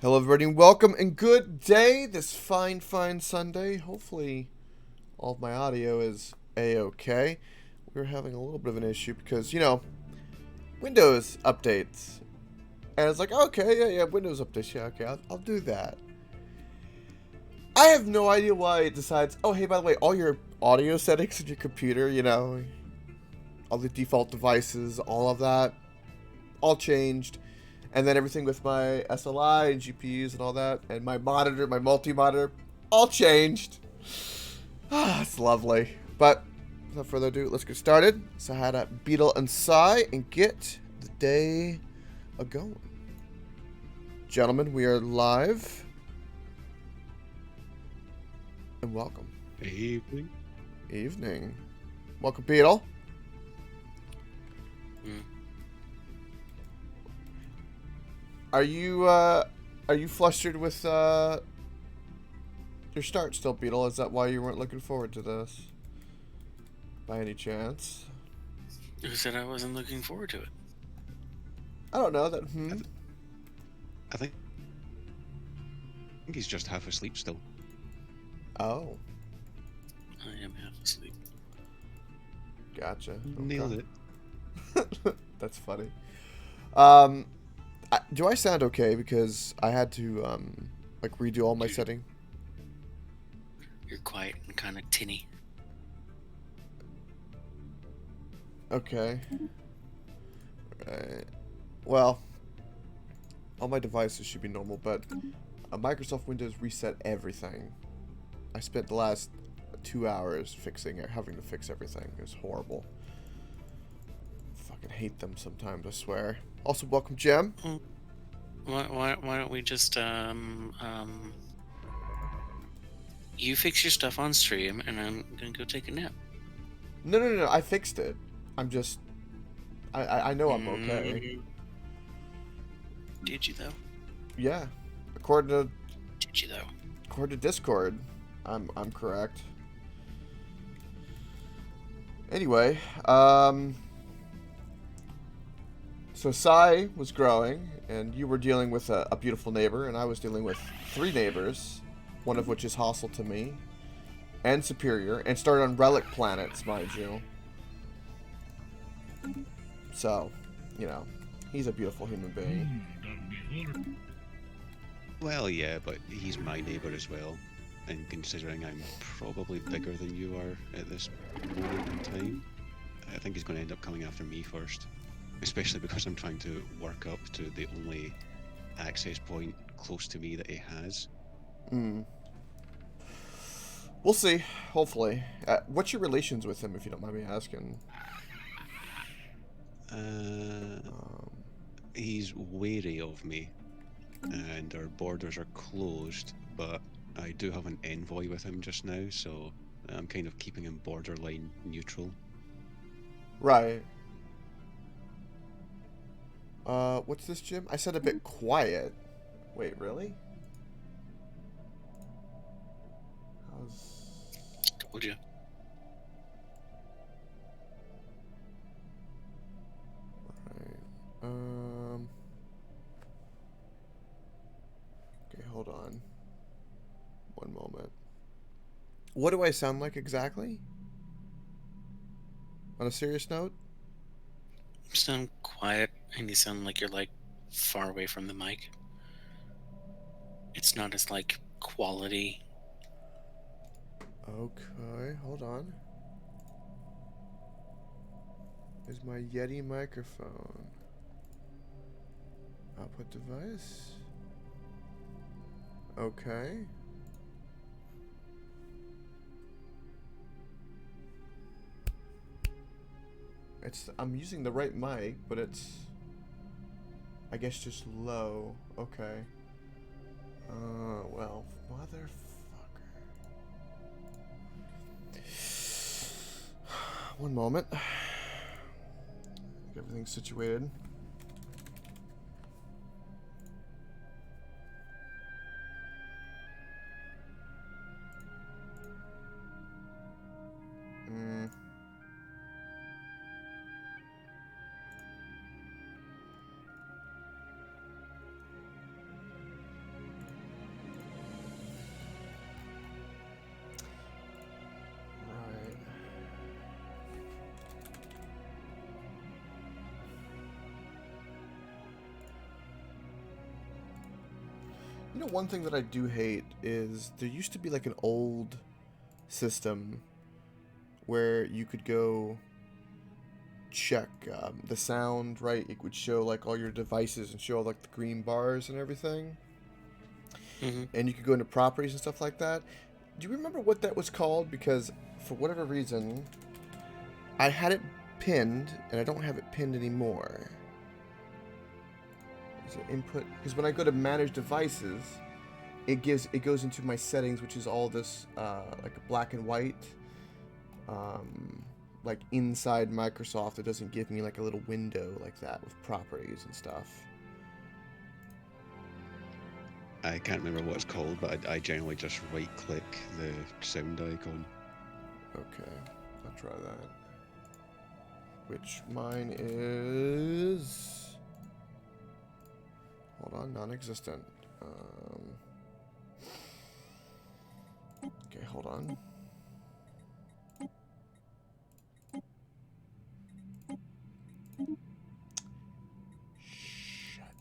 Hello everybody, welcome and good day this fine Sunday. Hopefully all of my audio is a-okay. We're having a little bit of an issue because, you know, Windows updates. And it's like, okay, yeah, Windows updates, yeah, okay, I'll do that. I have no idea why it decides, oh, hey, by the way, all your audio settings in your computer, you know, all the default devices, all of that, all changed. And then everything with my SLI and GPUs and all that, and my monitor, my multi-monitor, all changed. Ah, it's lovely. But without further ado, let's get started. So I had to Beetle and Sai and get the day a-going. Gentlemen, we are live. And welcome. Evening. Evening. Welcome, Beetle. Are you flustered with your start still, Beetle? Is that why you weren't looking forward to this? By any chance? Who said I wasn't looking forward to it? I don't know that. I think he's just half asleep still. Oh. I am half asleep. Gotcha. Nailed it. That's funny. Do I sound okay? Because I had to, like, redo all my setting. You're quiet and kind of tinny. Okay. Right. Well, all my devices should be normal, but Microsoft Windows reset everything. I spent the last 2 hours fixing it, having to fix everything. It was horrible. Fucking hate them sometimes, I swear. Also, welcome, Jem. Why don't we just you fix your stuff on stream, and I'm gonna go take a nap. No, I fixed it. I'm just... I know I'm okay. Mm. Did you though? Yeah. According Did you though? to Discord, I'm correct. Anyway, so Sai was growing, and you were dealing with a beautiful neighbor, and I was dealing with 3 neighbors, one of which is hostile to me, and superior, and started on relic planets, mind you. So, you know, he's a beautiful human being. Well, yeah, but he's my neighbour as well. And considering I'm probably bigger than you are at this moment in time, I think he's going to end up coming after me first. Especially because I'm trying to work up to the only access point close to me that he has. We'll see, hopefully. What's your relations with him, if you don't mind me asking? He's wary of me, and our borders are closed, but I do have an envoy with him just now, so I'm kind of keeping him borderline neutral. Right. What's this, Jim? I said a bit quiet. Wait, really? Told you. Right. Okay, hold on. One moment. What do I sound like exactly? On a serious note? You sound quiet, and you sound like you're like far away from the mic. It's not as like quality. Okay, hold on. Is my Yeti microphone? Output device? Okay. I'm using the right mic, but it's, I guess, just low. Okay. Well, motherfucker. One moment. Get everything situated. You know, one thing that I do hate is there used to be like an old system where you could go check the sound, right? It would show like all your devices and show like the green bars and everything. And you could go into properties and stuff like that. Do you remember what that was called? Because for whatever reason, I had it pinned and I don't have it pinned anymore. Is it input? Because when I go to manage devices, it goes into my settings, which is all this like black and white, like inside Microsoft. It doesn't give me like a little window like that with properties and stuff. I can't remember what it's called, but I generally just right-click the sound icon. Okay, I'll try that. Which mine is... Hold on, non-existent. Okay, hold on.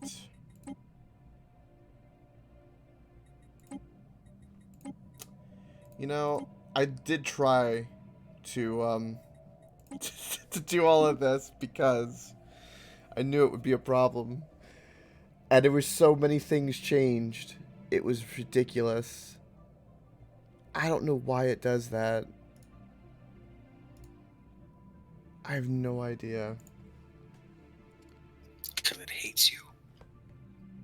Shit. You know, I did try to to do all of this because I knew it would be a problem. And there were so many things changed. It was ridiculous. I don't know why it does that. I have no idea. Because it hates you.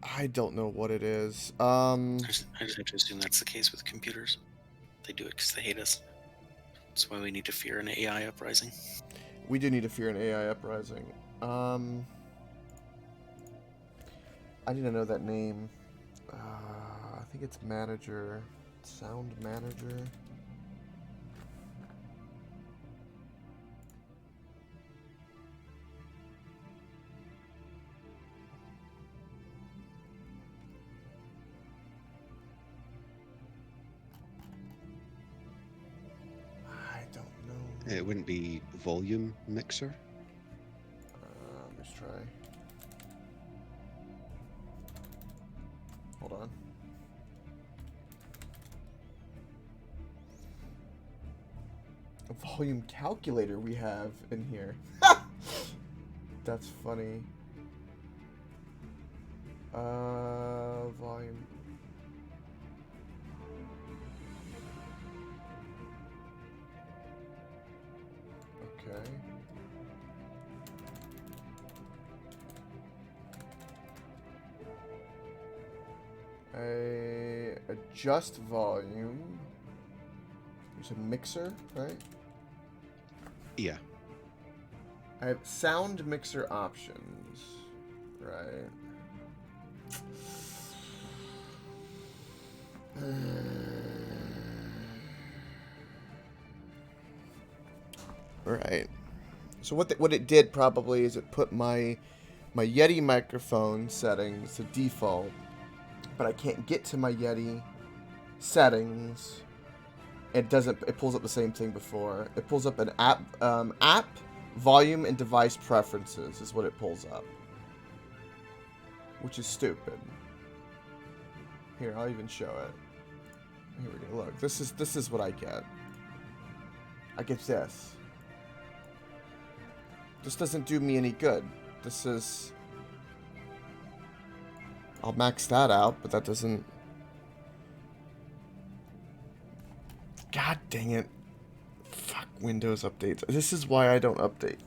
I don't know what it is. I just have to assume that's the case with computers. They do it because they hate us. That's why we need to fear an AI uprising. We do need to fear an AI uprising. I need to know that name. I think it's manager. Sound manager. I don't know. It wouldn't be volume mixer. Let's try. Hold on. A volume calculator we have in here. That's funny. Volume. Okay. Adjust volume. There's a mixer, right? Yeah. I have sound mixer options, right? Right. So what it did probably is it put my Yeti microphone settings to default, but I can't get to my Yeti settings. It doesn't. It pulls up the same thing before. It pulls up an app, volume, and device preferences is what it pulls up, which is stupid. Here, I'll even show it. Here we go. Look, this is what I get. I get this. This doesn't do me any good. This is. I'll max that out, but that doesn't. God dang it. Fuck Windows updates. This is why I don't update.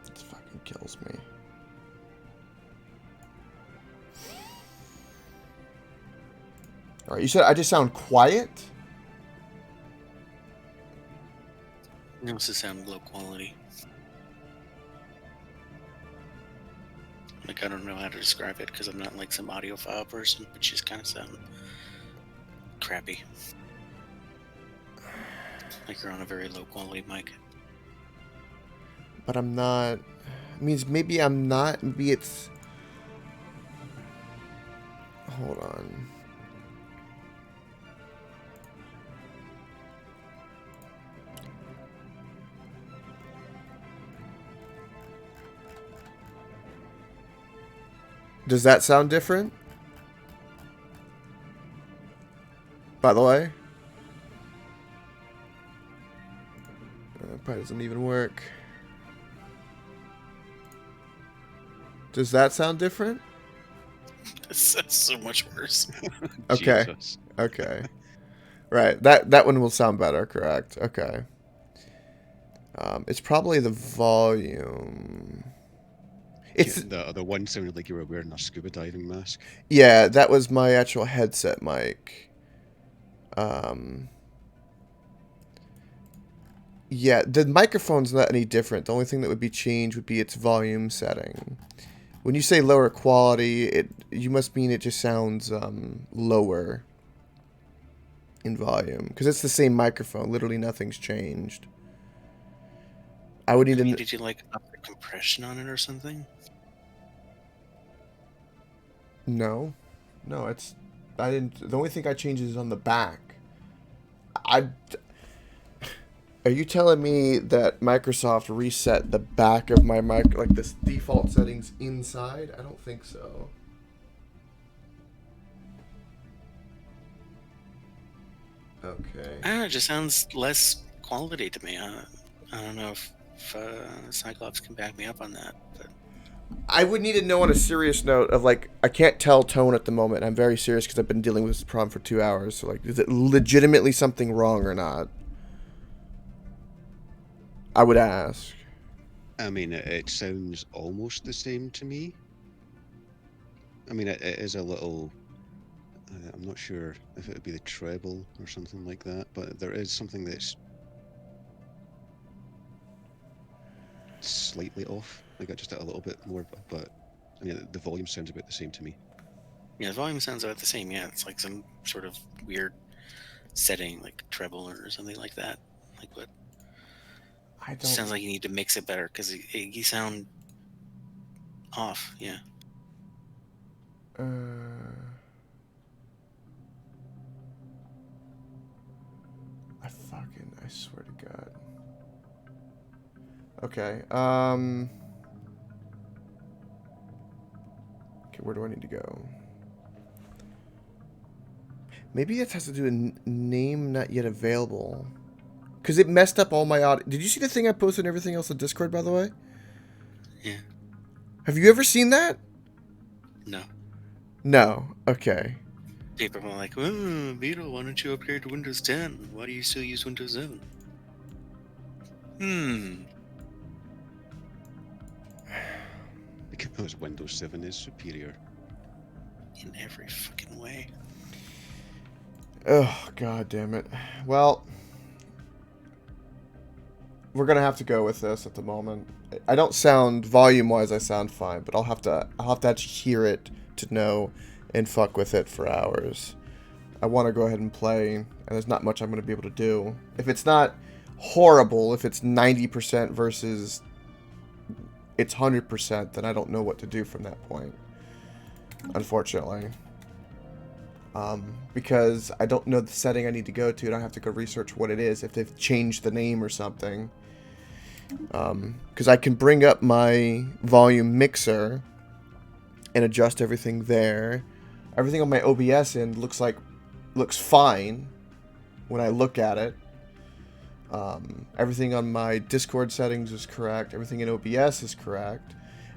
This fucking kills me. Alright, you said I just sound quiet? It also sound low quality. Like, I don't know how to describe it because I'm not like some audiophile person, but just kind of sound crappy. Like you're on a very low quality mic. But I'm not. It means maybe I'm not. Maybe it's. Hold on. Does that sound different? By the way? Probably doesn't even work. Does that sound different? That's so much worse. Okay. Jesus. Okay. Right. That one will sound better, correct. Okay. It's probably the volume. It's the one sounded like you were wearing a scuba diving mask. yeah, that was my actual headset mic. Yeah, the microphone's not any different. The only thing that would be changed would be its volume setting. When you say lower quality, you must mean it just sounds lower in volume because it's the same microphone. Literally nothing's changed. I would need to. Did you like up the compression on it or something? No, it's. I didn't. The only thing I changed is on the back. Are you telling me that Microsoft reset the back of my mic, like this default settings inside? I don't think so. Okay. I don't know, it just sounds less quality to me. I don't know if Cyclops can back me up on that, but I would need to know on a serious note of like, I can't tell tone at the moment. I'm very serious because I've been dealing with this problem for 2 hours. So like, is it legitimately something wrong or not? I would ask. I mean, it sounds almost the same to me. I mean, it is a little... I'm not sure if it would be the treble or something like that, but there is something that's slightly off. Like just a little bit more, but I mean, the volume sounds about the same to me. yeah, the volume sounds about the same. Yeah, it's like some sort of weird setting, like treble or something like that. Like what? I don't. Sounds like you need to mix it better because you sound off. Yeah. I swear to God. Okay. Okay, where do I need to go? Maybe it has to do with name not yet available. Because it messed up all my audio. Did you see the thing I posted and everything else on Discord, by the way? Yeah. Have you ever seen that? No. No. Okay. People are like, oh, Beetle, why don't you upgrade to Windows 10? Why do you still use Windows 7? Because Windows 7 is superior. In every fucking way. Oh, God damn it. Well, we're gonna have to go with this at the moment. I don't sound volume-wise. I sound fine, but I'll have to actually hear it to know and fuck with it for hours. I want to go ahead and play, and there's not much I'm gonna be able to do. If it's not horrible, if it's 90% versus it's 100%, then I don't know what to do from that point. Unfortunately. Because I don't know the setting I need to go to, and I have to go research what it is, if they've changed the name or something. Because I can bring up my volume mixer and adjust everything there. Everything on my OBS end looks fine when I look at it. Everything on my Discord settings is correct. Everything in OBS is correct.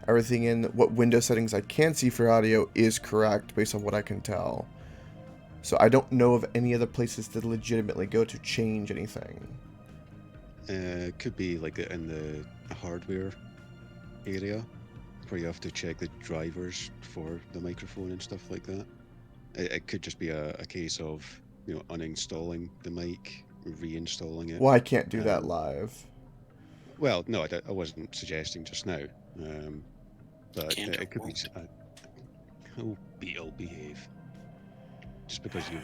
Everything in what window settings I can see for audio is correct based on what I can tell. So I don't know of any other places to legitimately go to change anything. It could be like in the hardware area, where you have to check the drivers for the microphone and stuff like that. It could just be a case of, you know, uninstalling the mic, reinstalling it. Well, I can't do that live. Well, no, I wasn't suggesting just now. But it could be... Oh, Beetle, behave. Just because you...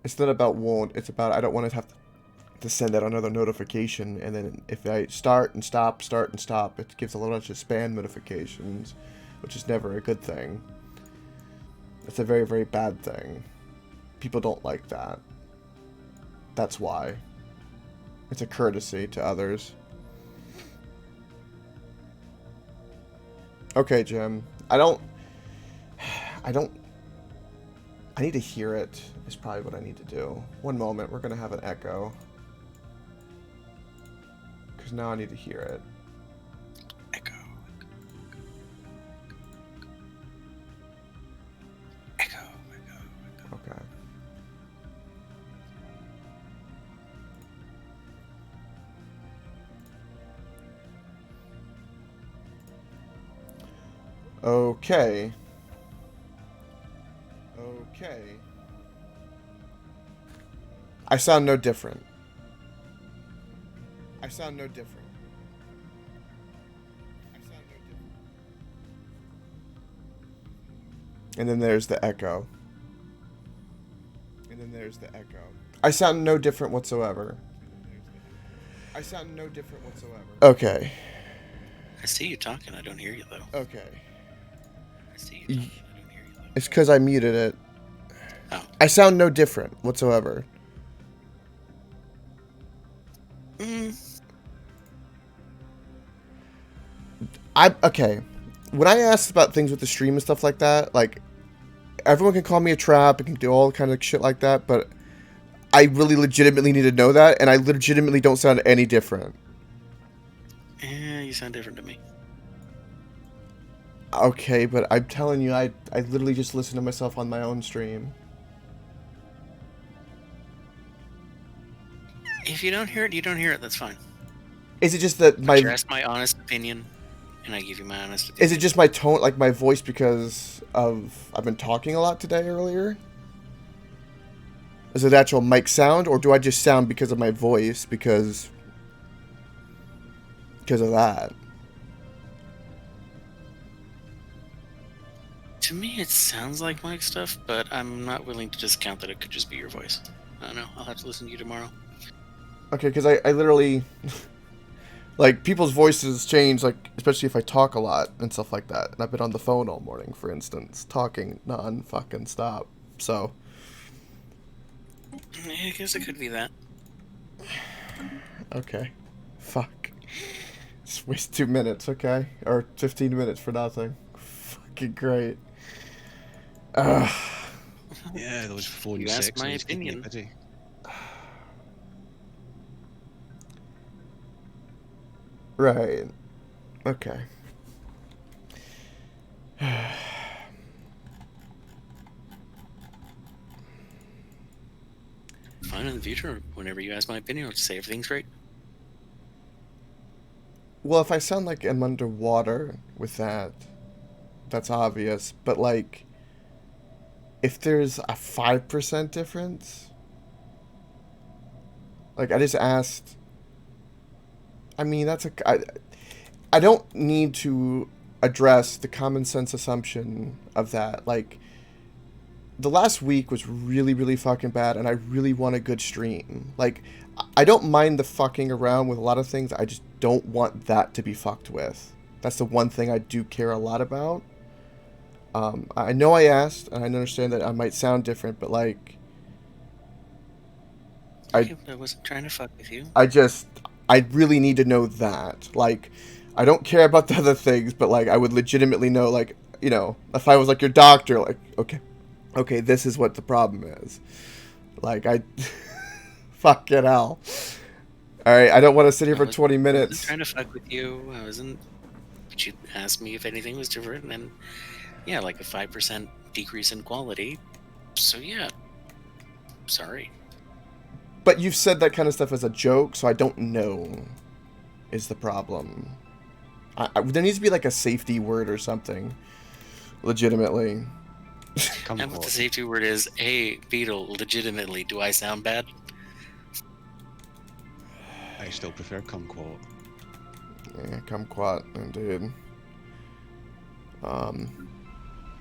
It's not about won't. It's about I don't want to have to send out another notification, and then if I start and stop, it gives a lot of spam notifications, which is never a good thing. It's a very, very bad thing. People don't like that. That's why. It's a courtesy to others. Okay, Jim. I need to hear it, is probably what I need to do. One moment, we're going to have an echo. Because now I need to hear it. Echo. Echo. Okay. Okay. Okay. I sound no different. And then there's the echo. I sound no different whatsoever. Okay. I see you talking. I don't hear you though. Okay. I see you talking. I don't hear you though. It's because I muted it. Oh. I sound no different whatsoever. Okay. When I asked about things with the stream and stuff like that, like, everyone can call me a trap and can do all kind of shit like that, but I really legitimately need to know that, and I legitimately don't sound any different. Yeah, you sound different to me. Okay, but I'm telling you, I literally just listen to myself on my own stream. If you don't hear it, you don't hear it. That's fine. Is it just that But you asked my honest opinion, and I give you my honest opinion. Is it just my tone, like my voice, because of I've been talking a lot today earlier? Is it actual mic sound, or do I just sound because of my voice, because of that? To me, it sounds like mic stuff, but I'm not willing to discount that it could just be your voice. I don't know. I'll have to listen to you tomorrow. Okay, because I literally... like, people's voices change, like, especially if I talk a lot and stuff like that. And I've been on the phone all morning, for instance, talking non-fucking-stop, so... I guess it could be that. Okay. Fuck. Just waste 2 minutes, okay? Or 15 minutes for nothing. Fucking great. Yeah, those phone You sex asked my keep me opinion. busy. Right. Okay. Fine, in the future, whenever you ask my opinion, I'll just say everything's great. Well, if I sound like I'm underwater with that, that's obvious. But, like, if there's a 5% difference... Like, I just asked... I mean, that's a... I don't need to address the common sense assumption of that. Like, the last week was really, really fucking bad, and I really want a good stream. Like, I don't mind the fucking around with a lot of things, I just don't want that to be fucked with. That's the one thing I do care a lot about. I know I asked, and I understand that I might sound different, but, like... I wasn't trying to fuck with you. I really need to know that. Like, I don't care about the other things, but, like, I would legitimately know, like, you know, if I was, like, your doctor, like, okay, this is what the problem is. Like, fucking hell. Alright, I don't want to sit here for 20 minutes. I wasn't trying to fuck with you. I wasn't... But you asked me if anything was different, and yeah, like a 5% decrease in quality. So yeah. Sorry. But you've said that kind of stuff as a joke, so I don't know is the problem. There needs to be like a safety word or something. Legitimately. And what the safety word is, hey, Beetle, legitimately, do I sound bad? I still prefer kumquat. Yeah, kumquat, indeed.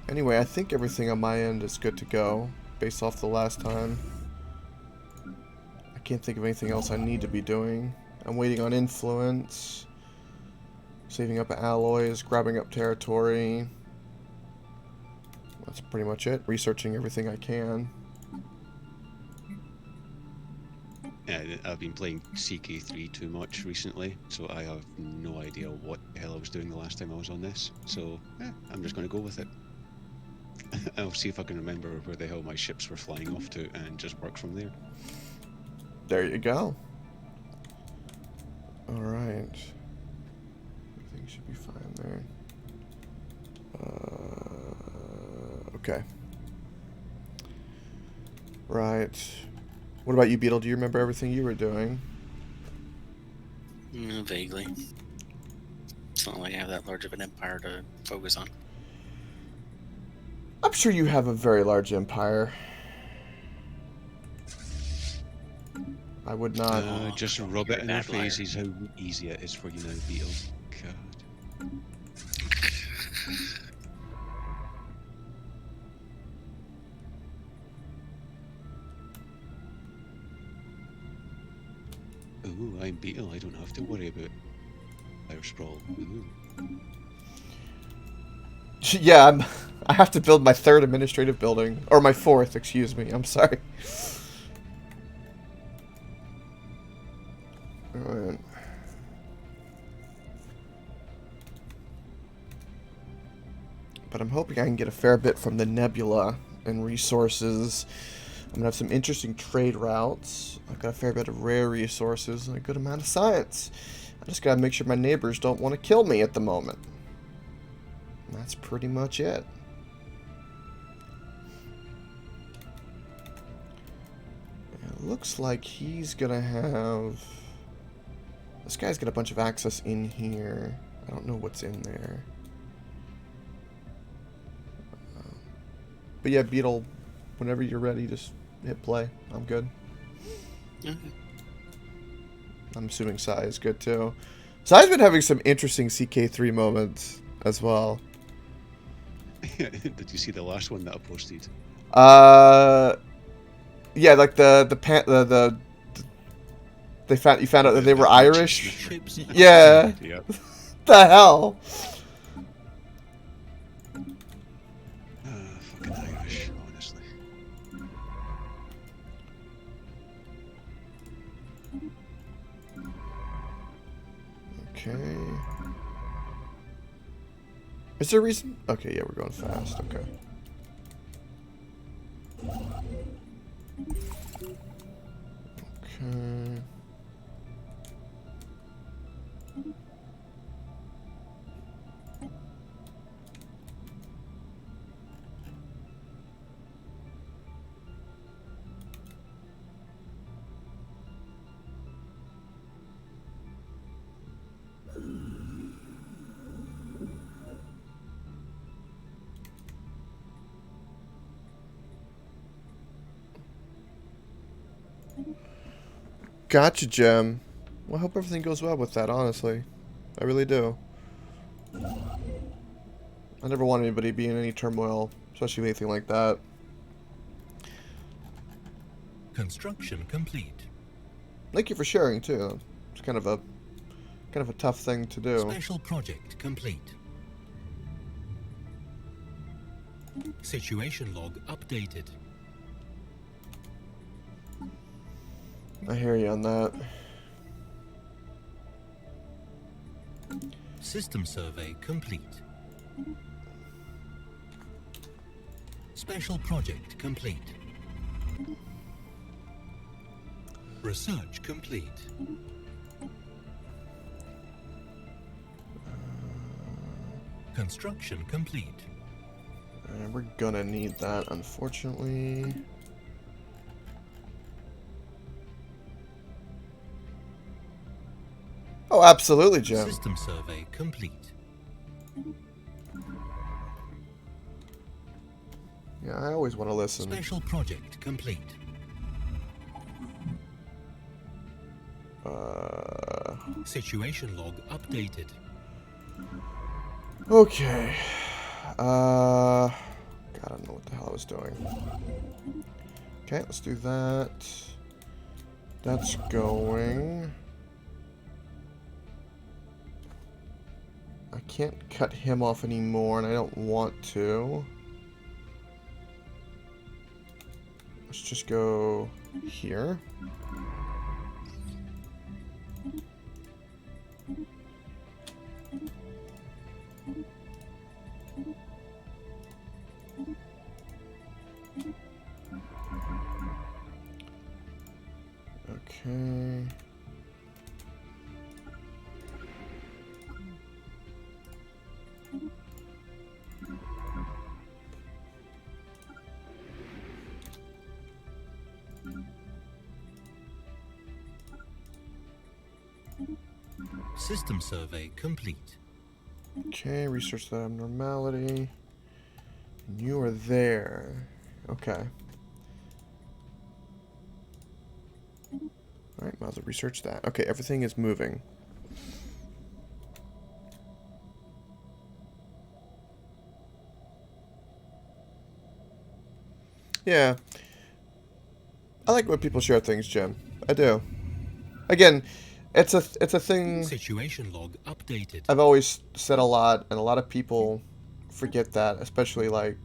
Anyway, I think everything on my end is good to go, based off the last time. I can't think of anything else I need to be doing. I'm waiting on influence, saving up alloys, grabbing up territory. That's pretty much it. Researching everything I can. Yeah, I've been playing CK3 too much recently, so I have no idea what the hell I was doing the last time I was on this. So, yeah, I'm just going to go with it. I'll see if I can remember where the hell my ships were flying off to and just work from there. There you go. Alright. Everything should be fine there. Okay. Right. What about you, Beetle? Do you remember everything you were doing? Vaguely. It's not like I have that large of an empire to focus on. I'm sure you have a very large empire. I would not... just rub it in their faces how easy it is for you now, Beetle. God. Ooh, I'm Beetle. I don't have to worry about fire sprawl. Ooh. Yeah, I have to build my third administrative building. Or my fourth, excuse me. I'm sorry. Alright. But I'm hoping I can get a fair bit from the nebula and resources. I'm gonna have some interesting trade routes. I've got a fair bit of rare resources and a good amount of science. I just gotta make sure my neighbors don't want to kill me at the moment. And that's pretty much it. It looks like he's gonna have... This guy's got a bunch of access in here. I don't know what's in there. But yeah, Beetle, whenever you're ready, just hit play. I'm good. Okay. I'm assuming Sai is good too. Sai's been having some interesting CK3 moments as well. Did you see the last one that I posted? Yeah, like you found out that they were Irish. Yeah. Yeah. The hell. Fucking Irish, honestly. Okay. Is there a reason? Okay, yeah, we're going fast. Okay. Okay. Gotcha, Gem. Well, I hope everything goes well with that, honestly. I really do. I never want anybody to be in any turmoil, especially anything like that. Construction complete. Thank you for sharing, too. It's kind of a tough thing to do. Special project complete. Situation log updated. I hear you on that. System survey complete. Special project complete. Research complete. Construction complete. We're gonna need that, unfortunately. Oh, absolutely, Jim. System survey complete. Yeah, I always want to listen. Special project complete. Situation log updated. Okay. God, I don't know what the hell I was doing. Okay, let's do that. That's going. I can't cut him off anymore, and I don't want to. Let's just go here. Okay. System survey complete. Okay, research that abnormality. You are there. Okay. Alright, might as well research that. Okay, everything is moving. Yeah. I like when people share things, Jim. I do. Again, it's a thing Situation log updated. I've always said a lot, and a lot of people forget that, especially like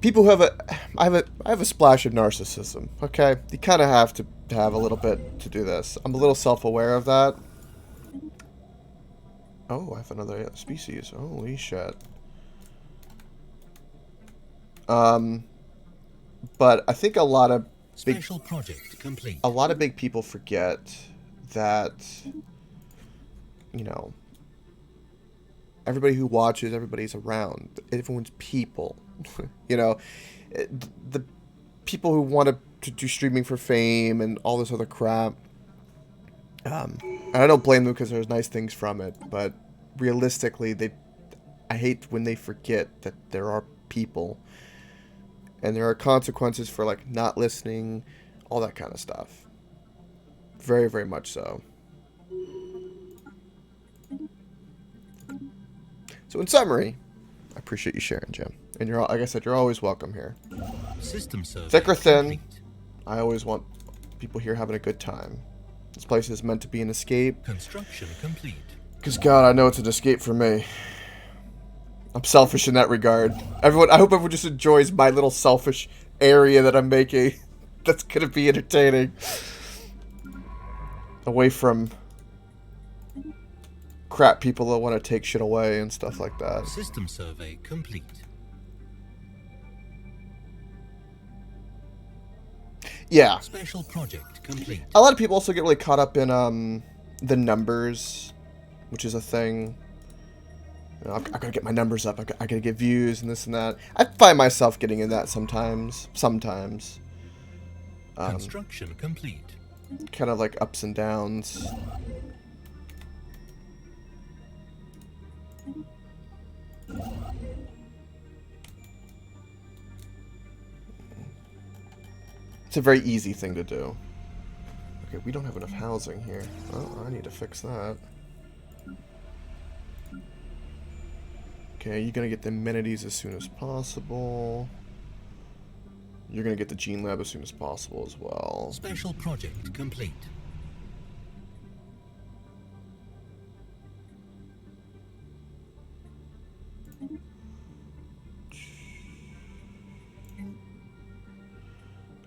people who have I have a splash of narcissism. Okay, you kind of have to have a little bit to do this. I'm a little self-aware of that. Oh, I have another species. Holy shit. But I think a lot of Special project complete. a lot of big people forget that, you know, everybody who watches, everybody's around. Everyone's people. You know, the people who want to do streaming for fame and all this other crap. And I don't blame them because there's nice things from it, but realistically, I hate when they forget that there are people. And there are consequences for, like, not listening, all that kind of stuff. Very, very much so. So, in summary, I appreciate you sharing, Jim. And you're, like I said, you're always welcome here. System survey Thick or thin, complete. I always want people here having a good time. This place is meant to be an escape. Construction complete. Because, God, I know it's an escape for me. I'm selfish in that regard. I hope everyone just enjoys my little selfish area that I'm making. That's gonna be entertaining. Away from crap people that want to take shit away and stuff like that. System survey complete. Yeah. Special project complete. A lot of people also get really caught up in the numbers, which is a thing. You know, I gotta get my numbers up. I gotta get views and this and that. I find myself getting in that sometimes. Construction complete. Kind of like ups and downs. It's a very easy thing to do. Okay, we don't have enough housing here. Oh, I need to fix that. Okay, you're gonna get the amenities as soon as possible. You're gonna get the gene lab as soon as possible as well. Special project complete.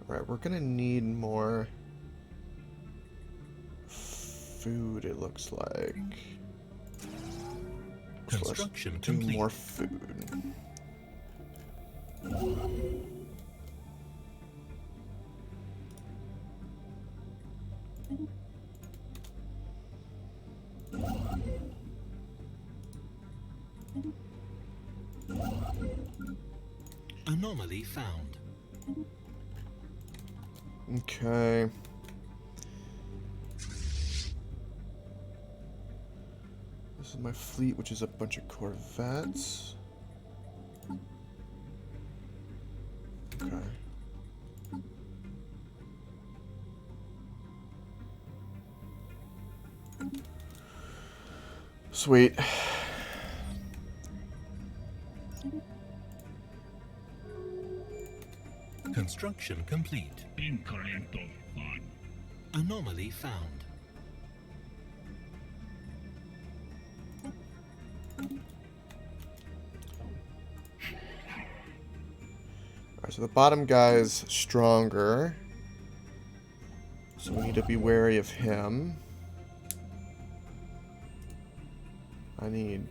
Alright, we're gonna need more food, it looks like. So let's Construction do complete. more food. Anomaly found. Okay. This is my fleet, which is a bunch of corvettes. Okay. Sweet. Construction complete. Incorrect fun. Anomaly found. Alright, so the bottom guy is stronger. So we need to be wary of him. I need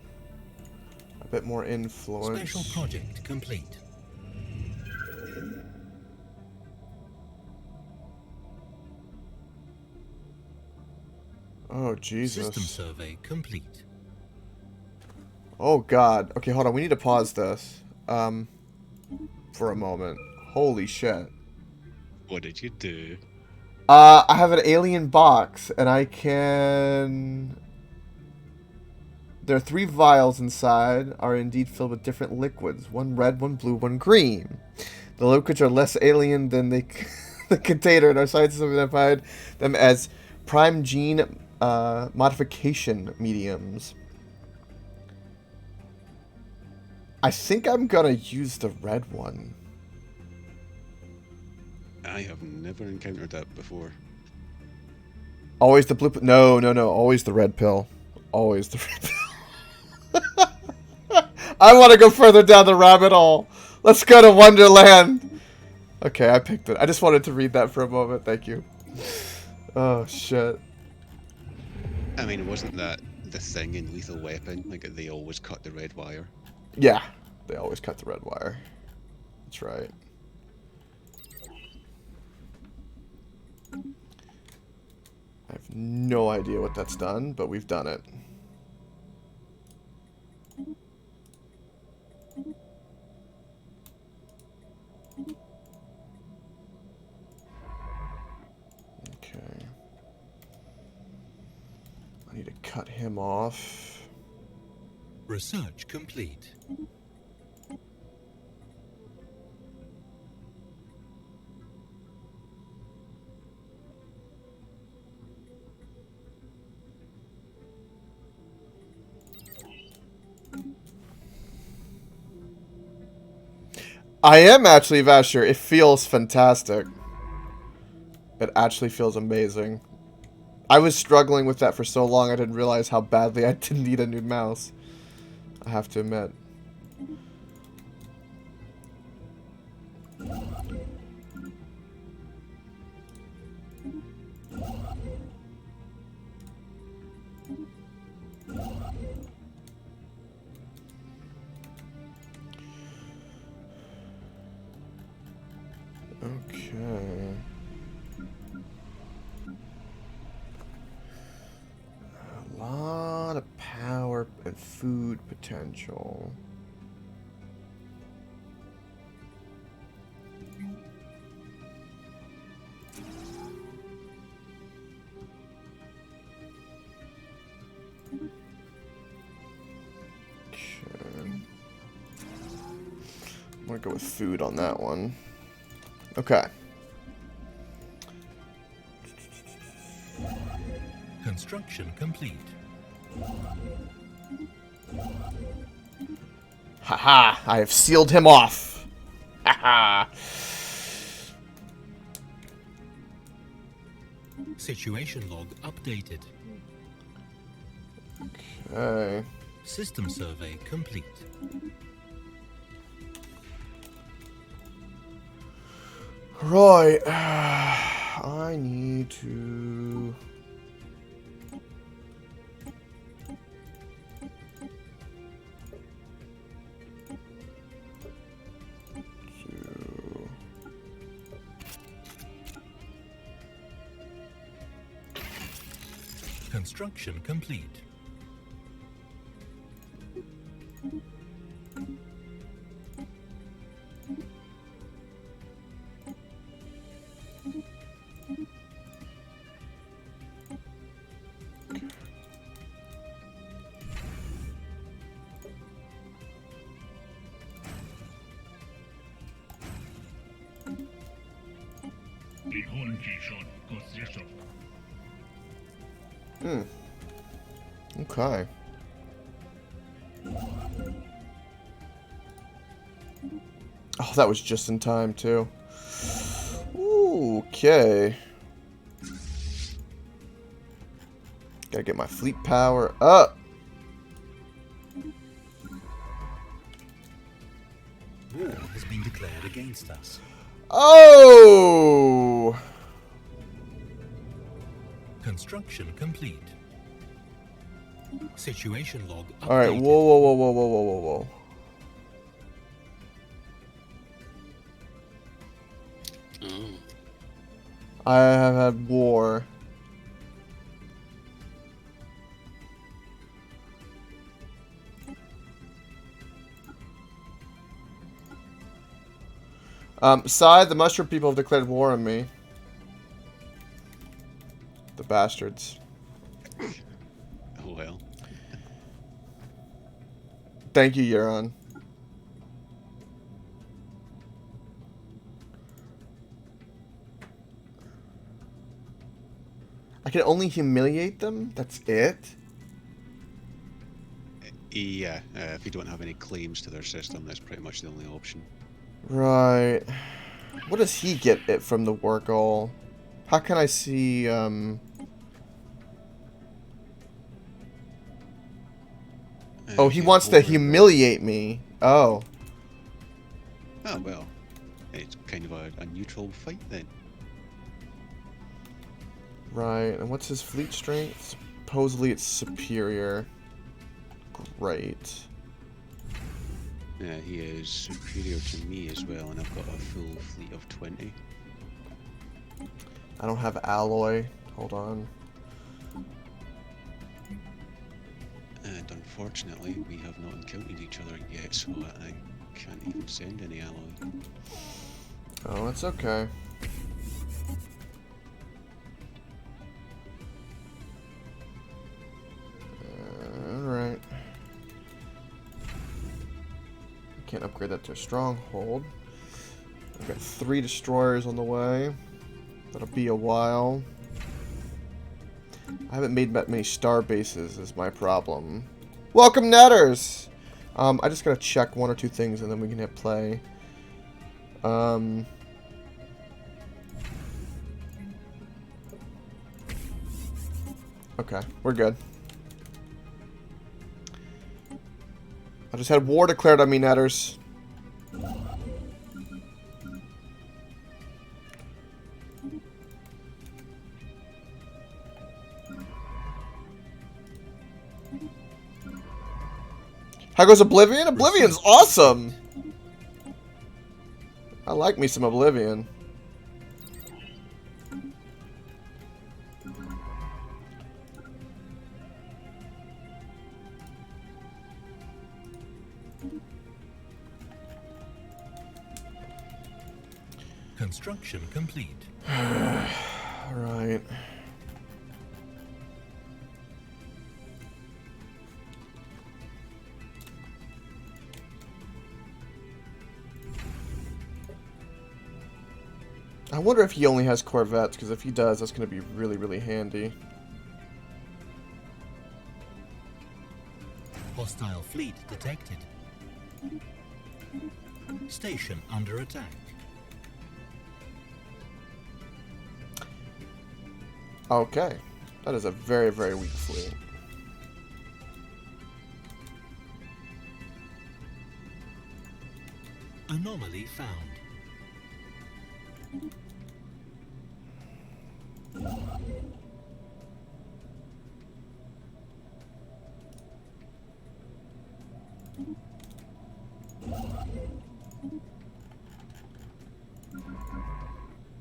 a bit more influence. Special project complete. Oh, Jesus. System survey complete. Oh, God. Okay, hold on. We need to pause this. For a moment. Holy shit. What did you do? I have an alien box, and I can... There are 3 vials inside, are indeed filled with different liquids. 1 red, 1 blue, 1 green. The liquids are less alien than the container, and our scientists have identified them as prime gene modification mediums. I think I'm gonna use the red one. I have never encountered that before. Always the blue... No. Always the red pill. Always the red pill. I want to go further down the rabbit hole. Let's go to Wonderland. Okay, I picked it. I just wanted to read that for a moment. Thank you. Oh, shit. I mean, wasn't that the thing in Lethal Weapon? Like, they always cut the red wire. Yeah, they always cut the red wire. That's right. I have no idea what that's done, but we've done it. Okay. I need to cut him off. Research complete. I am actually Vasher. It feels fantastic. It actually feels amazing. I was struggling with that for so long I didn't realize how badly I did need a new mouse. I have to admit. Okay. A lot of power and food potential. Okay. I'm gonna go with food on that one. Okay. Construction complete. Haha! I have sealed him off! Haha! Situation log updated. Okay. System survey complete. Right. I need to... Construction complete. Okay. Oh, that was just in time, too. Ooh, okay. Gotta get my fleet power up. War has been declared against us. Oh! Construction complete. Situation log updated. Alright, whoa. Mm. I have had war. Side, the mushroom people have declared war on me. The bastards. Oh well. Thank you, Euron. I can only humiliate them? That's it? Yeah, if you don't have any claims to their system, that's pretty much the only option. Right. What does he get it from the war goal? How can I see, Oh, he if you wants to hover humiliate me. Oh. Ah, well, it's kind of a neutral fight then. Right, and what's his fleet strength? Supposedly it's superior. Great. Yeah, he is superior to me as well, and I've got a full fleet of 20. I don't have alloy. Hold on. And unfortunately, we have not encountered each other yet, so I can't even send any alloy. Oh, it's okay. Alright. I can't upgrade that to a stronghold. I've got 3 destroyers on the way. That'll be a while. I haven't made that many star bases is my problem. Welcome, Netters! I just gotta check 1 or 2 things and then we can hit play. Okay, we're good. I just had war declared on me, Netters. How goes Oblivion? Oblivion's awesome! I like me some Oblivion. Construction complete. Alright. I wonder if he only has Corvettes, because if he does, that's going to be really, really handy. Hostile fleet detected. Station under attack. Okay. That is a very, very weak fleet. Anomaly found.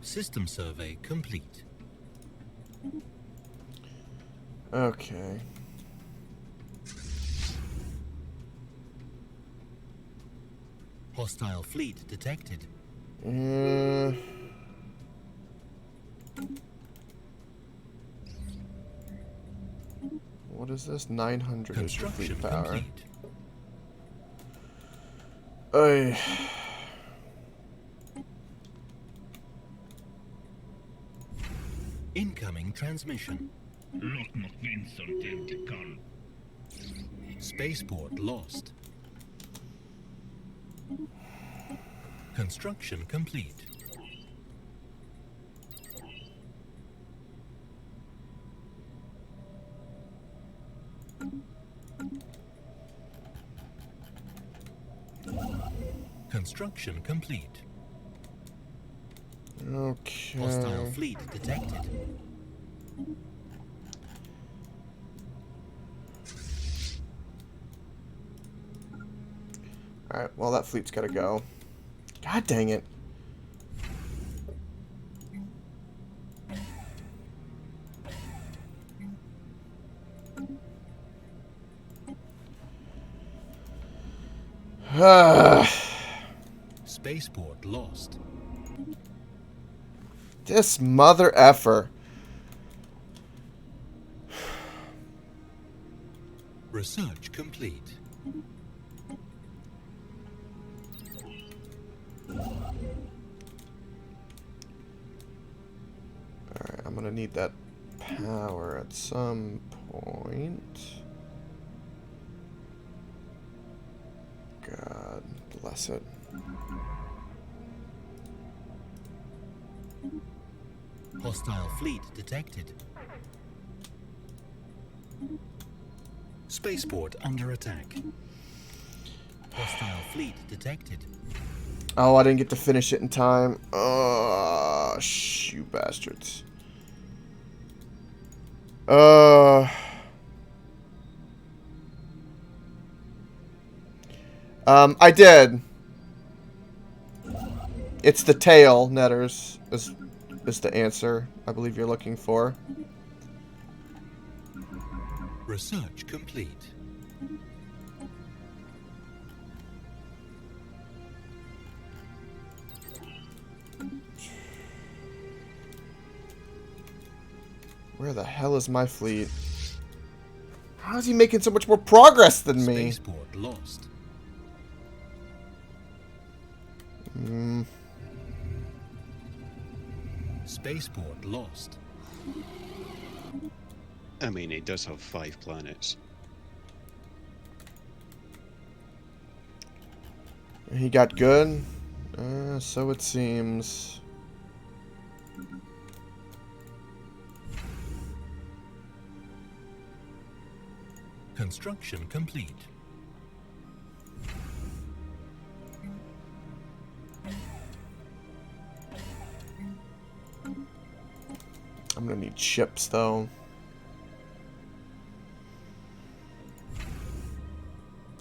System survey complete. Okay. Hostile fleet detected. What is this? 900 is your Construction fleet power. complete. Oy. Incoming transmission. Låt något vinsamt inte kan. Spaceport lost. Construction complete. Construction complete. Okay. Hostile fleet detected. Alright, well that fleet's gotta go. God dang it. Spaceport lost. This mother effer. Research complete. Alright, I'm gonna need that power at some point. God bless it. Hostile fleet detected. Spaceport under attack. Hostile fleet detected. Oh, I didn't get to finish it in time. Oh, you bastards. I did. It's the tail, Netters, is the answer I believe you're looking for. Research complete. Where the hell is my fleet? How is he making so much more progress than me? Spaceport lost. Spaceport lost. I mean, it does have 5 planets. He got good? So it seems. Construction complete. I'm gonna need ships, though.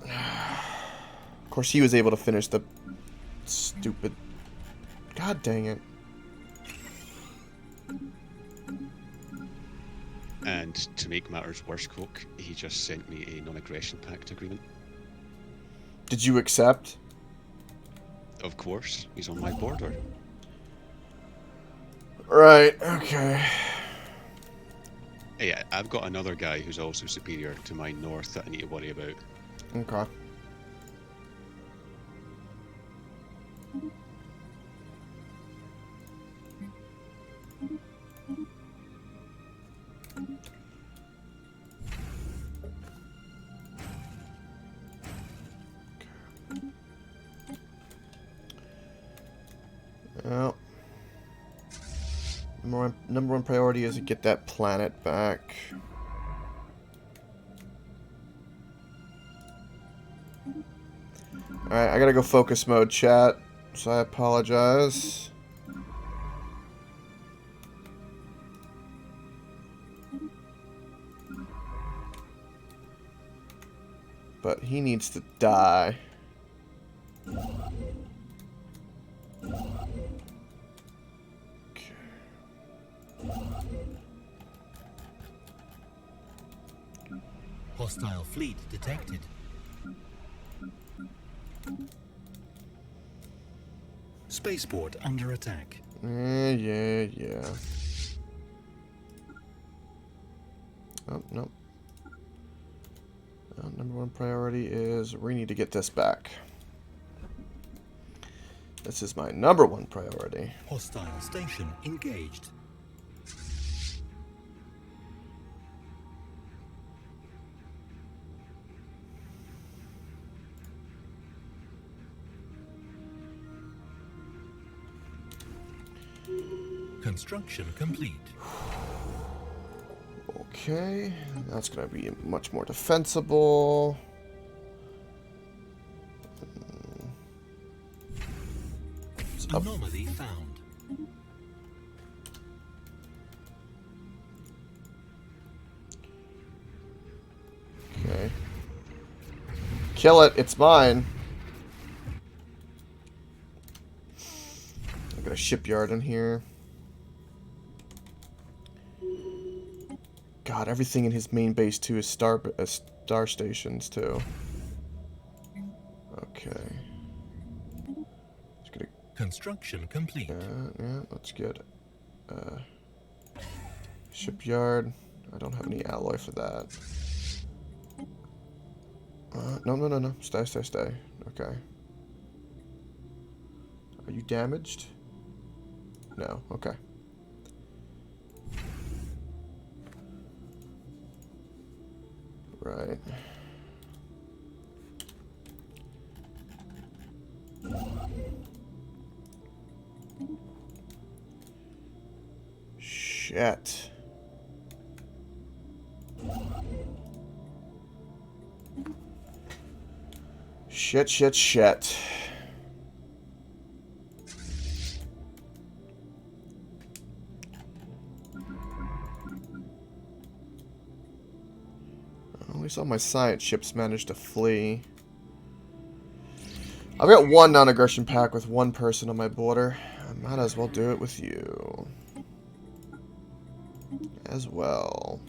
Of course, he was able to finish the stupid... God dang it. And to make matters worse, Koke, he just sent me a non-aggression pact agreement. Did you accept? Of course, he's on my border. Right, okay. Yeah, I've got another guy who's also superior to my north that I need to worry about. Okay. Well, number one priority is to get that planet back. Alright, I gotta go focus mode, chat. So I apologize. But he needs to die. Hostile fleet detected. Spaceport under attack. Yeah. Oh, no. Number one priority is we need to get this back. This is my number one priority. Hostile station engaged. Construction complete. Okay, that's going to be much more defensible. Anomaly found. Okay. Kill it, it's mine. I've got a shipyard in here. God, everything in his main base too is star stations too. Okay. Just gonna... Construction complete. Yeah, that's good. Shipyard. I don't have any alloy for that. No. Stay. Okay. Are you damaged? No. Okay. Right. Shit. Shit. least all my science ships managed to flee. I've got one non-aggression pack with one person on my border. I might as well do it with you. As well.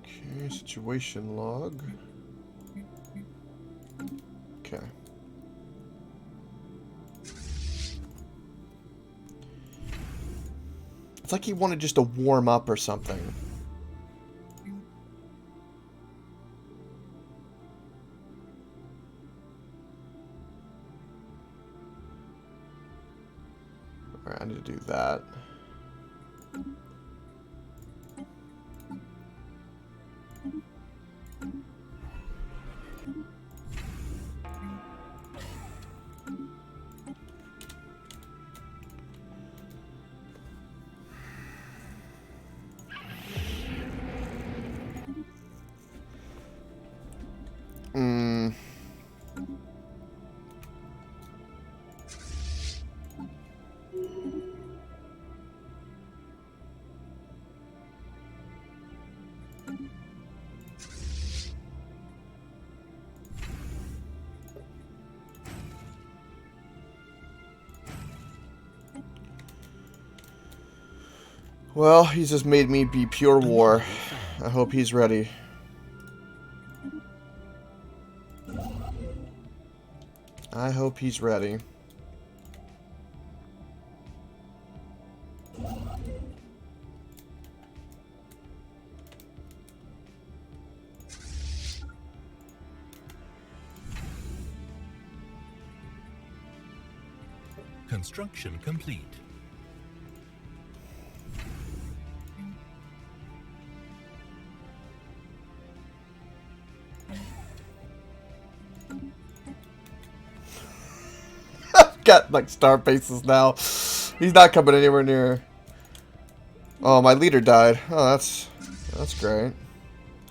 Okay, situation log. Okay. It's like he wanted just to warm up or something. Alright, I need to do that. Well, he's just made me be pure war. I hope he's ready. I hope he's ready. Construction complete. Got like star bases now. He's not coming anywhere near. Oh, my leader died. Oh, that's great.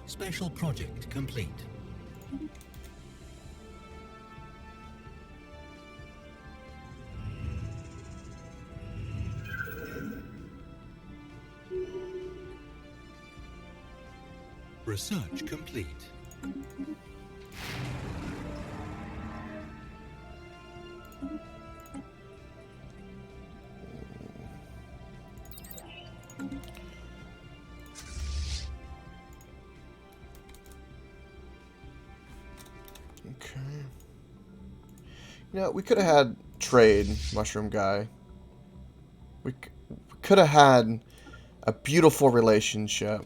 Special project complete. Research complete. Okay. You know, we could have had trade, Mushroom Guy. We could have had a beautiful relationship.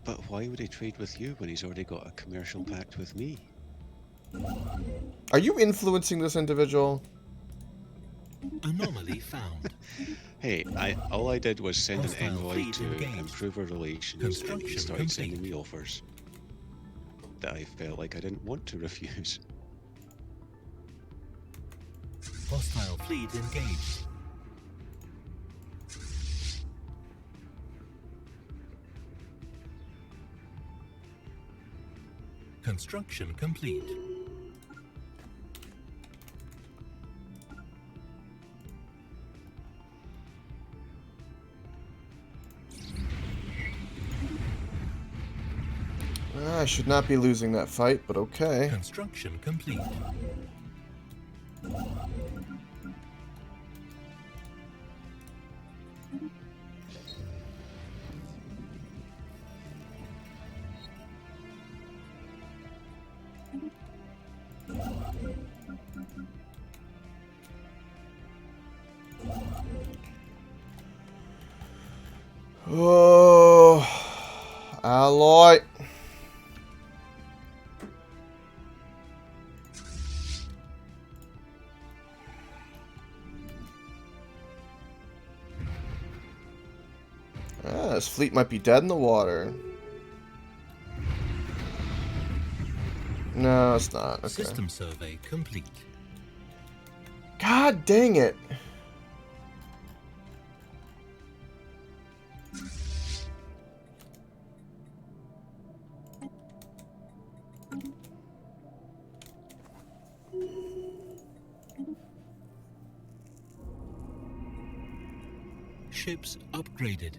But why would he trade with you when he's already got a commercial pact with me? Are you influencing this individual? Anomaly found. Hey, all I did was send an Hostile envoy fleet to engaged. improve our relations, and he Construction started sending complete. me offers that I felt like I didn't want to refuse. Hostile fleet engaged. Construction complete. I should not be losing that fight, but okay. Construction complete. Oh, alloy. Ah, this fleet might be dead in the water. No, it's not. Okay. System survey complete. God dang it. Ships upgraded.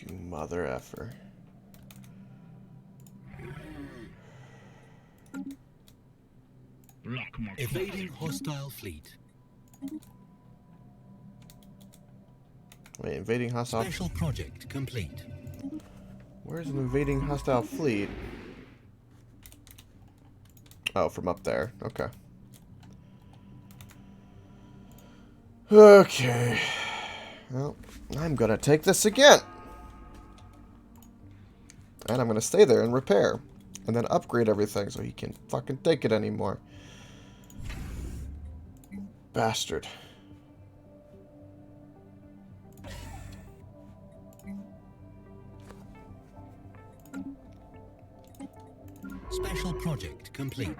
You mother effer. Block more Evading hostile fleet. Wait, invading hostile. Special project complete. Where's an invading hostile fleet? Oh, from up there. Okay. Okay. Well, I'm gonna take this again. And I'm gonna stay there and repair. And then upgrade everything so he can't fucking take it anymore. Bastard. Special project complete.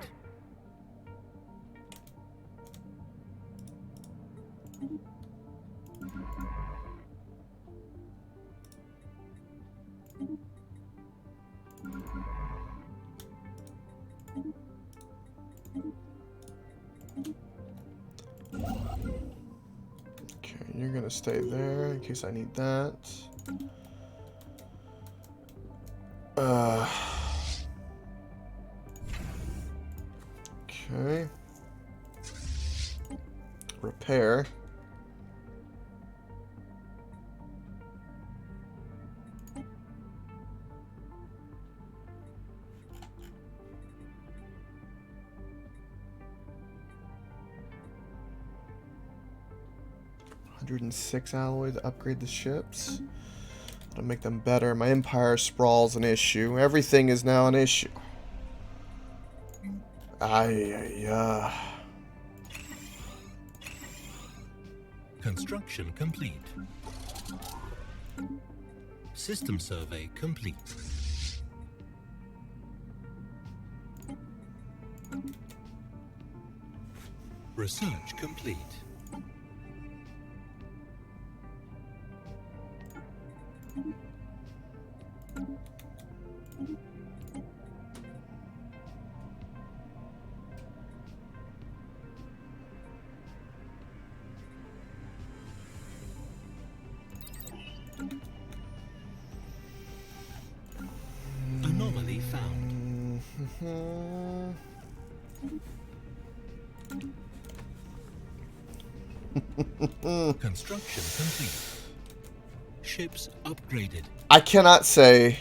Okay, you're gonna stay there in case I need that. Okay. Repair. $106 alloy to upgrade the ships. To make them better. My empire sprawl's an issue. Everything is now an issue. Construction complete. System survey complete. Research complete. Anomaly found. Construction complete. Ships upgraded. I cannot say...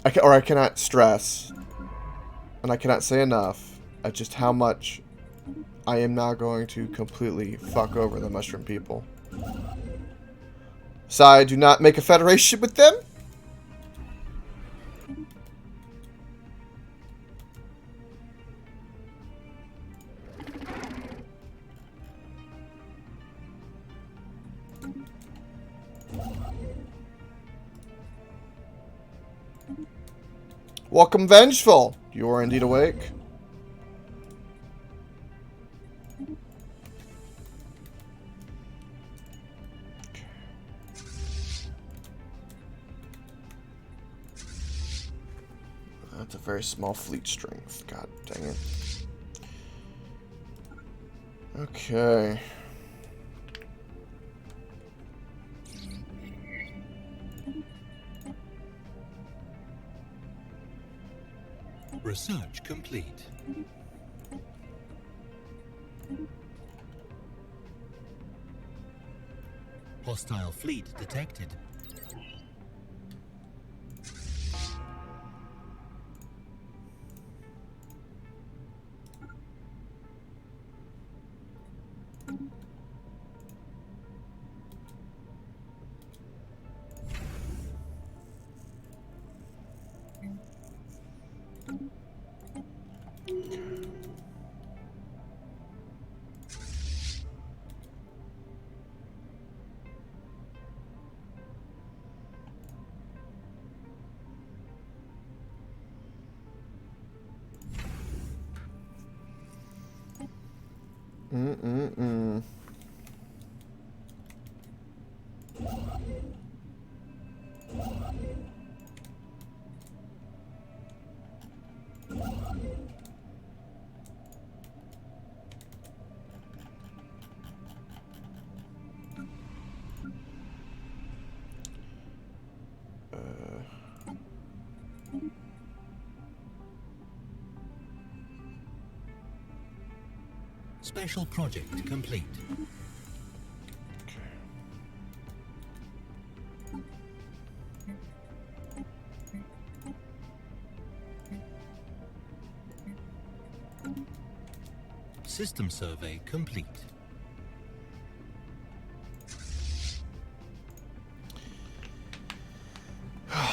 I cannot stress, and I cannot say enough, at just how much I am now going to completely fuck over the mushroom people. So I do not make a federation with them. Welcome, Vengeful. You are indeed awake. That's a very small fleet strength. God dang it. Okay. Research complete. Hostile fleet detected. Mm-mm-mm. Special project complete. System survey complete.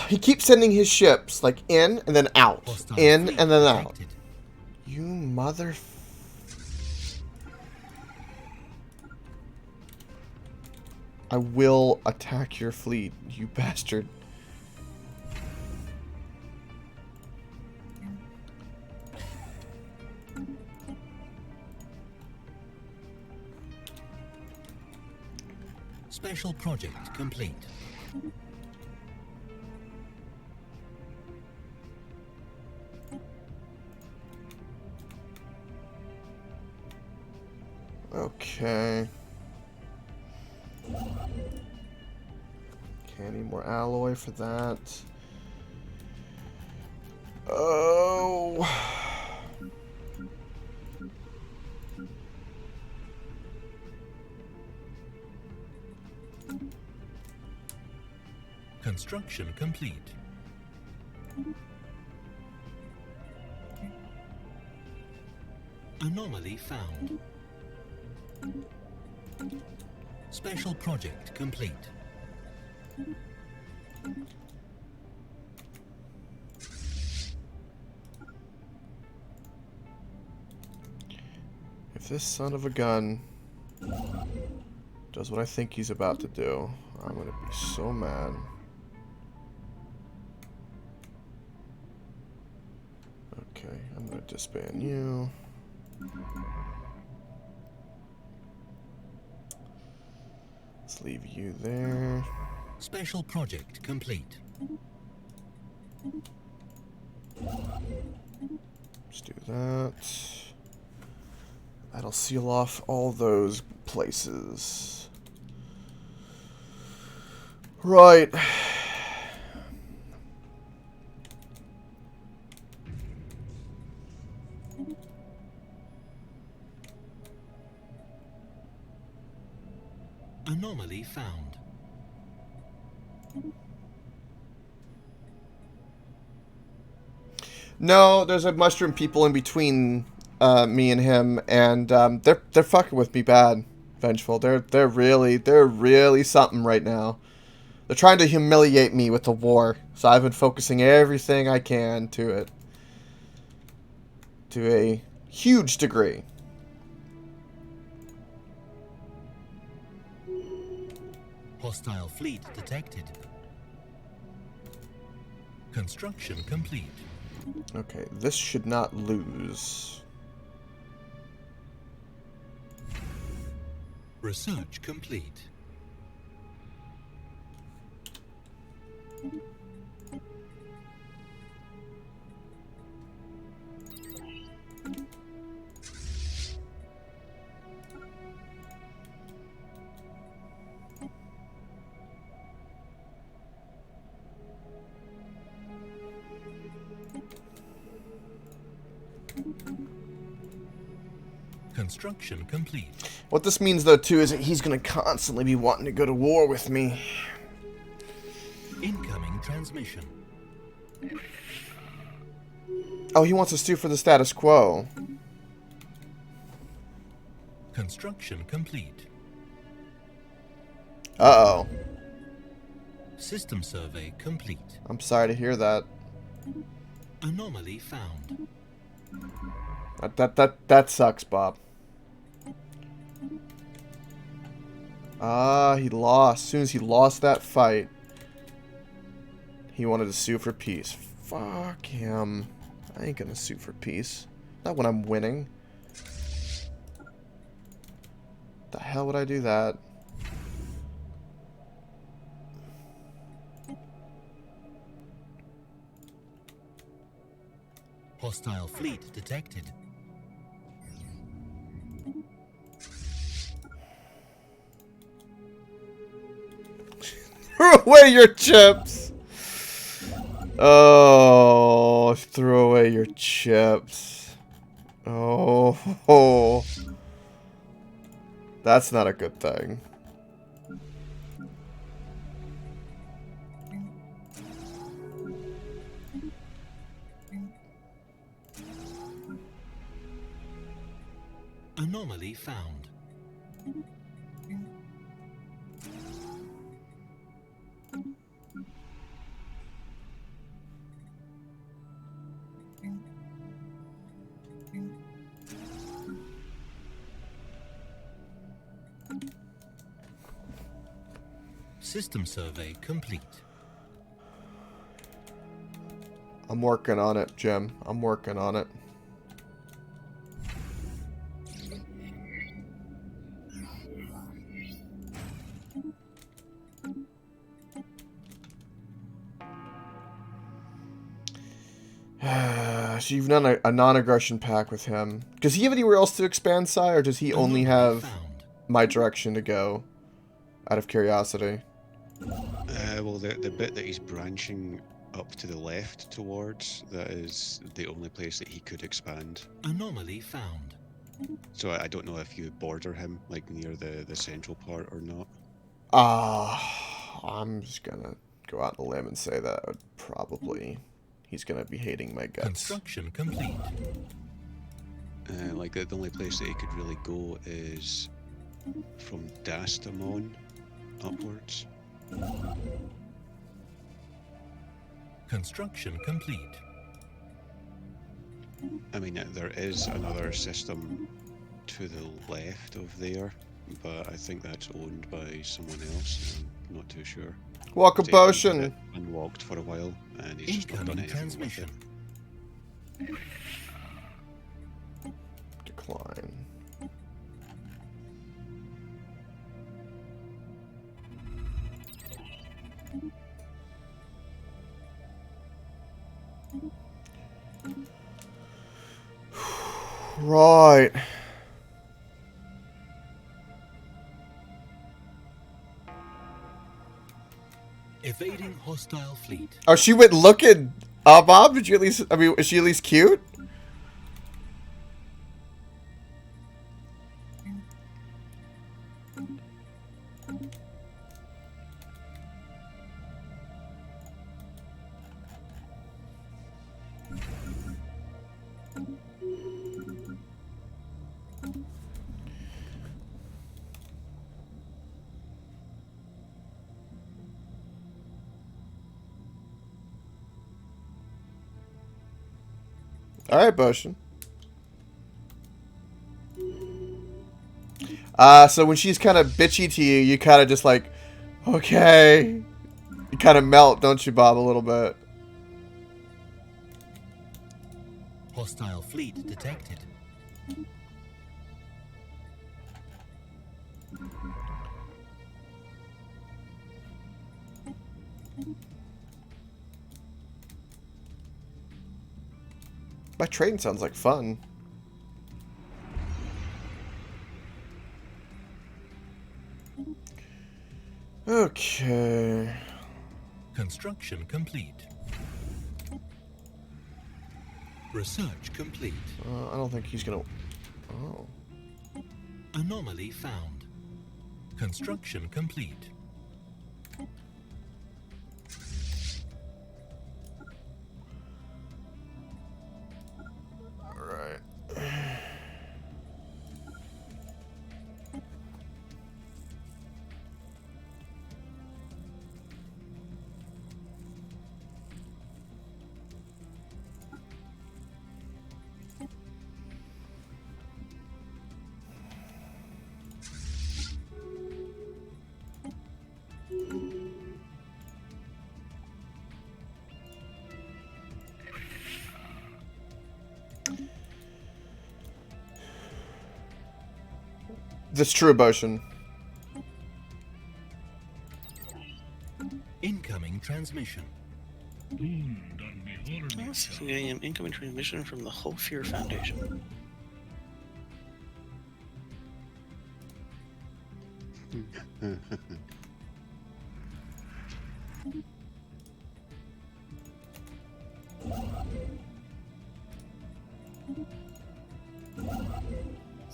He keeps sending his ships, like, in and then out. Hostile In fleet and then out. detected. You mother... I will attack your fleet, you bastard. Special project complete. Okay. Can't need more alloy for that. Oh. Construction complete. Anomaly found. Special project complete. If this son of a gun does what I think he's about to do, I'm gonna be so mad. Okay, I'm gonna disband you. Let's leave you there. Special project complete. Let's do that. That'll seal off all those places. Right. Anomaly found. No, there's a mushroom people in between me and him, and they're fucking with me bad. Vengeful. They're really something right now. They're trying to humiliate me with the war, so I've been focusing everything I can to it, to a huge degree. Hostile fleet detected. Construction complete. Okay, this should not lose. Research complete. Construction complete. What this means, though, too, is that he's going to constantly be wanting to go to war with me. Incoming transmission. Oh, he wants to sue for the status quo. Construction complete. Uh-oh. System survey complete. I'm sorry to hear that. Anomaly found. That sucks, Bob. Ah, he lost. As soon as he lost that fight, he wanted to sue for peace. Fuck him. I ain't gonna sue for peace. Not when I'm winning. The hell would I do that? Hostile fleet detected. Throw away your chips! Oh, throw away your chips. Oh, that's not a good thing. Anomaly found. System survey complete. I'm working on it, Jim. I'm working on it. So you've done a non-aggression pack with him. Does he have anywhere else to expand, Sai, or does he only have my direction to go? Out of curiosity. Well, the bit that he's branching up to the left towards, that is the only place that he could expand. Anomaly found. So I don't know if you border him, like near the central part or not. I'm just gonna go out on a limb and say that I would probably... He's gonna be hating my guts. Construction complete. Like the only place that he could really go is from Dastamon upwards. Construction complete. I mean, there is another system to the left of there, but I think that's owned by someone else. I'm not too sure. Welcome, They've had potion. it unlocked for a while, and he's just not done Incoming anything with transmission. it. Decline. Right. Evading hostile fleet. Oh, she went looking. Bob, did you at least? I mean, is she at least cute? Alright, Potion. So when she's kind of bitchy to you, you kind of just like, okay. You kind of melt, don't you, Bob, a little bit? Hostile fleet detected. My trading sounds like fun. Okay. Construction complete. Research complete. I don't think he's gonna... Oh. Anomaly found. Construction complete. Alright. This true emotion. Incoming transmission. Wound on beholding This is getting an incoming transmission from the Hope Fear Foundation.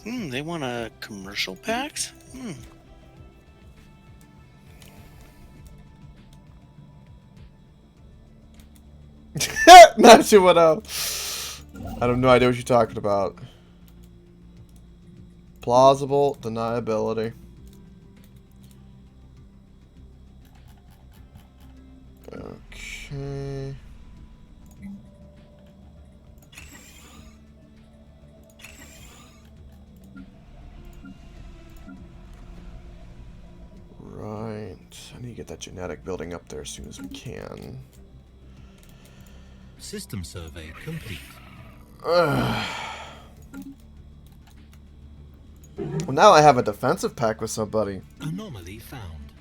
They want a commercial pact? Not sure what else. I have no idea what you're talking about. Plausible deniability. Okay. Right. I need to get that genetic building up there as soon as we can. System survey complete. Well, now I have a defensive pack with somebody. Anomaly found.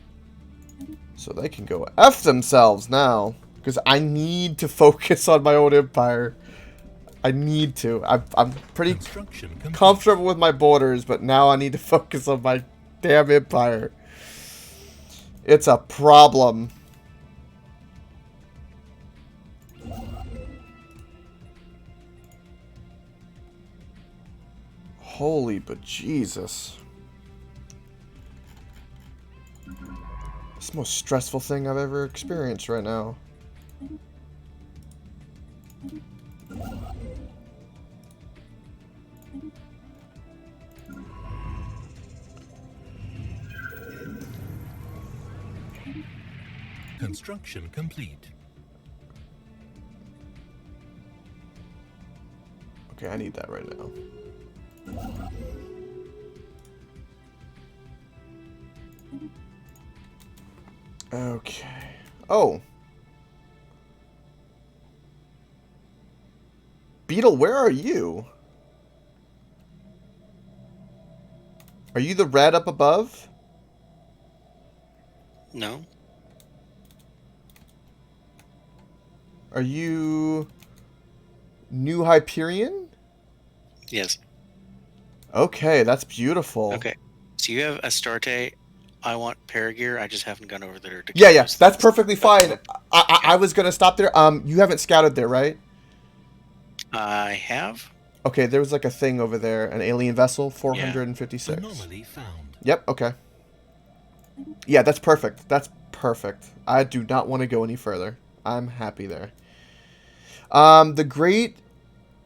So they can go F themselves now. Because I need to focus on my own empire. I need to. I'm pretty Construction complete. comfortable with my borders, but now I need to focus on my damn empire. It's a problem. Holy bejesus. It's the most stressful thing I've ever experienced right now. Construction complete. Okay, I need that right now. Okay. Oh. Beetle, where are you? Are you the red up above? No. Are you New Hyperion? Yes. Okay, that's beautiful. Okay. So you have Astarte. I want Paragear. I just haven't gone over there to. Yeah, use that's the- perfectly fine. I was gonna stop there. You haven't scouted there, right? I have. Okay, there was like a thing over there, an alien vessel, 456. Anomaly found. Yep. Okay. Yeah, that's perfect. That's perfect. I do not want to go any further. I'm happy there. The Great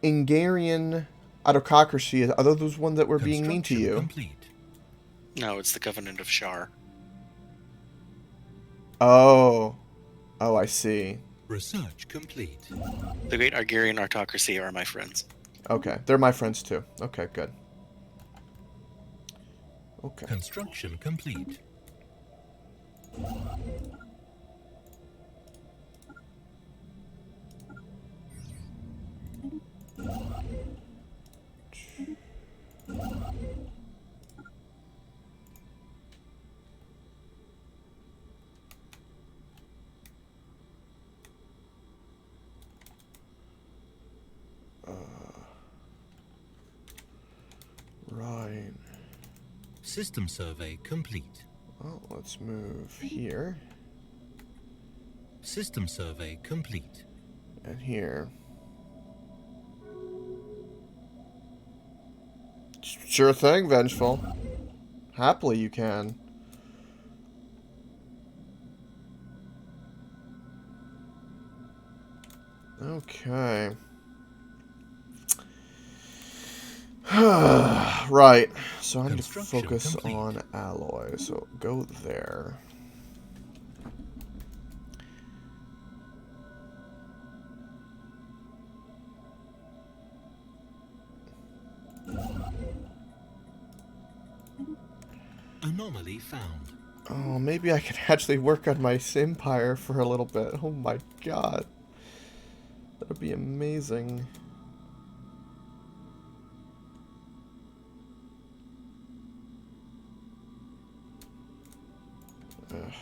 Ingarian Autocracy, are those ones that were being mean to Construction you? complete. No, it's the Covenant of Shar. Oh. Oh, I see. Research complete. The Great Argarian Autocracy are my friends. Okay, they're my friends too. Okay, good. Okay. Construction complete. Right. System survey complete. Well, let's move here System survey complete. and here. Sure thing, Vengeful. Happily you can. Okay. Right. So I need to Construction focus complete. on alloy. So go there. Anomaly found. Oh, maybe I can actually work on my empire for a little bit. Oh my god. That would be amazing. Ugh.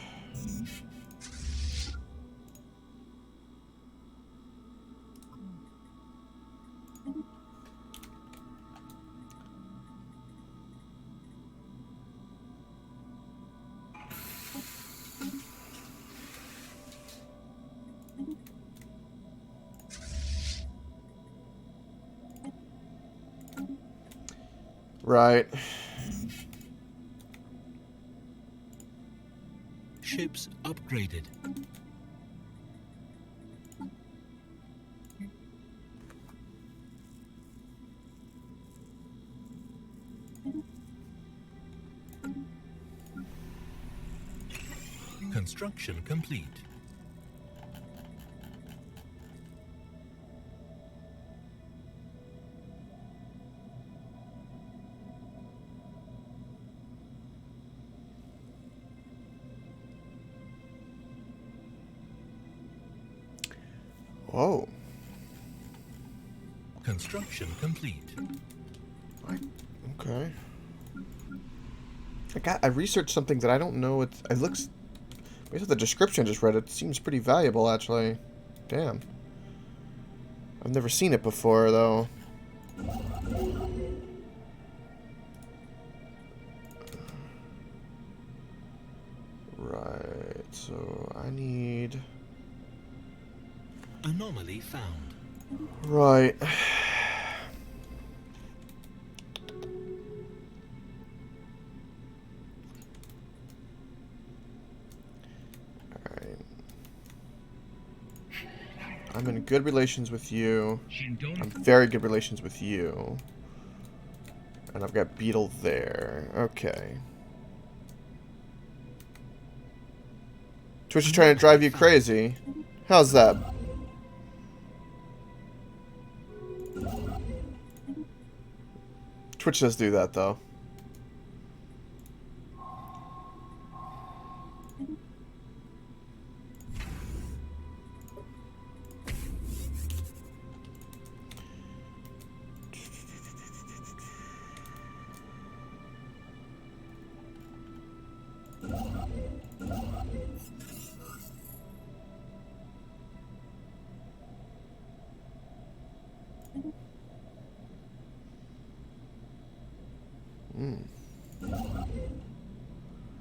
Right. Ships upgraded. Construction complete. Whoa. Construction complete. Okay. I researched something that I don't know. It looks. Based on the description I just read, it seems pretty valuable, actually. Damn. I've never seen it before, though. Right. So I need. Anomaly found. Right. Alright. I'm in good relations with you. I'm very good relations with you. And I've got Beetle there. Okay. Twitch is trying to drive you crazy. How's that? Twitch does do that, though.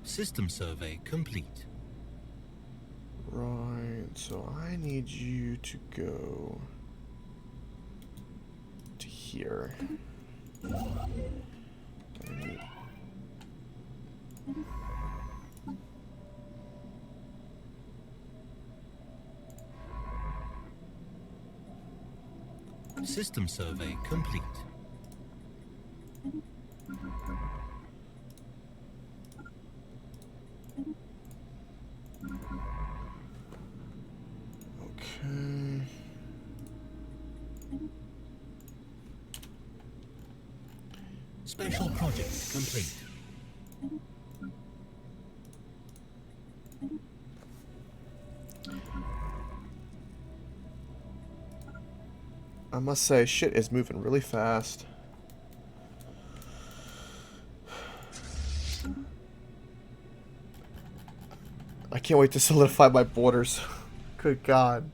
System survey complete. Right, so I need you to go to here. System survey complete. Okay. Special project complete. I must say, shit is moving really fast. I can't wait to solidify my borders. Good God.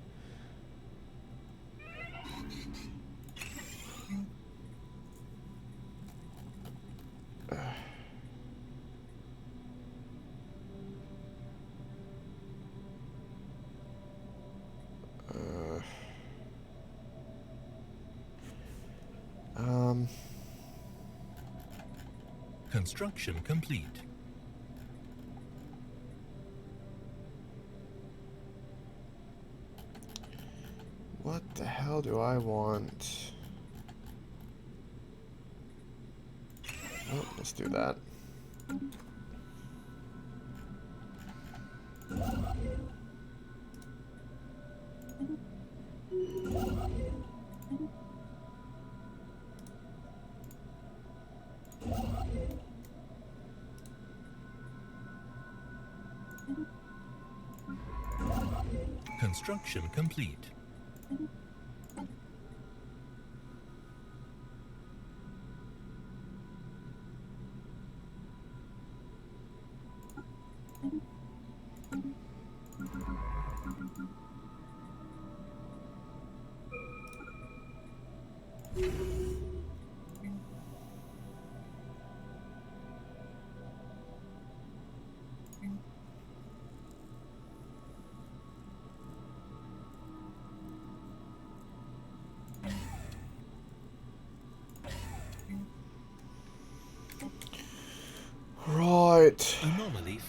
Construction complete. What the hell do I want? Oh, let's do that. Construction complete.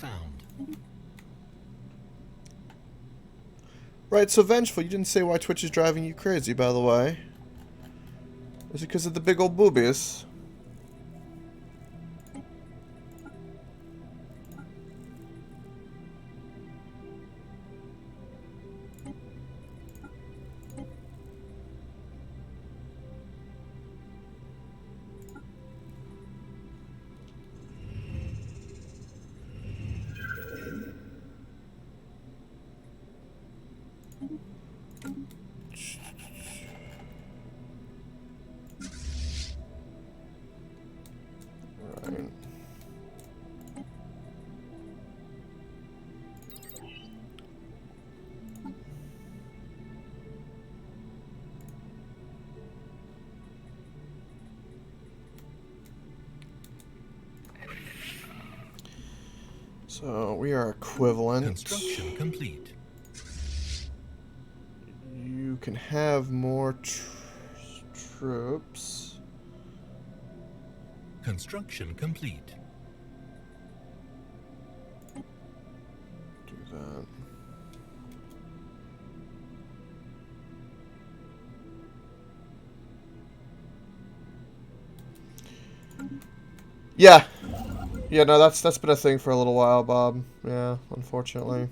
found. Right, so Vengeful, you didn't say why Twitch is driving you crazy, by the way. Is it because of the big old boobies? Right. So we are equivalent. Construction complete. You can have more troops. Construction complete. Do that. Yeah. Yeah, no, that's been a thing for a little while, Bob. Yeah, unfortunately.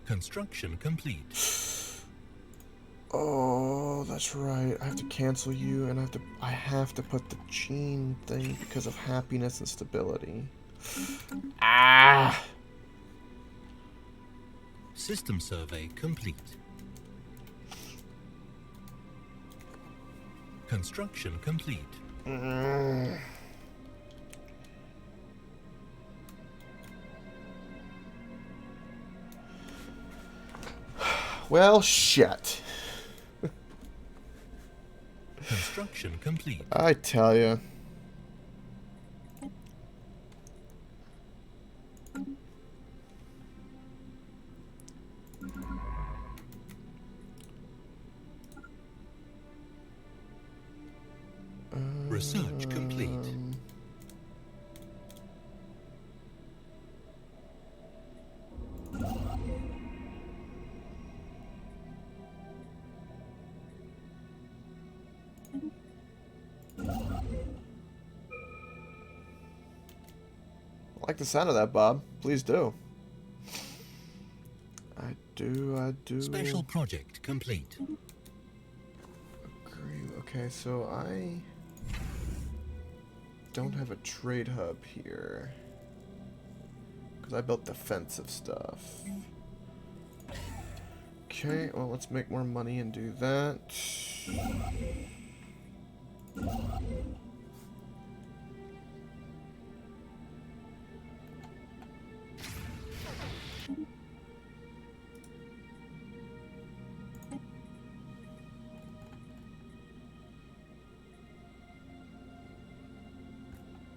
Construction complete. Oh, that's right. I have to cancel you, and I have to put the gene thing because of happiness and stability. Ah. System survey complete. Construction complete. Mm. Well, shit. Construction complete. I tell you. Research complete. I like the sound of that, Bob. Please do. I do. Special project complete. Agree. Okay, so I don't have a trade hub here. Because I built defensive stuff. Okay, well, let's make more money and do that.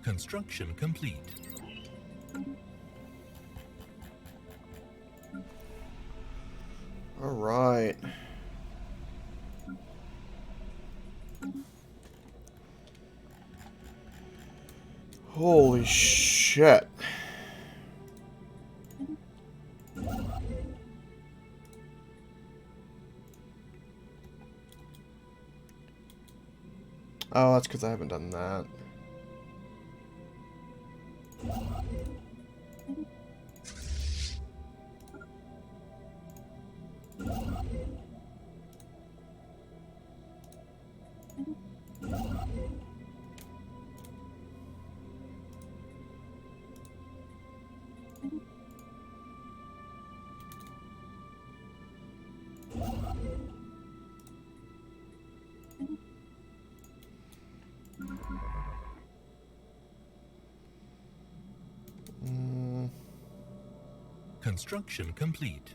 Construction complete. All right. Holy shit. Oh, that's because I haven't done that. Construction complete.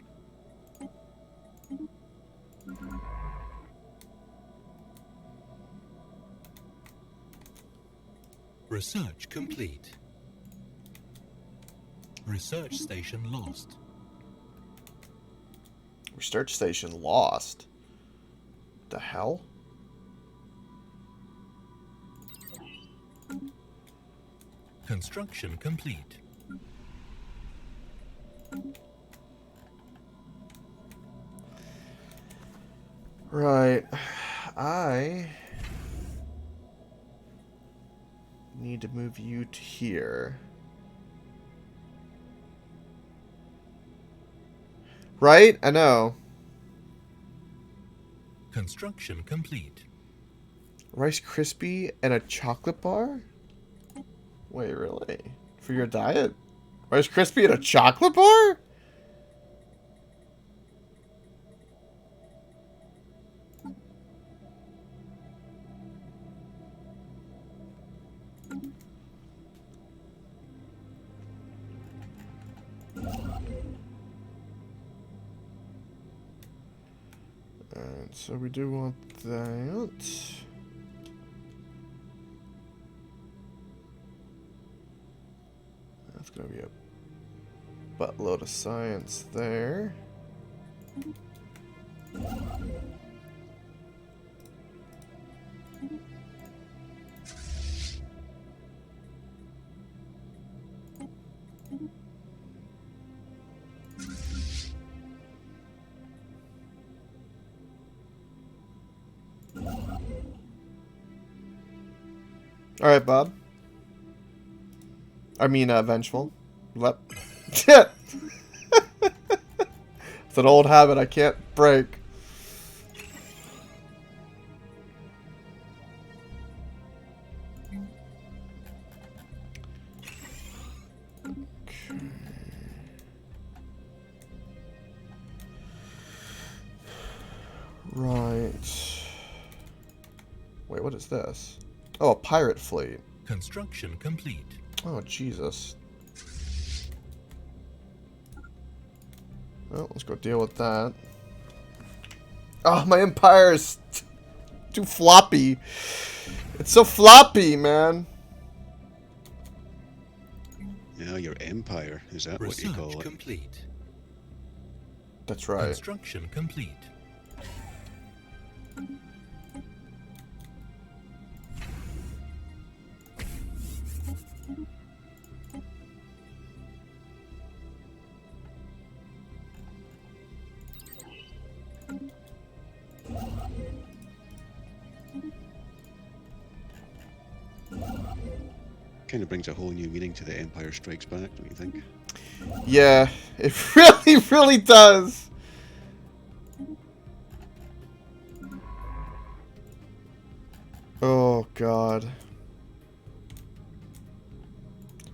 Research complete. Research station lost. Research station lost. The hell? Construction complete. Right. I need to move you to here. Right? I know. Construction complete. Rice Krispie and a chocolate bar? Wait, really? For your diet? Rice Krispie and a chocolate bar? Alright, so we do want that. That's gonna be a buttload of science there. Alright, Bob. I mean, Vengeful. Lep. It's an old habit I can't break. Okay. Right. Wait, what is this? Oh, a pirate fleet. Construction complete. Oh, Jesus. Well, let's go deal with that. Oh, my empire is too floppy. It's so floppy, man. Yeah, your empire, is that what you Research call it? complete. That's right. Construction complete. Kind of brings a whole new meaning to the Empire Strikes Back, don't you think? Yeah, it really, really does. Oh, God.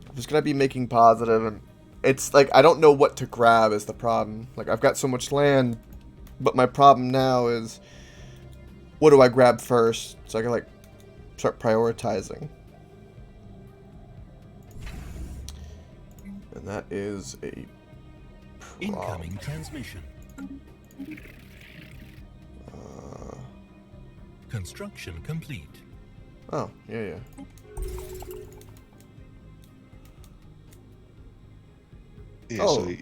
I'm just gonna be making positive, and it's like, I don't know what to grab is the problem. Like, I've got so much land, but my problem now is, what do I grab first? So I can, like, start prioritizing. And that is a problem. Incoming transmission. Construction complete. Oh, yeah. Yeah, Oh. so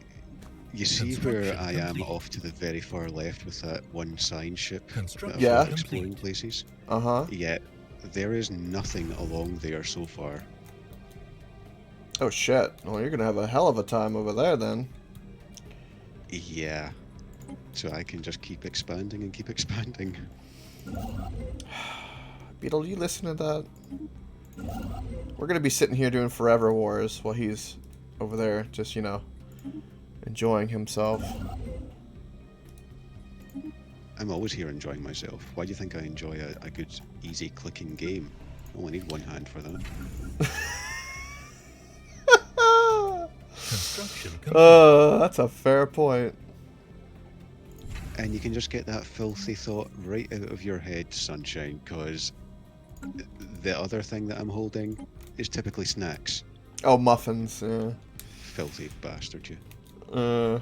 you see where Construction I am complete. off to the very far left with that one sign ship that Construction I've Yeah. been exploring complete. places? Uh-huh. Yet, there is nothing along there so far. Oh, shit. Well, you're gonna have a hell of a time over there, then. Yeah. So I can just keep expanding and keep expanding. Beetle, you listen to that? We're gonna be sitting here doing Forever Wars while he's over there just, you know, enjoying himself. I'm always here enjoying myself. Why do you think I enjoy a good, easy clicking game? I only need one hand for that. Construction complete. That's a fair point. And you can just get that filthy thought right out of your head, Sunshine, because the other thing that I'm holding is typically snacks. Oh, muffins, yeah. Filthy bastard, you. Uh.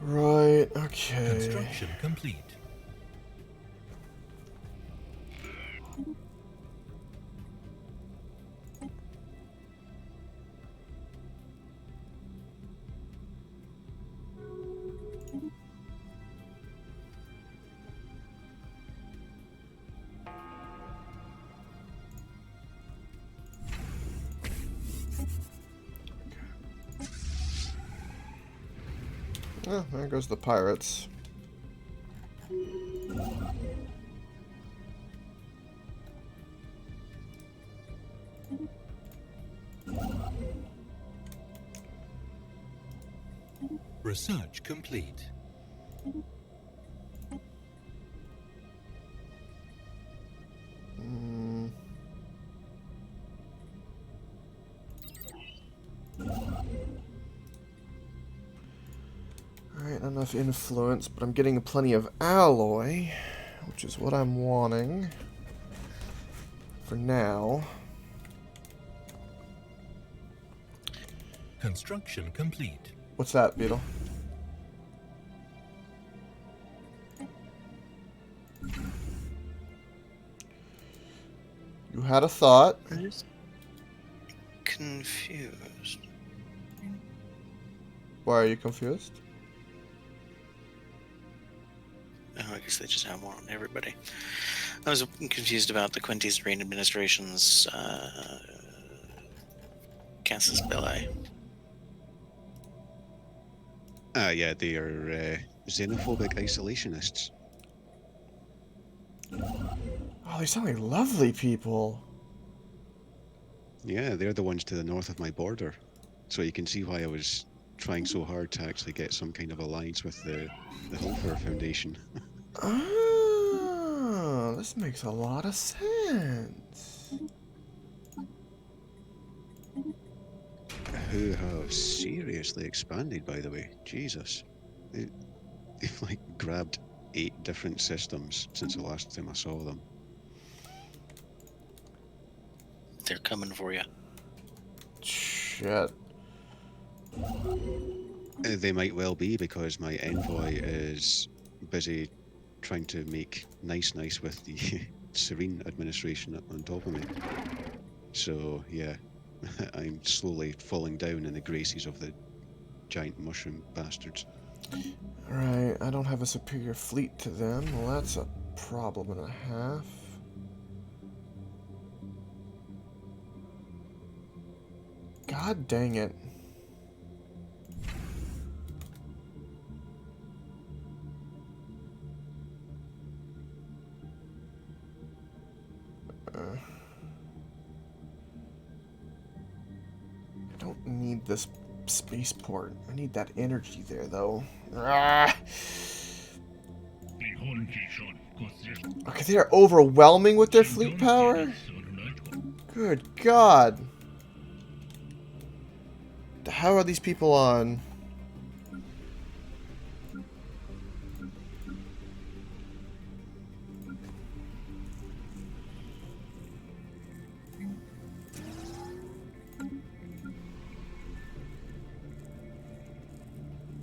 Right, okay. Construction complete. Oh, there goes the pirates. Research complete. Mm. Alright, not enough influence, but I'm getting plenty of alloy, which is what I'm wanting for now. Construction complete. What's that, Beetle? You had a thought. I'm just confused. Why are you confused? Oh, I guess they just have one on everybody. I was confused about the Quinty's Reign Administration's Casus Belli. Yeah, they are xenophobic isolationists. Oh, they sound like lovely people. Yeah, they're the ones to the north of my border. So you can see why I was trying so hard to actually get some kind of alliance with the Hofer Foundation. Oh, this makes a lot of sense. Who have seriously expanded, by the way. Jesus. They've like grabbed 8 different systems since the last time I saw them. They're coming for you. Shit. They might well be, because my envoy is busy trying to make nice with the Serene administration on top of me. So yeah, I'm slowly falling down in the graces of the giant mushroom bastards. Right, I don't have a superior fleet to them. Well, that's a problem and a half. God dang it. I don't need this spaceport. I need that energy there, though. Ah! Okay, they are overwhelming with their fleet power? Good God. How are these people on?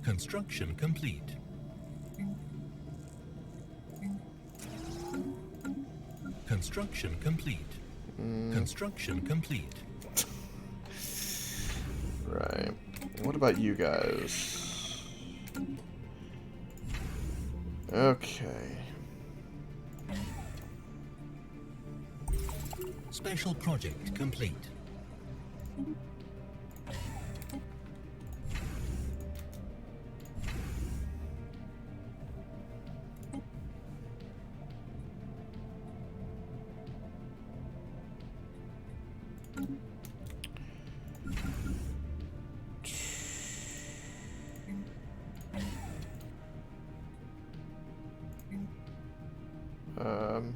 Construction complete. Construction complete. Construction complete. Right. What about you guys? Okay. Special project complete. Um...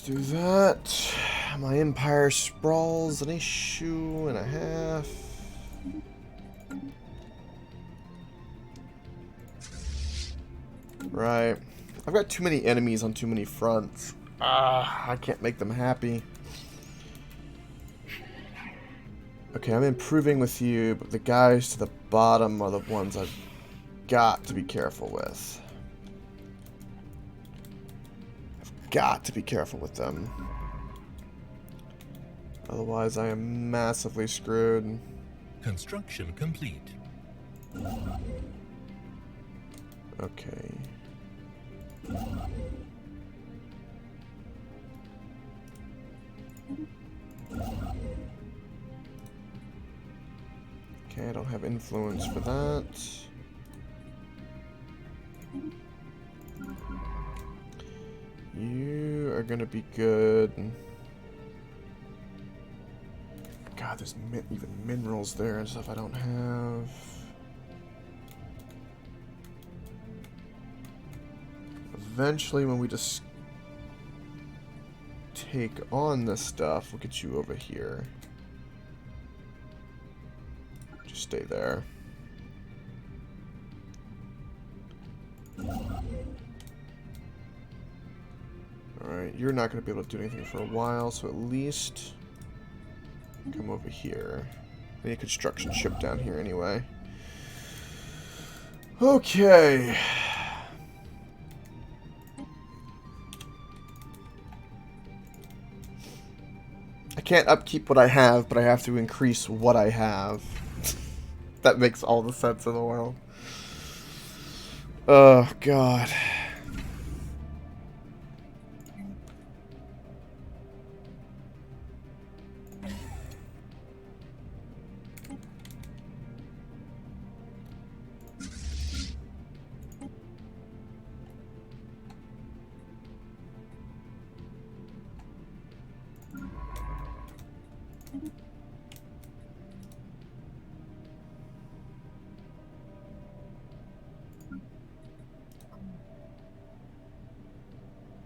do that. My empire sprawls an issue and a half. Right. I've got too many enemies on too many fronts. I can't make them happy. Okay, I'm improving with you, but the guys to the bottom are the ones I've got to be careful with. I've got to be careful with them. Otherwise, I am massively screwed. Construction complete. Okay. Okay, I don't have influence for that. You are gonna be good. God, there's even minerals there and stuff I don't have. Eventually, when we just take on this stuff, we'll get you over here. Just stay there. Alright, you're not going to be able to do anything for a while, so at least come over here. I need a construction ship down here anyway. Okay. I can't upkeep what I have, but I have to increase what I have. That makes all the sense in the world. Oh, God.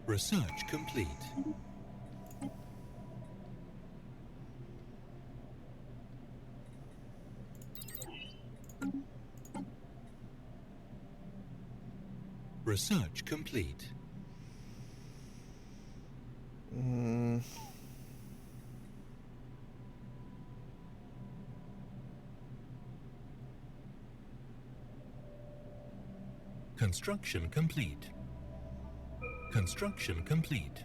Research complete. Research complete. Construction complete. Construction complete.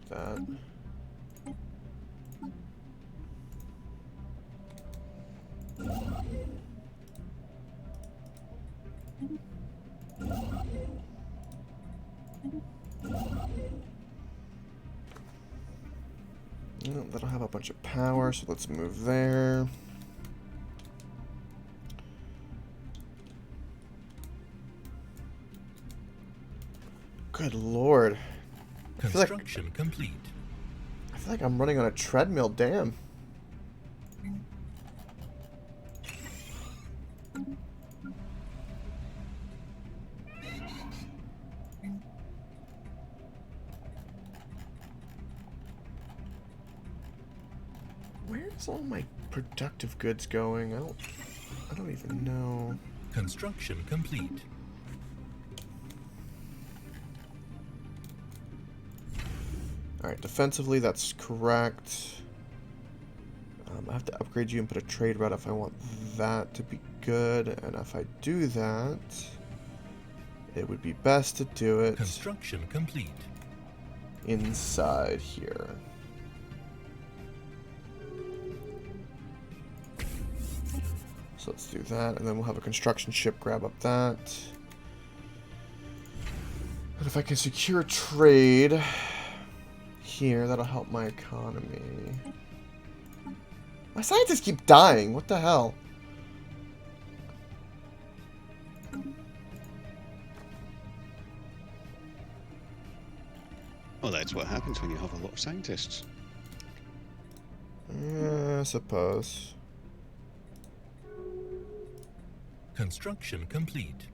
That. Oh, that'll have a bunch of power, so let's move there. Good lord. Construction complete. I feel like I'm running on a treadmill, damn. Where's all my productive goods going? I don't even know. Construction complete. Alright, defensively, that's correct. I have to upgrade you and put a trade route if I want that to be good. And if I do that, it would be best to do it Construction complete. inside here. So let's do that, and then we'll have a construction ship grab up that. And if I can secure trade here, that'll help my economy. My scientists keep dying. What the hell? Well, that's what happens when you have a lot of scientists. I suppose. Construction complete.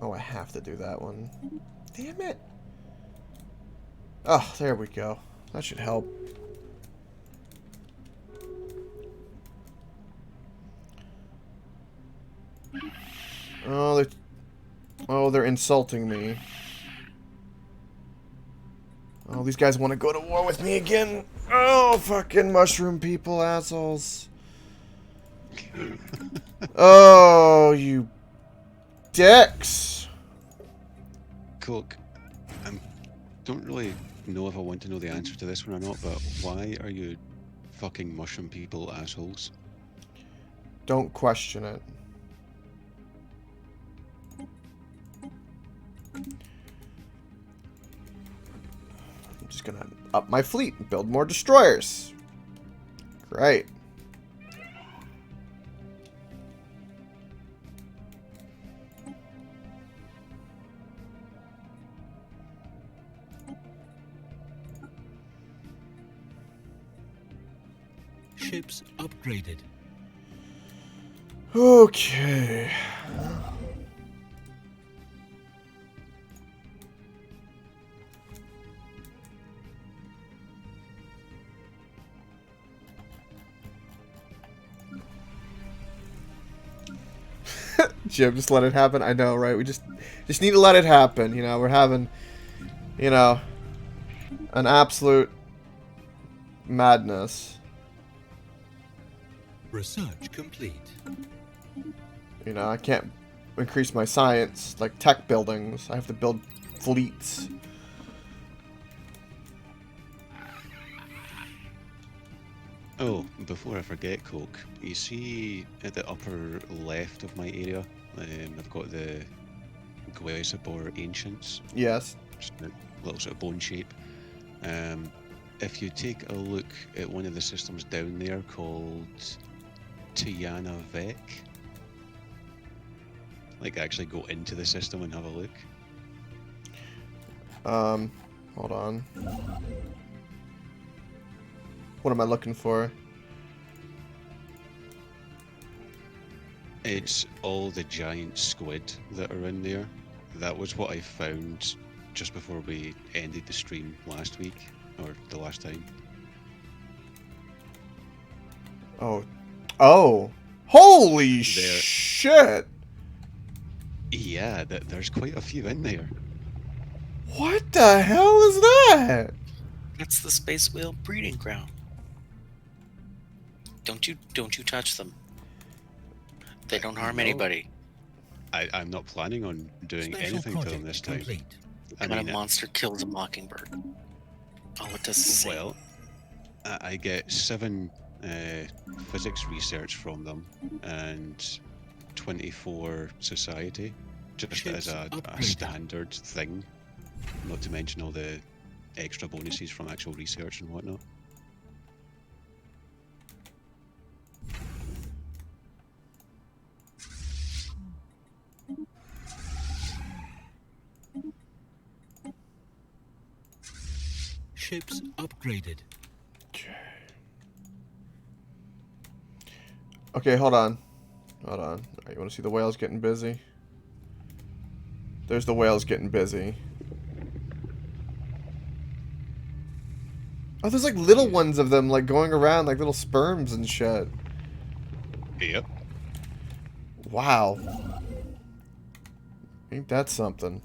Oh, I have to do that one. Damn it. Oh, there we go. That should help. They're insulting me. Oh, these guys want to go to war with me again. Oh, fucking mushroom people, assholes. Oh, you dicks. Coke, I don't really know if I want to know the answer to this one or not, but why are you fucking mushroom people assholes? Don't question it. I'm just gonna up my fleet and build more destroyers. Great. Ships upgraded. Okay. Jim, just let it happen. I know, right? We just need to let it happen. You know, we're having, you know, an absolute madness. Research complete. You know, I can't increase my science like tech buildings. I have to build fleets. Oh, before I forget, Coke, you see at the upper left of my area, I've got the Guesabor Ancients, Yes. just a little sort of bone shape. If you take a look at one of the systems down there called Tiana Vec, like actually go into the system and have a look. Hold on. What am I looking for? It's all the giant squid that are in there. That was what I found just before we ended the stream last week, or the last time. Oh. Oh. Holy shit! Yeah, there's quite a few in there. What the hell is that? That's the space whale breeding ground. Don't you touch them. They don't harm No. anybody. I'm not planning on doing Special anything to them project this time. complete. I When a mean, monster kills a mockingbird. Oh, it does the same. well, I get 7 physics research from them and 24 society, just Ships as a upgraded. standard thing, not to mention all the extra bonuses from actual research and whatnot. Ships upgraded. Okay, hold on. Hold on. Alright, you want to see the whales getting busy? There's the whales getting busy. Oh, there's like little ones of them like going around like little sperms and shit. Yep. Wow. Ain't that something?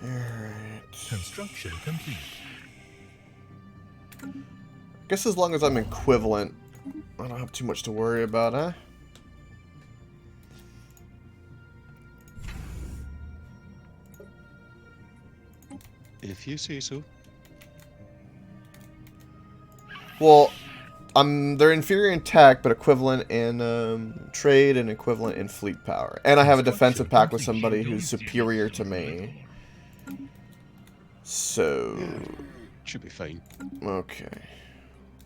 Alright. Construction complete. I guess as long as I'm equivalent, I don't have too much to worry about, huh? If you say so. Well, they're inferior in tech, but equivalent in trade and equivalent in fleet power. And I have a defensive pact with somebody who's superior to me. So... Yeah, should be fine. Okay.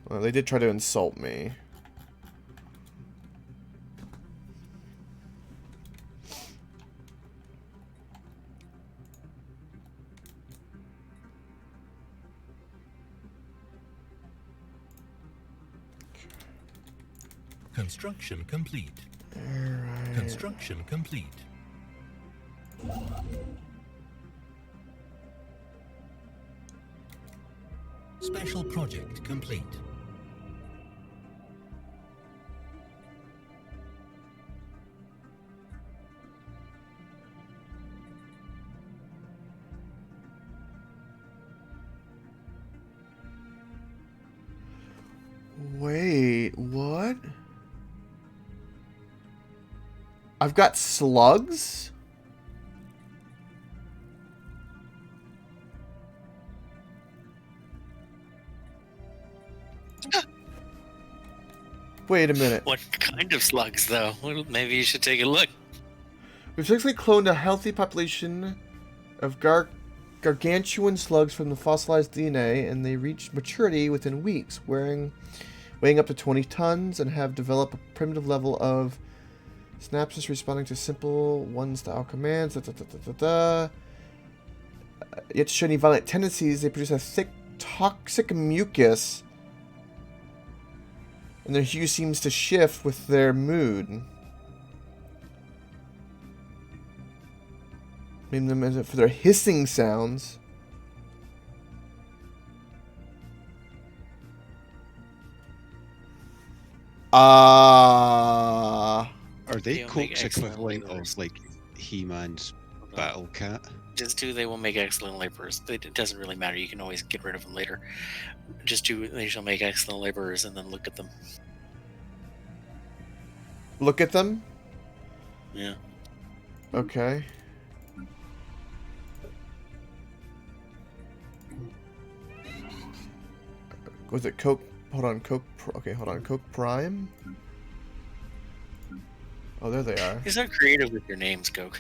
Well, they did try to insult me. Construction complete. Alright. Construction complete. Special project complete. Wait, what? I've got slugs? Wait a minute. What kind of slugs, though? Well, maybe you should take a look. We've successfully cloned a healthy population of gargantuan slugs from the fossilized DNA, and they reach maturity within weeks, weighing up to 20 tons, and have developed a primitive level of synapses responding to simple one-style commands. Yet to show any violent tendencies, they produce a thick, toxic mucus, and their hue seems to shift with their mood. Name them as for their hissing sounds. Are they They'll make Coke's excellent equivalent laborers. of, like, He-Man's battle cat? Just two, they will make excellent laborers. It doesn't really matter. You can always get rid of them later. Just two, they shall make excellent laborers, and then look at them. Look at them. Yeah. Okay. Was it Coke? Hold on, Coke. Okay, hold on, Coke Prime. Oh, there they are. You're so creative with your names, Koke.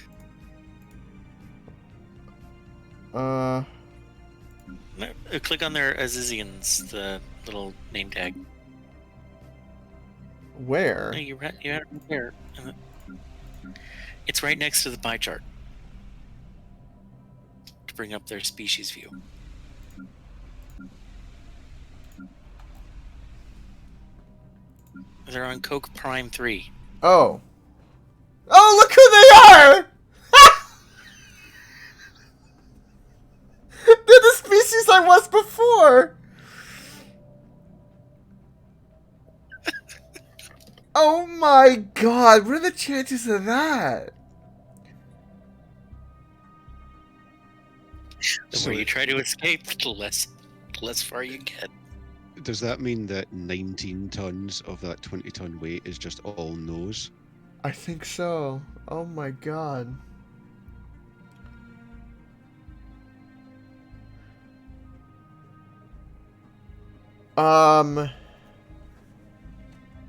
Click on their Azizians, the little name tag. Where? No, you had it right there. It's right next to the pie chart. To bring up their species view. They're on Coke Prime 3. Oh. Oh, look who they are! They're the species I was before! Oh my god, what are the chances of that? The So more you try to escape, the less far you get. does that mean that 19 tons of that 20-ton weight is just all nose? I think so. Oh my god.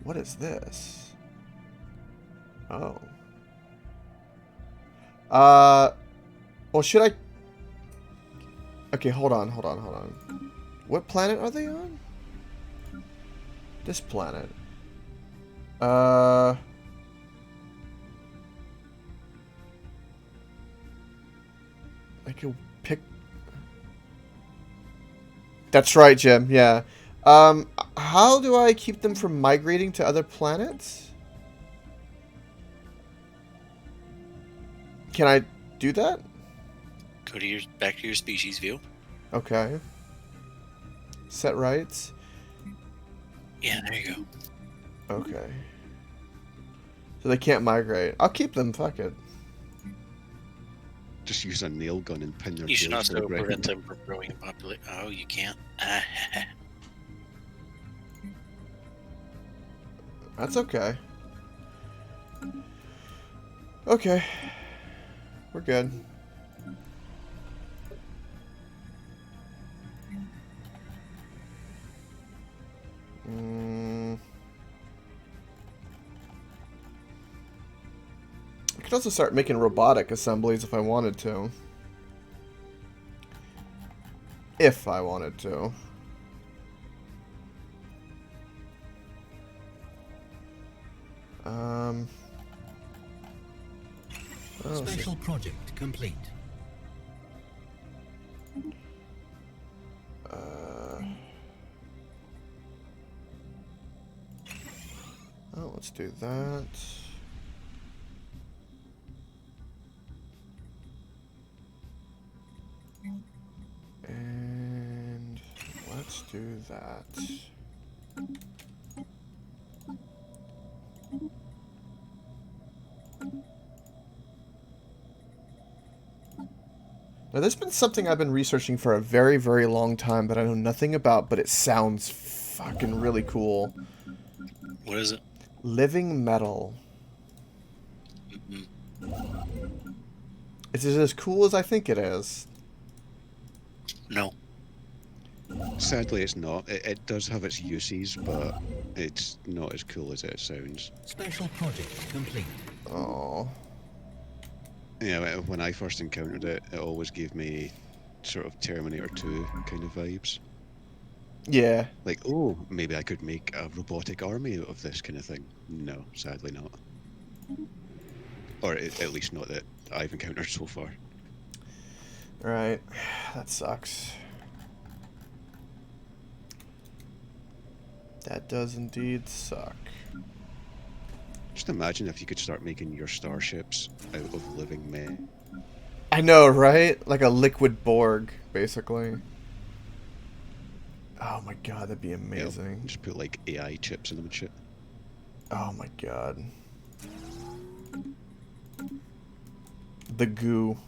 What is this? Oh. Well, should I... Okay, hold on. What planet are they on? This planet. I could pick... That's right, Jim, yeah. How do I keep them from migrating to other planets? Can I do that? Go to back to your species view. Okay. Set rights. Yeah, there you go. Okay. So they can't migrate. I'll keep them, fuck it. Just use a nail gun and pin their You should tails to also the ground. prevent them from growing population. Oh, you can't. That's okay. Okay. We're good. I could also start making robotic assemblies if I wanted to. If I wanted to. Oh, Special project complete. Oh, let's do that. And let's do that. Now, there's been something I've been researching for a very, very long time that I know nothing about, but it sounds fucking really cool. What is it? Living metal. Is it as cool as I think it is? No. Sadly, it's not. It does have its uses, but it's not as cool as it sounds. Special project complete. Oh. Yeah, when I first encountered it, it always gave me sort of Terminator 2 kind of vibes. Yeah. Like, oh, maybe I could make a robotic army out of this kind of thing. No, sadly not. Or at least not that I've encountered so far. Right. That sucks. That does indeed suck. Just imagine if you could start making your starships out of living men. I know, right? Like a liquid Borg, basically. Oh my god, that'd be amazing. Just put like AI chips in them and shit. Oh my god. The goo.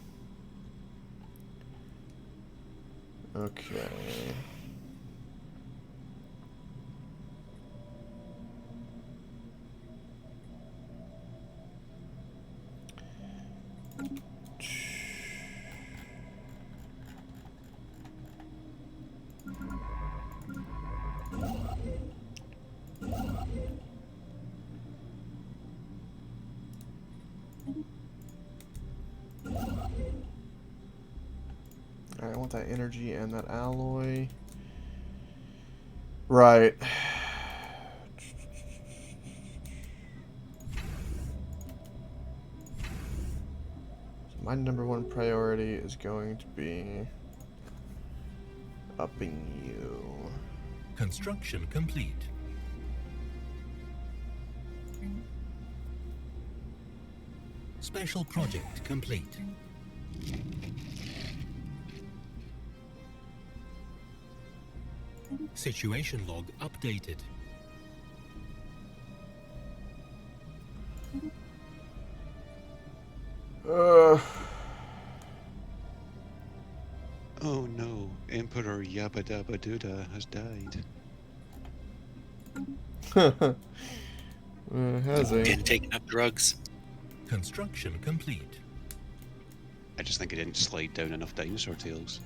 Okay. Alright, I want that energy and that alloy. Right. So my #1 priority is going to be upping you. Construction complete. Special project complete. Situation log updated. Oh no, Emperor Yabba Dabba Doodah has died. Has he? Been taking up drugs. Construction complete. I just think he didn't slide down enough dinosaur tails.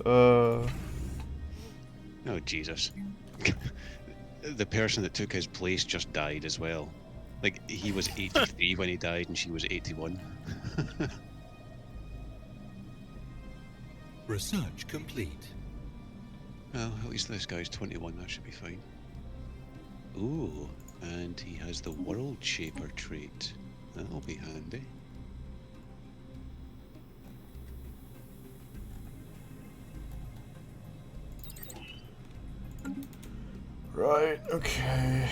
Oh Jesus. The person that took his place just died as well. Like, he was 83 when he died and she was 81. Research complete. Well, at least this guy's 21, that should be fine. Ooh, and he has the World Shaper trait. That'll be handy. Right, okay.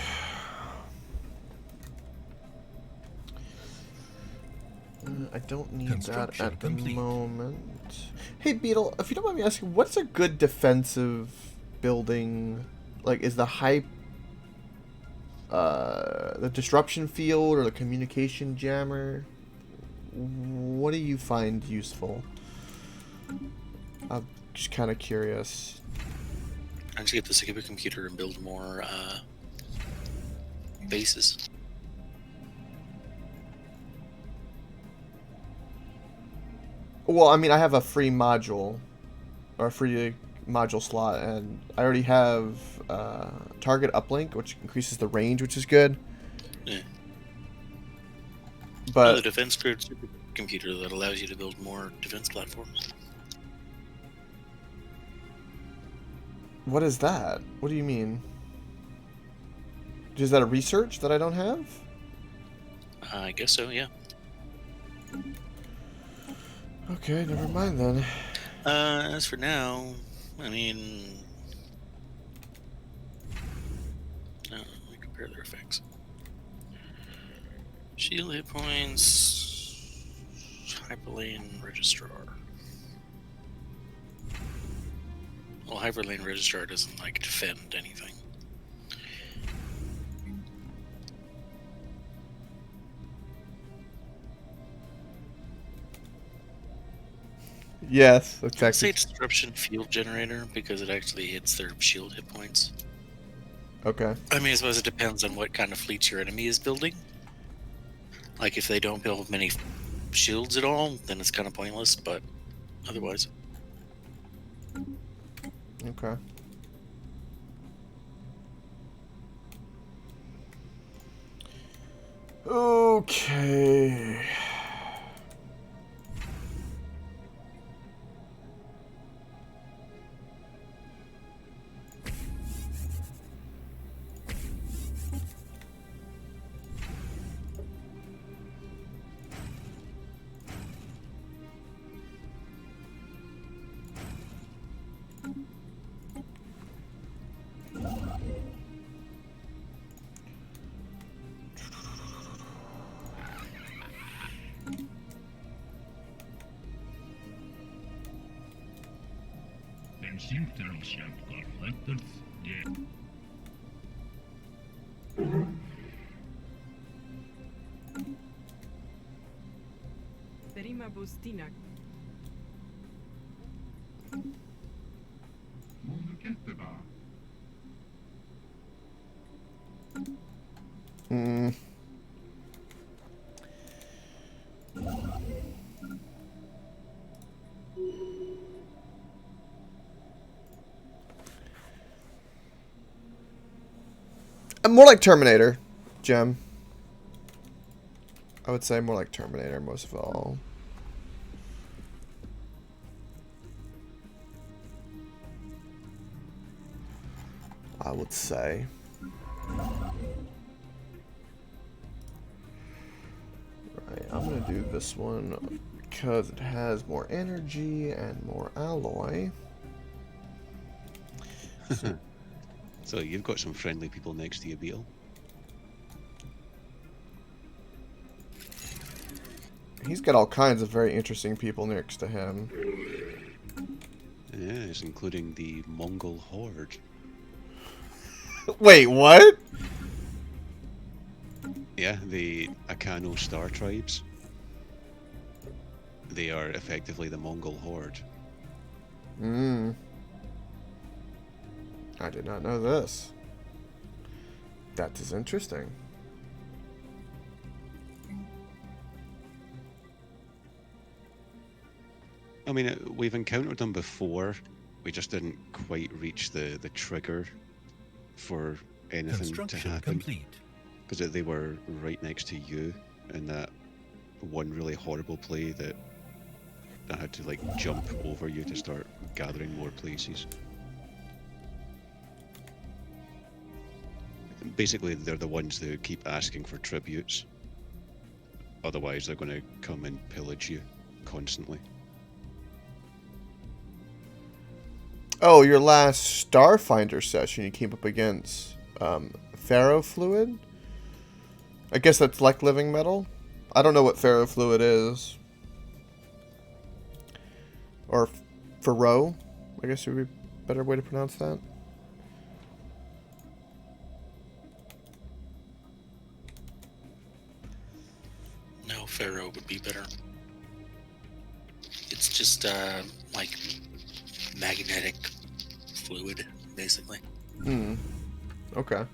I don't need that Construction at the complete. moment. Hey, Beetle, if you don't mind me asking, what's a good defensive building? Like, is the the disruption field or the communication jammer. What do you find useful? I'm just kind of curious. I just get the supercomputer and build more bases. Well, I mean, I have a free module, or a free module slot, and I already have target uplink, which increases the range, which is good. Yeah. But The defense grade supercomputer that allows you to build more defense platforms. what is that? What do you mean? Is that a research that I don't have? I guess so, yeah. Okay, never mind then. As for now, I mean, let me compare their effects. Shield hit points, Hyperlane Registrar. Well, Hyperlane Registrar doesn't like defend anything. Yes, I'd exactly. say Disruption Field Generator because it actually hits their shield hit points. Okay. I mean, I suppose it depends on what kind of fleets your enemy is building. Like, if they don't build many shields at all, then it's kind of pointless, but otherwise. Okay. Okay. Den synterosjant korlettet, det... Prima Bustina. Jättebra. Hmm. More like Terminator, Gem. I would say more like Terminator most of all. I would say. Right, I'm gonna do this one because it has more energy and more alloy. So you've got some friendly people next to you, Beetle. He's got all kinds of very interesting people next to him. Yes, including the Mongol Horde. Wait, what? Yeah, the Akano Star Tribes. They are effectively the Mongol Horde. Hmm. I did not know this. That is interesting. I mean, we've encountered them before. We just didn't quite reach the trigger for anything to Construction happen. complete. Because they were right next to you in that one really horrible play that I had to like jump over you to start gathering more places. Basically, they're the ones who keep asking for tributes. Otherwise, they're going to come and pillage you constantly. Oh, your last Starfinder session, you came up against ferrofluid? I guess that's like living metal? I don't know what ferrofluid is. Or ferro, I guess would be a better way to pronounce that. No, Pharaoh would be better. It's just like magnetic fluid, basically. Hmm. Okay.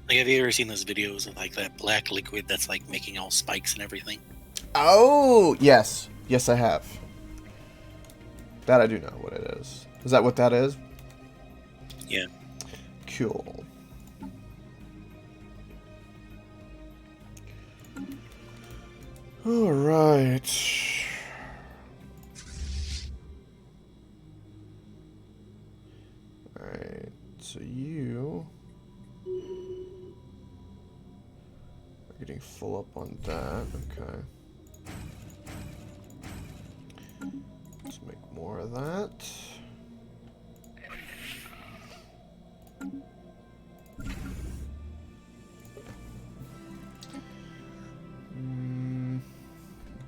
Like, have you ever seen those videos of like that black liquid that's like making all spikes and everything? Oh, yes. Yes, I have. That I do know what it is. Is that what that is? Yeah. Cool. All right. All right. So you are getting full up on that. Okay. Let's make more of that.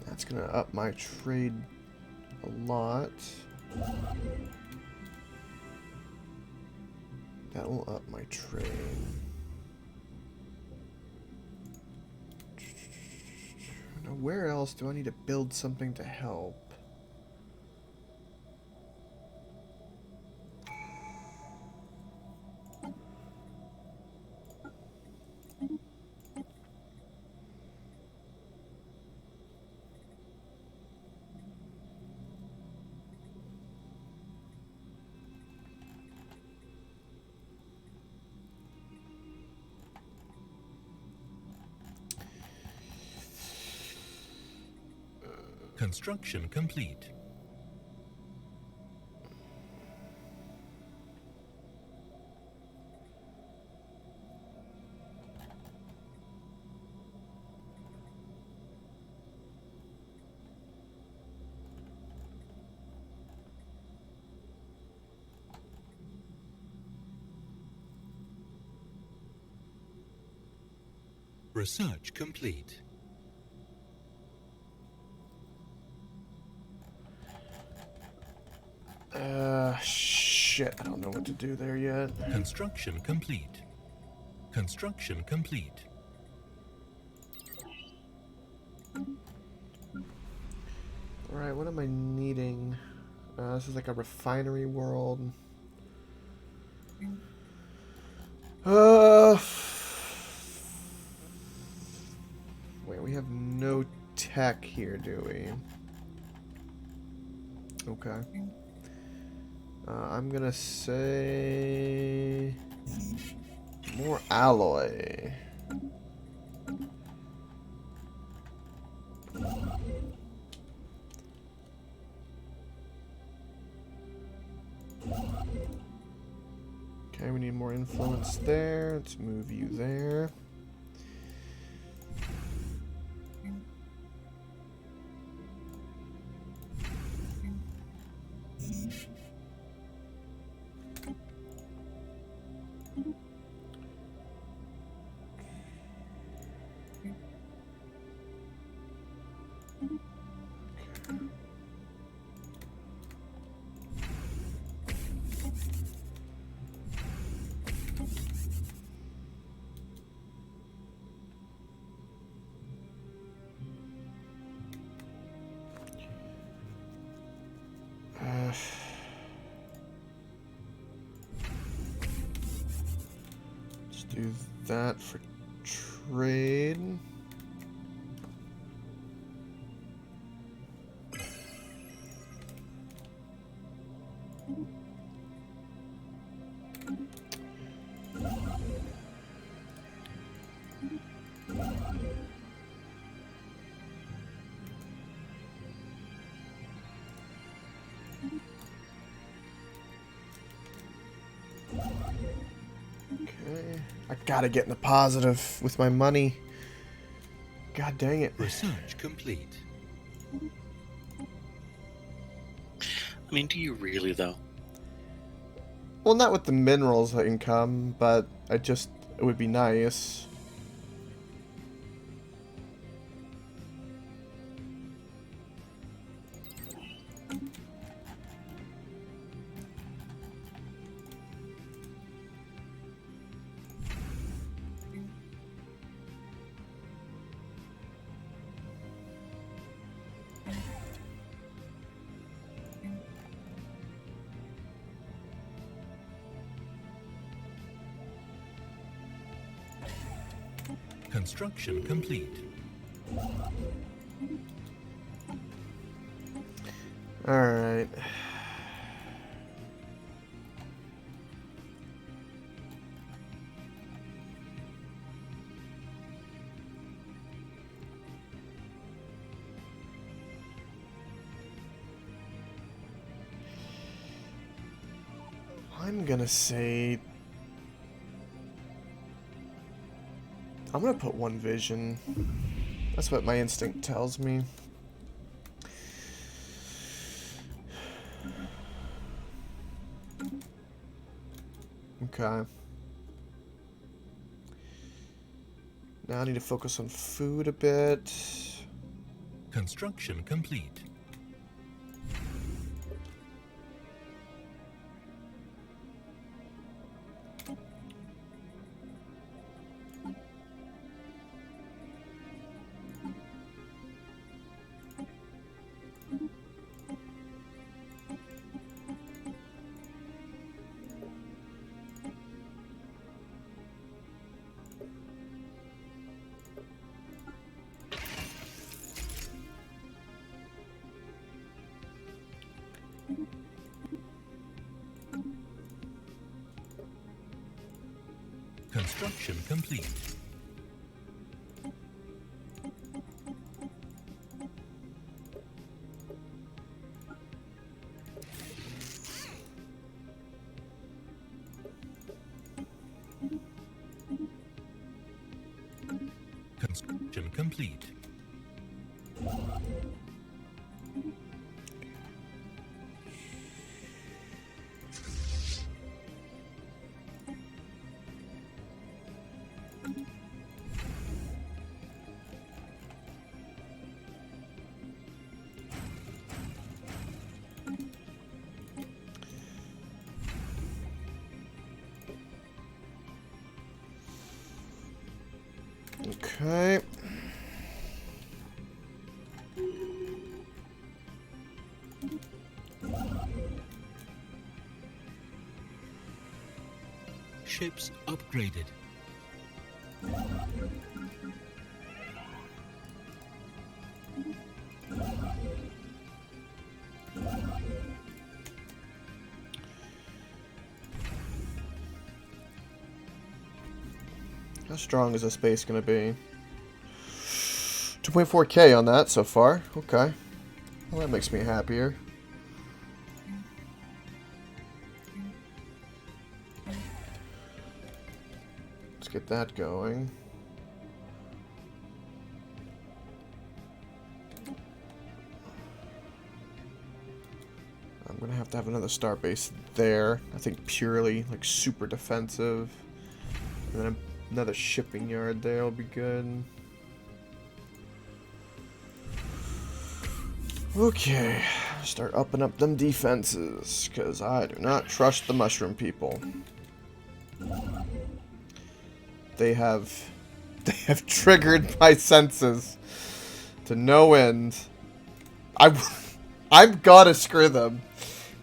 That's gonna up my trade a lot. That will up my trade. Now, where else do I need to build something to help? Construction complete. Research complete. Shit, I don't know what to do there yet. Construction complete. Construction complete. Alright, what am I needing? This is like a refinery world. Wait, we have no tech here, do we? Okay. I'm gonna say more alloy. Okay, we need more influence there. Let's move you there. Let's do that for trade. Okay. I gotta get in the positive with my money. God dang it. Research complete. I mean, do you really, though? Well, not with the minerals income, but it would be nice. Construction complete. Alright. I'm gonna say... I'm gonna put one vision. That's what my instinct tells me. Okay. Now I need to focus on food a bit. Construction complete. Construction complete. Construction complete. Okay. Ships upgraded. How strong is this base going to be? 2.4k on that so far. Okay. Well, that makes me happier. Let's get that going. I'm going to have another star base there. I think purely like super defensive. And then another shipping yard there will be good. Okay, start upping up them defenses, because I do not trust the mushroom people. They have triggered my senses to no end. I'm gonna screw them.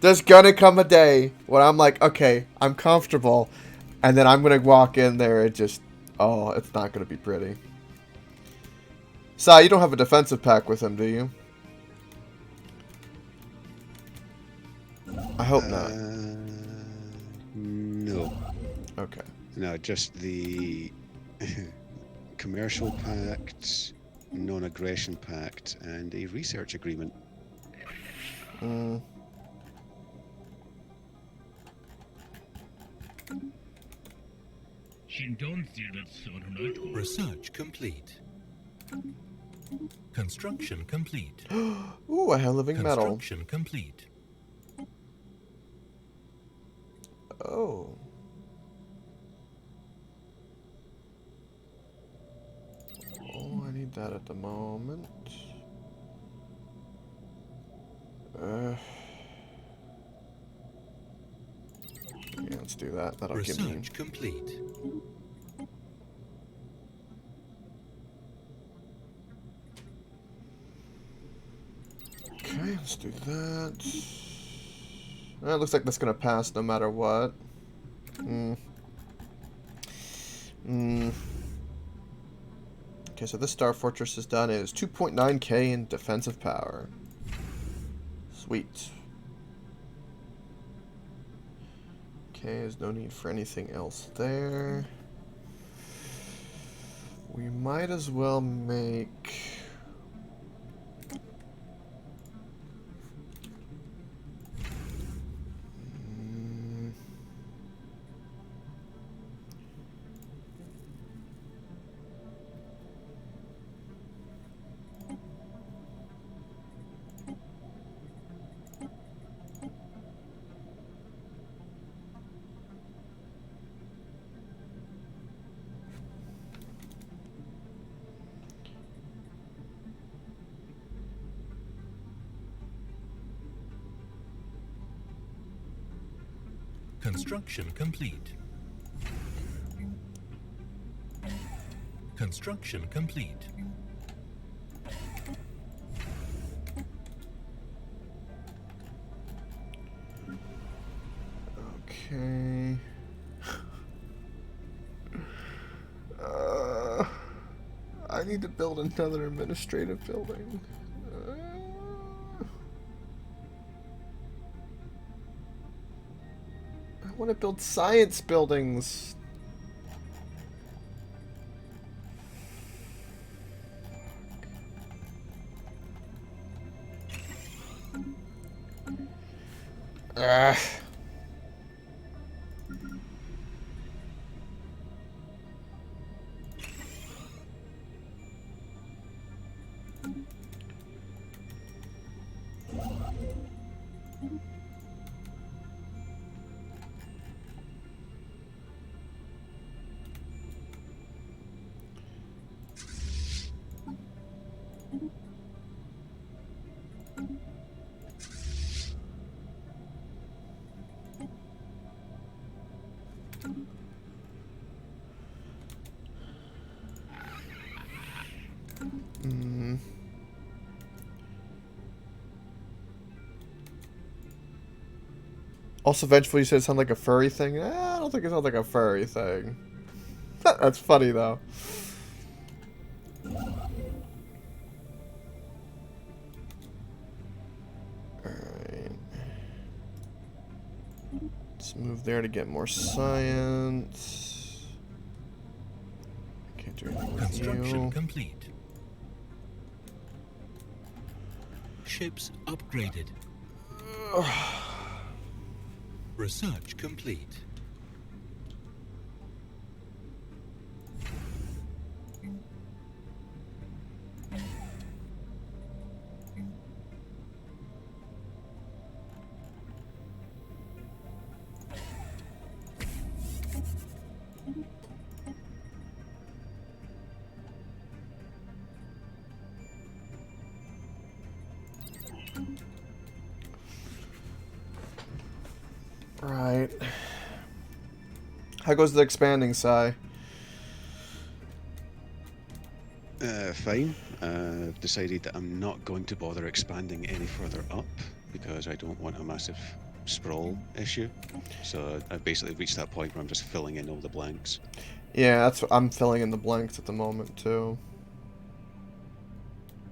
There's gonna come a day when I'm like, okay, I'm comfortable, and then I'm gonna walk in there and just, oh, it's not gonna be pretty. Sai, you don't have a defensive pack with him, do you? I hope not. No. Okay. No, just the commercial pact, non-aggression pact, and a research agreement. Research complete. Construction complete. Ooh, a hell living metal. Construction complete. Oh. Oh, I need that at the moment. Yeah, let's do that. That'll give me... Research complete. Okay, let's do that. It looks like that's gonna pass no matter what. Okay, so this Star Fortress is done. It is 2.9k in defensive power. Sweet. Okay, there's no need for anything else there. We might as well make... Construction complete. Construction complete. Okay. I need to build another administrative building. I want to build science buildings. Ugh. Also, vengeful, you said it sounded like a furry thing. I don't think it sounds like a furry thing. That's funny, though. Alright. Let's move there to get more science. Can't do anything with Construction you. complete. Ships upgraded. Research complete. Right. How goes the expanding, Sai? Fine. I've decided that I'm not going to bother expanding any further up because I don't want a massive sprawl issue. So I've basically reached that point where I'm just filling in all the blanks. Yeah, that's what I'm filling in the blanks at the moment, too.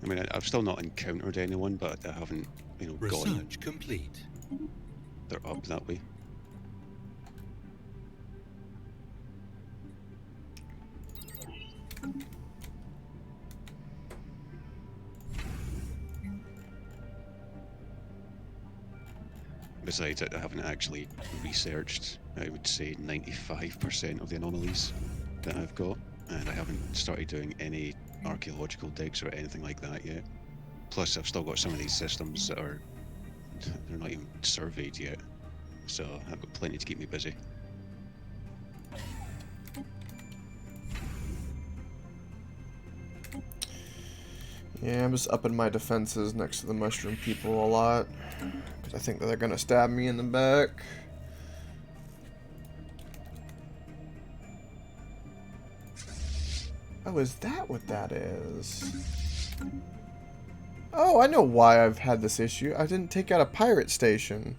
I mean, I've still not encountered anyone, but I haven't, gone. Research complete. They're up that way. Besides, I haven't actually researched, I would say, 95% of the anomalies that I've got, and I haven't started doing any archaeological digs or anything like that yet. Plus, I've still got some of these systems that are, they're not even surveyed yet, so I've got plenty to keep me busy. Yeah, I'm just upping my defenses next to the mushroom people a lot. Because I think that they're going to stab me in the back. Oh, is that what that is? Oh, I know why I've had this issue. I didn't take out a pirate station.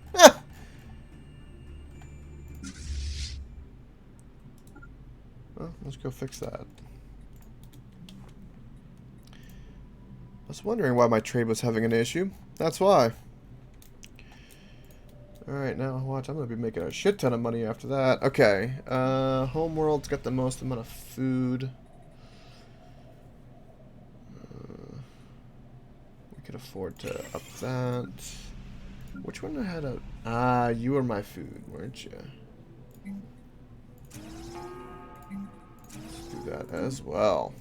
Well, let's go fix that. was wondering why my trade was having an issue. That's why. Alright, now watch. I'm going to be making a shit ton of money after that. Okay. Homeworld's got the most amount of food. We could afford to up that. Which one had a... Ah, you were my food, weren't you? Let's do that as well.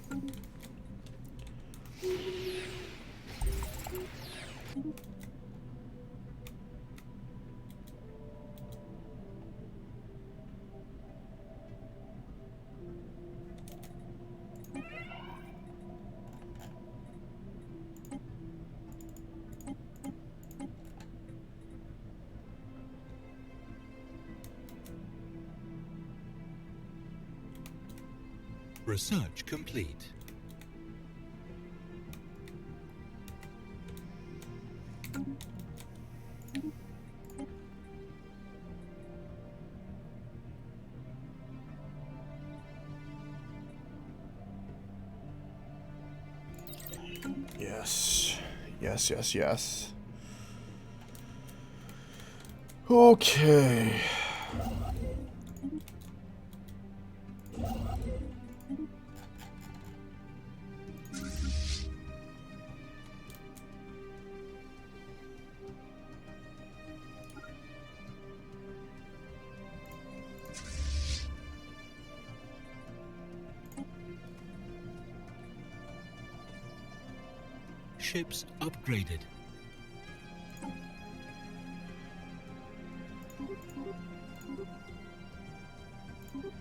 Research complete. Yes. Yes, yes, yes. Okay. Ships upgraded.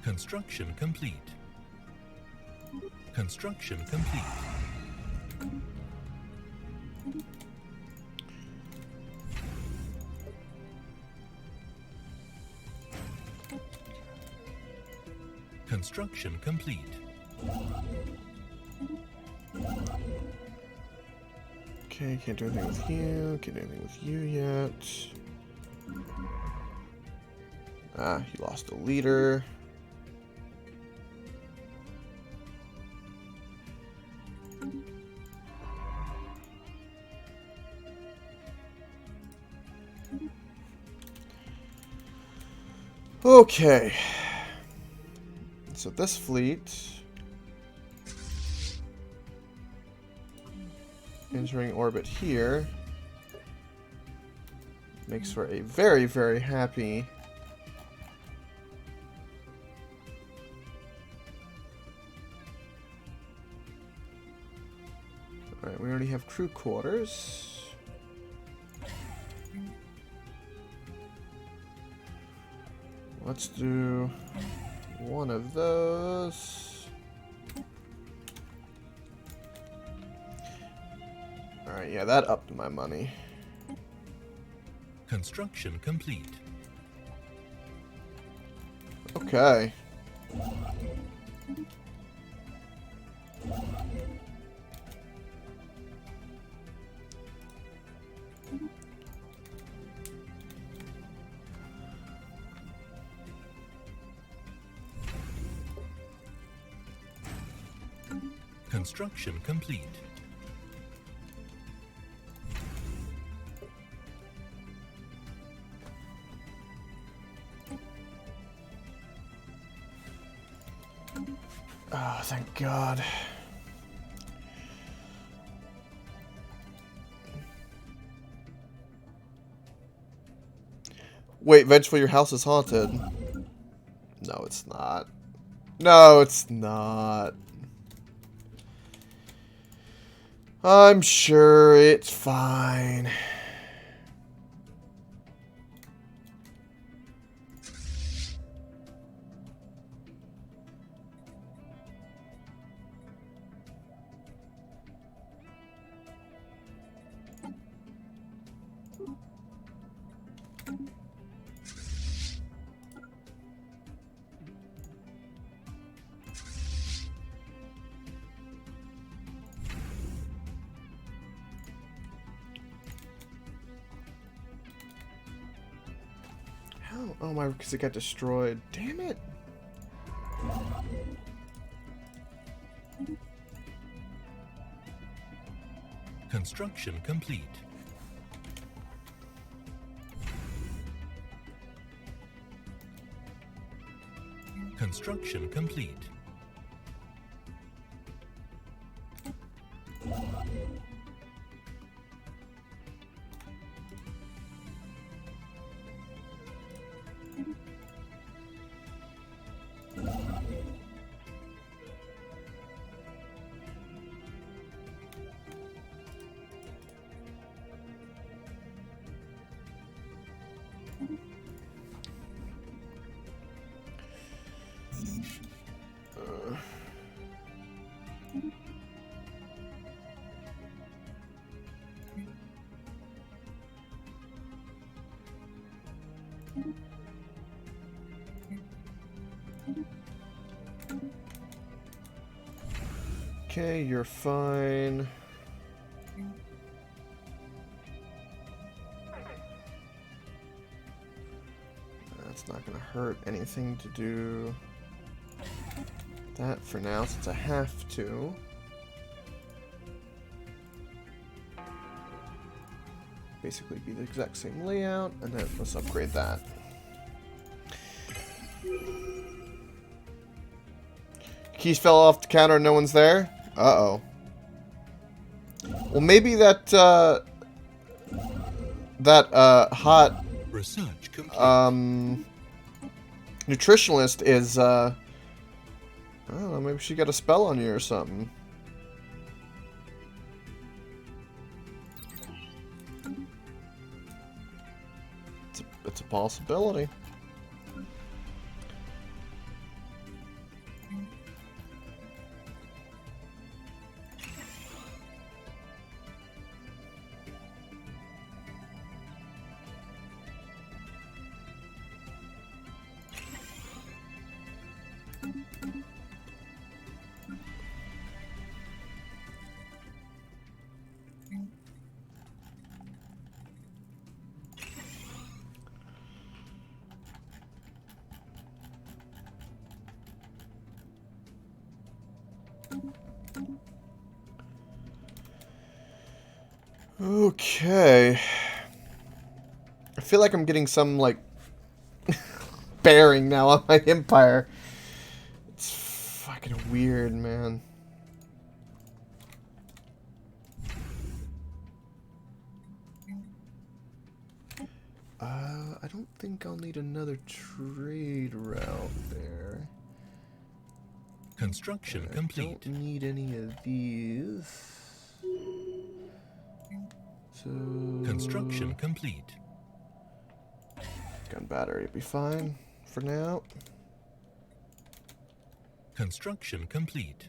Construction complete. Construction complete. Construction complete. Okay, can't do anything with you. Can't do anything with you yet. Ah, he lost a leader. Okay. So this fleet entering orbit here makes for a very, very happy Alright, we already have crew quarters. Let's do one of those. Alright, yeah, that upped my money. Construction complete. Okay. Construction complete. Oh, thank God. Wait, Vengeful, your house is haunted. No, it's not. No, it's not. I'm sure it's fine. Oh my, because it got destroyed. Damn it. Construction complete. Construction complete. Okay, you're fine. That's not gonna hurt anything to do that for now, since I have to. Basically be the exact same layout, and then let's upgrade that. Keys fell off the counter and no one's there? Uh-oh. Well, maybe that, hot, Research complete. nutritionalist is, I don't know, maybe she got a spell on you or something. It's a possibility. Okay. I feel like I'm getting some, like, bearing now on my empire. It's fucking weird, man. I don't think I'll need another trade route there. Construction I complete. don't need any of these. So Construction complete. gun battery would be fine for now. Construction complete.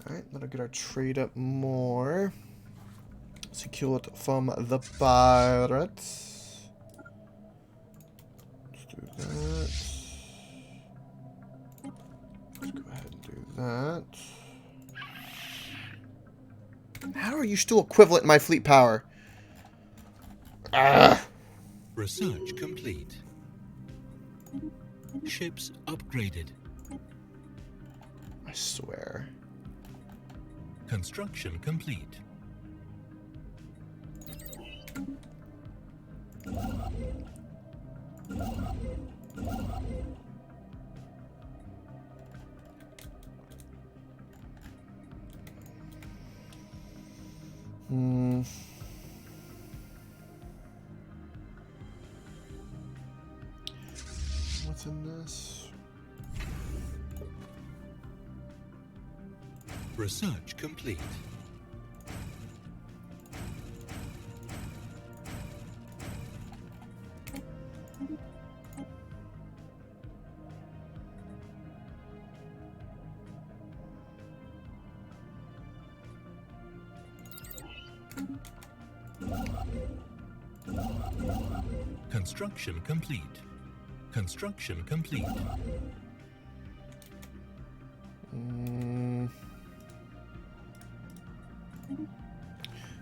Alright, that'll get our trade up more. Secure it from the pirates. Let's do that. Let's go ahead and do that. How are you still equivalent in my fleet power? Ah! Research complete. Ships upgraded. I swear. Construction complete. What's in this? Research complete. Construction complete. Construction complete.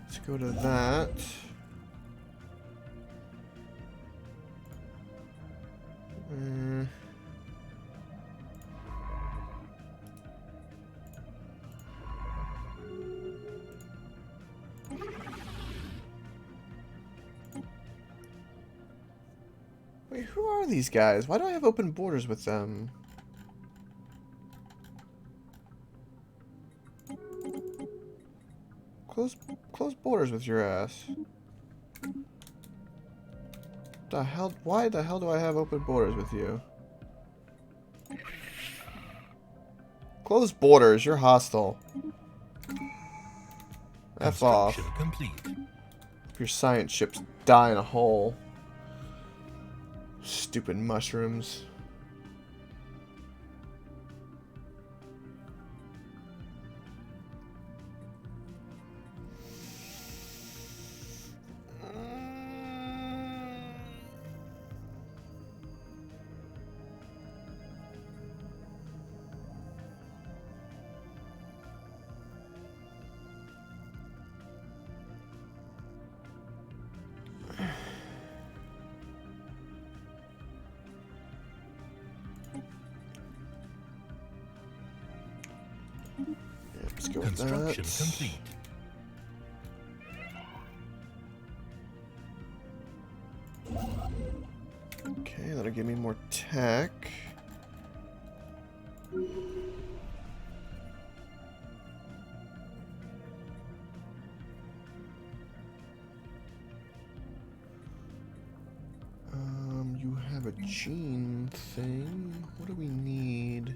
Let's go to that. Wait, who are these guys? Why do I have open borders with them? Close borders with your ass. The hell? Why the hell do I have open borders with you? Close borders. You're hostile. F off. Construction complete. Your science ships die in a hole. Stupid mushrooms. Let's go with Construction that. complete. Okay, that'll give me more tech. You have a gene thing. What do we need?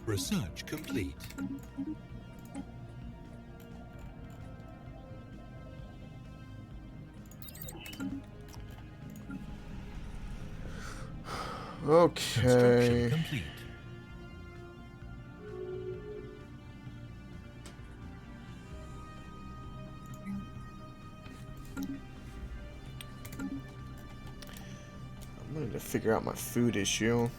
Research complete. Construction Okay. complete. I'm gonna need to figure out my food issue.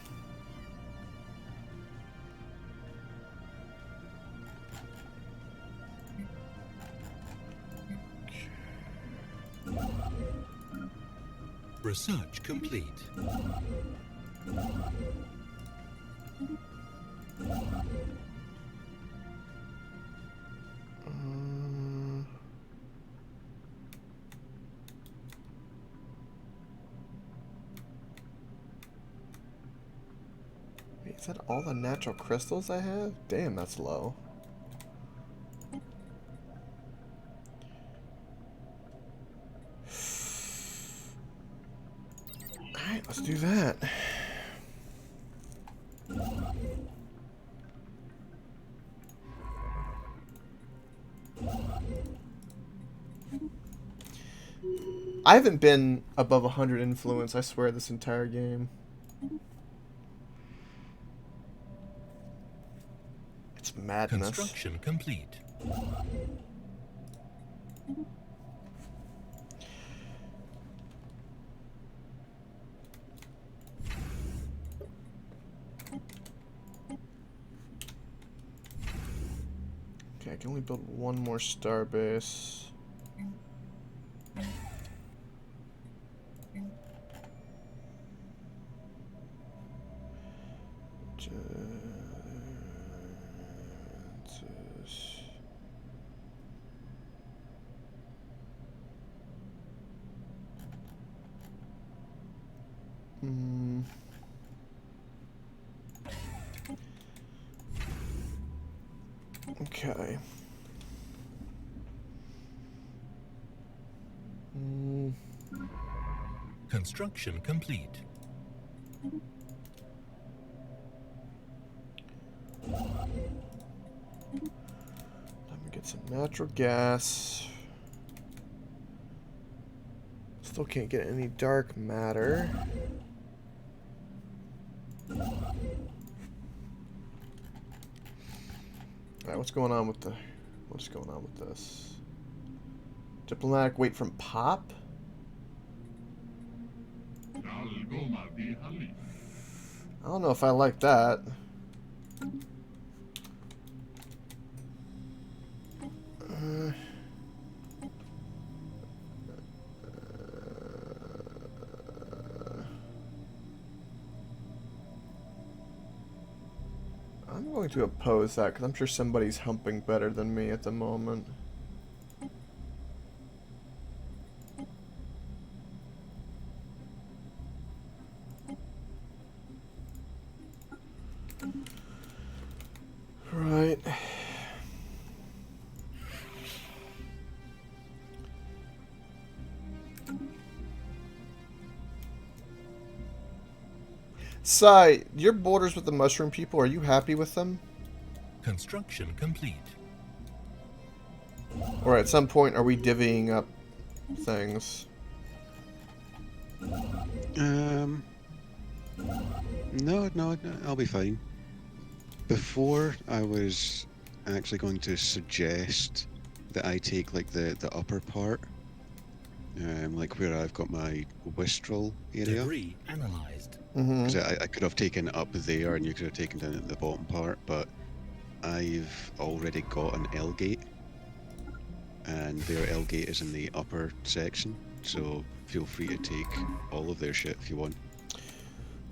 Research complete. Wait, is that all the natural crystals I have? Damn, that's low. Alright, let's do that. I haven't been above 100 influence, I swear, this entire game. It's madness. Construction complete. Okay, I can only build one more starbase. Okay. Construction complete. Let me get some natural gas. Still can't get any dark matter. Alright, what's going on with this? Diplomatic weight from Pop? I don't know if I like that. I'm going to oppose that because I'm sure somebody's humping better than me at the moment. Right. Sai, your borders with the mushroom people, are you happy with them? Construction complete. Or at some point, are we divvying up things? No, I'll be fine. Before, I was actually going to suggest that I take like the upper part, like where I've got my Wistral area. Debris analyzed. Mm-hmm. Because I could have taken up there and you could have taken down at the bottom part, but I've already got an L gate, and their L gate is in the upper section, so feel free to take all of their shit if you want.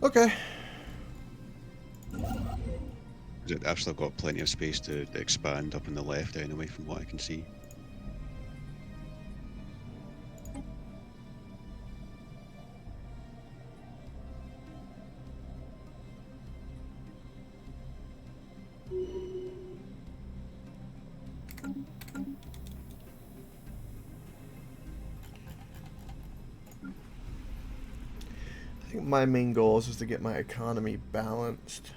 Okay. I've still got plenty of space to expand up on the left anyway, from what I can see. I think my main goal is just to get my economy balanced.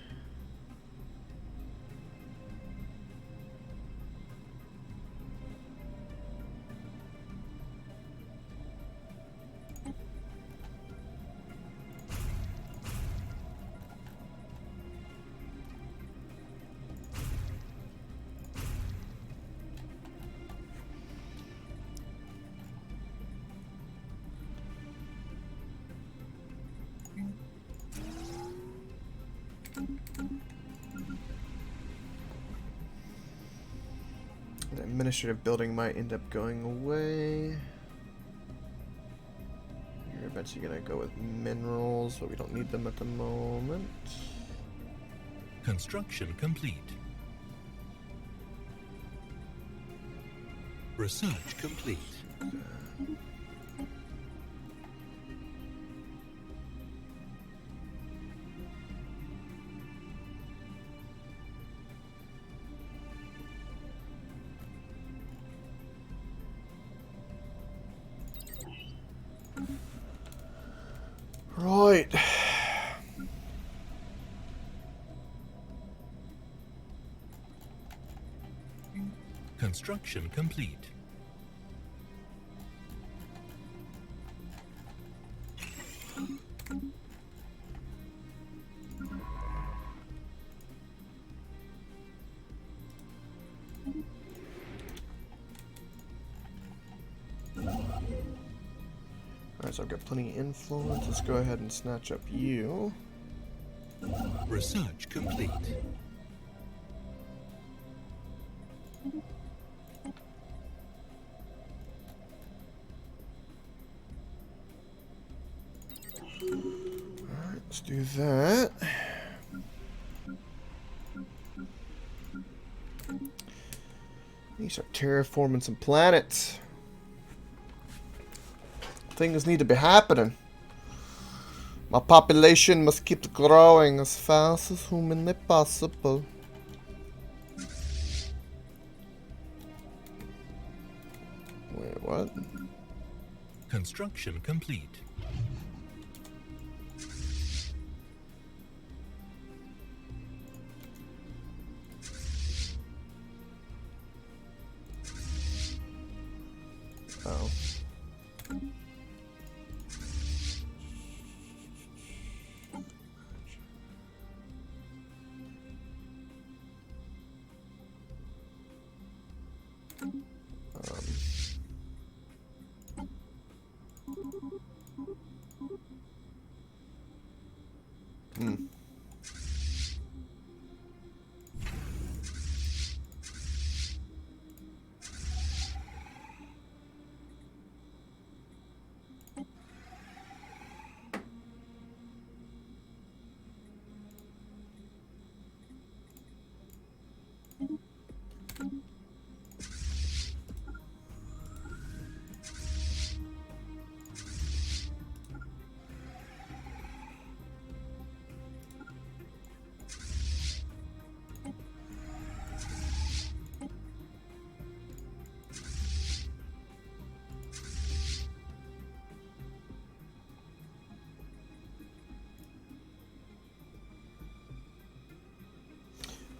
The administrative building might end up going away. You're eventually gonna go with minerals, but we don't need them at the moment. Construction complete. Research complete. Right. Construction complete. Alright, so I've got plenty of influence. Let's go ahead and snatch up you. Research complete. Alright, let's do that. Need to start terraforming some planets. Things need to be happening. My population must keep growing as fast as humanly possible. Wait, what? Construction complete. Oh.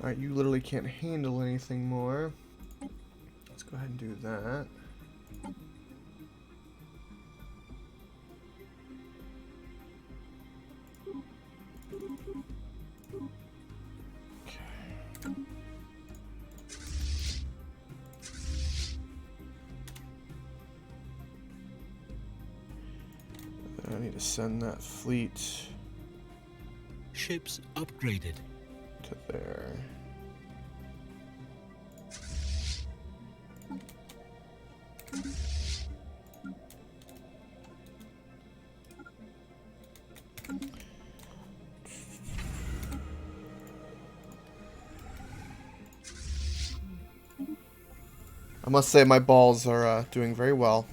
Alright, you literally can't handle anything more. Let's go ahead and do that. I need to send that fleet Ships upgraded. to there. I must say my balls are doing very well,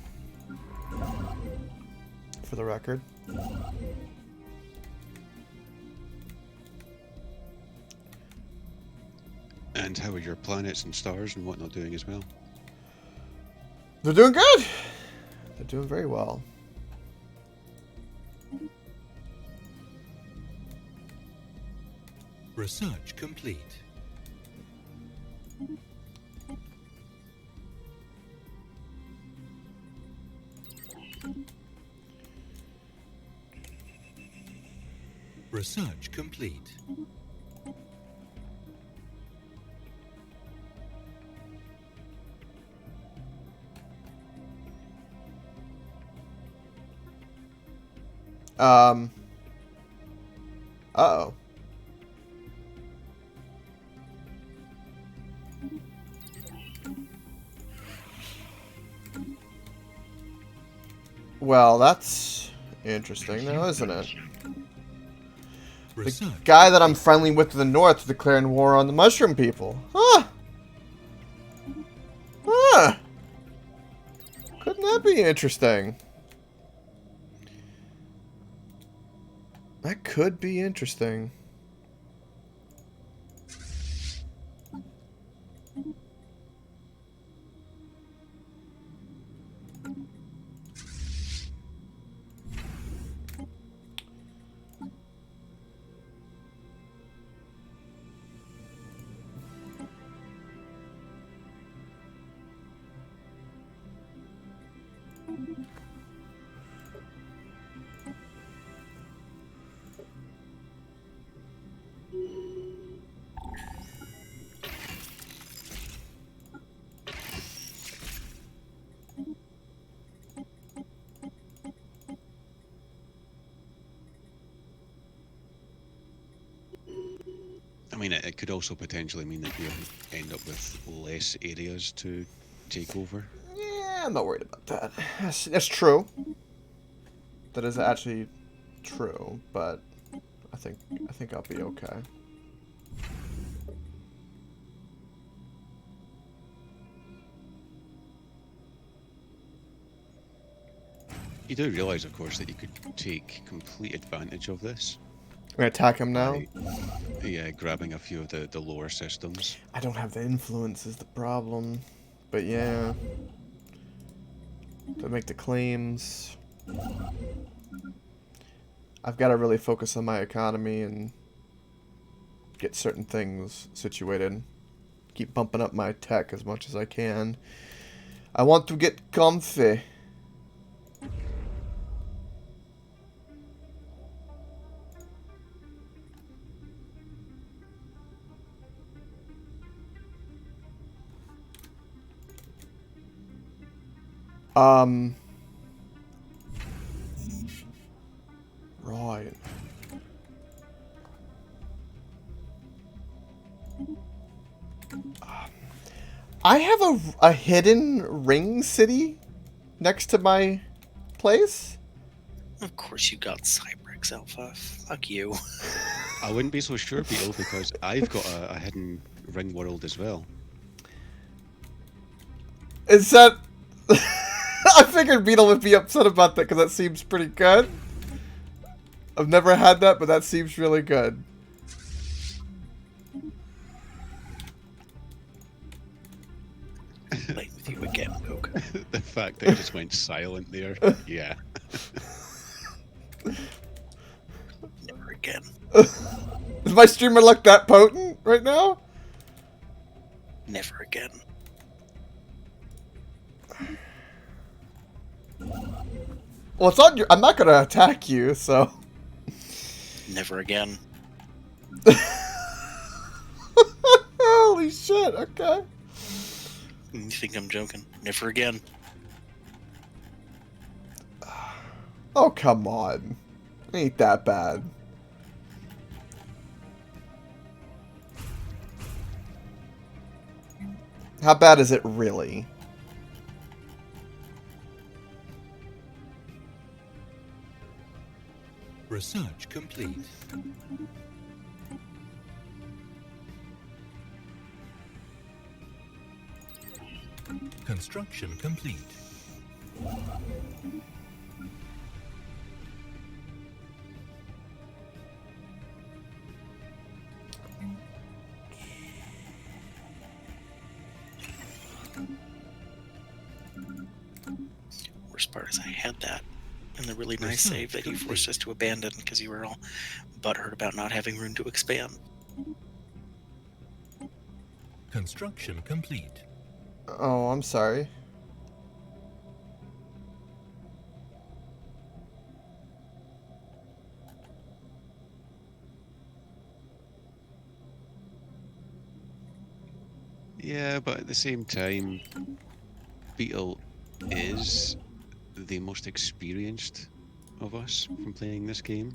for the record. And how are your planets and stars and whatnot doing as well? They're doing good! They're doing very well. Research complete. Research complete. Uh-oh. Well, that's interesting now, isn't it? The Research. guy that I'm friendly with to the north is declaring war on the mushroom people. Huh. Huh. Couldn't that be interesting? That could be interesting. I mean, it could also potentially mean that you end up with less areas to take over. Yeah, I'm not worried about that. That's true. That is actually true, but I think I'll be okay. You do realise, of course, that you could take complete advantage of this. I'm gonna attack him now. Yeah, grabbing a few of the lower systems. I don't have the influence is the problem. But yeah. To make the claims. I've got to really focus on my economy and get certain things situated. Keep bumping up my tech as much as I can. I want to get comfy. Right. I have a hidden ring city next to my place. Of course you got Cybrix Alpha. Fuck you. I wouldn't be so sure, Beetle, because I've got a hidden ring world as well. Is that... I figured Beetle would be upset about that because that seems pretty good. I've never had that, but that seems really good. Playing with you again, Koke. The fact that it just went silent there. Yeah. Never again. Does my streamer look that potent right now? Never again. Well, it's on your. I'm not gonna attack you, so. Never again. Holy shit! Okay. You think I'm joking? Never again. Oh come on, ain't that bad. How bad is it really? Research complete. Construction complete. Worst part is I had that and the really nice Research save that you complete. forced us to abandon because you were all butthurt about not having room to expand. Construction complete. Oh, I'm sorry. Yeah, but at the same time, Beetle is the most experienced of us from playing this game.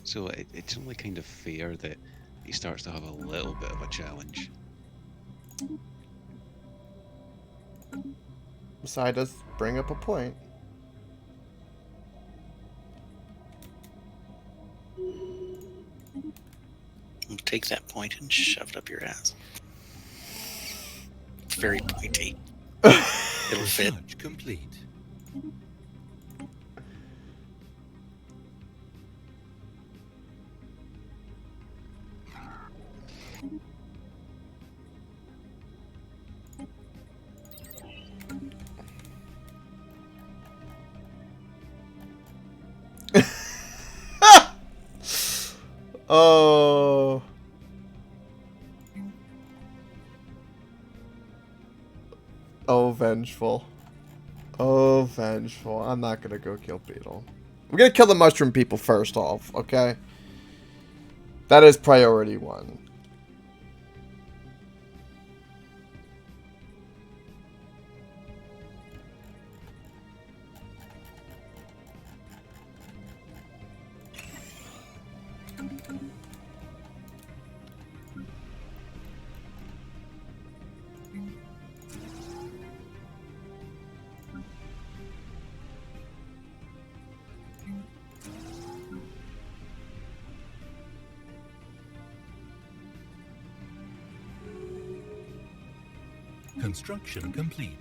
So it's only kind of fair that he starts to have a little bit of a challenge. Sai does bring up a point. Take that point and shove it up your ass. It's very pointy. It'll fit. Research complete. Oh. Oh, vengeful. Oh, vengeful. I'm not gonna go kill Beetle. We're gonna kill the mushroom people first off, okay? That is priority one. Construction complete.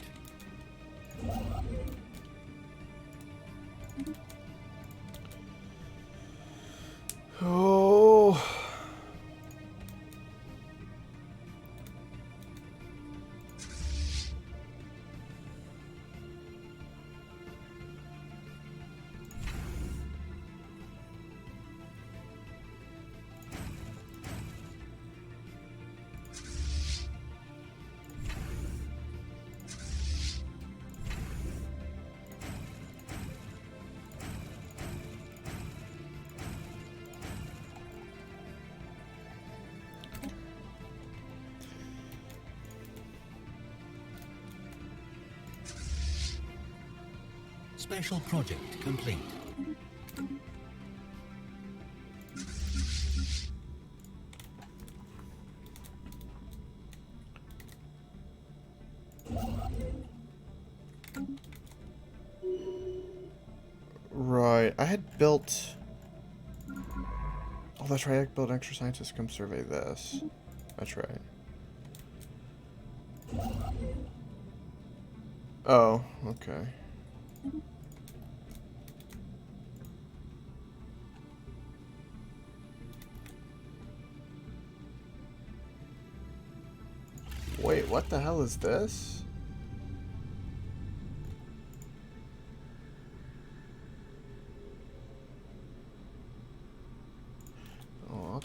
Oh. Special project complete. Right. I had built... Oh, that's right. I built extra scientists to come survey this. That's right. Oh, okay. Wait, what the hell is this? Oh,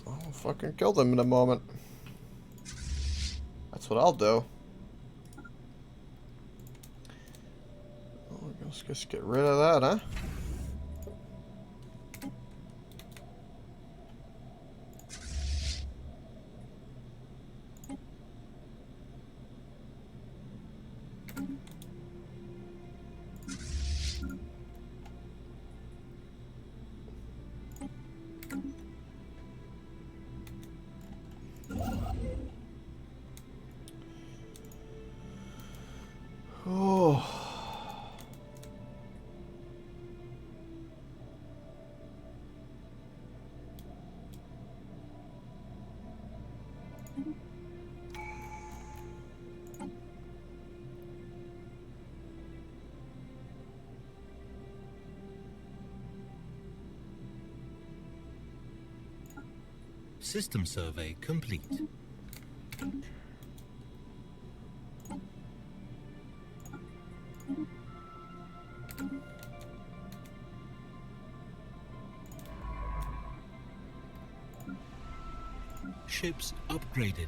I'll fucking kill them in a moment. That's what I'll do. Oh, let's just get rid of that, huh? Oh. System survey complete. Ships upgraded.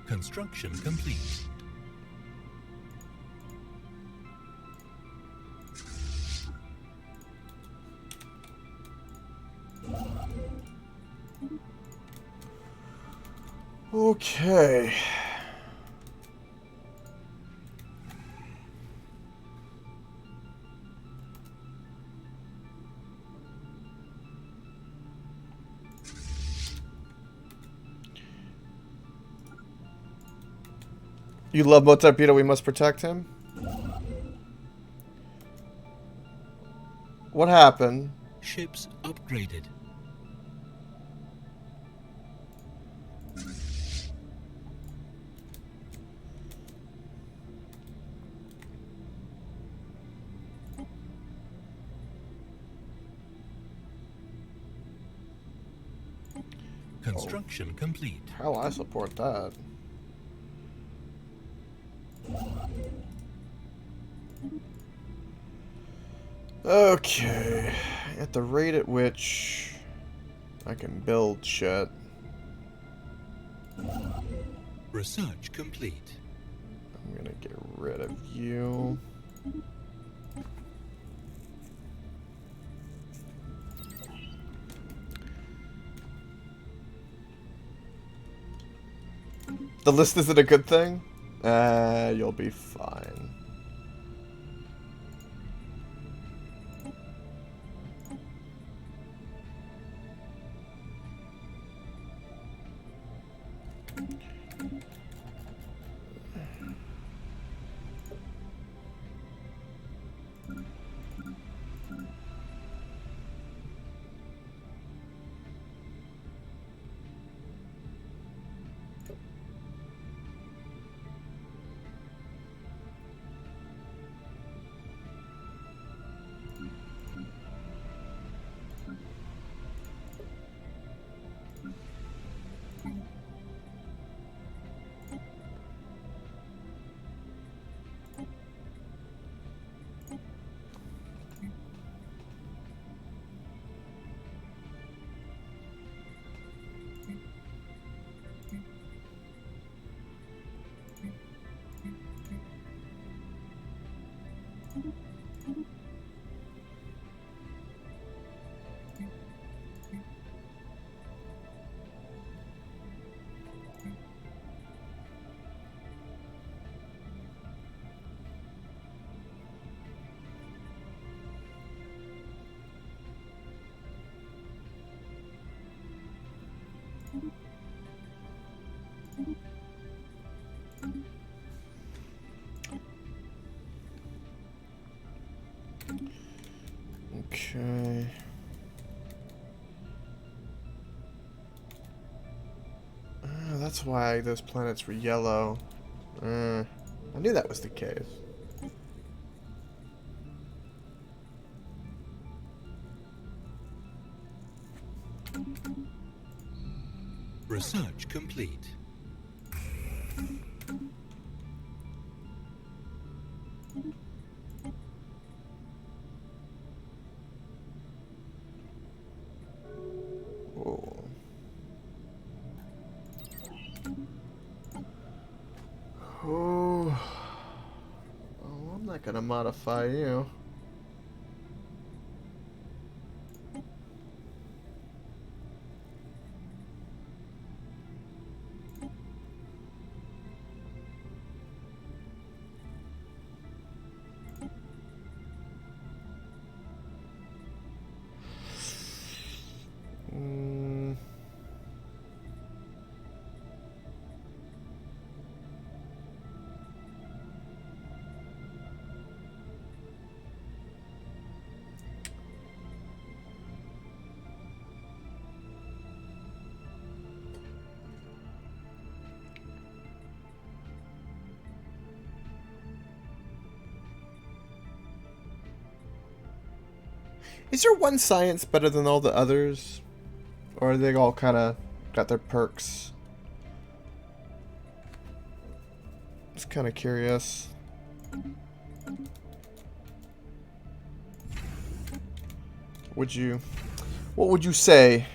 Construction complete. Okay. You love Motorpedo, we must protect him? What happened? Ships upgraded. Construction complete. Hell, I support that. Okay. At the rate at which I can build shit. Research complete. I'm gonna get rid of you. The list isn't a good thing? You'll be fine. Okay. That's why those planets were yellow. I knew that was the case. Research complete. Whoa. Oh. Oh, I'm not gonna modify you. Mm. Is there one science better than all the others? Or are they all kind of got their perks? Just kind of curious. What would you say?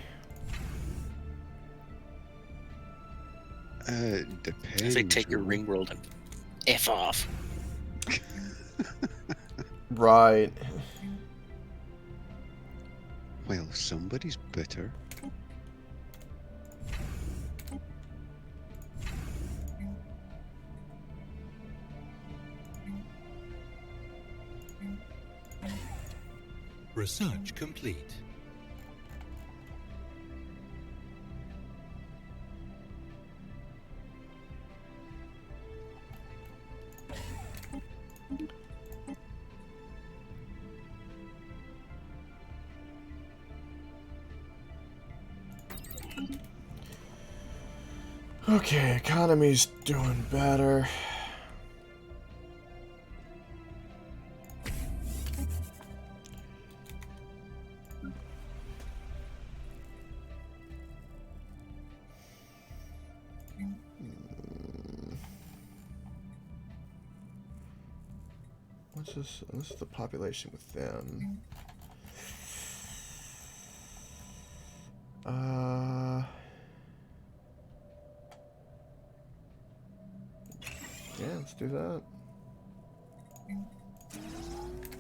Depends. I say take your really. ring world and F off. Right. Well, somebody's bitter. Research complete. Okay, economy's doing better. What's this? This is the population with them. Yeah, let's do that.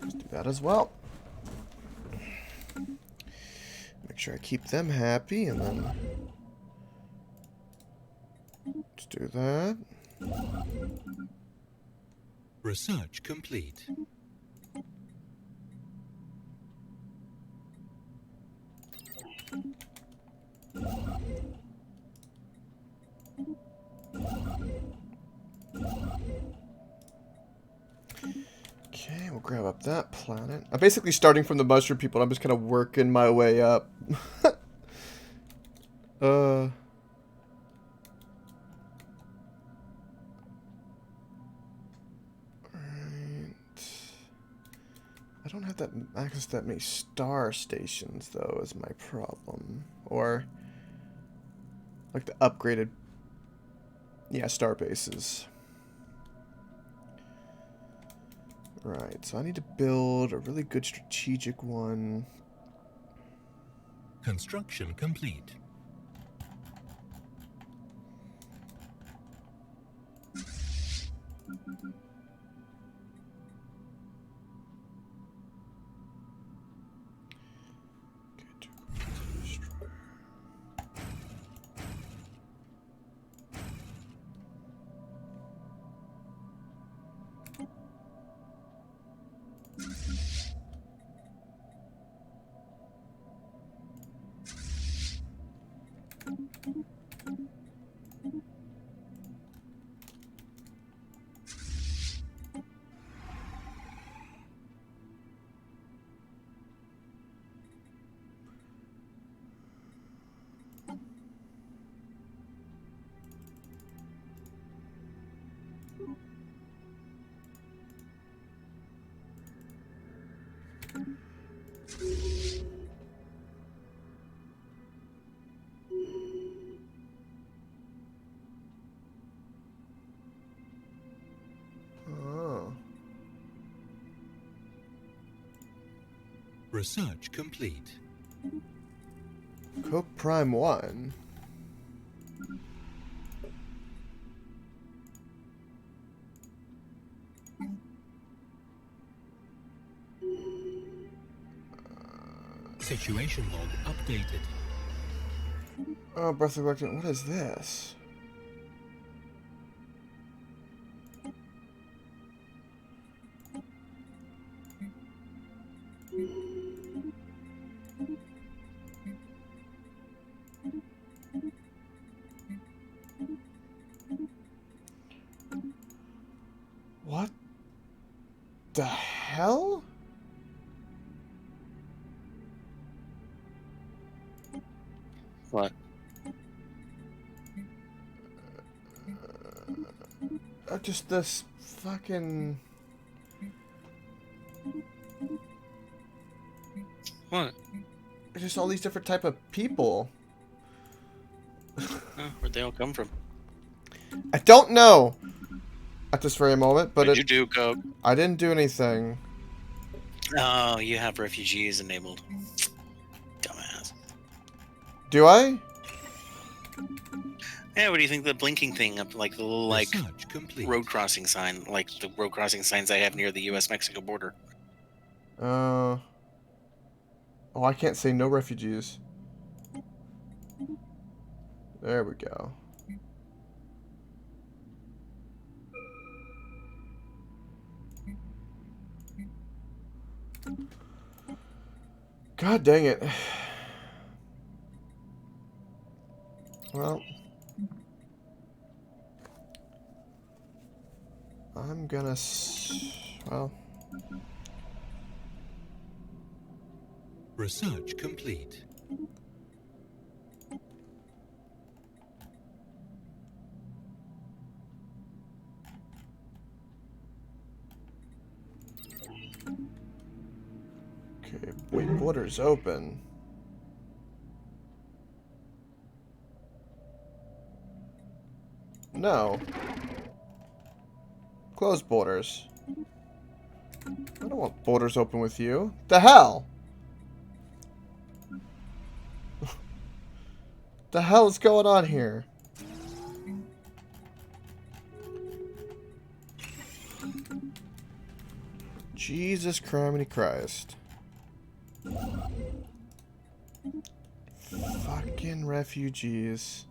Let's do that as well. Make sure I keep them happy, and then let's do that. Research complete. Okay, we'll grab up that planet. I'm basically starting from the mushroom people. I'm just kind of working my way up. Right. I don't have that access to that many star stations, though, is my problem. Or, like the upgraded, yeah, star bases. Right, so I need to build a really good strategic one. Construction complete. Research complete. Koke Prime 1. Situation log updated. Oh, Breath of Electric. What is this? What the hell? What? Just this fucking... What? Just all these different type of people. Oh, where'd they all come from? I don't know at this very moment, but What'd you do, Coke? I didn't do anything. Oh, you have refugees enabled. Dumbass. Do I? Yeah, what do you think of the blinking thing up, like the little, like, Research complete. road crossing sign, like the road crossing signs I have near the U.S.-Mexico border? Oh, I can't say no refugees. There we go. God dang it. Well, I'm gonna well, Research complete. okay, wait, borders open. No. Close borders. I don't want borders open with you. The hell? The hell is going on here? Jesus criminy Christ. Fucking refugees.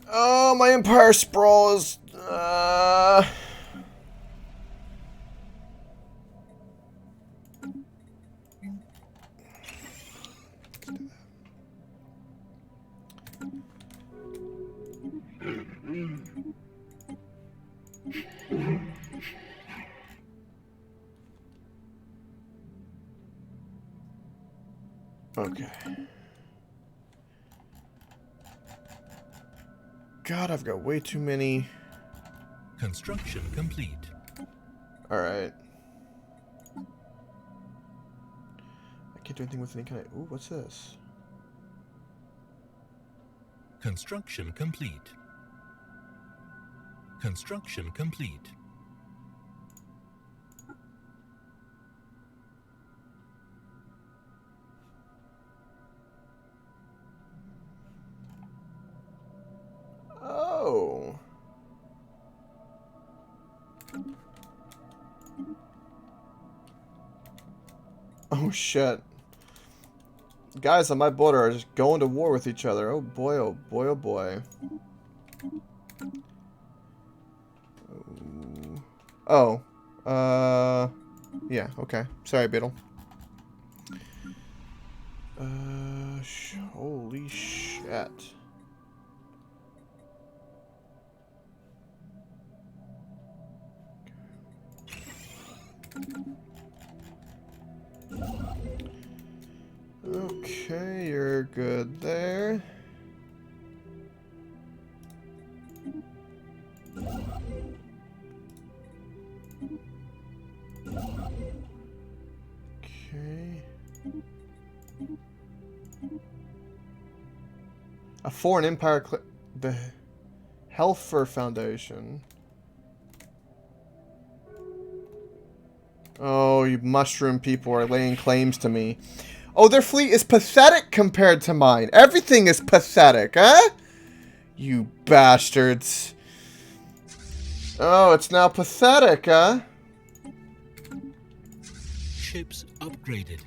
Oh, my Empire Sprawl is... Okay. God, I've got way too many... Construction complete. Alright. I can't do anything with any kind of... Ooh, what's this? Construction complete. Construction complete. Oh. Oh shit. Guys on my border are just going to war with each other. Oh boy, oh boy, oh boy. Oh. Yeah, okay. Sorry, Beetle. Holy shit. Okay, you're good there. Okay. A foreign empire, the Helfer Foundation. Oh, you mushroom people are laying claims to me. Oh, their fleet is pathetic compared to mine. Everything is pathetic, huh? You bastards. Oh, it's now pathetic, huh? Ships upgraded.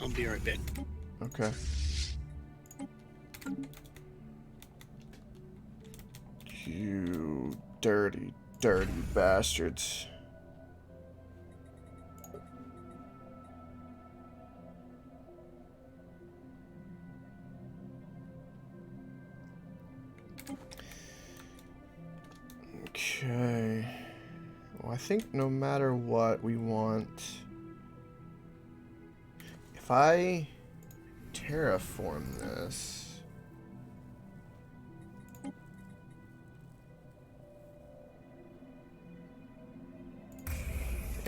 I'll be right back. Okay. You dirty, dirty bastards. Okay. Well, I think no matter what we want... If I terraform this...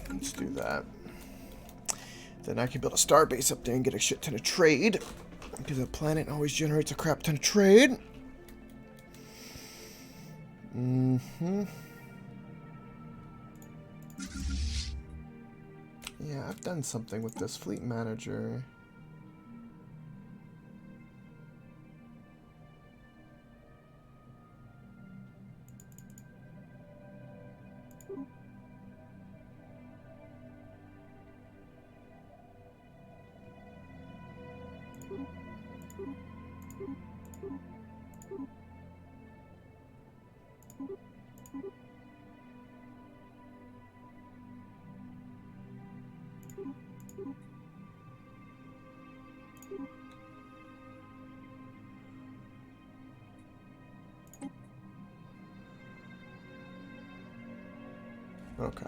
Let's do that. Then I can build a star base up there and get a shit ton of trade. Because the planet always generates a crap ton of trade. Mm-hmm. Yeah, I've done something with this fleet manager. Okay.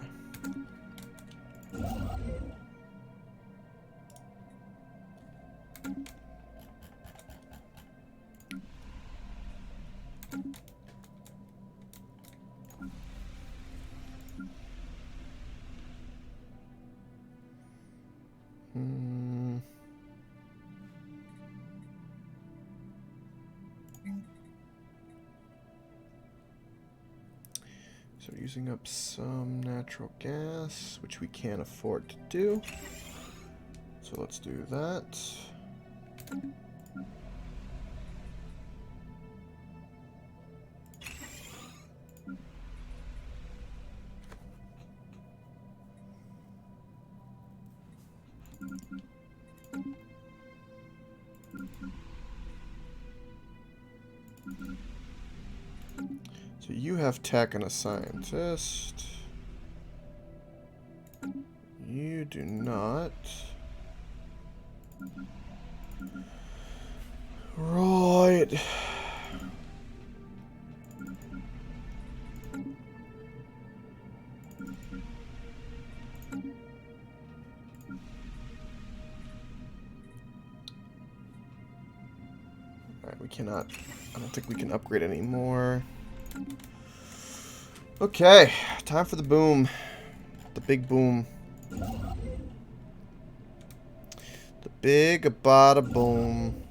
So we're using up some natural gas, which we can't afford to do. So let's do that. So you have tech and a scientist. You do not. Right. Alright, we cannot. I don't think we can upgrade anymore. Okay, time for the boom. The big boom. The big bada boom.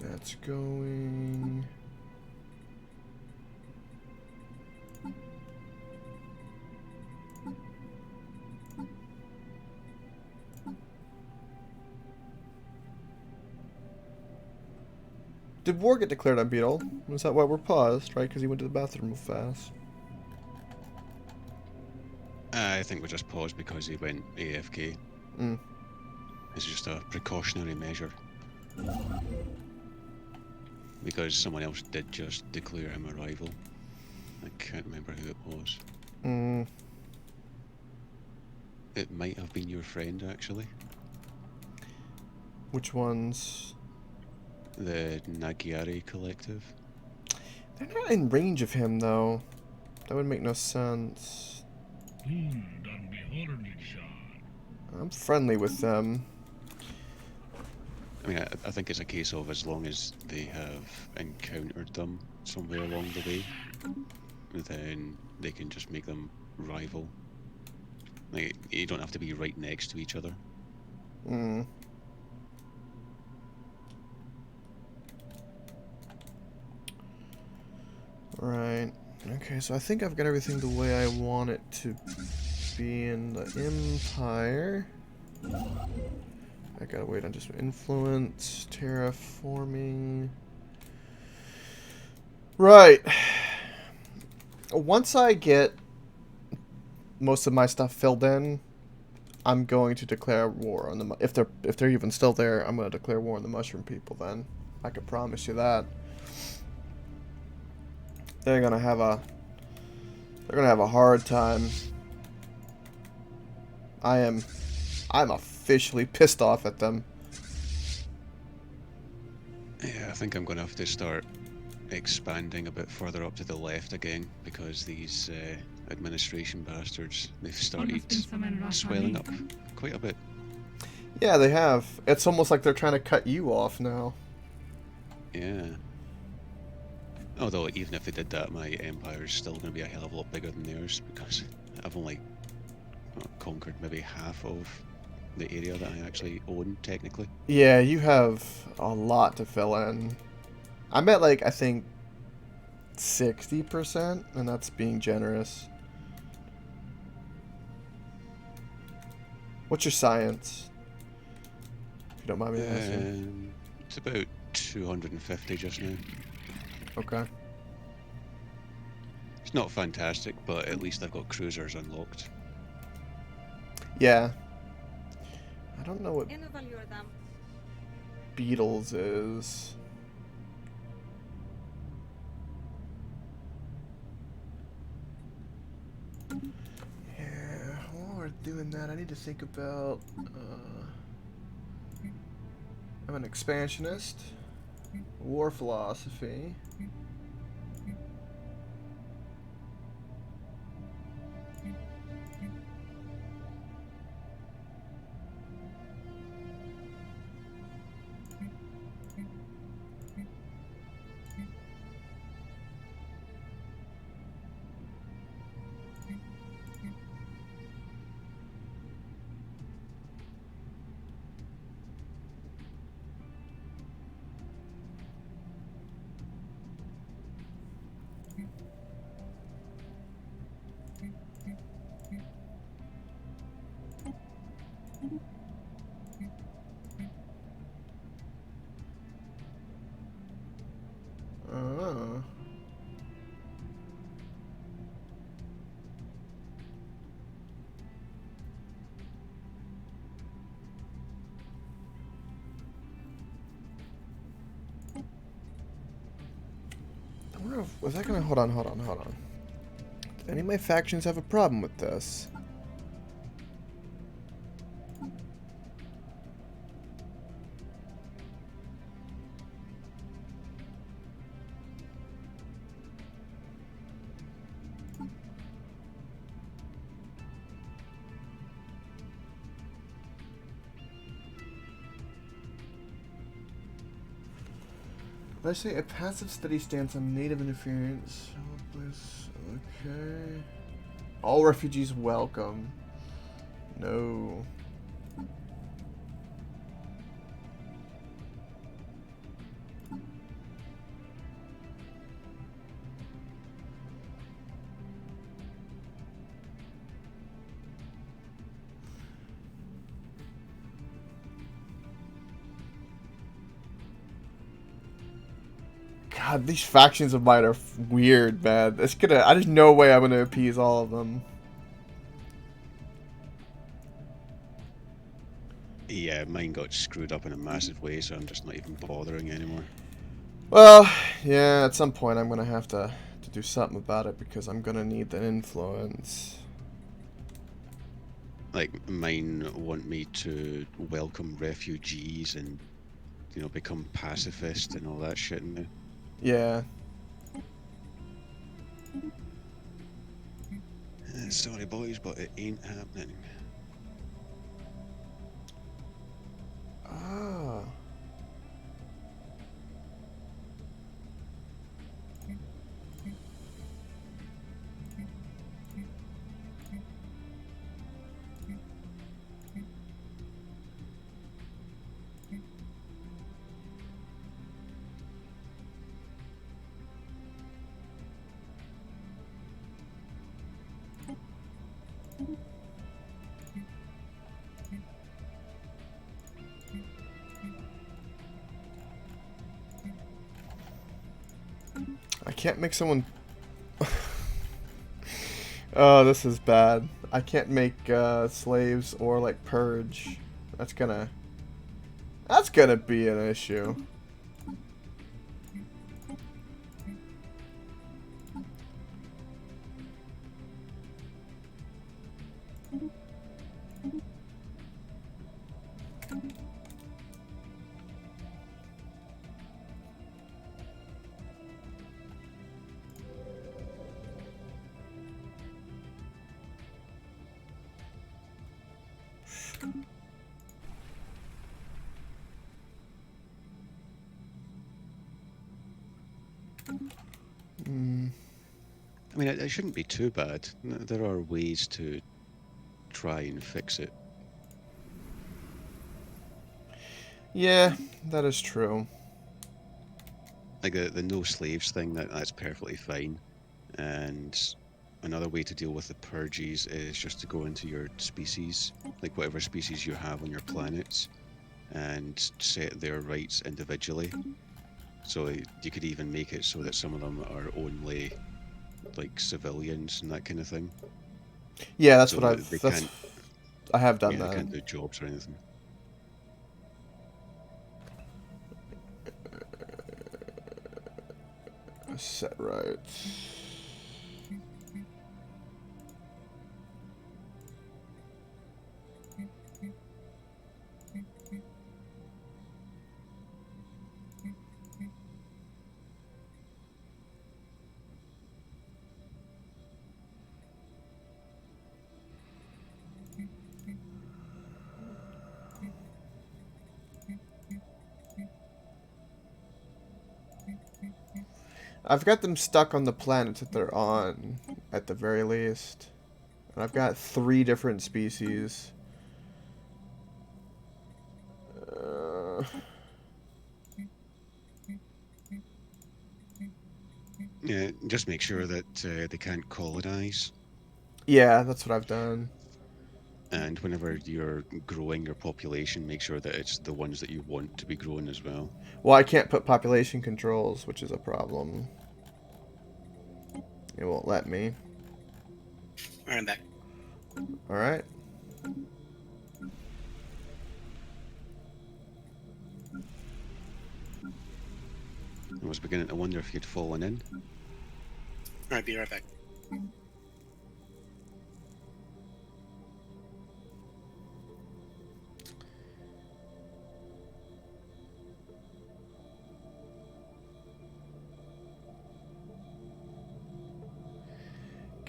That's going. Did war get declared on Beetle? Was that why we're paused, right? Because he went to the bathroom real fast. I think we just paused because he went AFK. Mm. It's just a precautionary measure. Because someone else did just declare him a rival. I can't remember who it was. Mm. It might have been your friend, actually. Which ones? The Nagyari Collective. They're not in range of him, though. That would make no sense. I'm friendly with them. I mean, I think it's a case of as long as they have encountered them somewhere along the way, then they can just make them rival. Like, you don't have to be right next to each other. Mm. Right. Okay, so I think I've got everything the way I want it to be in the Empire. I gotta wait on just influence, terraforming. Right. Once I get most of my stuff filled in, I'm going to declare war on the if they're even still there. I'm going to declare war on the mushroom people. Then I can promise you that they're gonna have a hard time. I'm officially pissed off at them. Yeah, I think I'm going to have to start expanding a bit further up to the left again, because these administration bastards, they've started swelling up quite a bit. Yeah, they have. It's almost like they're trying to cut you off now. Yeah. Although, even if they did that, my empire's still going to be a hell of a lot bigger than theirs, because I've only conquered maybe half of the area that I actually own, technically. Yeah, you have a lot to fill in. I'm at like, I think 60%, and that's being generous. What's your science? If you don't mind me asking. It's about 250 just now. Okay. It's not fantastic, but at least I've got cruisers unlocked. Yeah. I don't know what Beetles is. Yeah, while we're doing that, I need to think about... I'm an expansionist. War philosophy. I wonder if... Was that gonna... Hold on. Did any of my factions have a problem with this? Let's say a passive steady stance on native interference. Okay. All refugees welcome. No. God, these factions of mine are weird, man. It's gonna... There's no way I'm gonna appease all of them. Yeah, mine got screwed up in a massive way, so I'm just not even bothering anymore. Well, yeah, at some point I'm gonna have to do something about it, because I'm gonna need the influence. Like, mine want me to welcome refugees and, you know, become pacifist and all that shit now. Yeah. Sorry boys, but it ain't happening. Ah. can't make someone... Oh, this is bad. I can't make slaves or like purge. That's gonna be an issue. I mean, it shouldn't be too bad. There are ways to try and fix it. Yeah, that is true. Like the no slaves thing, that's perfectly fine. And another way to deal with the purges is just to go into your species, like whatever species you have on your planets, and set their rights individually. So you could even make it so that some of them are only like civilians and that kind of thing. Yeah, that's So what I have done yeah, that. they can't do jobs or anything. Set right. I've got them stuck on the planets that they're on, at the very least. And I've got 3 different species. Yeah, just make sure that they can't colonize. Yeah, that's what I've done. And whenever you're growing your population, make sure that it's the ones that you want to be growing as well. Well, I can't put population controls, which is a problem. It won't let me. Alright, I'm back. Alright. I was beginning to wonder if you'd fallen in. Alright, be right back.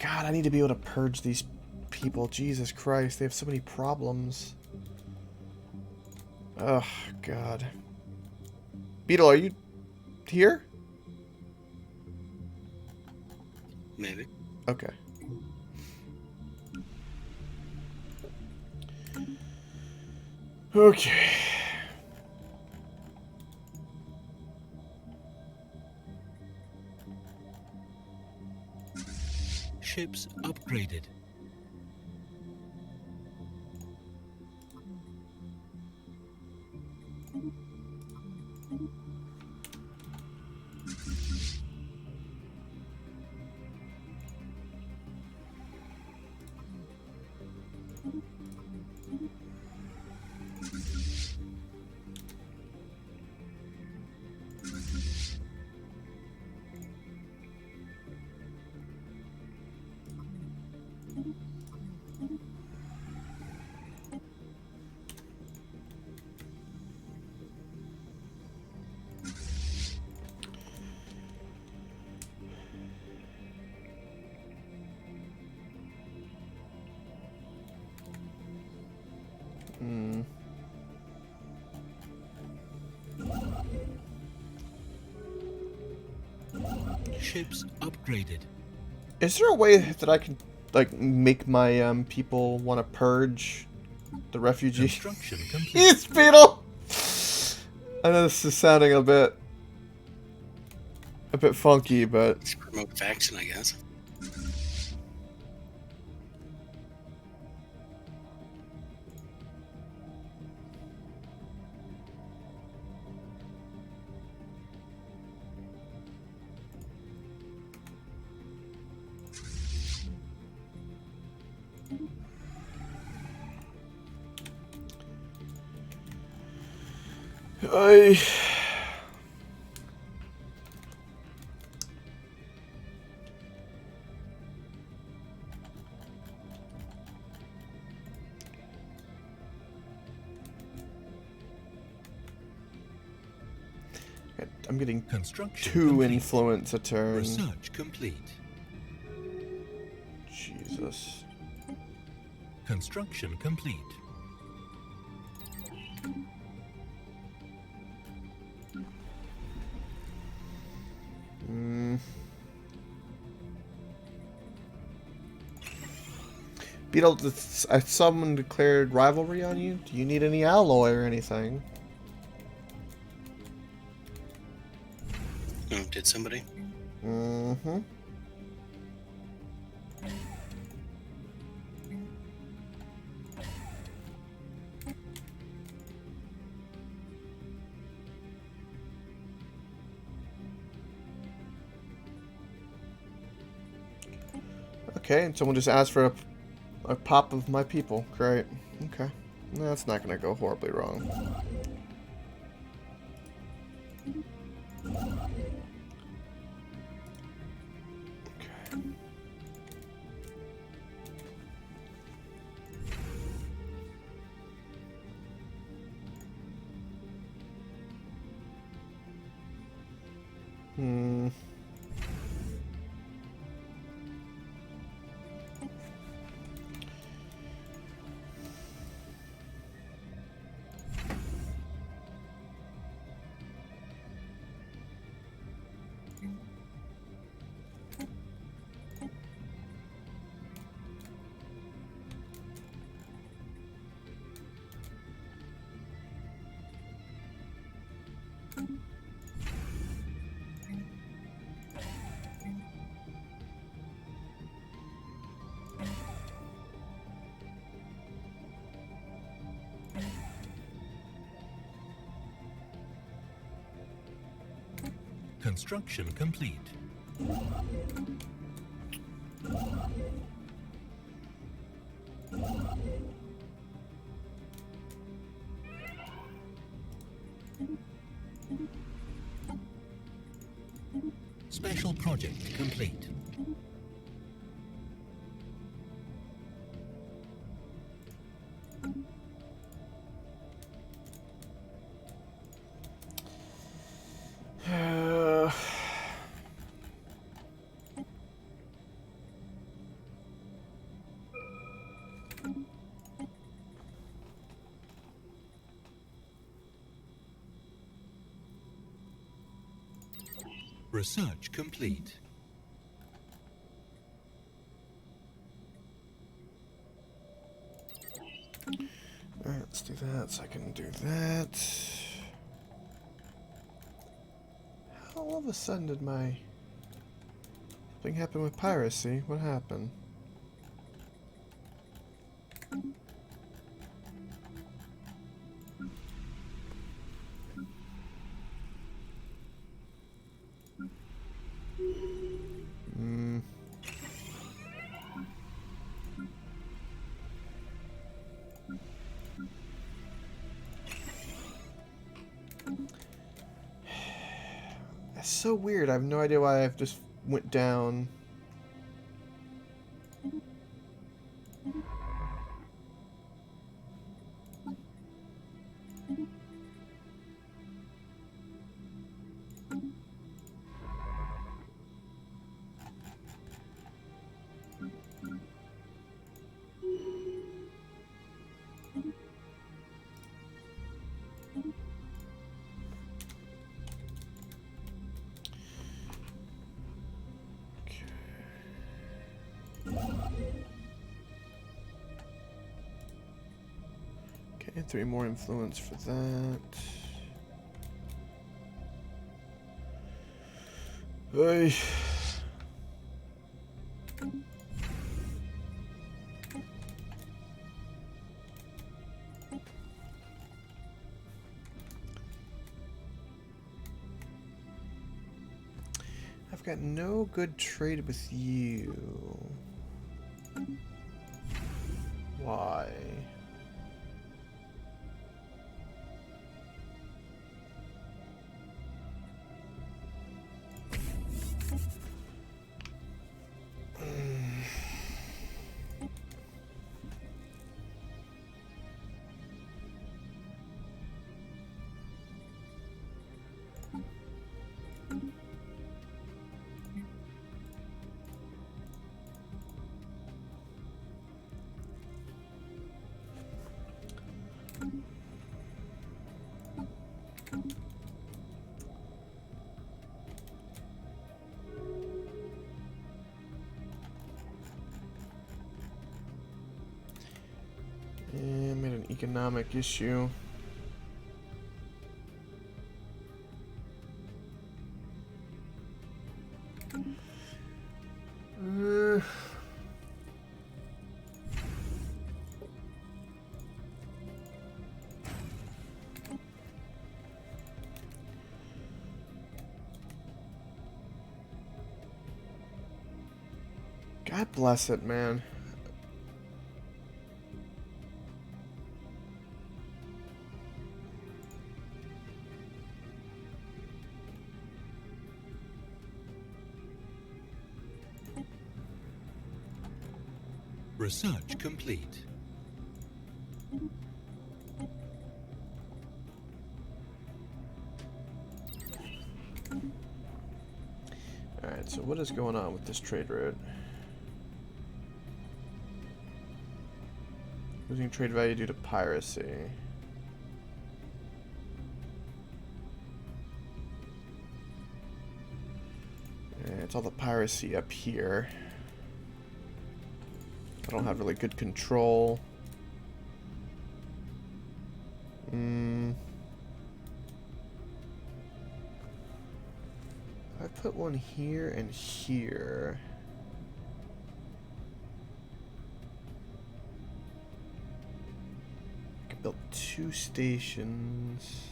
God, I need to be able to purge these people. Jesus Christ, they have so many problems. Oh, God. Beetle, are you here? Maybe. Okay. Okay. Ships upgraded. Ships upgraded. Is there a way that I can, like, make my people want to purge the refugees? Construction complete. Yes, Beetle! I know this is sounding a bit funky, but Let's promote faction, I guess. I'm getting Construction 2 complete. influence a turn. Research complete. Jesus. Construction complete. Beetle, someone declared rivalry on you? Do you need any alloy or anything? Oh, did somebody? Mm-hmm. Okay, and someone just asked for a pop of my people. Great. Okay. That's not going to go horribly wrong. Okay. Hmm. Construction complete. Special project complete. Research complete. Alright, let's do that so I can do that. How all of a sudden did my thing happen with piracy? What happened? That's so weird. I have no idea why I've just went down. Okay, 3 more influence for that. Hey. I've got no good trade with you. Why? And made an economic issue. God bless it, man. Research complete. Alright, so what is going on with this trade route? Losing trade value due to piracy. And it's all the piracy up here. I don't have really good control. I put one here and here. I could build 2 stations.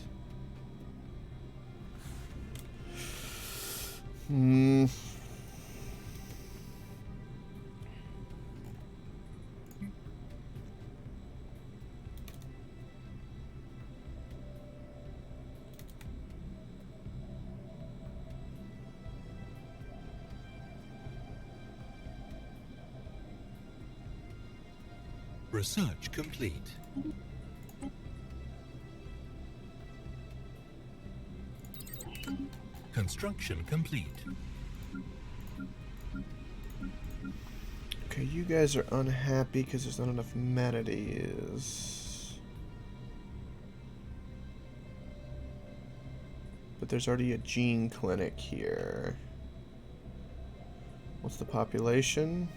Research complete. Construction complete. Okay, you guys are unhappy because there's not enough manatees. But there's already a gene clinic here. What's the population?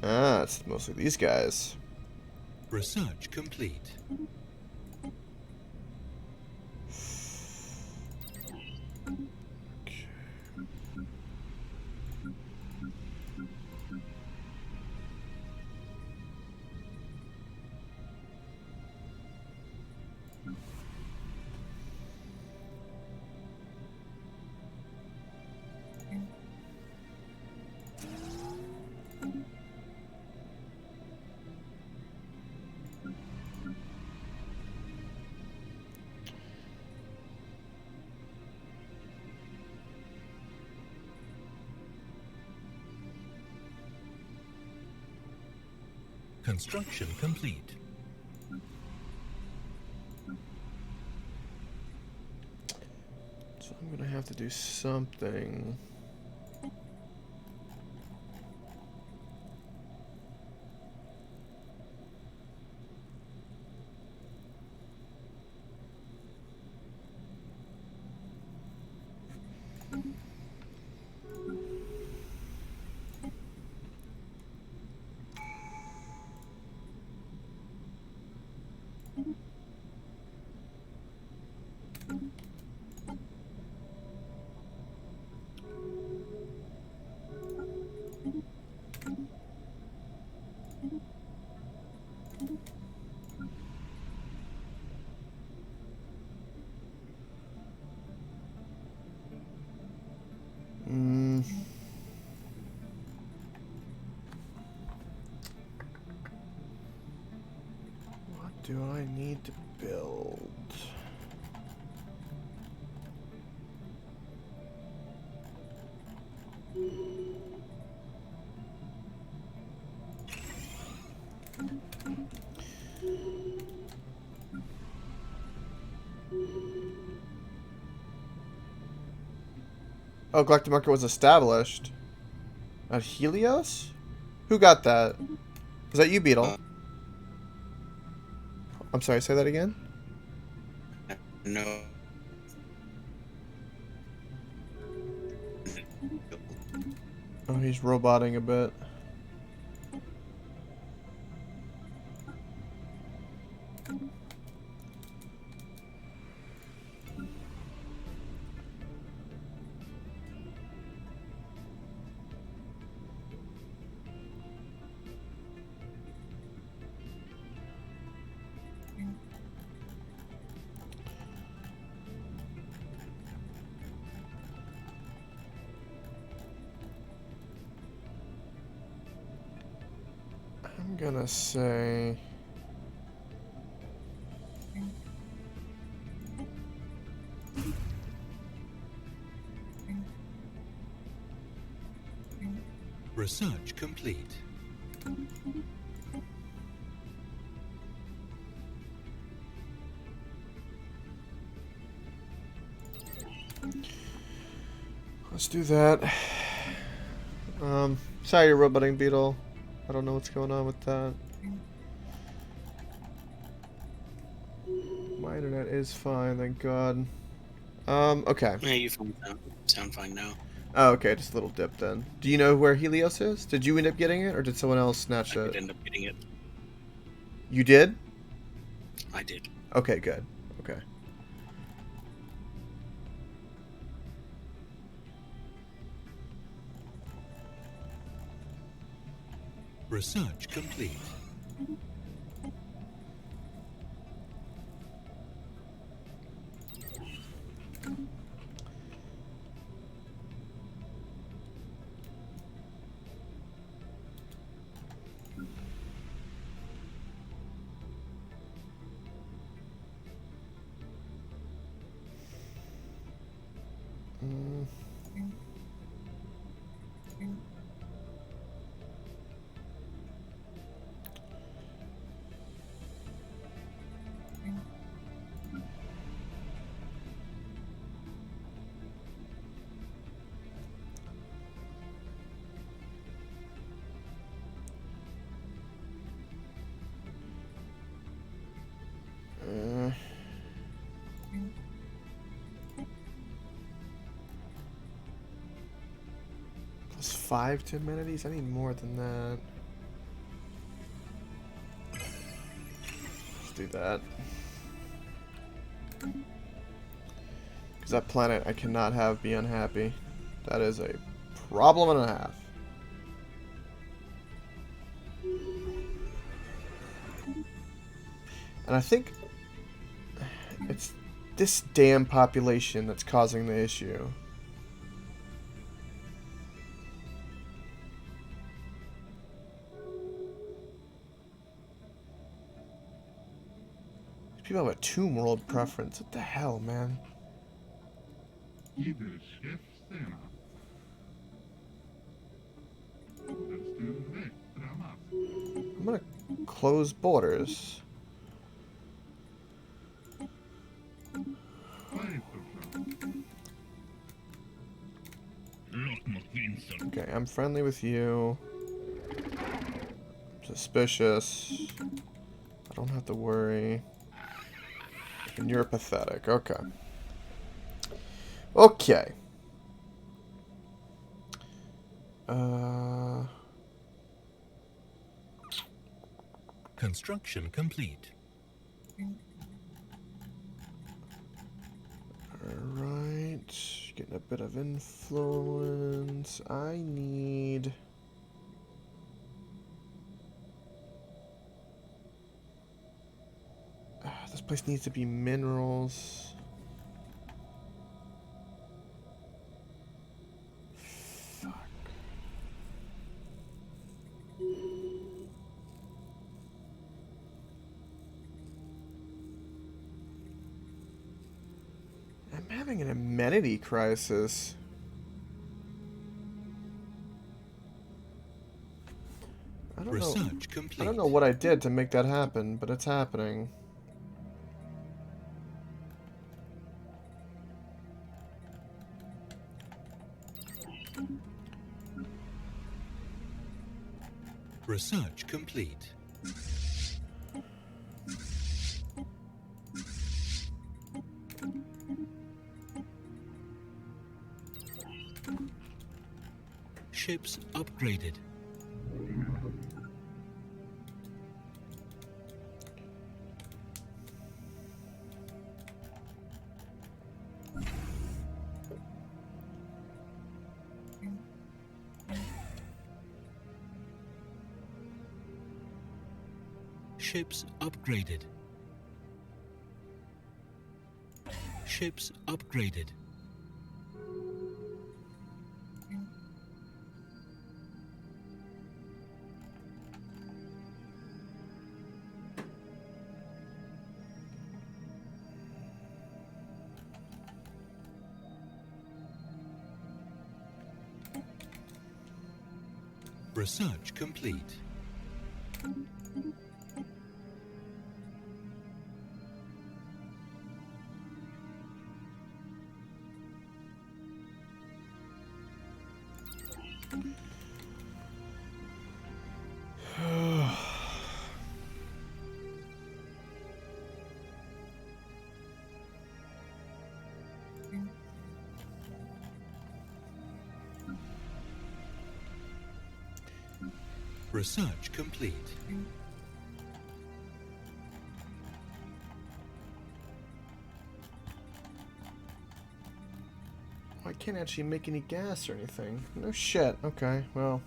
Ah, it's mostly these guys. Research complete. Construction complete. So I'm gonna have to do something. do I need to build? Oh, Galactic Market was established. At Helios? Who got that? Was that you, Beetle? I'm sorry, say that again? No. Oh, he's roboting a bit. I'm gonna say... Research complete. Let's do that. Sorry you're roboting, Beetle. I don't know what's going on with that. My internet is fine, thank God. Okay. Yeah, you sound fine now. Oh, okay, just a little dip then. Do you know where Helios is? Did you end up getting it, or did someone else snatch I it? did end up getting it. You did? I did. Okay, good. Okay. Research complete. Mm. Plus 5 to amenities? I need more than that. Let's do that. Because that planet I cannot have be unhappy. That is a problem and a half. And I think it's this damn population that's causing the issue. These people have a tomb world preference. What the hell, man? Ieder chefstema. Overstuur weg, dramat. I'm gonna close borders. 5%. Lot mot vinster. Okay, I'm friendly with you. Suspicious. I don't have to worry. And you're pathetic. Okay. Okay. Construction complete. Alright. Getting a bit of influence. I need... This place needs to be minerals. Fuck. I'm having an amenity crisis. I don't know. Research complete. I don't know what I did to make that happen, but it's happening. Research complete. Ships upgraded. Ships upgraded. Ships upgraded. Research complete. Research complete. I can't actually make any gas or anything. No shit. Okay, well.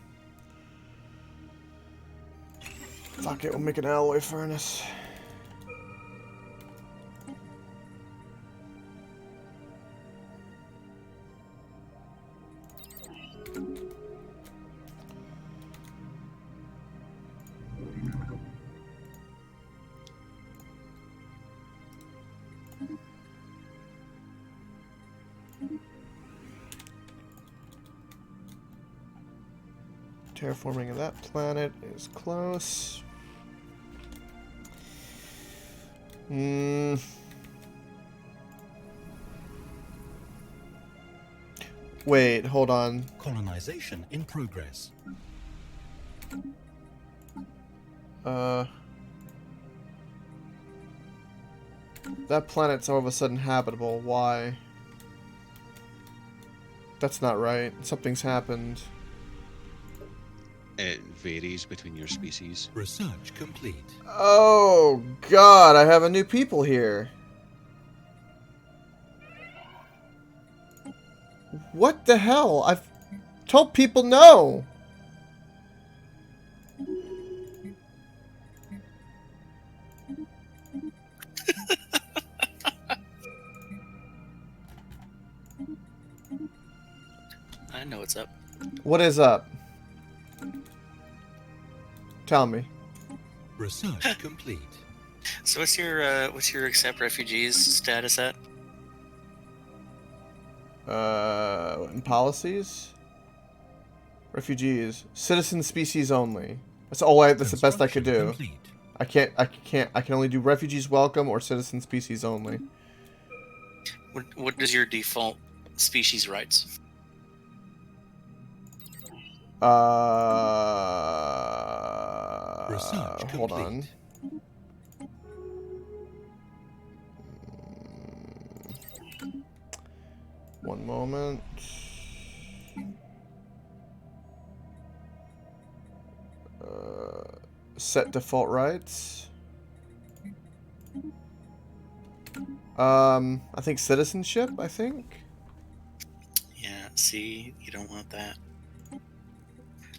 Fuck it, we'll make an alloy furnace. Terraforming of that planet is close. Wait, hold on. Colonization in progress. That planet's all of a sudden habitable. Why? That's not right. Something's happened. It varies between your species. Research complete. Oh, God, I have a new people here. What the hell? I've told people no. I know what's up. What is up? Tell me. Research complete. So what's your accept refugees status at? And policies? Refugees. Citizen species only. That's all that's the best I could do. Complete. I can only do refugees welcome or citizen species only. What is your default species rights? Research Hold on. complete. One moment. Set default rights. I think citizenship, I think. Yeah, see, you don't want that.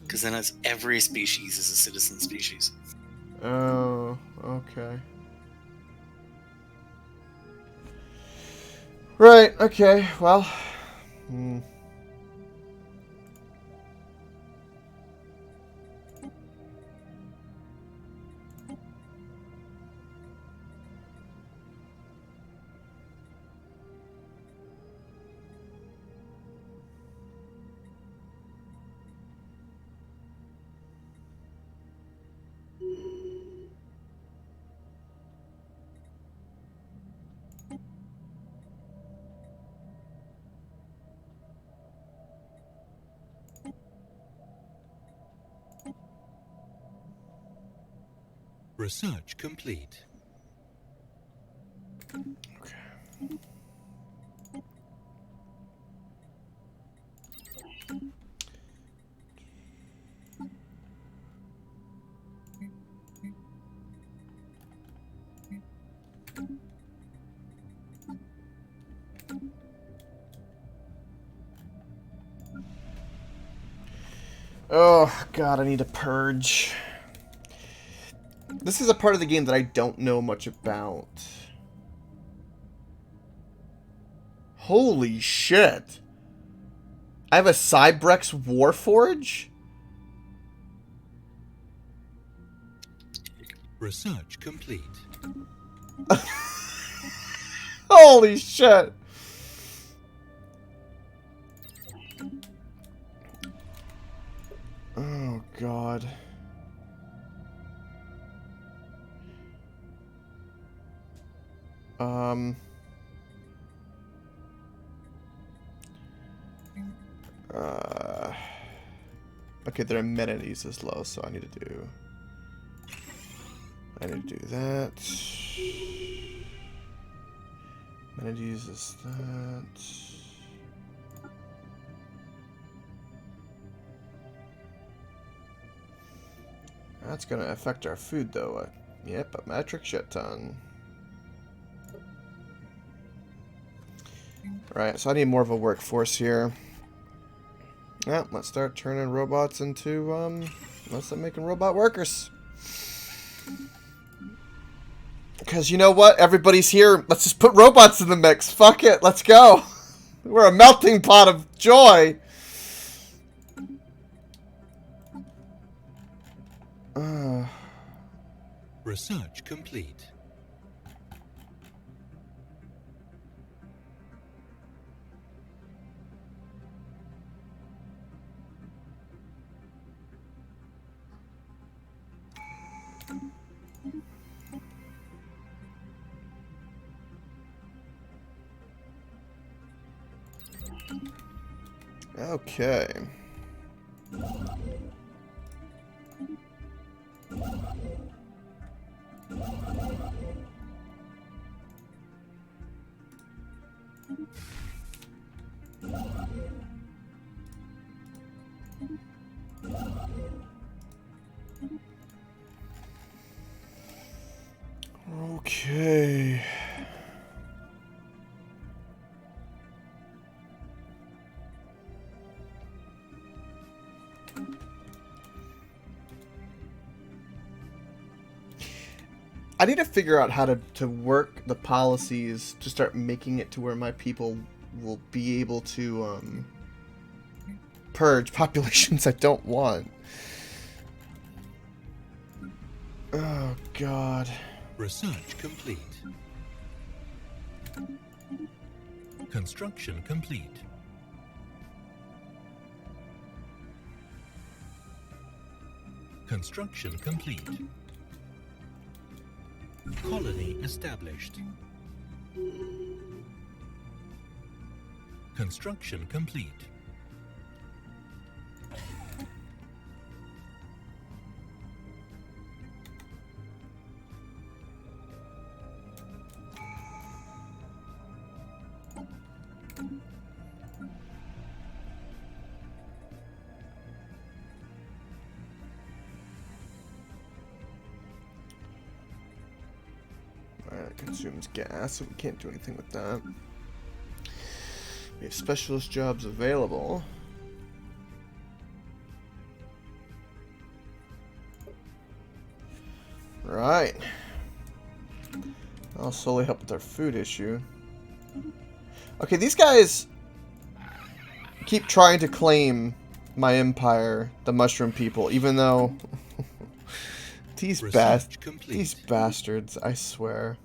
Because then it's every species is a citizen species. Oh, okay. Right, okay, well. Research complete. Okay. Oh, God, I need to purge. This is a part of the game that I don't know much about. Holy shit. I have a Cybrex Warforge? Research complete. Holy shit. Oh, God. Okay, their amenities is low, so I need to do that. Amenities is that. That's gonna affect our food, though. Yep, a metric shit ton. Right, so I need more of a workforce here. Yeah, let's start turning robots into, let's start making robot workers. Because you know what? Everybody's here. Let's just put robots in the mix. Fuck it. Let's go. We're a melting pot of joy. Research complete. Okay. Okay. I need to figure out how to work the policies to start making it to where my people will be able to purge populations I don't want. Oh, God. Research complete. Construction complete. Construction complete. Colony established. Construction complete. It consumes gas, so we can't do anything with that. We have specialist jobs available. Right. I'll slowly help with our food issue. Okay, these guys keep trying to claim my empire, the mushroom people, even though these bastards, I swear.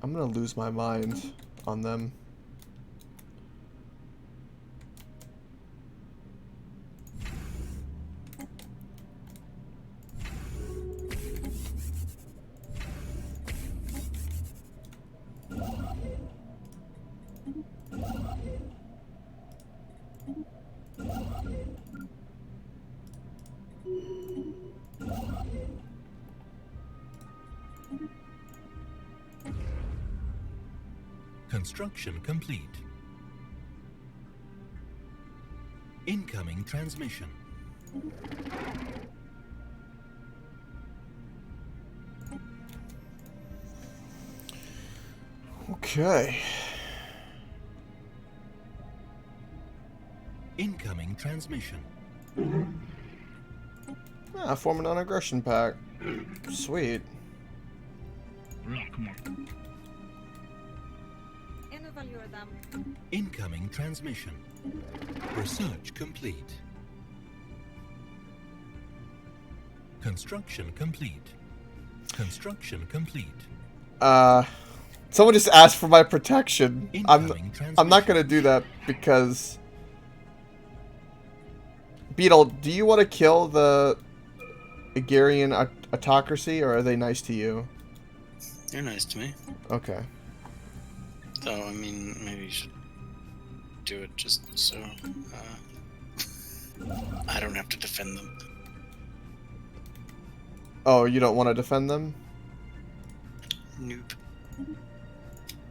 I'm gonna lose my mind on them. Construction complete. Incoming transmission. Okay. Incoming transmission. Ah, form a non-aggression pact. Sweet. Lockmark. Evaluate them. Incoming transmission. Research complete. Construction complete. Construction complete. Someone just asked for my protection. I'm Incoming not gonna do that because Beetle, do you want to kill the Igarian autocracy, or are they nice to you? You're nice to me. Okay. So, I mean, maybe you should do it just so I don't have to defend them. Oh, you don't want to defend them? Nope.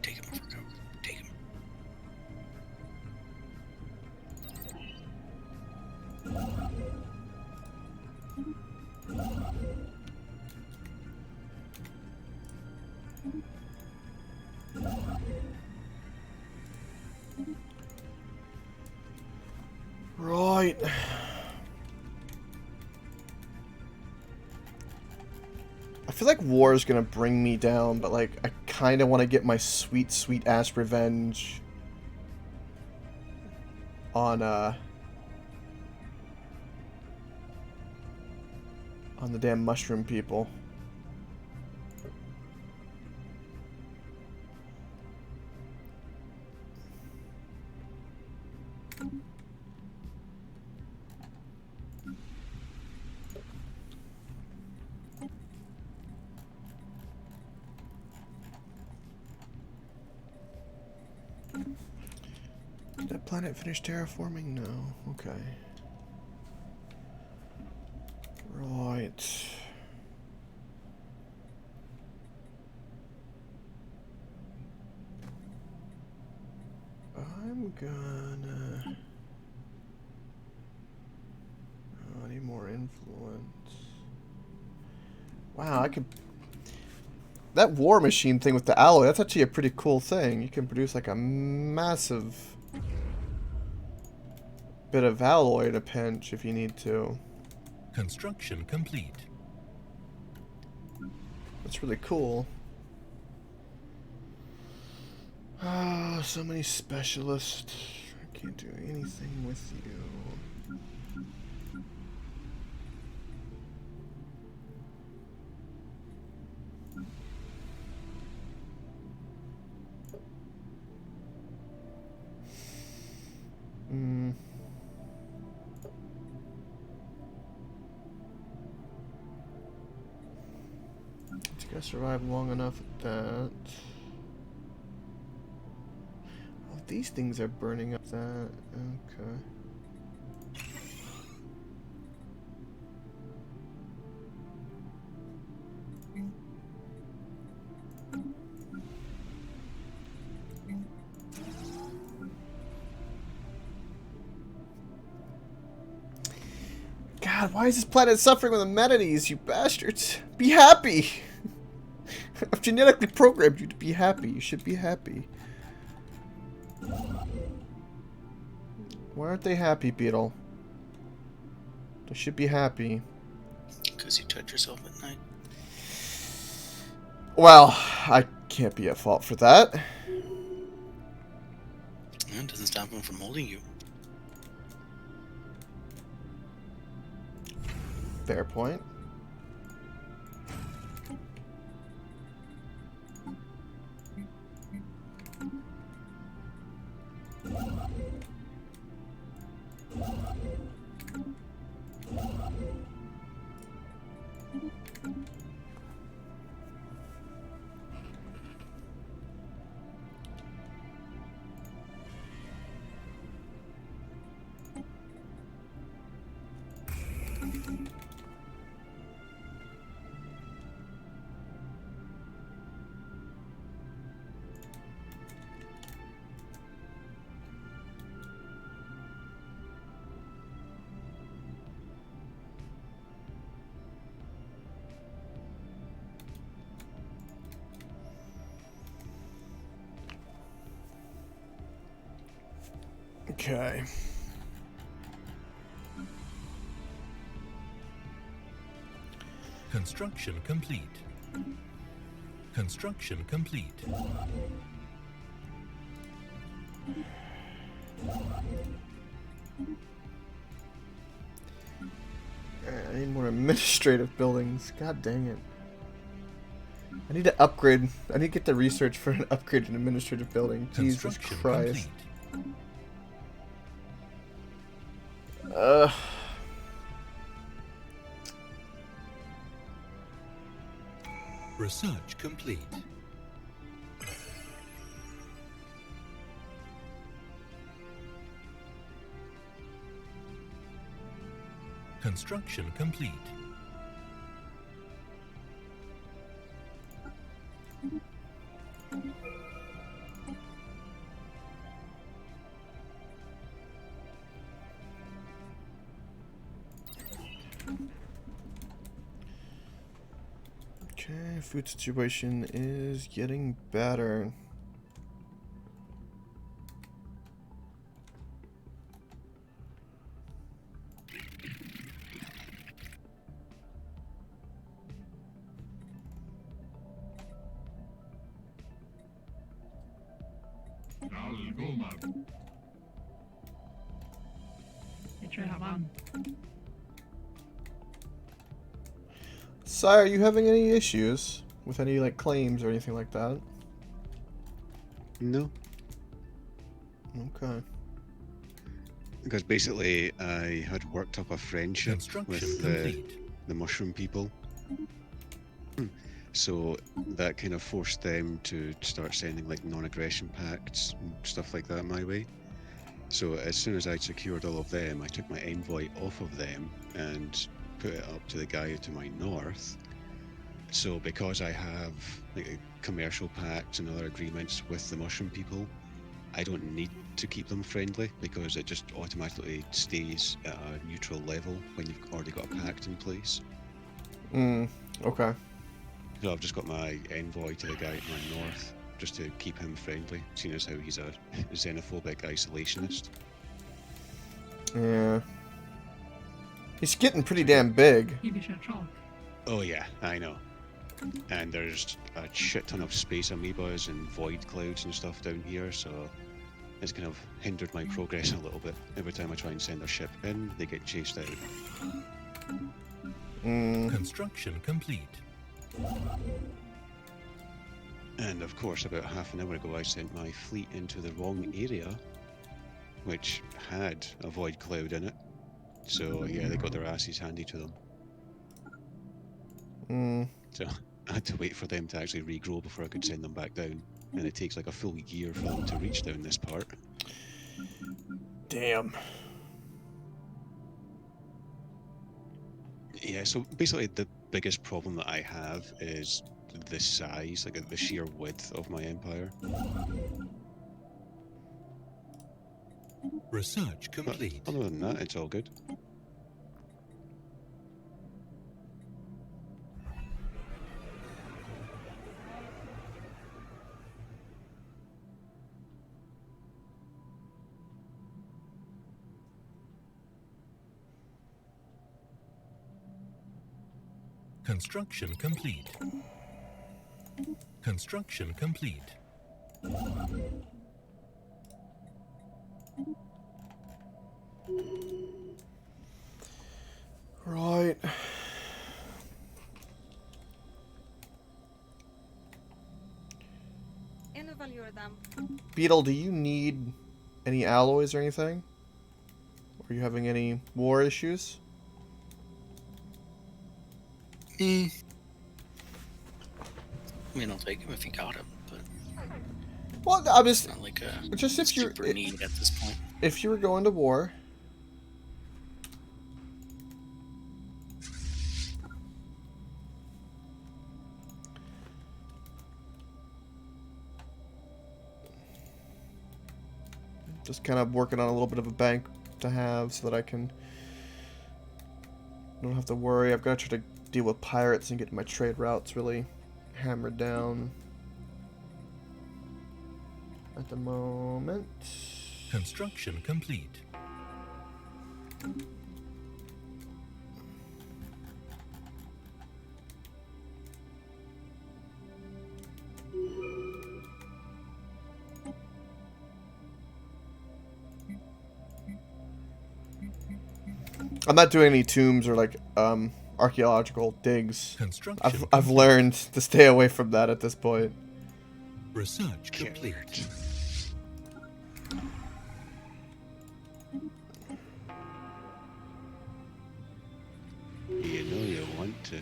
Take him for Koke. Take him. Right. I feel like war is gonna bring me down, but like I kind of want to get my sweet, sweet ass revenge on the damn mushroom people. Did that planet finish terraforming? No. Okay. Right. I'm gonna... Oh, I need more influence. Wow, I could... That war machine thing with the alloy, that's actually a pretty cool thing. You can produce like a massive bit of alloy in a pinch if you need to. Construction complete. That's really cool. Ah, so many specialists. I can't do anything with you. Hmm. It's gonna survive long enough at that. Oh, these things are burning up that. Okay. God, why is this planet suffering with amenities, you bastards? Be happy! I've genetically programmed you to be happy. You should be happy. Why aren't they happy, Beetle? They should be happy. Because you touch yourself at night. Well, I can't be at fault for that. It doesn't stop him from holding you. Fair point. Okay. Construction complete. Construction complete. I need more administrative buildings. God dang it. I need to upgrade. I need to get the research for an upgraded administrative building. Jesus Construction Christ. complete. Research complete. Construction complete. Okay, food situation is getting better. Dalgomar. Jag tror jag vann. Sire, are you having any issues with any like claims or anything like that? No, Okay. because basically I had worked up a friendship Construction with complete. the mushroom people. So that kind of forced them to start sending like non-aggression pacts and stuff like that my way. So as soon as I'd secured all of them, I took my envoy off of them and put it up to the guy to my north. So because I have like commercial pacts and other agreements with the mushroom people, I don't need to keep them friendly because it just automatically stays at a neutral level when you've already got a pact in place. Okay. So I've just got my envoy to the guy at my north, just to keep him friendly, seeing as how he's a xenophobic isolationist. Yeah. He's getting pretty damn big. Vi kör troll. Oh yeah, I know. And there's a shit ton of space amoebas and void clouds and stuff down here, so it's kind of hindered my progress a little bit. Every time I try and send a ship in, they get chased out. Construction complete. And of course, about half an hour ago, I sent my fleet into the wrong area, which had a void cloud in it. So yeah, they got their asses handy to them. So I had to wait for them to actually regrow before I could send them back down. And it takes like a full year for them to reach down this part. Damn. Yeah, so basically the biggest problem that I have is the size, like the sheer width of my empire. Research But complete. other than that, it's all good. Construction complete. Construction complete. Right. Beetle, do you need any alloys or anything? Are you having any war issues? I mean, I'll take him if you got him, but Well, I'm it's just not like a just if you're super need at this point. if you were going to war. Just kind of working on a little bit of a bank to have so that I don't have to worry. I've got to try to deal with pirates and get my trade routes really hammered down at the moment. Construction complete. I'm not doing any tombs or like archaeological digs. Construction I've learned to stay away from that at this point. Research complete. You know you want to.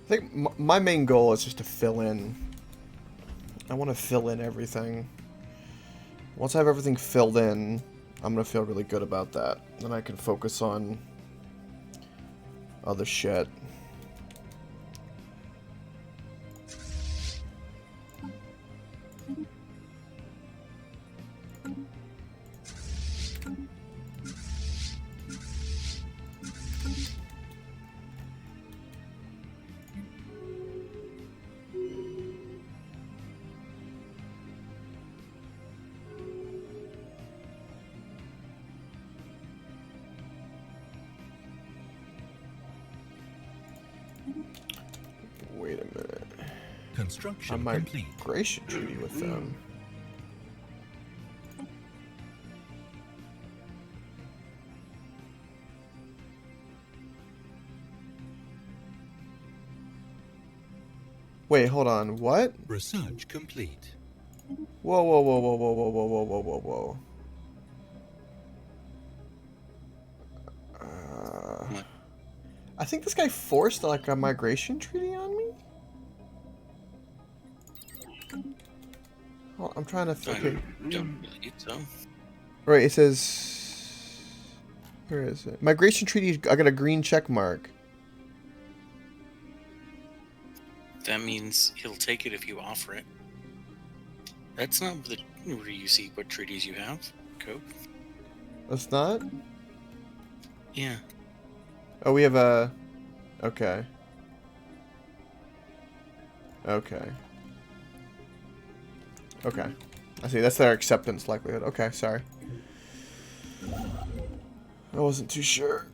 I think my main goal is just to fill in. I want to fill in everything. Once I have everything filled in, I'm going to feel really good about that. Then I can focus on other shit. Wait a minute. I Construction might complete. migration treaty with them. Wait, hold on. What? Research complete. Whoa, whoa, whoa, whoa, whoa, whoa, whoa, whoa, whoa, whoa, whoa. I think this guy forced like a migration treaty on me. Oh, I'm trying to. Okay. Don't believe so. Right. It says. Where is it? Migration treaty. I got a green check mark. That means he'll take it if you offer it. That's not where you see what treaties you have, Coke. That's not. Yeah. Oh, we have a. Okay. Okay. Okay. I see. That's their acceptance likelihood. Okay, sorry. I wasn't too sure.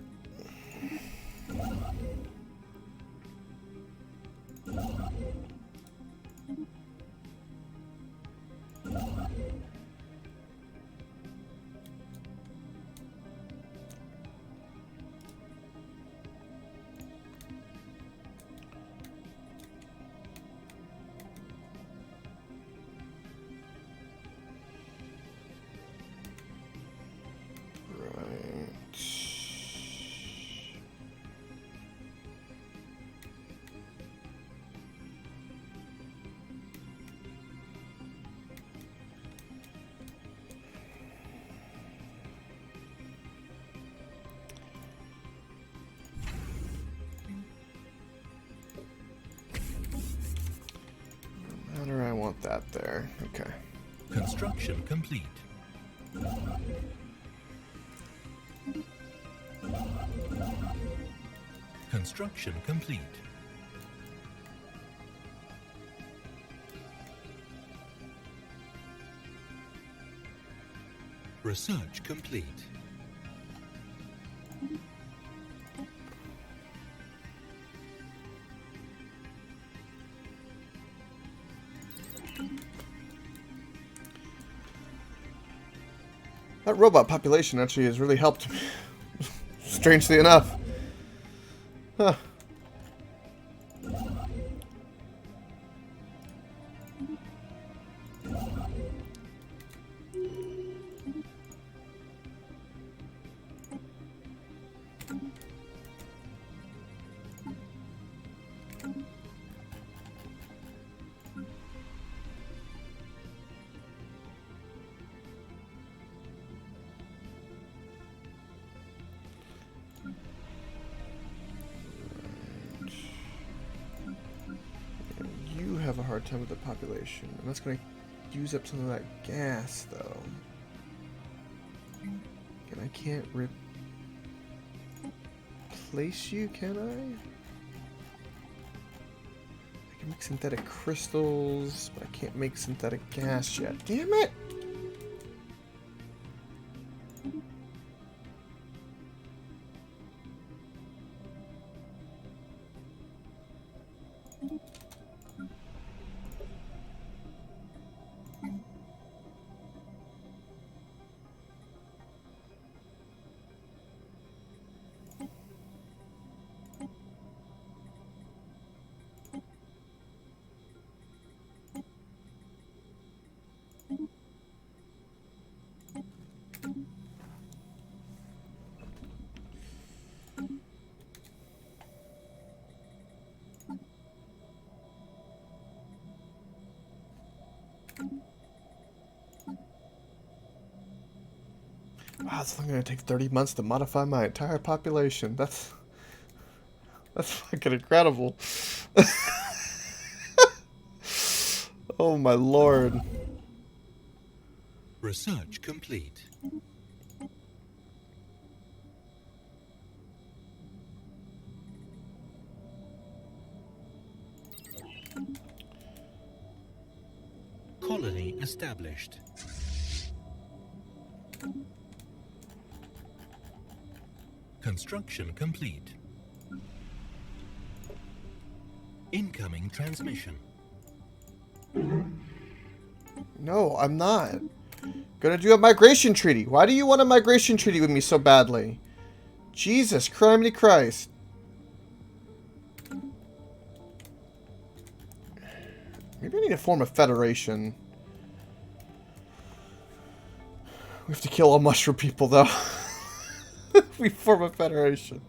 I want that there. Okay. Construction complete. Construction complete. Research complete. That robot population actually has really helped me. Strangely enough. Huh. hard time with the population. And that's going to use up some of that gas, though. And I can't replace you, can I? I can make synthetic crystals, but I can't make synthetic gas yet. Damn it! Wow, it's only going to take 30 months to modify my entire population. That's fucking incredible. Oh my lord. Research complete. Colony established. Construction complete. Incoming transmission. No, I'm not. Gonna do a migration treaty. Why do you want a migration treaty with me so badly? Jesus, criminy Christ. Maybe I need to form a federation. We have to kill all mushroom people, though. We form a federation.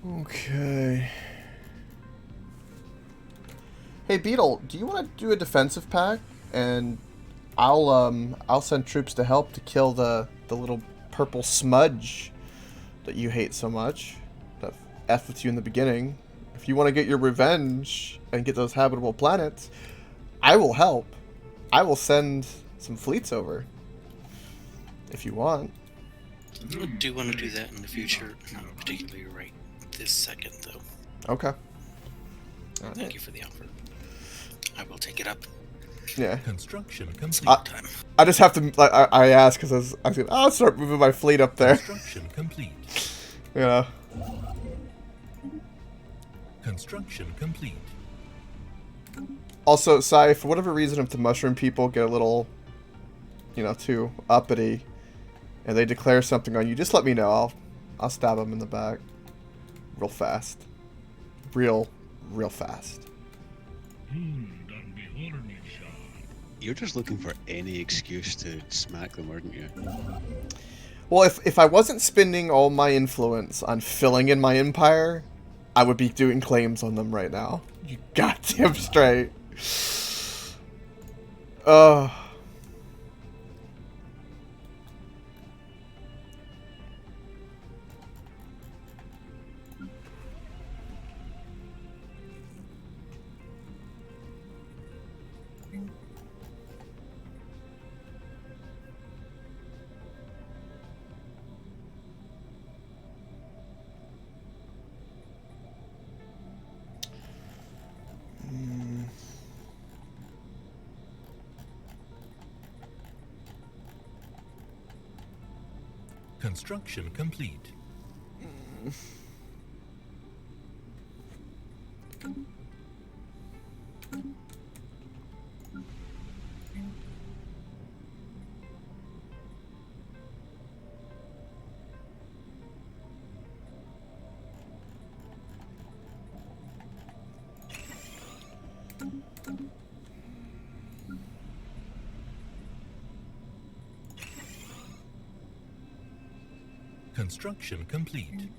Okay. Hey Beetle, do you want to do a defensive pact? And I'll send troops to help to kill the little purple smudge that you hate so much. That F with you in the beginning. If you want to get your revenge and get those habitable planets, I will help. I will send some fleets over. If you want. I do want to do that in the future. Not particularly right this second, though. Okay. Thank you for the offer. I will take it up. Yeah. Construction complete. Time. I just have to. I asked because I was gonna. I'll start moving my fleet up there. Construction complete. Yeah. Construction complete. Also, Sai, for whatever reason, if the mushroom people get a little, too uppity, and they declare something on you, just let me know. I'll stab them in the back, real fast, real fast. You're just looking for any excuse to smack them, aren't you? Well, if I wasn't spending all my influence on filling in my empire, I would be doing claims on them right now. You goddamn straight. Construction complete. Construction complete.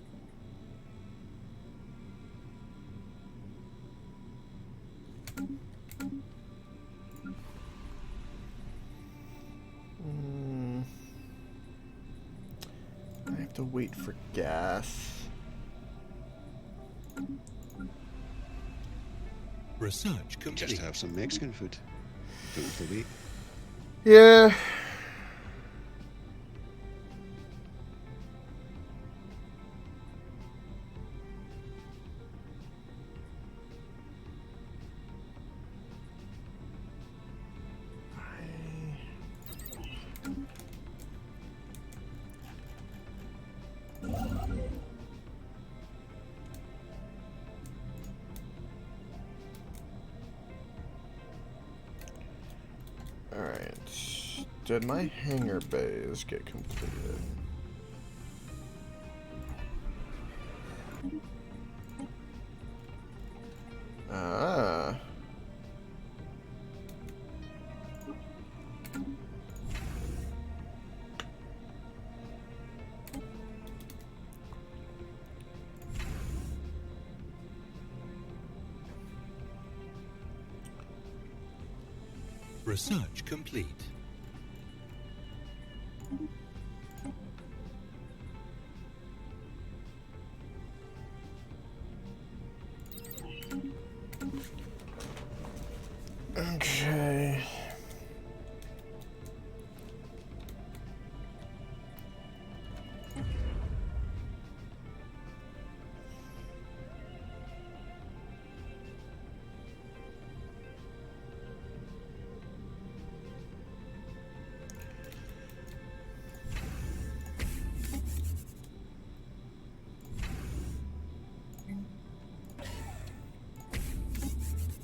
I have to wait for gas. Research complete. Just have some Mexican food. Don't have to wait. Yeah. Alright. Did my hangar bays get completed? Ah. Research complete. Okay.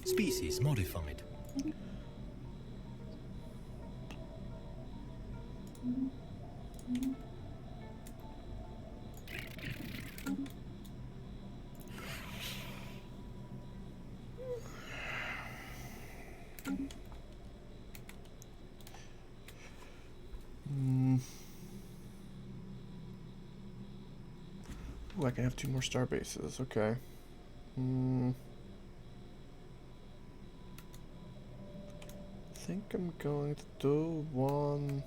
Species modified. Ooh, I can have 2 more star bases. Okay. I think I'm going to do one.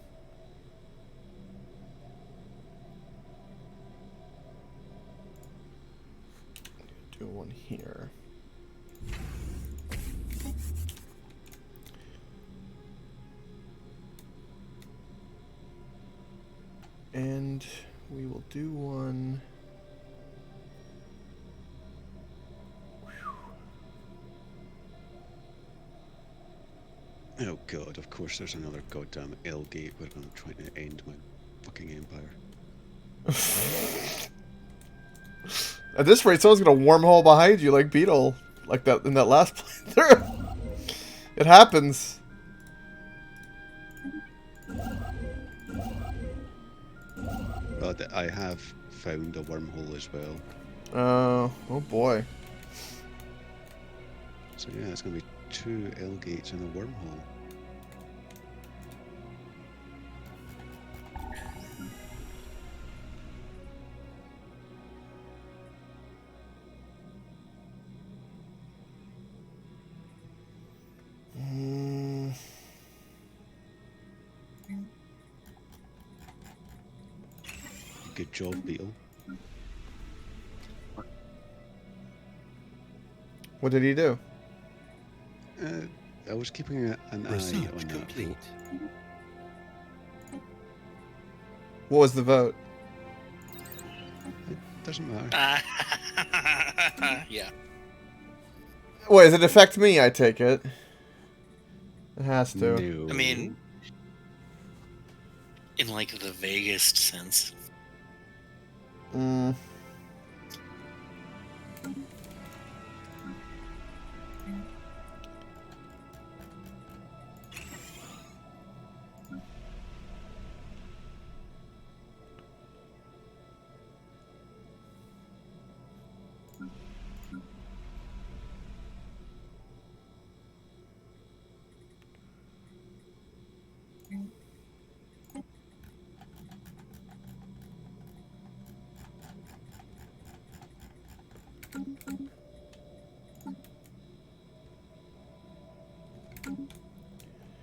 Do one here. And we will do one. Oh god, of course there's another goddamn L gate where I'm trying to end my fucking empire. At this rate, someone's gonna wormhole behind you like Beetle, like that in that last playthrough. It happens. Well, I have found a wormhole as well. Oh boy. So yeah, it's gonna be 2 L gates and a wormhole. Good job, Beetle. What did he do? I was keeping an eye on Research that complete. vote. What was the vote? It doesn't matter. Yeah. Wait, does it affect me? I take it. It has to. No. I mean, in like the vaguest sense. Mm.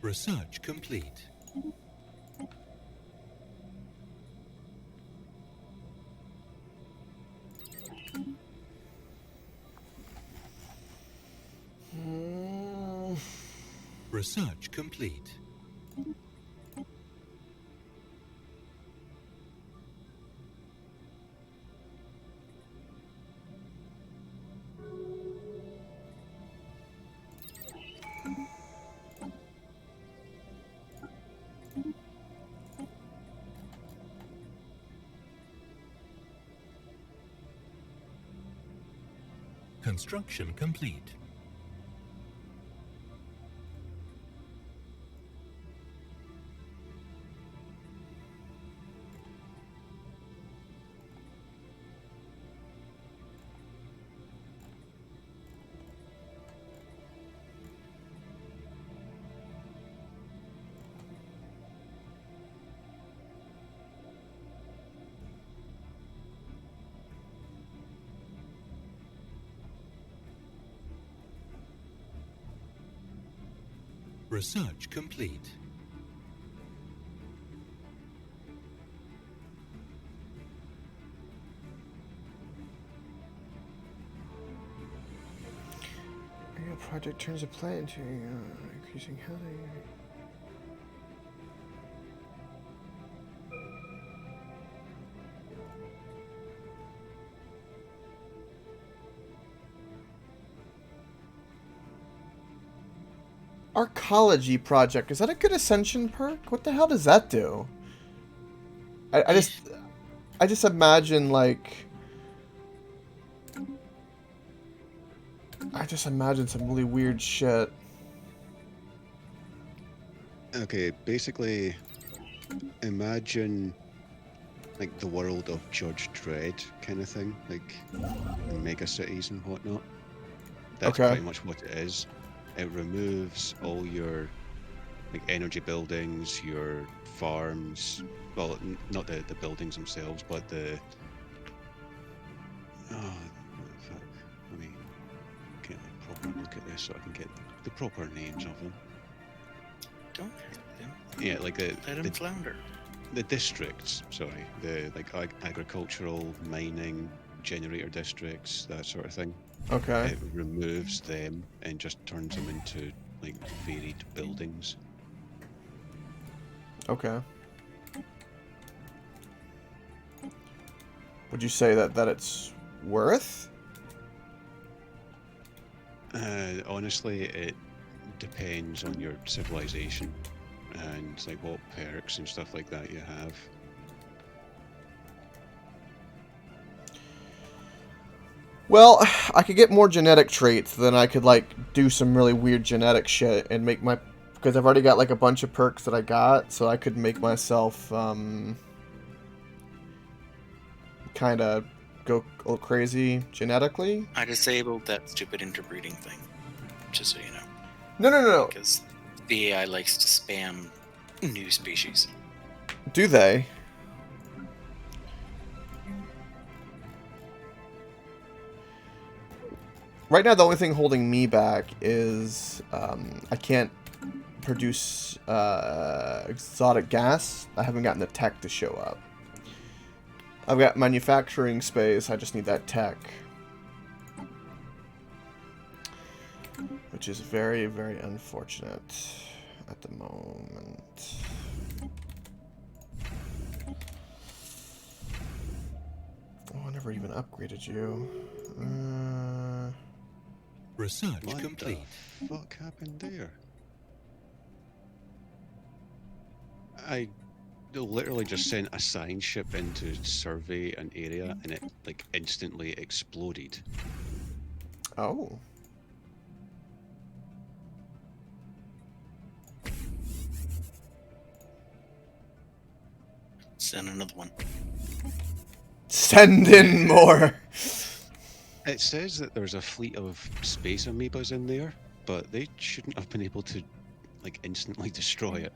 Research complete. Mm. Research complete. Construction complete. Research complete. Your project turns a plant into increasing housing. Arcology project. Is that a good ascension perk? What the hell does that do? I just imagine like I just imagine some really weird shit. Okay, basically, imagine like the world of Judge Dredd kind of thing, like the mega cities and whatnot. That's Okay. pretty much what it is. It removes all your like energy buildings, your farms. Well, not the buildings themselves, but the. Oh, fuck. Let me get a proper look at this so I can get the proper names of them. Don't hurt them. Yeah, like Let him flounder. the districts. Sorry, the like agricultural, mining, generator districts, that sort of thing. Okay. It removes them and just turns them into like varied buildings. Okay. Would you say that it's worth? Honestly, it depends on your civilization and like what perks and stuff like that you have. Well, I could get more genetic traits, then I could like do some really weird genetic shit and make my, because I've already got like a bunch of perks that I got, so I could make myself kind of go a little crazy genetically. I disabled that stupid interbreeding thing, just so you know, No. because the AI likes to spam new species. Do they? Right now, the only thing holding me back is I can't produce exotic gas. I haven't gotten the tech to show up. I've got manufacturing space. I just need that tech. Which is very, very unfortunate at the moment. Oh, I never even upgraded you. Research What complete. the fuck happened there? I They'll literally just sent a science ship in to survey an area, and it like instantly exploded. Oh. Send another one. Send in more. It says that there's a fleet of space amoebas in there, but they shouldn't have been able to like instantly destroy it.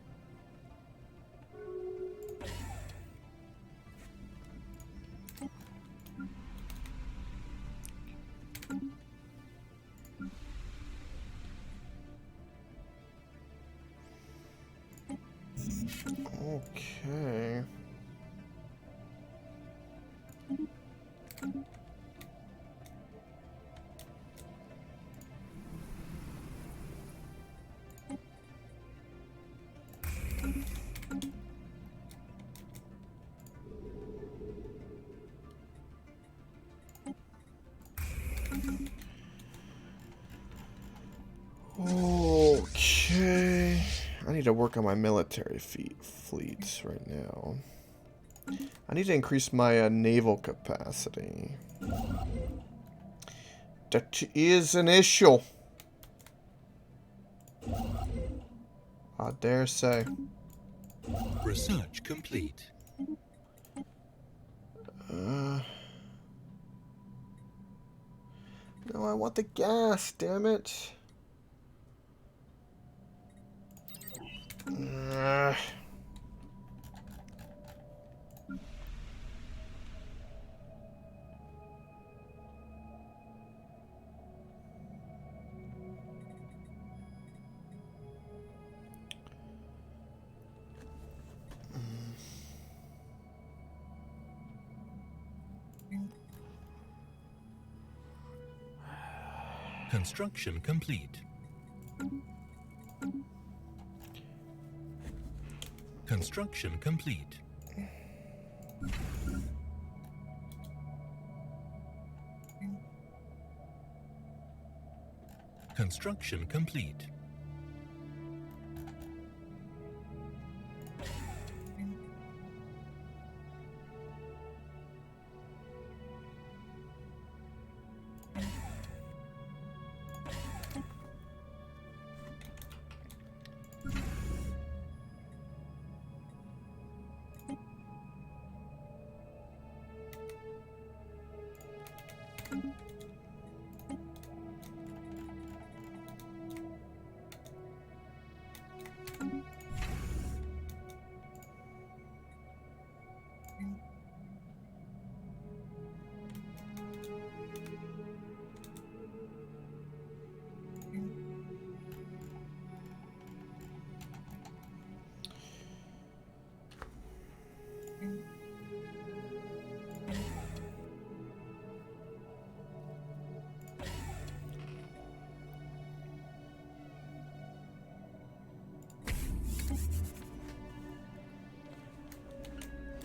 Okay. Okay. I need to work on my military fleets right now. I need to increase my naval capacity. That is an issue. I dare say. Research complete. No, I want the gas, damn it. Construction complete. Construction complete. Construction complete.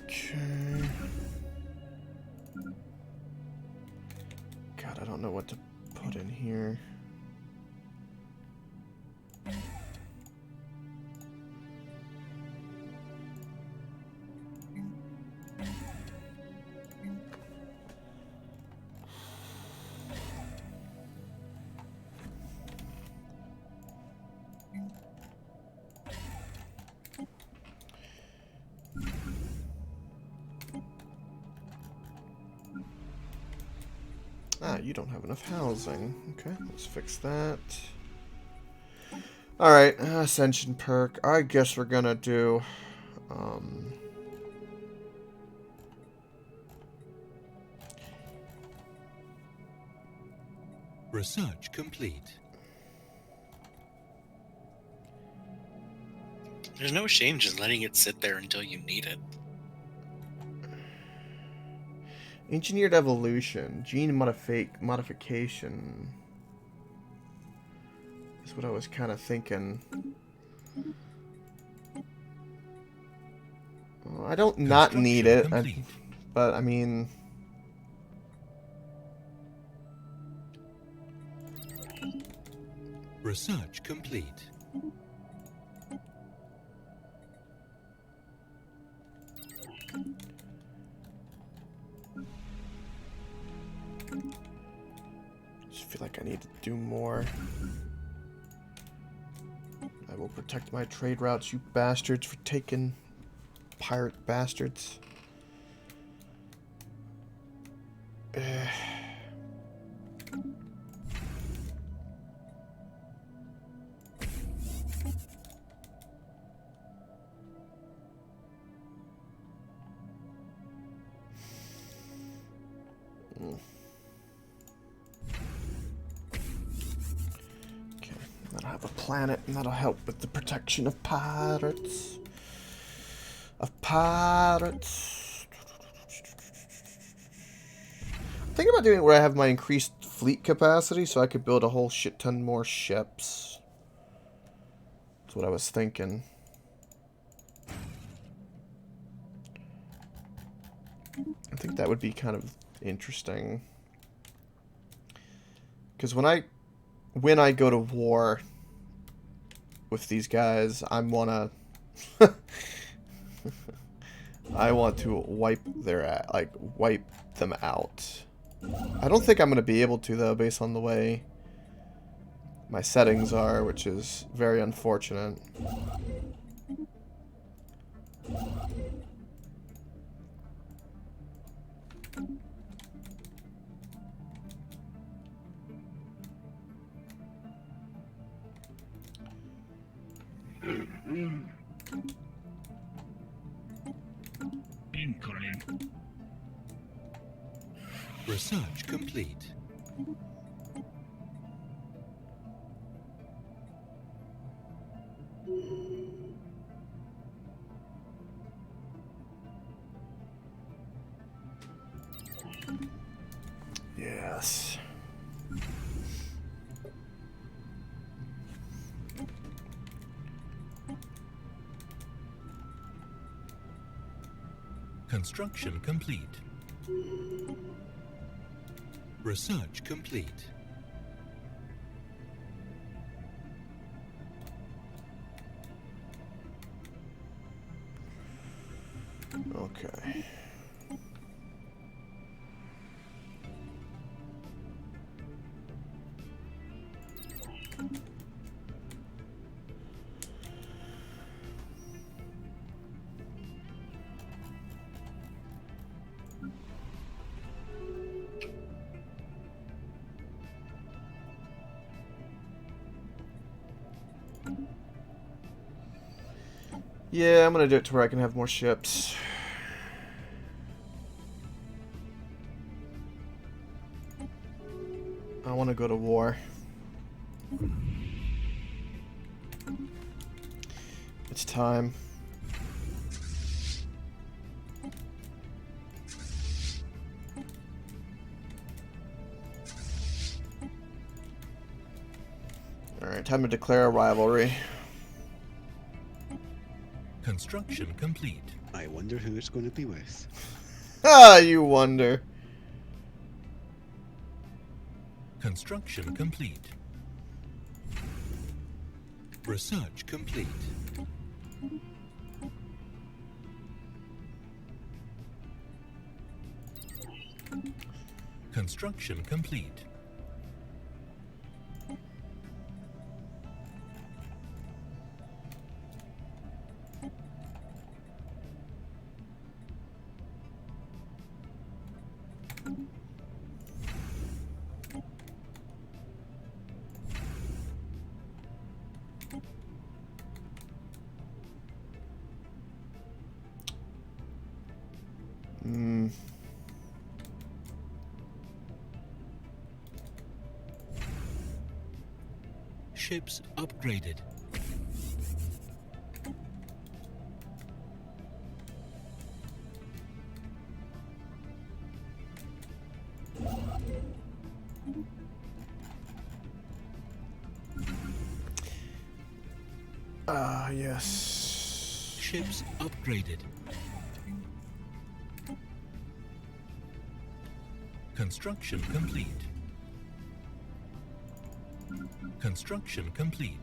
Okay. God, I don't know what to put in here. Ah, you don't have enough housing. Okay, let's fix that. Alright, Ascension perk. I guess we're gonna do... Research complete. There's no shame just letting it sit there until you need it. Engineered evolution. Gene modification. Is what I was kind of thinking. Well, I don't not need it, but I mean... Research complete. I need to do more. I will protect my trade routes, you bastards, for taking pirate bastards. Okay, that'll have a planet, and that'll help with the protection of pirates. I'm thinking about doing it where I have my increased fleet capacity, so I could build a whole shit ton more ships. That's what I was thinking. I think that would be kind of interesting. Because when I go to war with these guys, I want to wipe them out. I don't think I'm gonna be able to though, based on the way my settings are, which is very unfortunate. Incoming. Research complete. Yes. Construction complete. Research complete. Okay. Yeah, I'm gonna do it to where I can have more ships. I want to go to war. It's time. Alright, time to declare a rivalry. Construction complete. I wonder who it's going to be with. Ah, you wonder. Construction complete. Research complete. Construction complete. Ships upgraded. Ah, yes. Ships upgraded. Construction complete. Construction complete.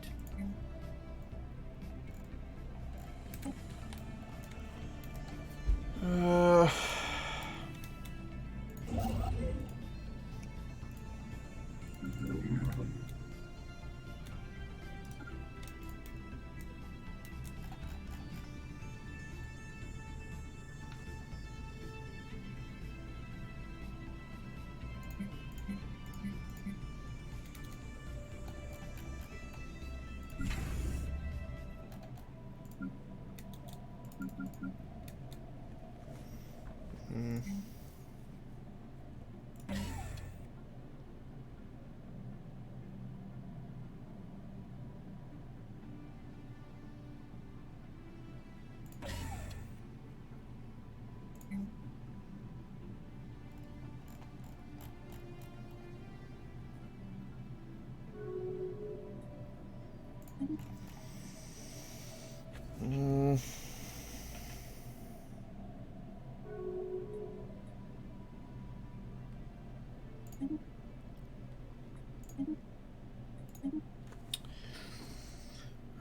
I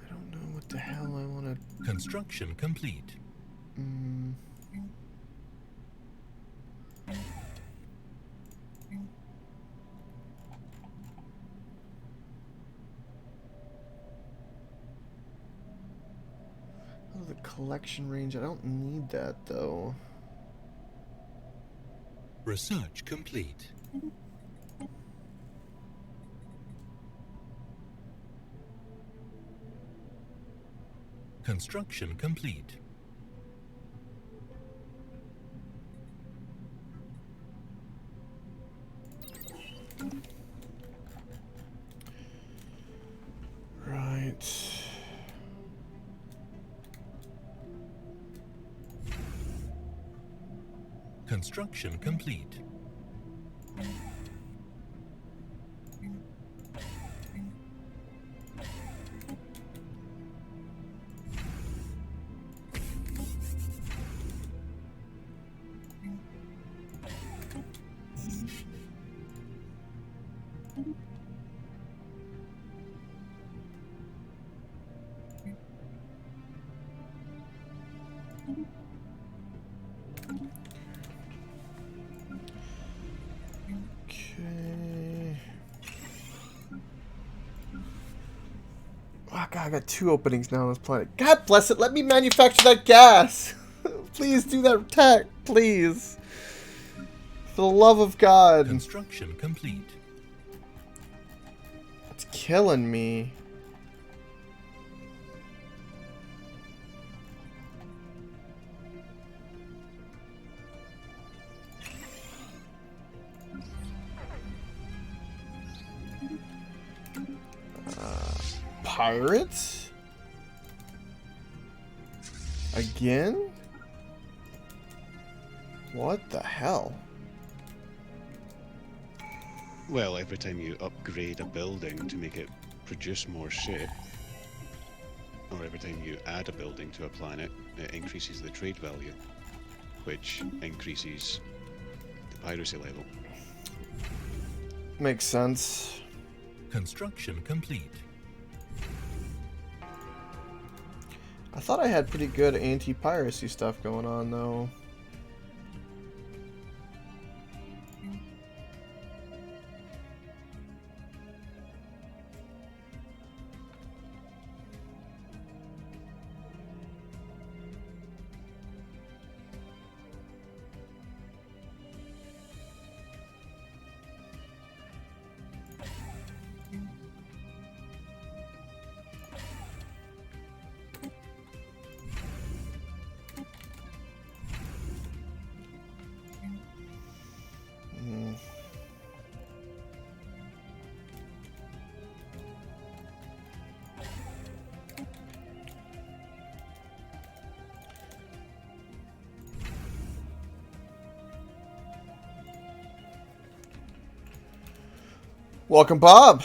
don't know what the hell I want to... Construction complete. Oh, the collection range. I don't need that, though. Research complete. Construction complete. Right. Construction complete. Okay. Oh, God, I got 2 openings now on this planet. God bless it. Let me manufacture that gas. Please do that tech. Please. For the love of God. Construction complete. It's killing me. Pirates? Again? What the hell? Well, every time you upgrade a building to make it produce more shit, or every time you add a building to a planet, it increases the trade value, which increases the piracy level. Makes sense. Construction complete. I thought I had pretty good anti-piracy stuff going on, though. Welcome, Bob.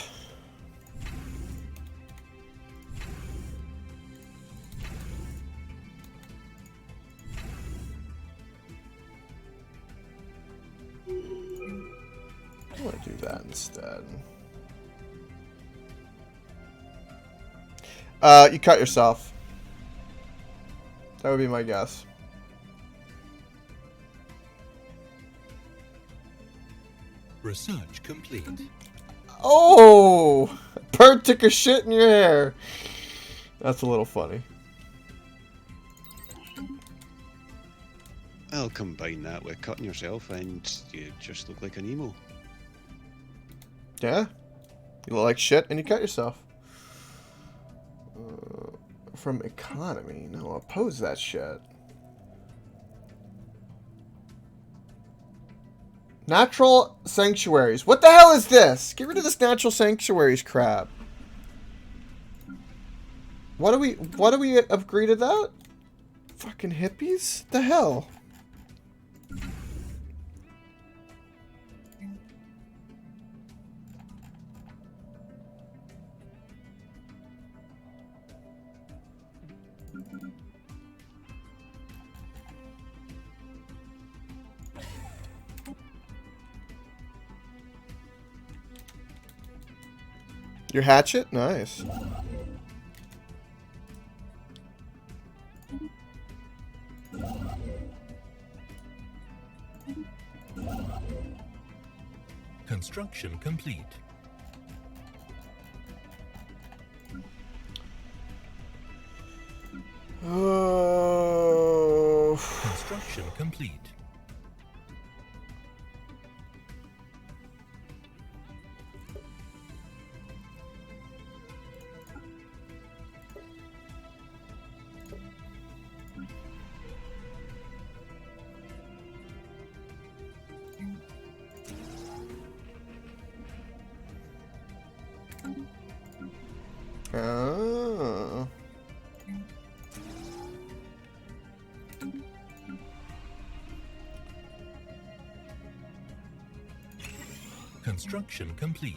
I'm gonna do that instead. You cut yourself. That would be my guess. Research complete. Oh! A bird took a shit in your hair. That's a little funny. I'll combine that with cutting yourself and you just look like an emo. Yeah? You look like shit and you cut yourself. From economy. No, oppose that shit. Natural sanctuaries. What the hell is this? Get rid of this natural sanctuaries crap. What do we agree to that? Fucking hippies? The hell? Your hatchet? Nice. Construction complete. Oh. Construction complete. Oh. Construction complete.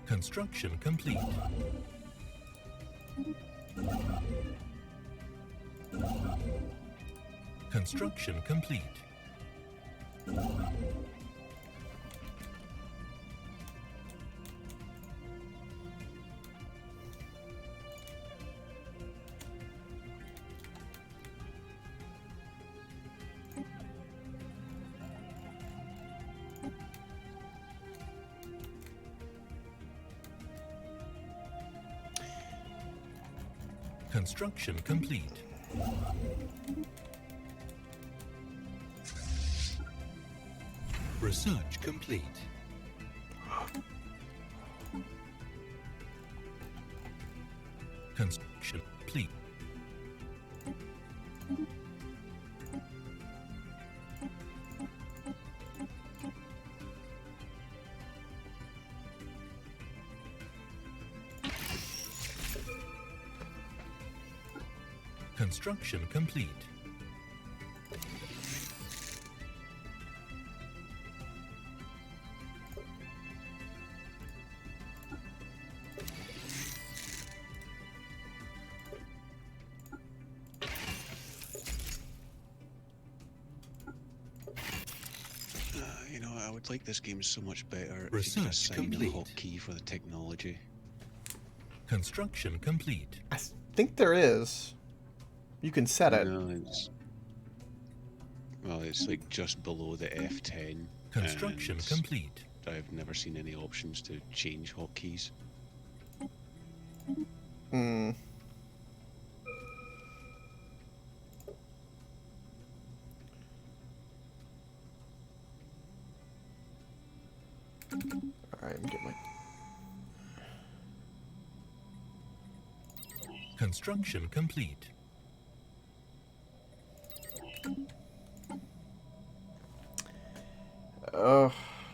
Construction complete. Construction complete. Construction complete. Research complete. Construction complete. Construction complete. You know, I would like this game so much better if you Research could assign complete. a hotkey for the technology. Construction complete. I think there is. You can set it. No, it's like just below the F10. Construction and complete. I've never seen any options to change hotkeys. Hmm. Alright, I'm getting my... Construction complete.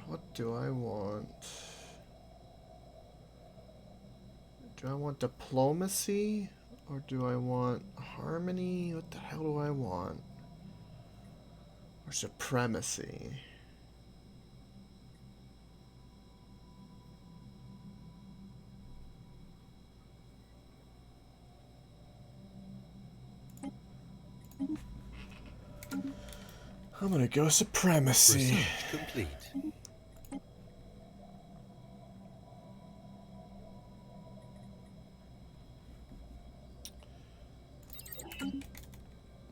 What do I want? Do I want diplomacy? Or do I want harmony? What the hell do I want? Or supremacy? I'm gonna go supremacy. Research complete.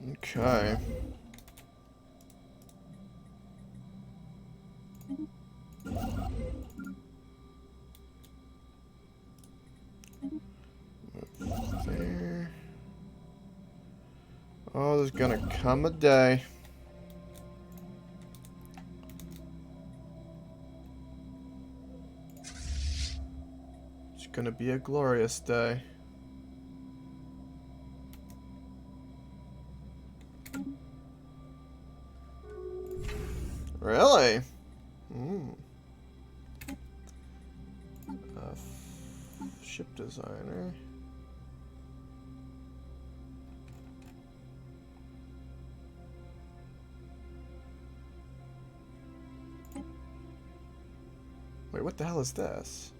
Okay. There. Oh, there's gonna come a day. It's gonna be a glorious day. Ship designer. Wait, what the hell is this?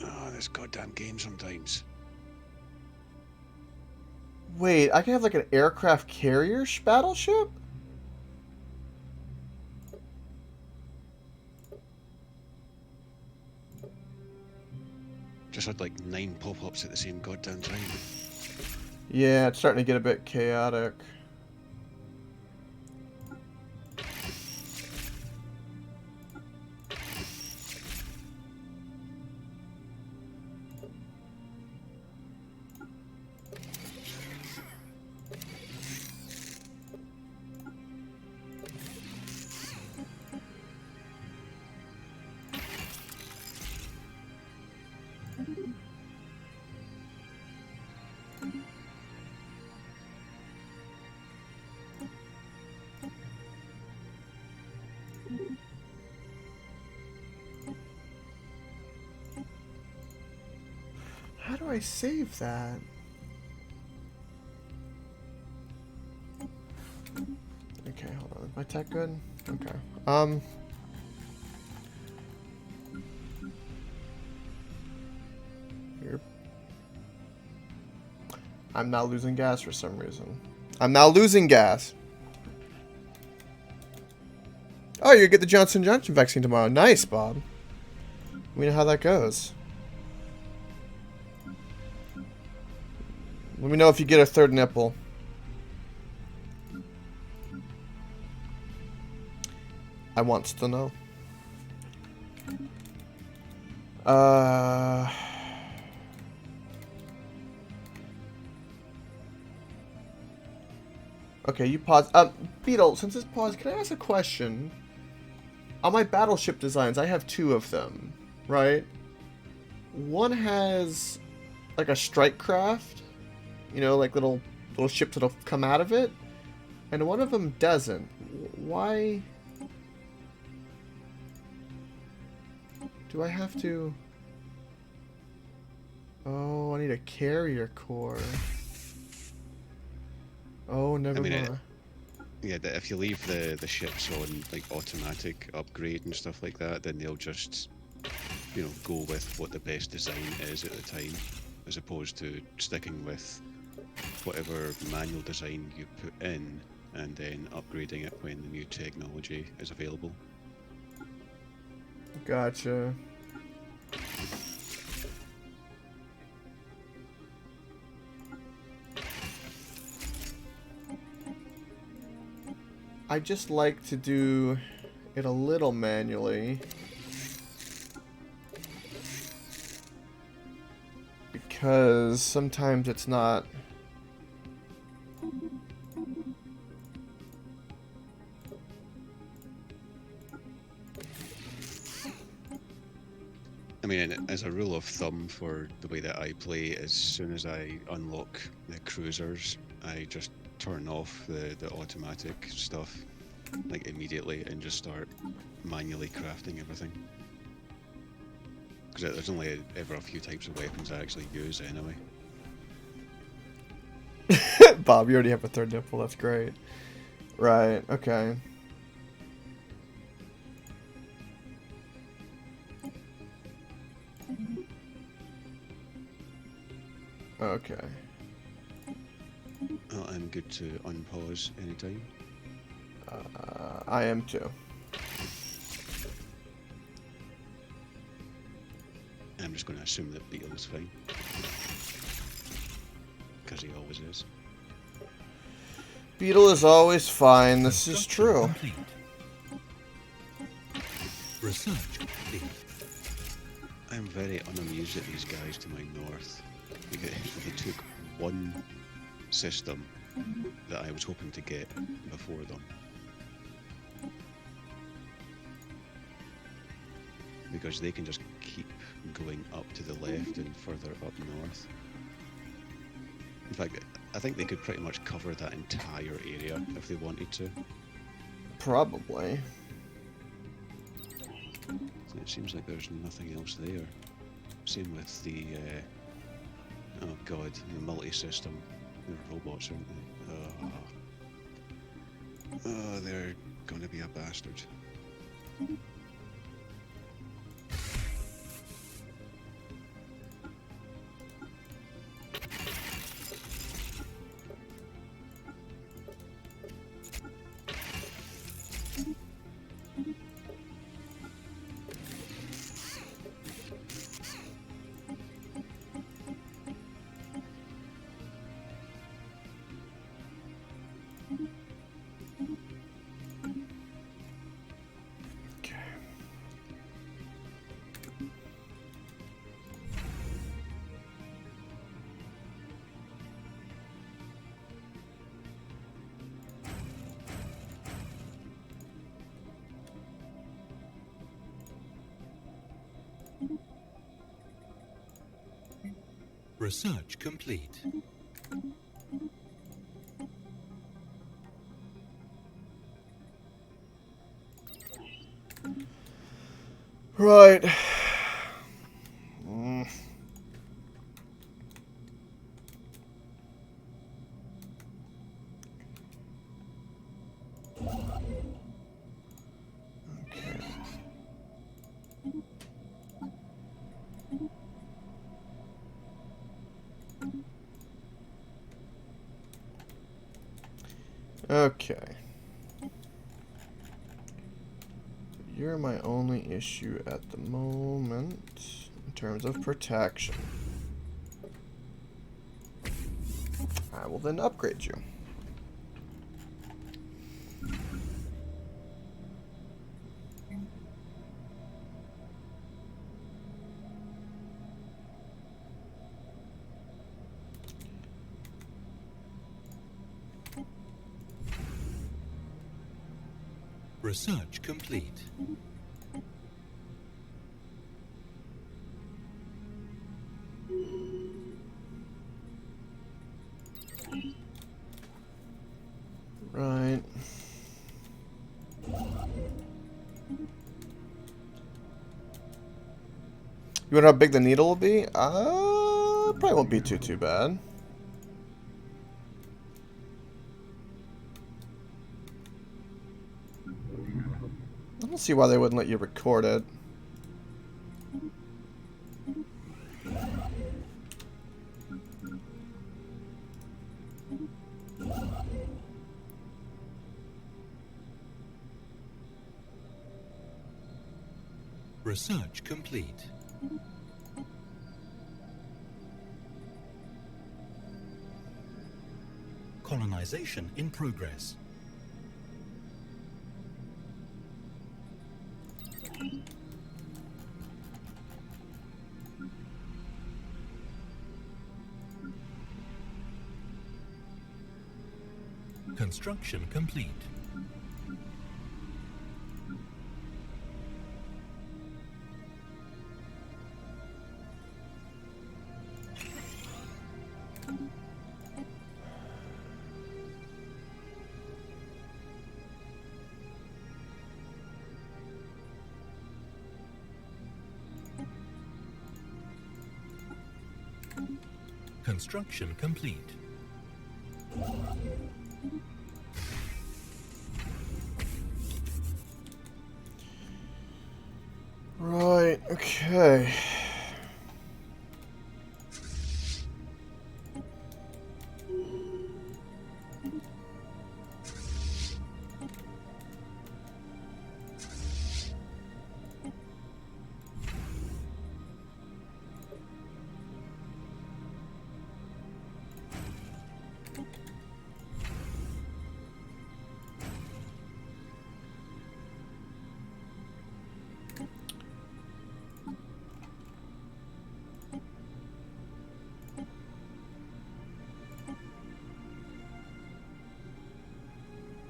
Oh, this goddamn game sometimes. Wait, I can have like an aircraft carrier battleship? Just had like 9 pop-ups at the same goddamn time. Yeah, it's starting to get a bit chaotic. How do I save that? Okay, hold on. Is my tech good? Okay. Here. I'm now losing gas for some reason. I'm now losing gas. Oh, you get the Johnson & Johnson vaccine tomorrow. Nice, Bob. We know how that goes. Let me know if you get a third nipple. I wants to know. Okay, you pause. Beetle, since it's paused, can I ask a question? On my battleship designs, I have 2 of them, right? One has like a strike craft, you know, like little ships that'll come out of it, and one of them doesn't. Why do I have to? Oh, I need a carrier core. Oh, never mind. Yeah, if you leave the ships on like automatic upgrade and stuff like that, then they'll just, you know, go with what the best design is at the time, as opposed to sticking with whatever manual design you put in and then upgrading it when the new technology is available. Gotcha. I just like to do it a little manually. Because sometimes it's not. I mean, as a rule of thumb for the way that I play, as soon as I unlock the cruisers, I just turn off the automatic stuff, like immediately, and just start manually crafting everything. Because there's only ever a few types of weapons I actually use anyway. Bob, you already have a third nipple, that's great. Right, okay. Okay. Oh, I'm good to unpause anytime. I am too. I'm just going to assume that Beetle's fine. Because he always is. Beetle is always fine, this is true. Complete. Research complete. I'm very unamused at these guys to my north. They took one system that I was hoping to get before them. Because they can just keep going up to the left and further up north. In fact, I think they could pretty much cover that entire area if they wanted to. Probably. So it seems like there's nothing else there. Same with the, oh god, the multi-system. They're robots, aren't they? Oh, they're gonna be a bastard. Research complete. Right. Okay. You're my only issue at the moment in terms of protection. I will then upgrade you. Research complete. Right. You wonder how big the needle will be? Probably won't be too bad. I don't see why they wouldn't let you record it. Research complete. Colonization in progress. Construction complete. Construction complete. Right, okay.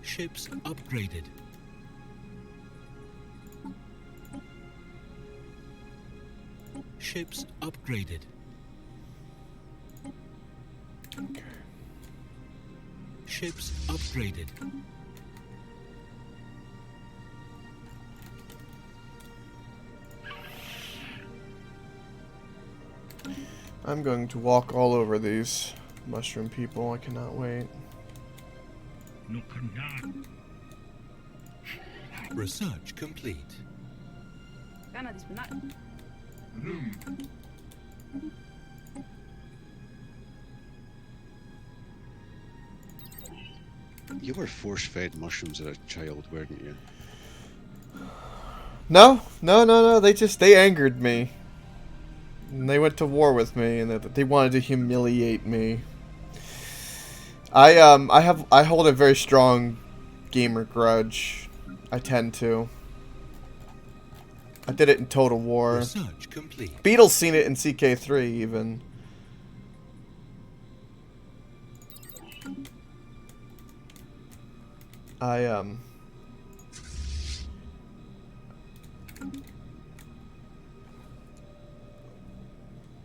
Ships upgraded. Ships upgraded. Okay. Ships upgraded. I'm going to walk all over these mushroom people. I cannot wait. No cannot. Research complete. Room. You were force-fed mushrooms as a child, weren't you? No, no, no, no. They angered me. And they went to war with me, and they wanted to humiliate me. I hold a very strong gamer grudge. I tend to. I did it in Total War. Research complete. Beetle's seen it in CK3 even.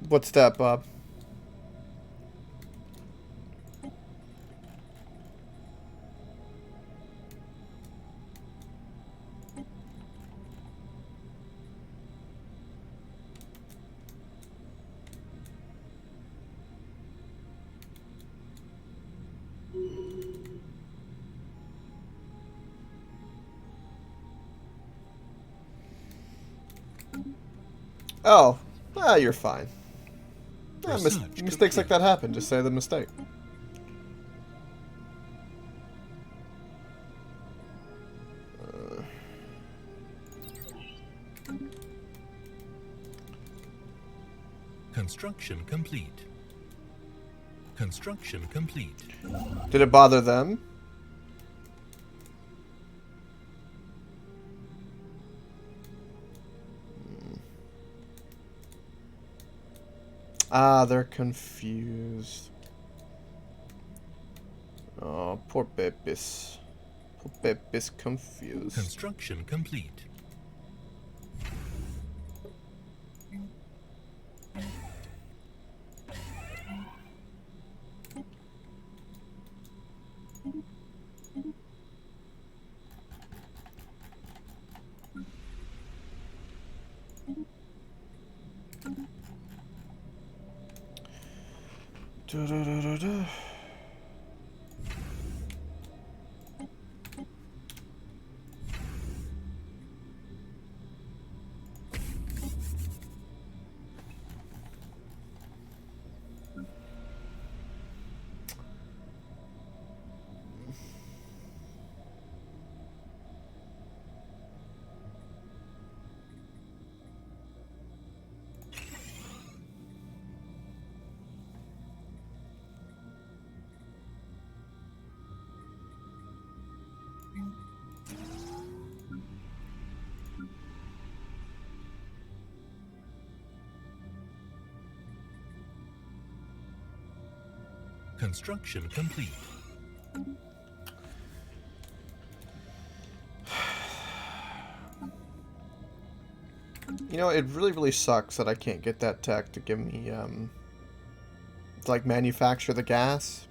What's that, Bob? Oh, you're fine. Mistakes like that happen. Just say the mistake. Construction complete. Construction complete. Did it bother them? Ah, they're confused. Oh, poor Bebis. Poor Bebis confused. Construction complete. Da, da, da, da, da. Construction complete. You know, it really, really sucks that I can't get that tech to give me, to, like, manufacture the gas.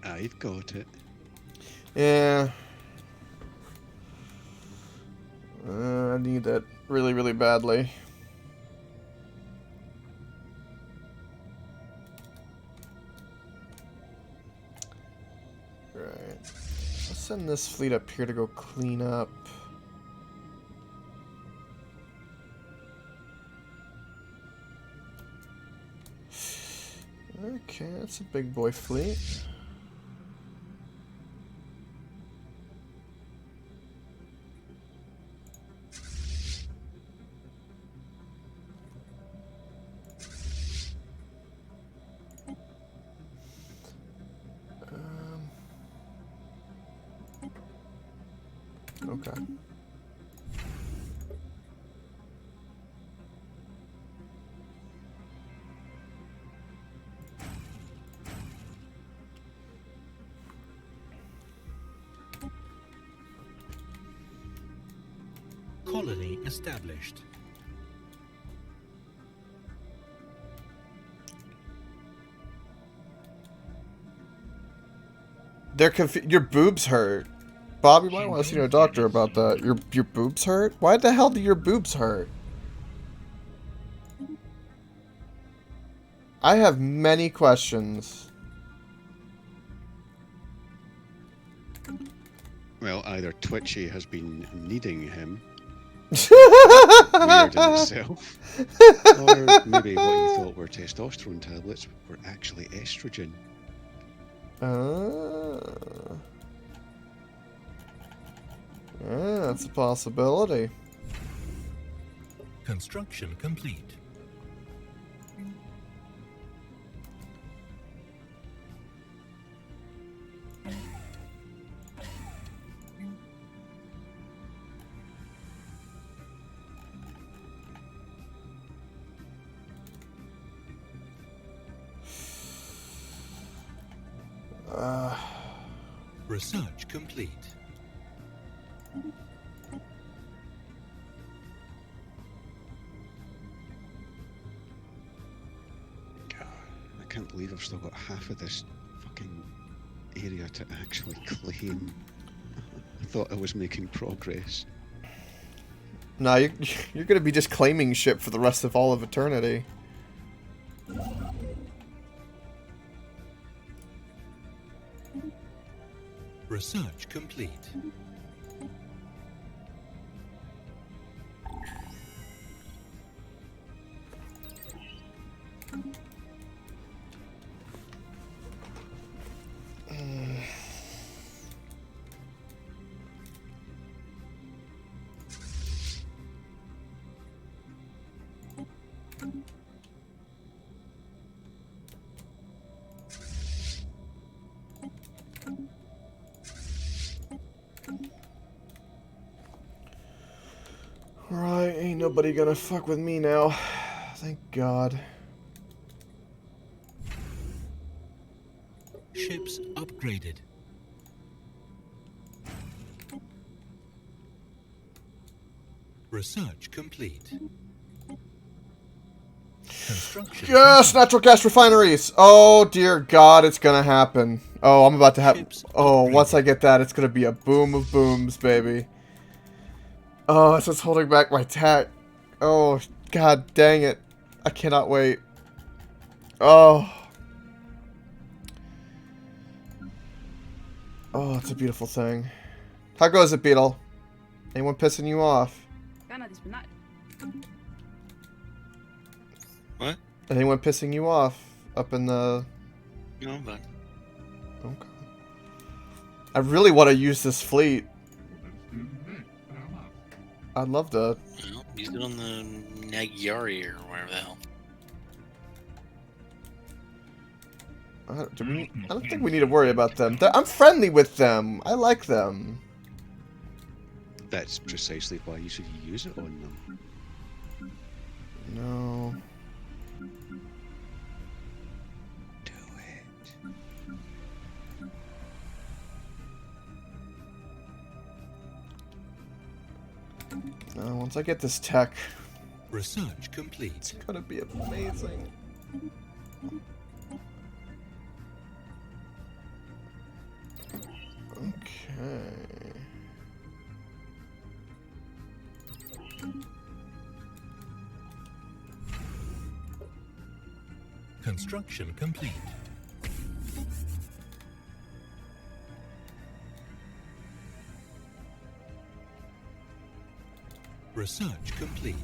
I've got it. Yeah. I need that really, really badly. Right. Let's send this fleet up here to go clean up. Okay, that's a big boy fleet. Okay. Colony established. They're your boobs hurt. Bob, you might want to see a doctor about that. Your boobs hurt? Why the hell do your boobs hurt? I have many questions. Well, either Twitchy has been needing him, weird in itself, or maybe what you thought were testosterone tablets were actually estrogen. Yeah, that's a possibility. Construction complete. Research complete. God, I can't believe I've still got half of this fucking area to actually claim. I thought I was making progress. Nah, you're gonna be just claiming shit for the rest of all of eternity. Research complete. Right, ain't nobody gonna fuck with me now. Thank God. Ships upgraded. Research complete. Construction Yes, complete. natural gas refineries. Oh dear God, it's gonna happen. Oh, I'm about to have. Ships Oh, once upgraded. I get that, it's gonna be a boom of booms, baby. Oh, it's just holding back my tack. Oh, God dang it. I cannot wait. Oh. Oh, it's a beautiful thing. How goes it, Beetle? Anyone pissing you off? What? Anyone pissing you off up in the... No, but Okay. I really want to use this fleet. I'd love to. well, use it on the Nagyari or whatever the hell. I don't think we need to worry about them. I'm friendly with them. I like them. That's precisely why you should use it on them. No. Do it. No, once I get this tech, Research complete. it's gonna be amazing. Okay. Construction complete. Research complete.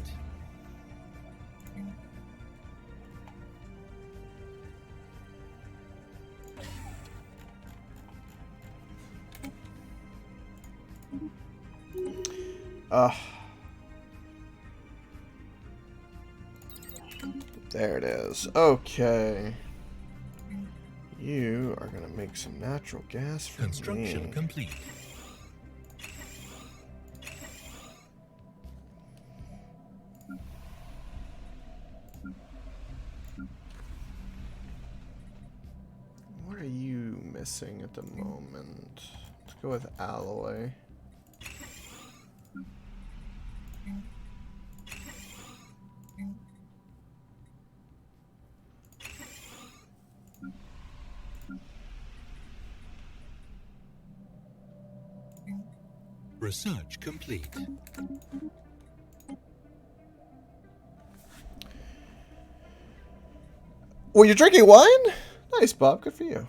There it is. Okay. You are gonna make some natural gas for Construction me. complete. What are you missing at the moment? Let's go with alloy. Research complete. Well, you're drinking wine? Nice, Bob. Good for you.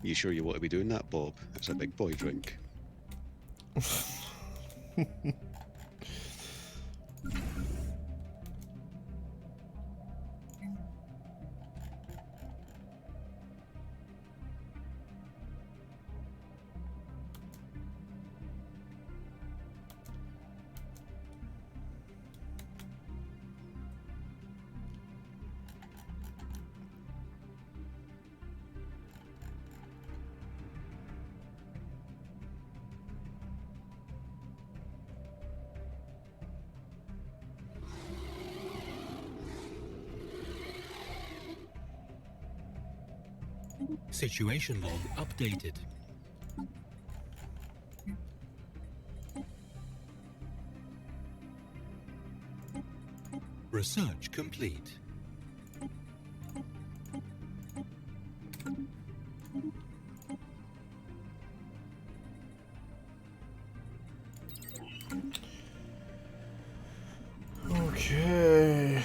You sure you want to be doing that, Bob? It's a big boy drink. Situation log updated. Research complete. Okay.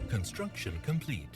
Construction complete.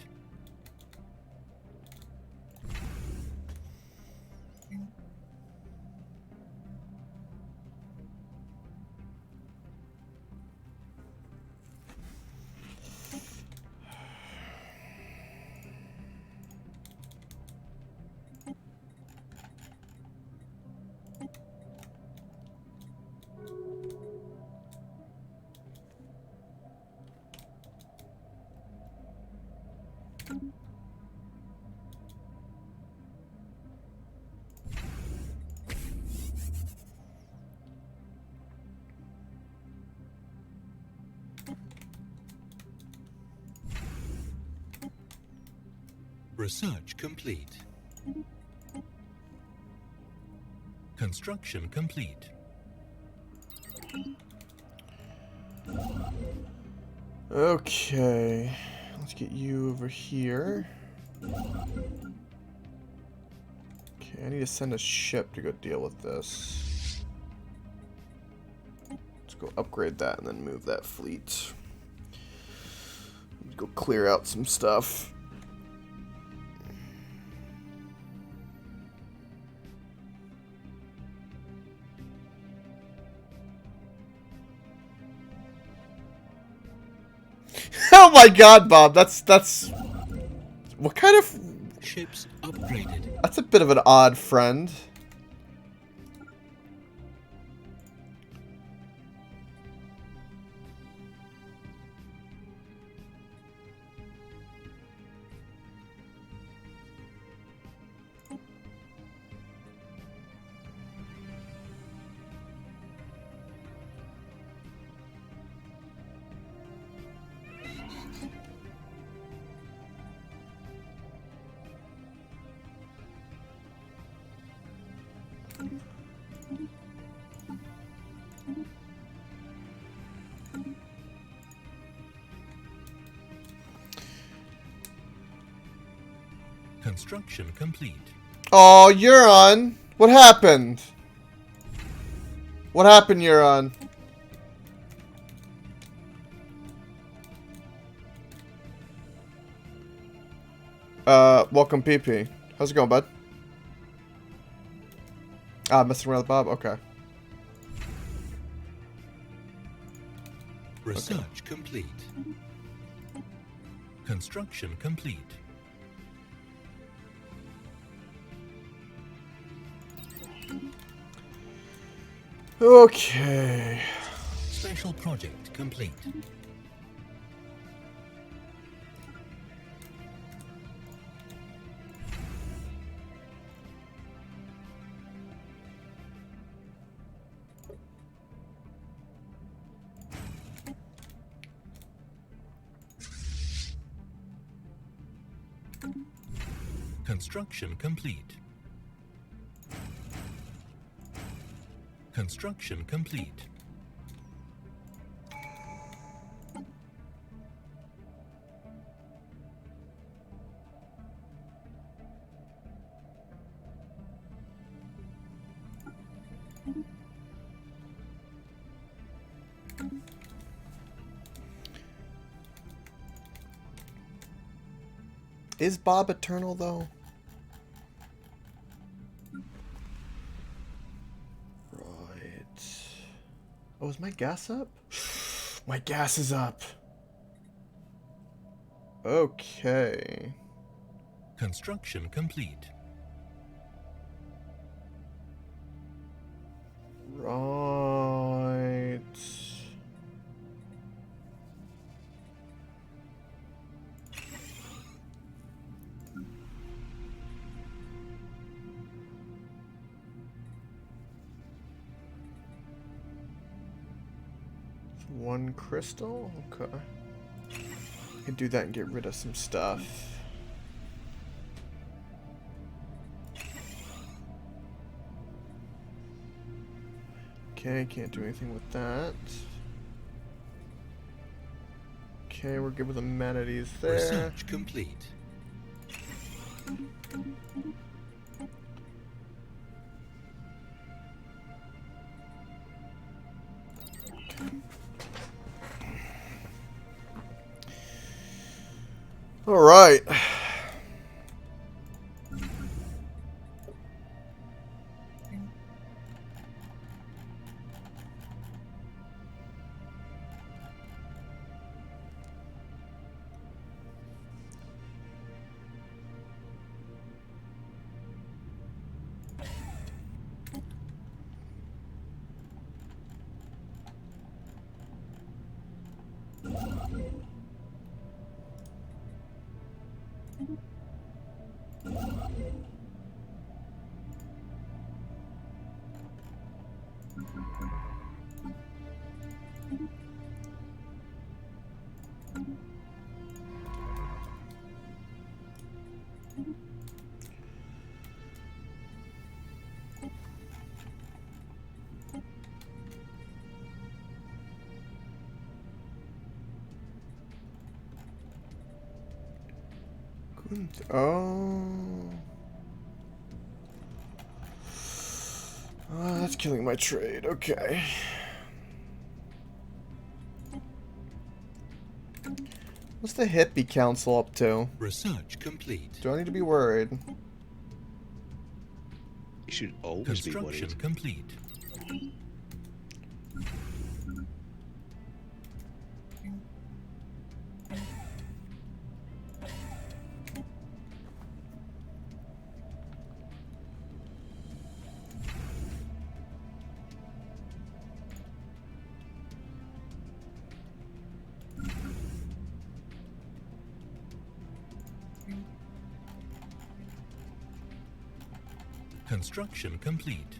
Research complete. Construction complete. Okay. Let's get you over here. Okay, I need to send a ship to go deal with this. Let's go upgrade that and then move that fleet. Let's go clear out some stuff. Oh my god, Bob, that's what kind of Ships upgraded. that's a bit of an odd friend. Construction complete. Oh, Euron, what happened? What happened, Euron? Welcome, PP. How's it going, bud? Ah, messing around with Bob? Okay. Research complete. Construction complete. Okay. Special project complete. Construction complete. Construction complete. Is Bob eternal, though? Right. Oh, is my gas up? My gas is up. Okay. Construction complete. Right. One crystal? Okay. I can do that and get rid of some stuff. Okay, can't do anything with that. Okay, we're good with amenities there. Research complete. All right. Oh. Oh, that's killing my trade. Okay. What's the hippie council up to? Research complete. Do I need to be worried? You should always be Construction worried. complete. Construction complete.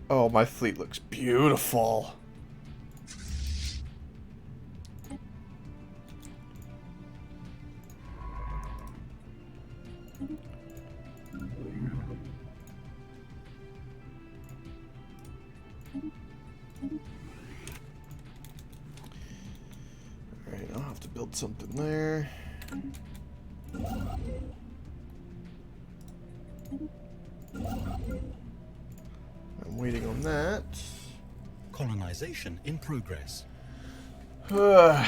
Oh, my fleet looks beautiful. Alright, I'll have to build something there. I'm waiting on that. Colonization in progress. Hmm.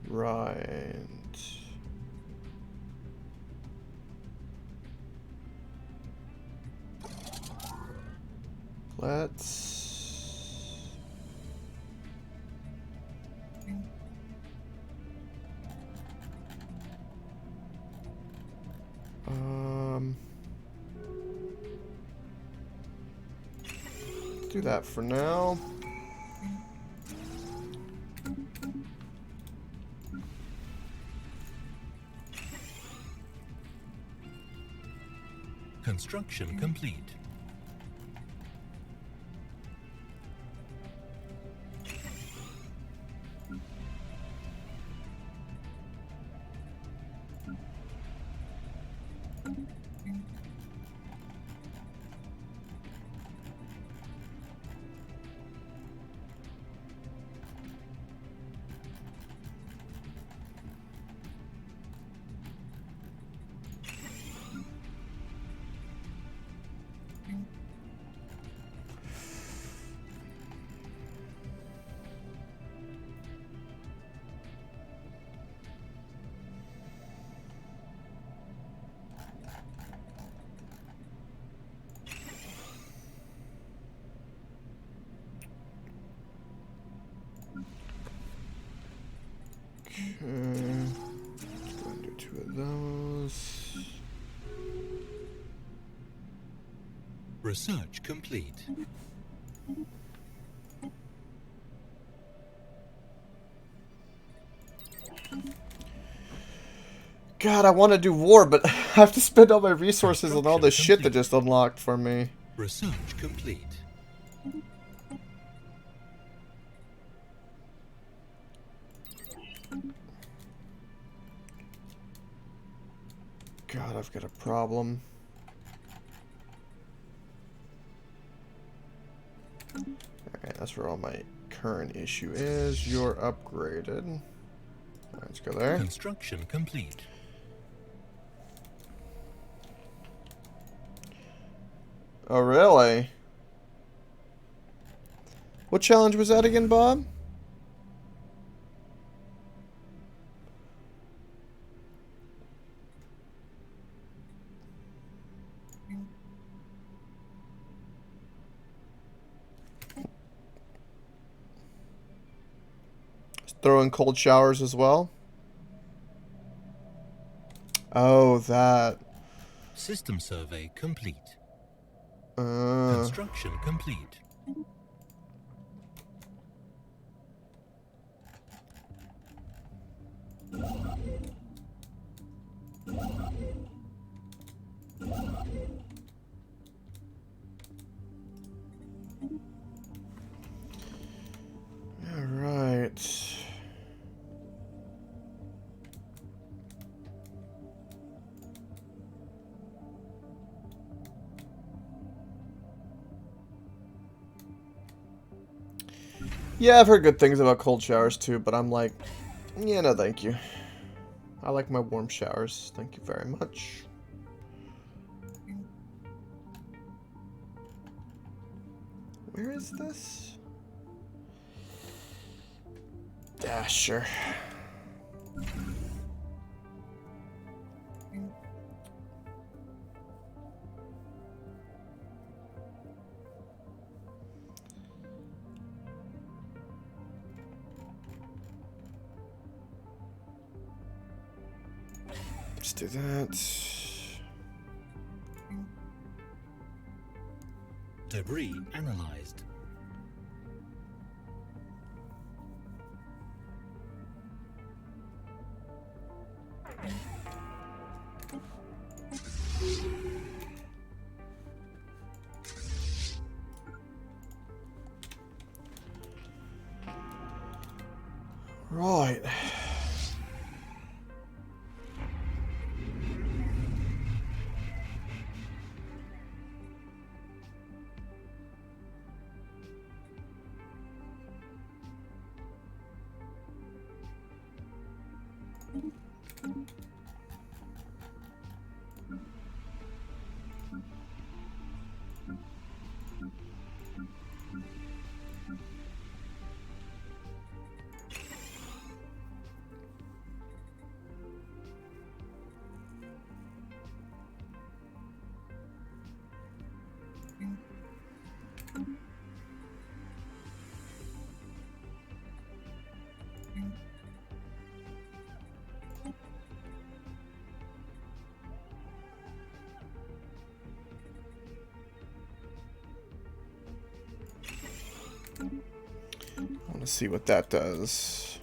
Right. Let's... do that for now. Construction complete. Okay. Let's go and do 2 of those. Research complete. God, I want to do war, but I have to spend all my resources on all this shit that just unlocked for me. Research complete. God, I've got a problem. Alright, that's where all my current issue is. You're upgraded. Alright, let's go there. Construction complete. Oh, really? What challenge was that again, Bob? Throw in cold showers as well? Oh, that. System survey complete. Uh, Construction complete. Alright. Yeah, I've heard good things about cold showers too, but I'm like, yeah, no thank you. I like my warm showers. Thank you very much. Where is this? Yeah, sure. Let's do that. Debris analyzed. Right. I want to see what that does.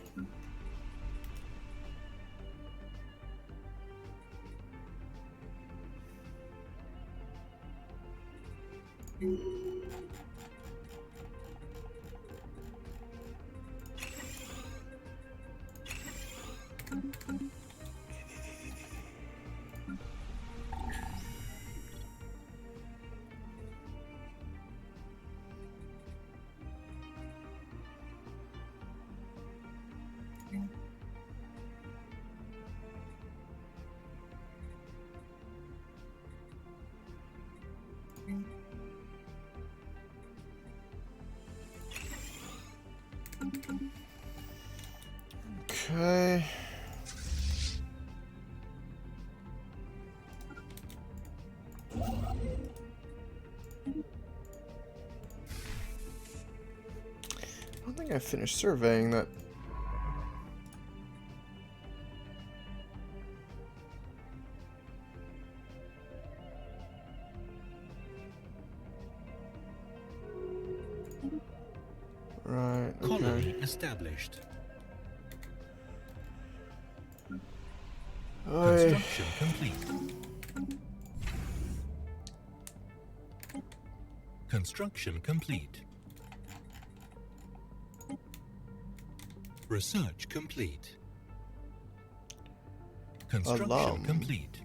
Okay. I don't think I finished surveying that. Right, okay. Colony established. Construction complete. Construction complete. Research complete. Construction Alum. complete.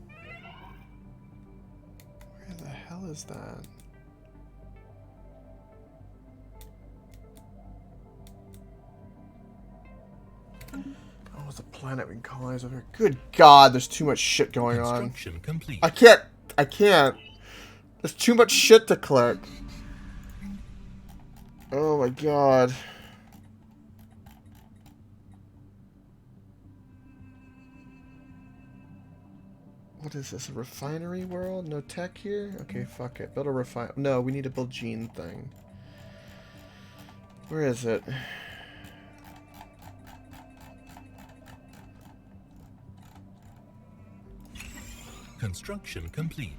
Where the hell is that? Oh, it's a planet we can colonize over here. Good God, there's too much shit going on. Construction complete. I can't. There's too much shit to collect. Oh my God. What is this, a refinery world? No tech here? Okay, fuck it. Build a refine. No, we need to build gene thing. Where is it? Construction complete.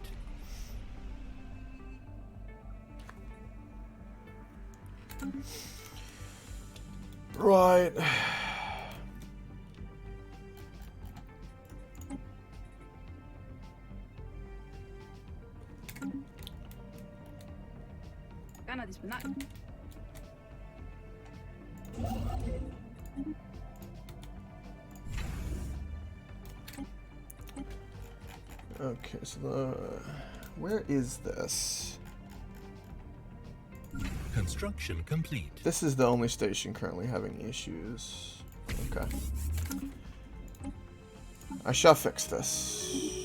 Right. Gana disponar. Okay, so the... Where is this? Construction complete. This is the only station currently having issues. Okay. I shall fix this.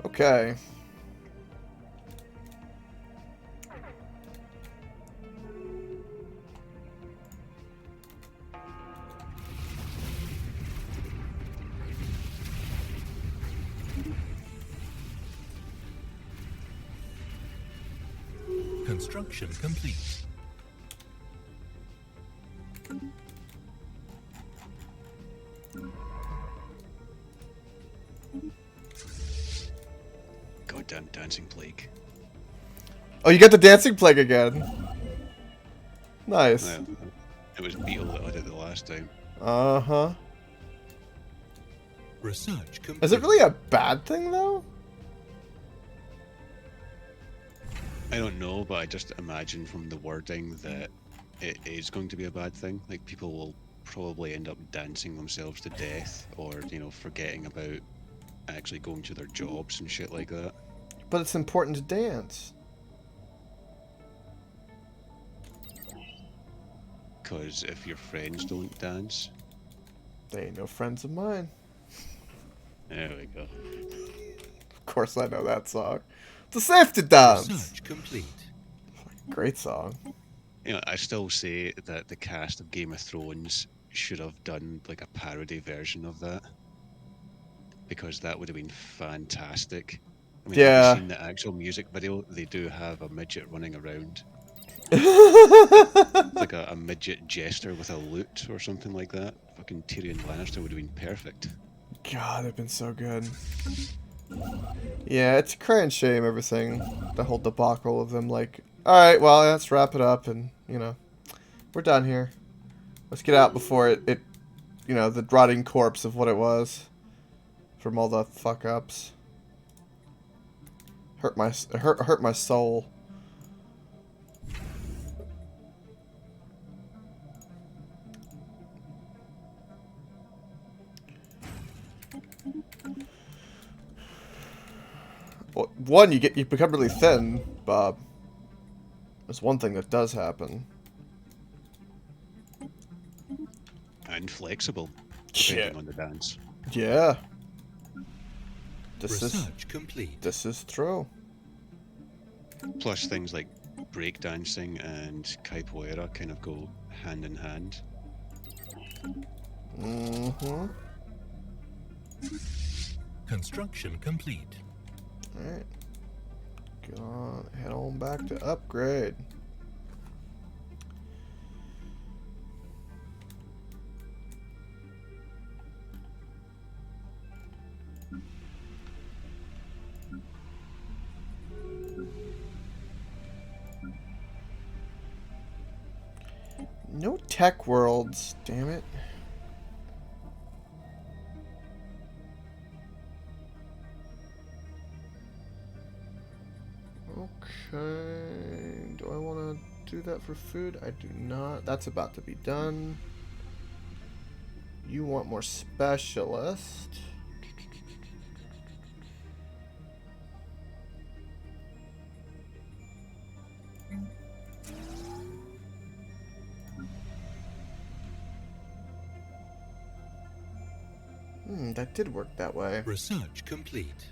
Okay. Construction complete. Goddamn dancing plague. Oh, you got the dancing plague again. Nice. Well, it was Beetle that had it the last time. Uh-huh. Research complete. Is it really a bad thing, though? I don't know, but I just imagine from the wording that it is going to be a bad thing. Like, people will probably end up dancing themselves to death, or, you know, forgetting about actually going to their jobs and shit like that. But it's important to dance. because if your friends don't dance, They ain't no friends of mine. there we go. Of course I know that song. It's a safety dance. Research complete. Great song. You know, I still say that the cast of Game of Thrones should have done like a parody version of that, because that would have been fantastic. I mean, have Yeah. you seen the actual music video? They do have a midget running around. It's like a midget jester with a lute or something like that. Fucking Tyrion Lannister would have been perfect. God, they've been so good. Yeah, it's a crying shame, everything. The whole debacle of them, like, alright, well, let's wrap it up, and, you know, we're done here. Let's get out before it you know, the rotting corpse of what it was. From all the fuck-ups. Hurt my soul. Well, one, you become really thin, Bob. That's one thing that does happen. And flexible, Shit. depending on the dance. Yeah. This Research complete. is true. Plus things like breakdancing and capoeira kind of go hand in hand. Mm-hmm. Construction complete. Alright. Go on, head on back to upgrade. No tech worlds, damn it. Okay, do I want to do that for food? I do not. That's about to be done. You want more specialist. That did work that way. Research complete.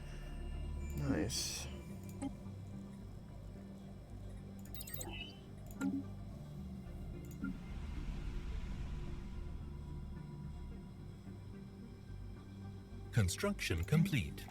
Nice. Construction complete.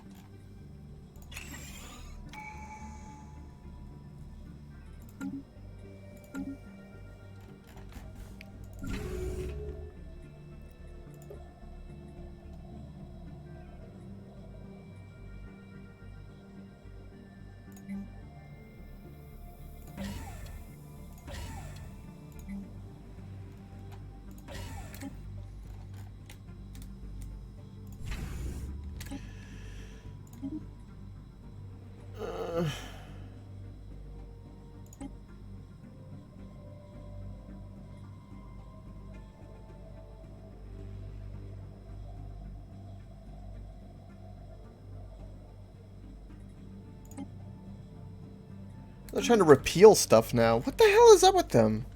They're trying to repeal stuff now. What the hell is up with them?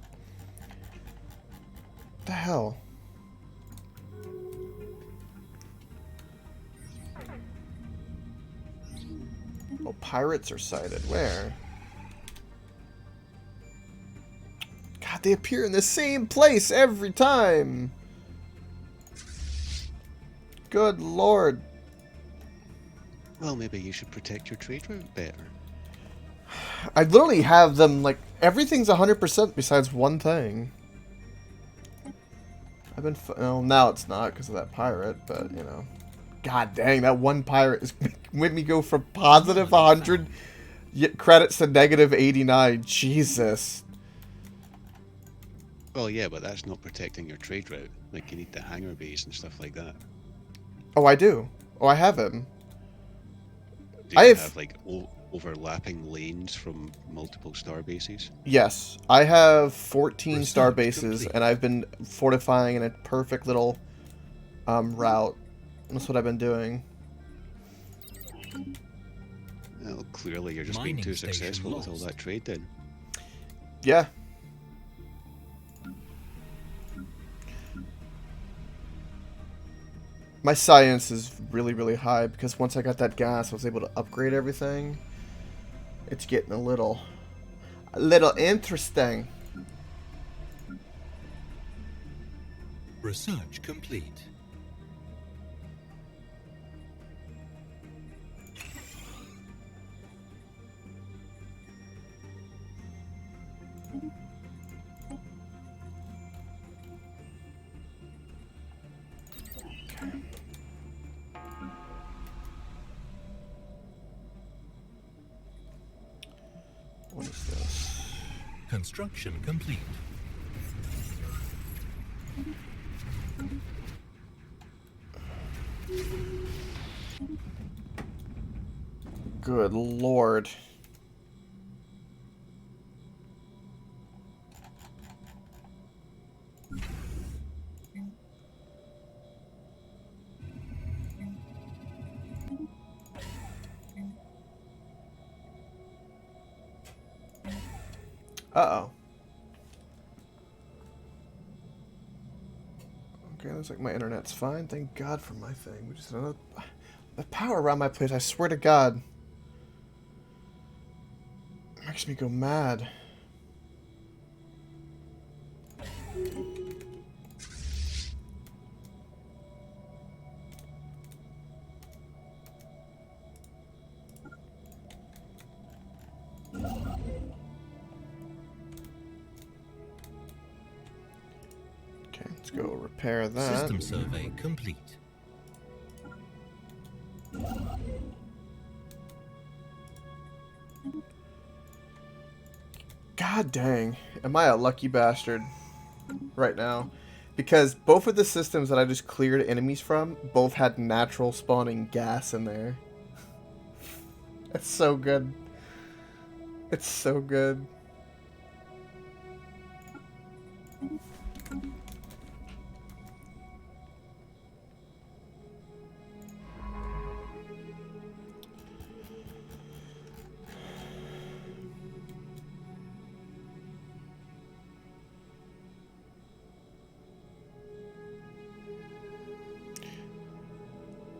What the hell? Oh, pirates are sighted. Where? God, they appear in the same place every time. Good lord. Well, maybe you should protect your trade route better. I literally have them, like, everything's 100% besides one thing. I've been, well, now it's not because of that pirate, but, you know. God dang, that one pirate is made me go from positive 100 credits to negative 89. Jesus. Well, yeah, but that's not protecting your trade route. Like, you need the hangar base and stuff like that. Oh, I do. Oh, I have him. Do I you have- have like overlapping lanes from multiple star bases? Yes, I have 14 Research star bases, complete. and I've been fortifying in a perfect little route. That's what I've been doing. Well, clearly you're just being Mining too station successful with all lost. that trade then. Yeah. My science is really, really high because once I got that gas, I was able to upgrade everything. It's getting a little interesting. Research complete. What is this? Construction complete. Good lord. Uh-oh. Okay, looks like my internet's fine. Thank God for my thing. We just don't know the power around my place. I swear to God. It makes me go mad. Okay, let's go repair that. System survey complete. God dang. Am I a lucky bastard right now? Because both of the systems that I just cleared enemies from both had natural spawning gas in there. It's so good. It's so good.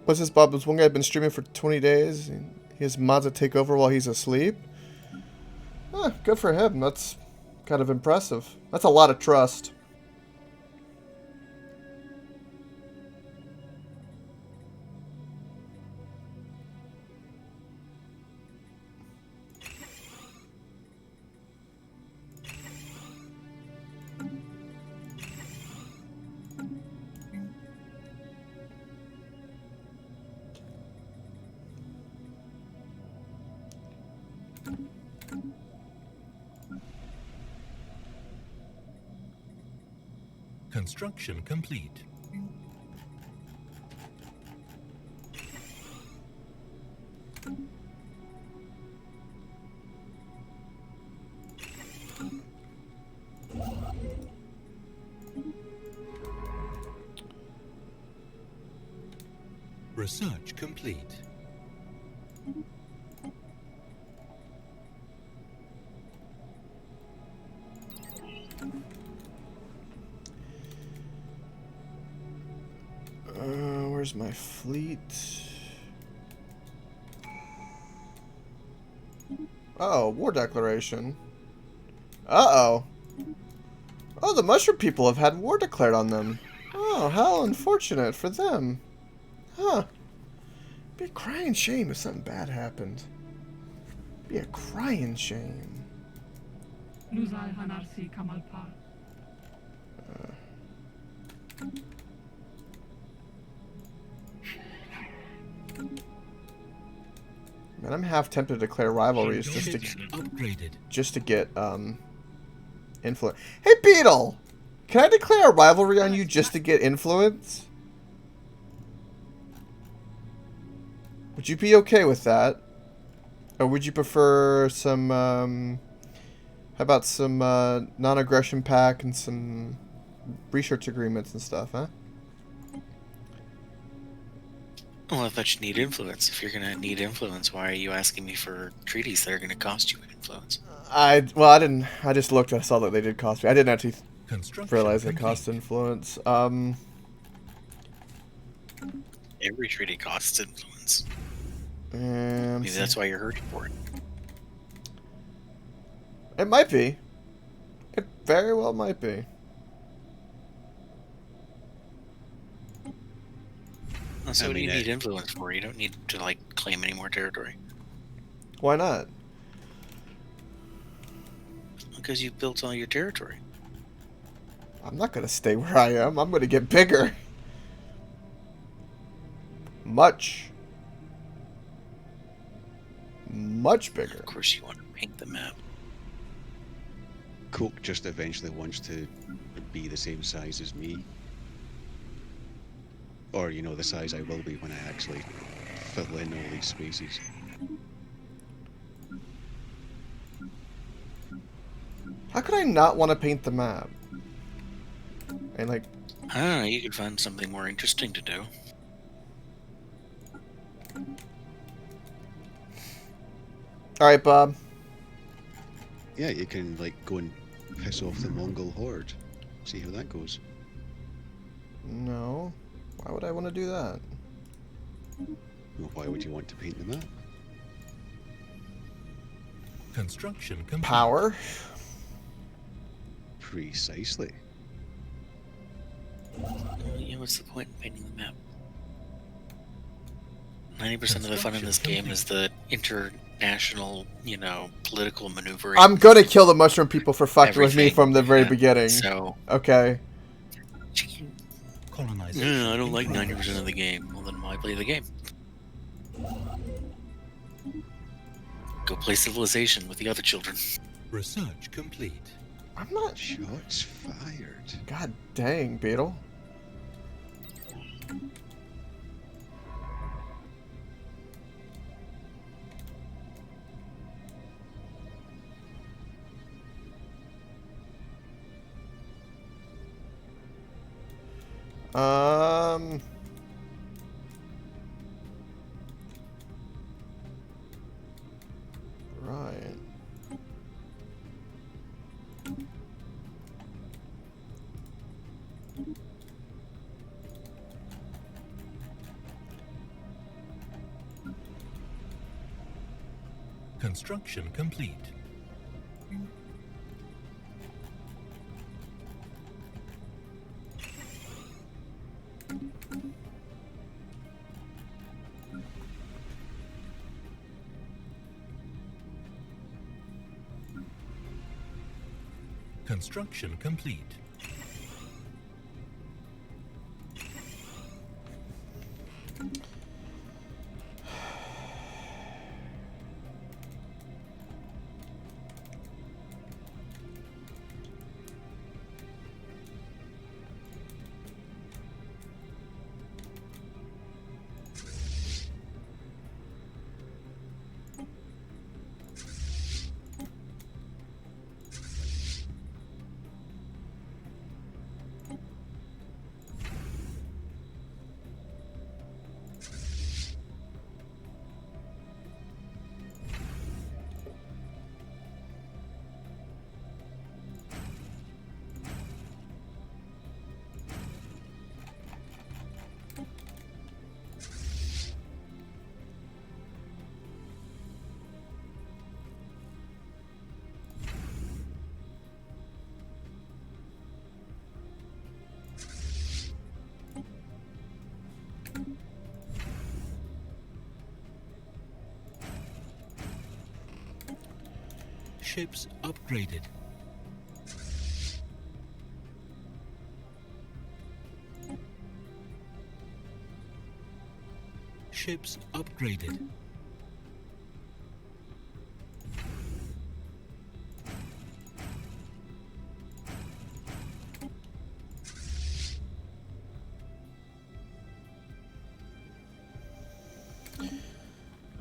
What's this, Bob? This one guy been streaming for 20 days. He has mods that take over while he's asleep. Good for him. That's kind of impressive. That's a lot of trust. Construction complete. Research complete. Where's my fleet? Oh, war declaration. Uh-oh. Oh, the mushroom people have had war declared on them. Oh, how unfortunate for them. Huh. Be a crying shame if something bad happened. Be a crying shame. Luzal Hanarsi Kamalpar. Man, I'm half tempted to declare rivalries just to get influence. Hey, Beetle! Can I declare a rivalry on you just to get influence? Would you be okay with that? Or would you prefer some, how about some non-aggression pack and some research agreements and stuff, huh? Well, I thought you need influence. If you're gonna need influence, why are you asking me for treaties that are gonna cost you influence? I didn't. I just looked. I saw that they did cost me. I didn't actually realize they cost influence. Every treaty costs influence. And Maybe that's why you're hurting for it. it might be. It very well might be. So what do you mean, need influence for? You don't need to like claim any more territory Why not? because you built all your territory. I'm not gonna stay where I am. I'm gonna get bigger. Much bigger. Of course, you want to paint the map. Koke just eventually wants to be the same size as me. Or, you know, the size I will be when I actually fill in all these spaces. How could I not want to paint the map? And like, I don't know. You could find something more interesting to do. all right, Bob. Yeah, you can, like, go and piss off the Mongol horde. See how that goes. No. Why would I want to do that? Well, why would you want to paint the map? Construction complete. Power. Precisely. Yeah, what's the point in painting the map? 90% of the fun in this game is the international, you know, political maneuvering. I'm gonna kill the mushroom people for fucking with me Everything, from the very yeah. beginning. So, Okay. Colonization. no, I don't like 90% of the game. Well, then why play the game? Go play Civilization with the other children. Research complete. I'm not. Shots fired. God dang, Beetle. Right. Construction complete. Construction complete. Ships upgraded. Ships upgraded.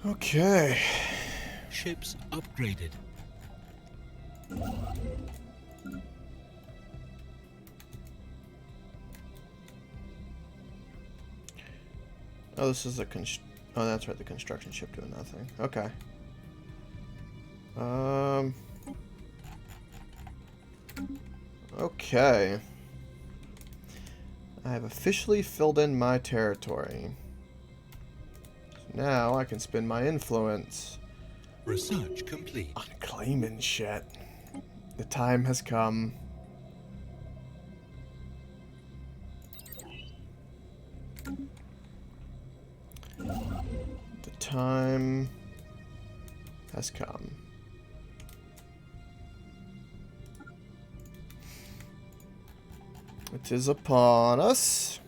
Okay. Ships upgraded. Oh, this is a oh, that's right, the construction ship doing nothing. Okay. Okay. I have officially filled in my territory. Now I can spend my influence Research complete. on claiming shit. The time has come. The time has come. It is upon us.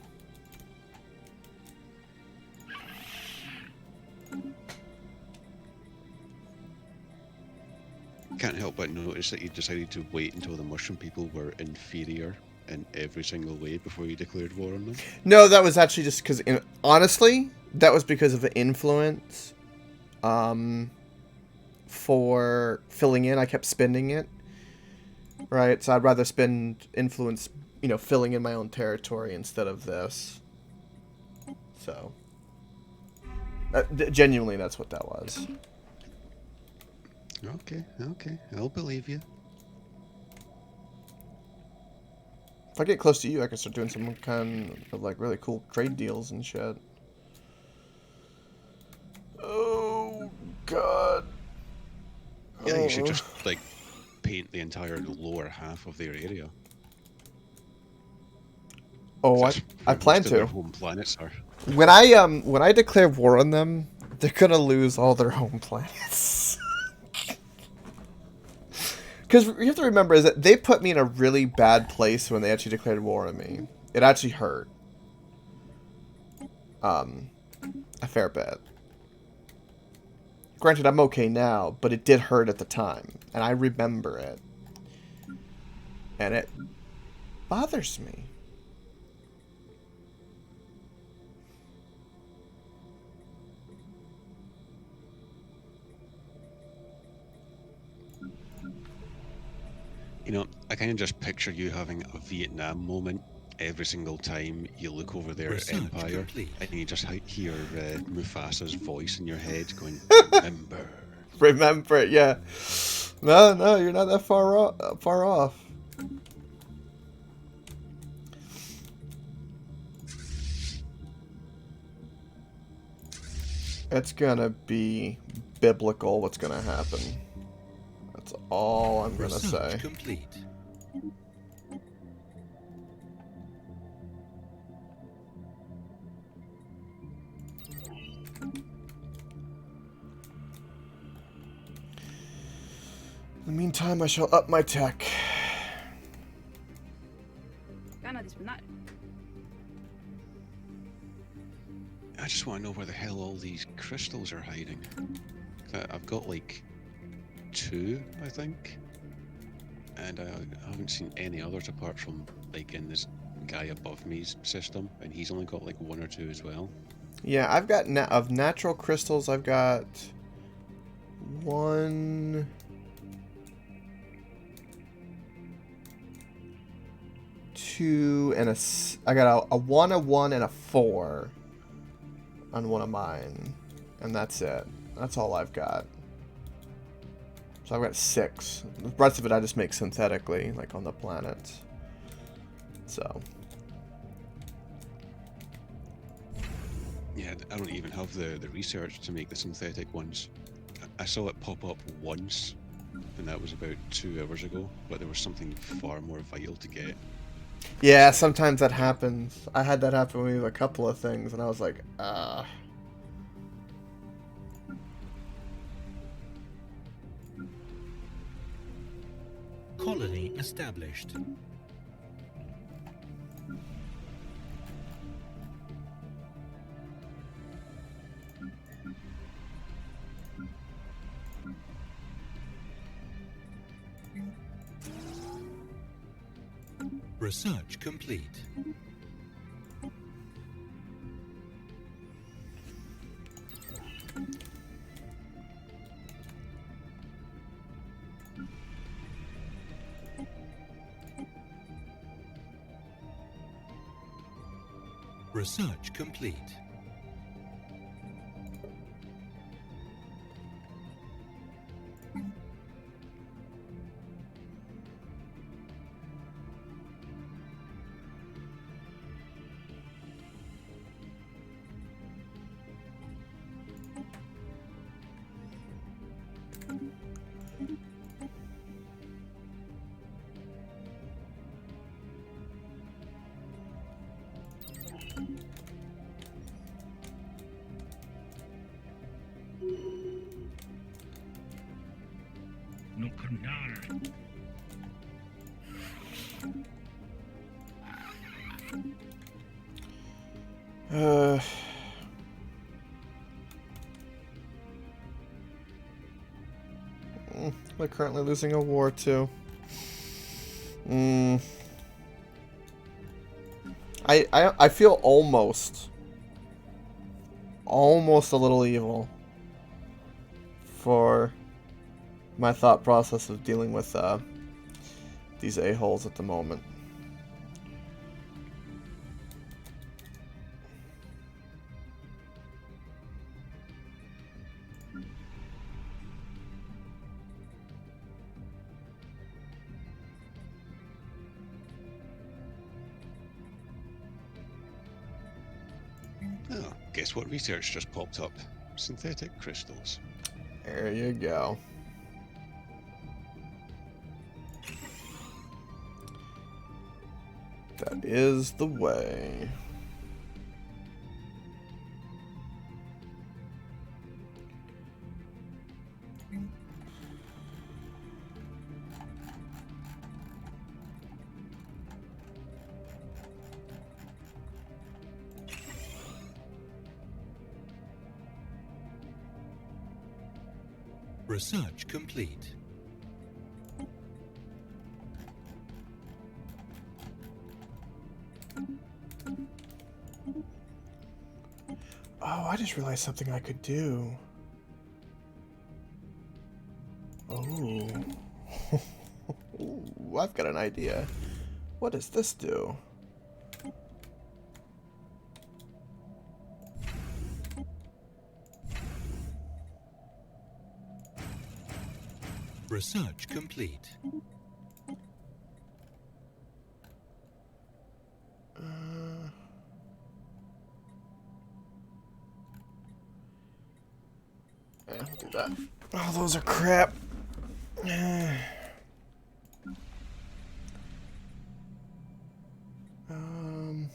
Can't help but notice that you decided to wait until the mushroom people were inferior in every single way before you declared war on them. No, that was actually just because, honestly, that was because of the influence. For filling in, I kept spending it. Right, so I'd rather spend influence, you know, filling in my own territory instead of this. So, genuinely, that's what that was. Okay, I'll believe you. If I get close to you, I can start doing some kind of, like, really cool trade deals and shit. Oh, God. Yeah, you should just, like, paint the entire lower half of their area. Oh, That's I where plan most of their to. home planets are. When I declare war on them, they're gonna lose all their home planets. Because you have to remember is that they put me in a really bad place when they actually declared war on me. It actually hurt. A fair bit. Granted, I'm okay now, but it did hurt at the time, and I remember it. And it bothers me. You know, I kind of just picture you having a Vietnam moment every single time you look over their Research empire, complete. and you just hear Mufasa's voice in your head going, "Remember." Remember it, yeah. No, you're not that far off. It's gonna be biblical what's gonna happen. That's all I'm gonna Research say. complete. In the meantime, I shall up my tech. I just want to know where the hell all these crystals are hiding. I've got like 2, I think, and I haven't seen any others apart from like in this guy above me's system, and he's only got like 1 or 2 as well. Yeah, I've got of natural crystals. I've got 1, 2, and I got a 1, a 1, and a 4 on one of mine, and that's it. That's all I've got. So I've got 6. The rest of it I just make synthetically, like on the planets. So. Yeah, I don't even have the research to make the synthetic ones. I saw it pop up once, and that was about 2 hours ago, but there was something far more vital to get. Yeah, sometimes that happens. I had that happen with a couple of things, and I was like, Colony established. Research complete. Research complete. We're currently losing a war too. I feel almost a little evil for my thought process of dealing with these a-holes at the moment. Oh, guess what research just popped up? Synthetic crystals. There you go. That is the way. Research complete. Oh, I just realized something I could do. Oh. Ooh, I've got an idea. What does this do? Research complete. Yeah, we'll do that. Oh, those are crap. Um.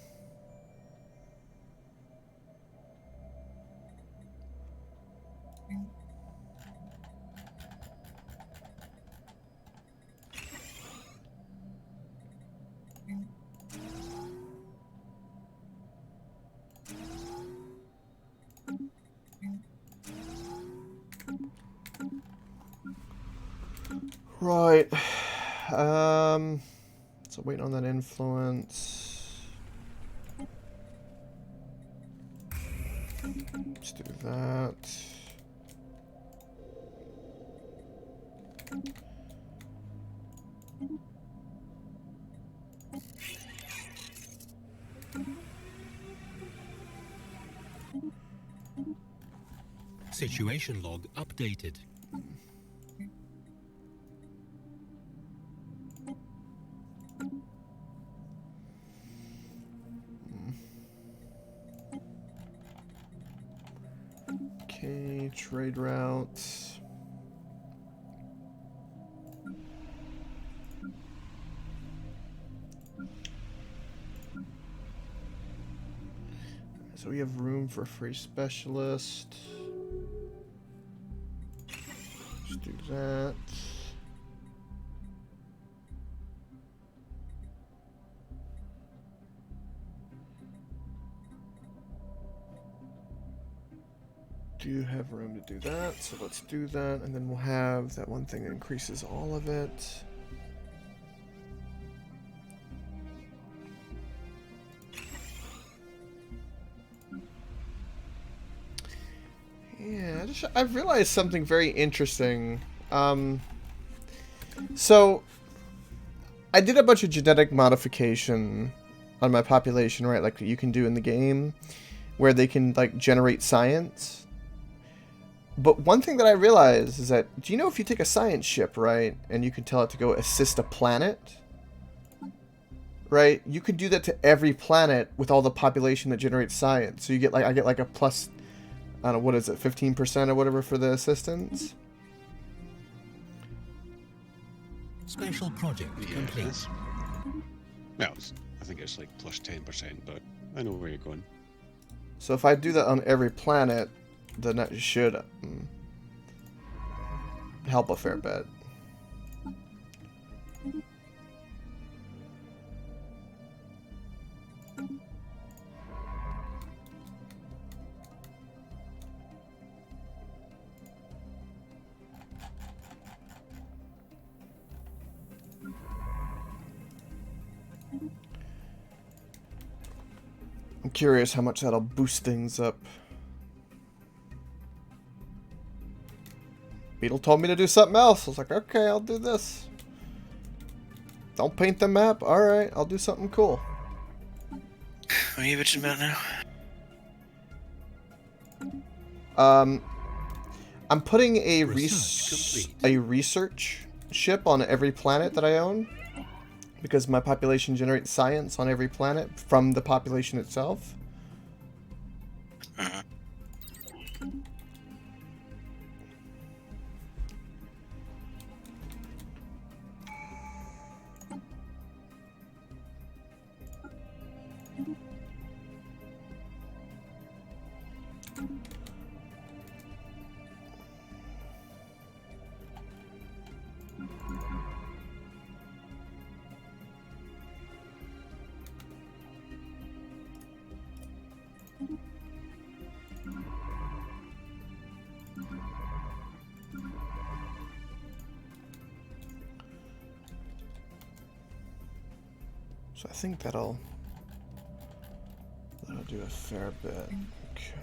Right. So waiting on that influence. Let's do that. Situation log updated. Okay, trade routes. So we have room for a free specialist. Let's do that. Do have room to do that, so let's do that, and then we'll have that one thing that increases all of it. Yeah, I've realized something very interesting. So I did a bunch of genetic modification on my population, right? Like you can do in the game, where they can like generate science. But one thing that I realized is that, do you know if you take a science ship, right, and you can tell it to go assist a planet, right? You could do that to every planet with all the population that generates science. So you get like, I get like a plus, I don't know, what is it, 15% or whatever for the assistance? Special project complete. Yes. Well, I think it's like plus 10%, but I know where you're going. So if I do that on every planet, then that should help a fair bit. I'm curious how much that'll boost things up. Beetle told me to do something else. I was like, okay, I'll do this. Don't paint the map? Alright, I'll do something cool. What are you bitching about now? I'm putting a Research research ship on every planet that I own. Because my population generates science on every planet from the population itself. Uh-huh. So I think that'll do a fair bit. Okay.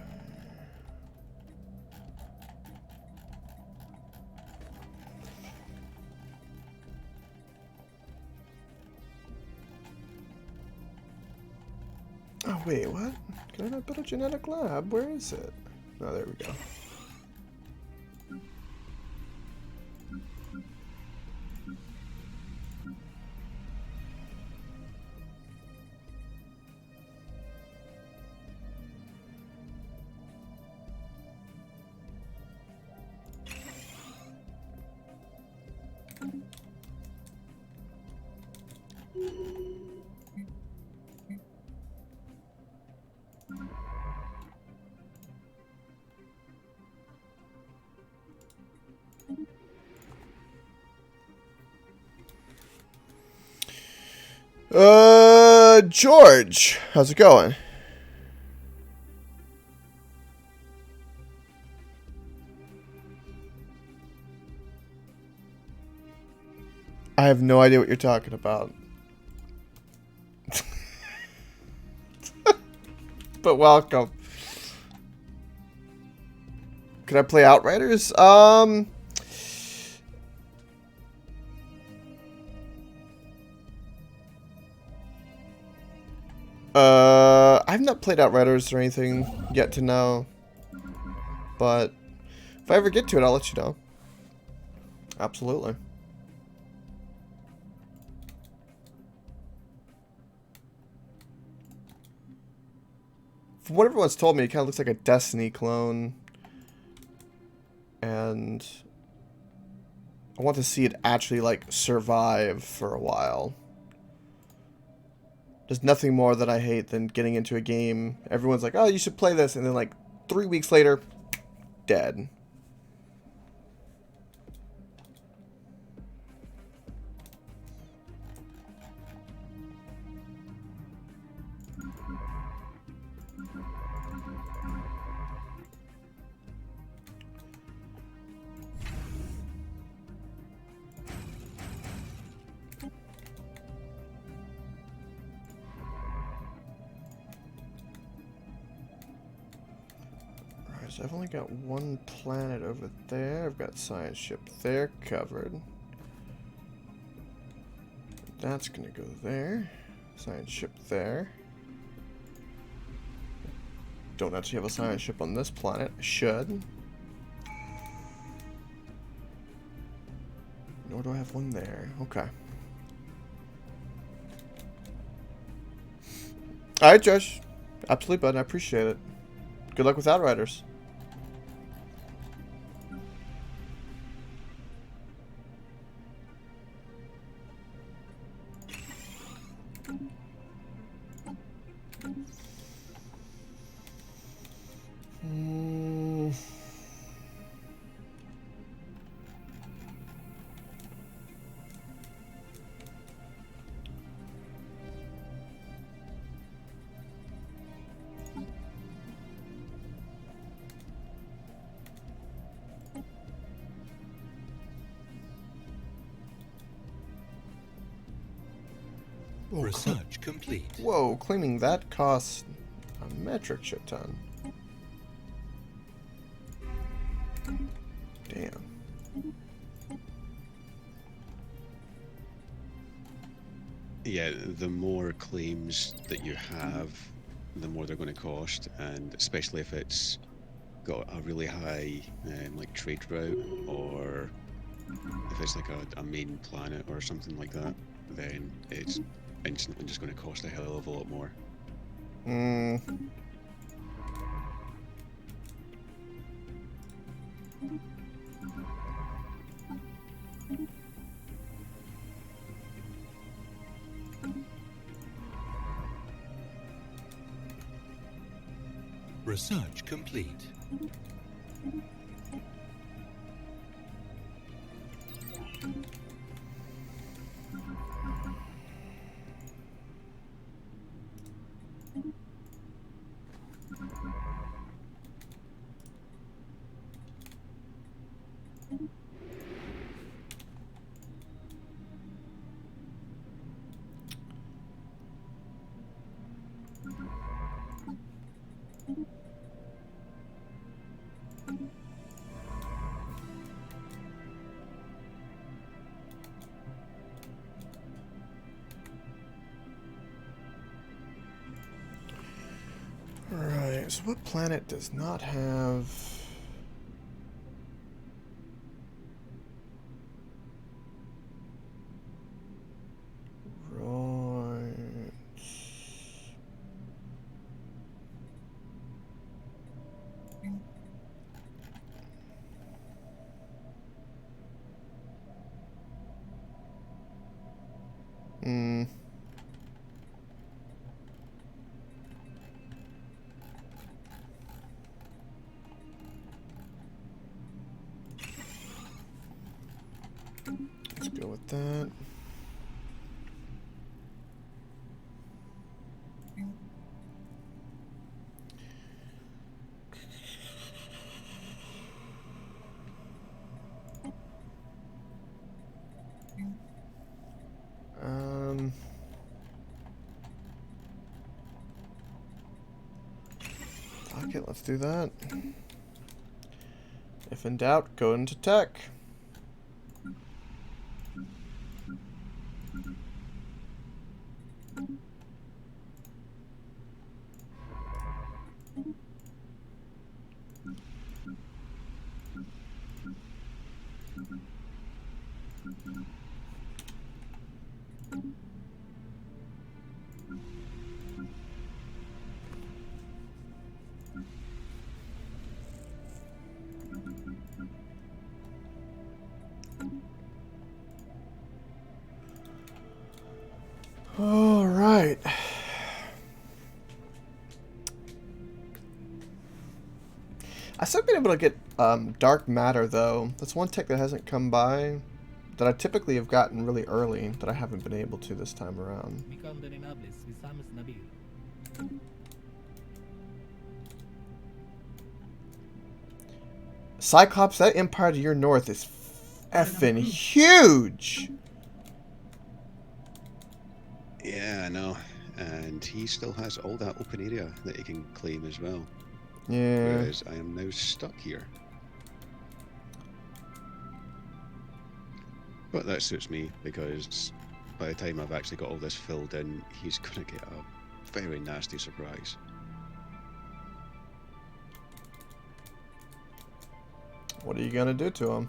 Oh wait, what? Can I not build a genetic lab? Where is it? Oh, there we go. George, how's it going? I have no idea what you're talking about. But welcome. Could I play Outriders? I've not played Outriders or anything yet to know. But if I ever get to it, I'll let you know. Absolutely. From what everyone's told me, it kind of looks like a Destiny clone. And I want to see it actually, like, survive for a while. There's nothing more that I hate than getting into a game. Everyone's like, oh, you should play this. And then, like, 3 weeks later, dead. So I've only got one planet over there. I've got science ship there covered. That's gonna go there. Science ship there. Don't actually have a science ship on this planet. I should. Nor do I have one there. Okay. Alright, Josh. Absolutely, bud. I appreciate it. Good luck with Outriders. Research complete. Whoa, claiming that costs a metric shit ton. Damn. Yeah, the more claims that you have, the more they're going to cost, and especially if it's got a really high like trade route, or if it's like a main planet or something like that, then it's instantly just going to cost a hell of a lot more. Hmm. Research complete. Alright, so what planet does not have... Right... Hmm... Let's go with that. Okay, let's do that. If in doubt, go into tech. All right. I still been able to get dark matter though. That's one tech that hasn't come by that I typically have gotten really early that I haven't been able to this time around. Cyclops, that empire to your north is effing huge. Yeah, I know. And he still has all that open area that he can claim as well. Yeah. Whereas I am now stuck here. But that suits me, because by the time I've actually got all this filled in, he's going to get a very nasty surprise. What are you going to do to him?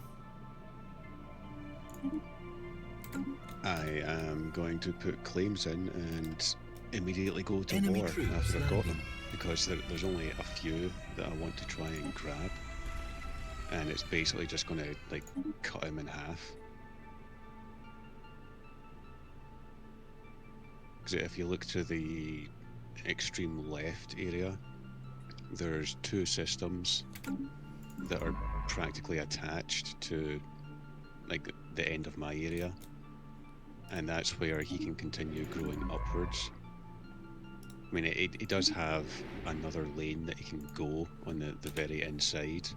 I am going to put claims in and immediately go to Enemy war troops after I've got landing. them, because there's only a few that I want to try and grab, and it's basically just going to like cut him in half. Because if you look to the extreme left area, there's two systems that are practically attached to like the end of my area, and that's where he can continue growing upwards. I mean, it does have another lane that he can go on the very inside,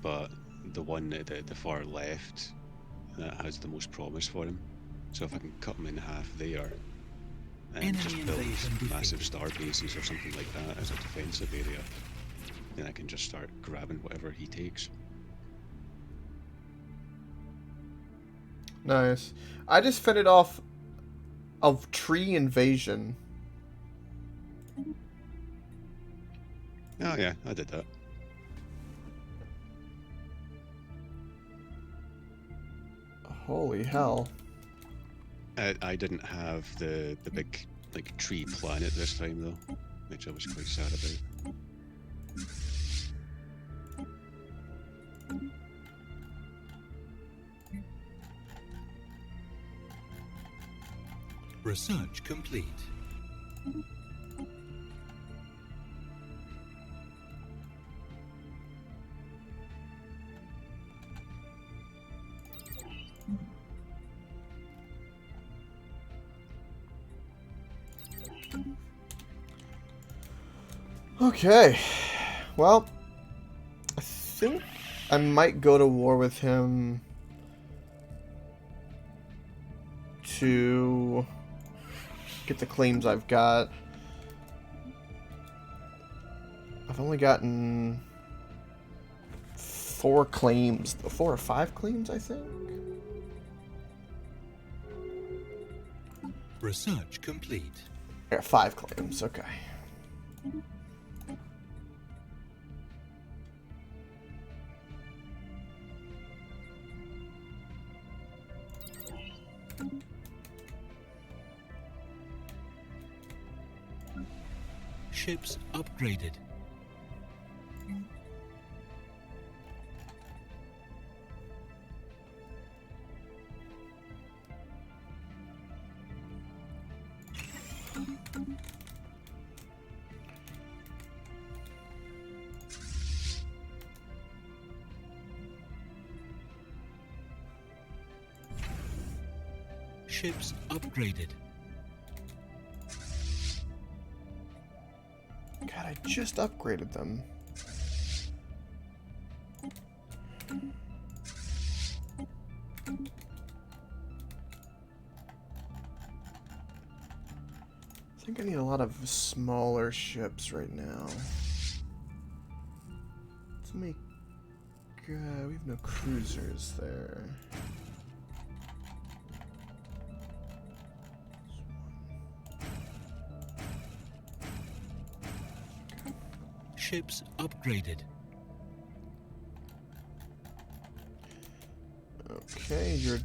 but the one at the far left, that has the most promise for him. So if I can cut him in half there, and just Enemy build invasion massive defeated. star bases or something like that as a defensive area, then I can just start grabbing whatever he takes. Nice. I just fended off a tree invasion. Oh yeah, I did that. Holy hell. I didn't have the big like tree planet this time though, which I was quite sad about. Research complete. Okay. Well, I think I might go to war with him to get the claims I've got. I've only gotten 4 claims. 4 or 5 claims, I think. Research complete. I got 5 claims, okay. Ships upgraded. Ships upgraded. God, I just upgraded them. I think I need a lot of smaller ships right now. Let's make... we have no cruisers there. Ships upgraded. Okay, you're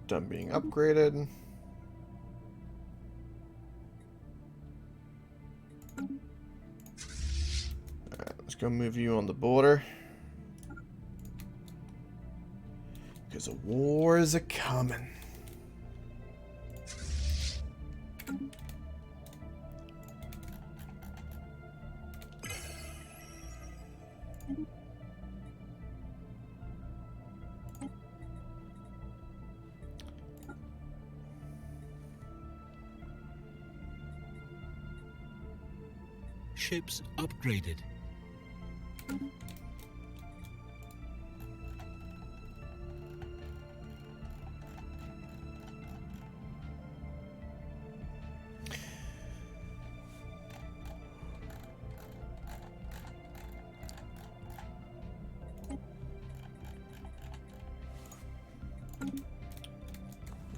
done being upgraded. Alright, let's go move you on the border. Because a war is a-coming. Ships upgraded.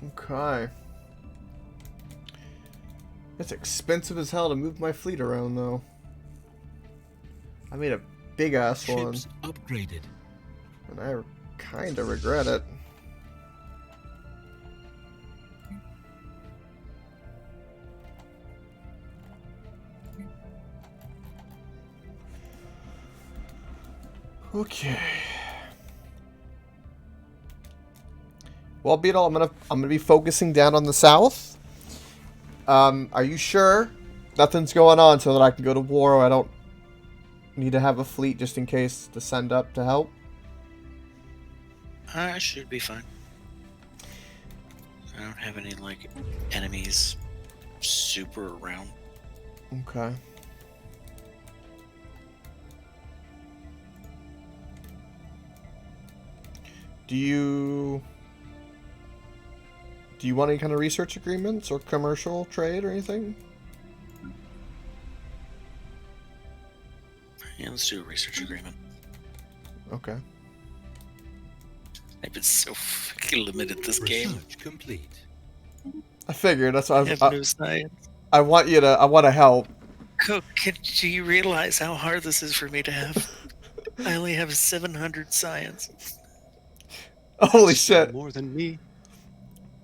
Okay. It's expensive as hell to move my fleet around, though. I made a big-ass one, Ships upgraded. and I kind of regret it. Okay. Well, Beetle, I'm gonna be focusing down on the south. Are you sure nothing's going on so that I can go to war or I don't need to have a fleet just in case to send up to help? I should be fine. I don't have any, like, enemies super around. Okay. Do you... Do you want any kind of research agreements or commercial trade or anything? Yeah, let's do a research agreement. Okay. I've been so fucking limited this game. Research complete. I figured that's why I have no science. I want to help. Coke, do you realize how hard this is for me to have? I only have 700 science. Holy Still shit. more than me.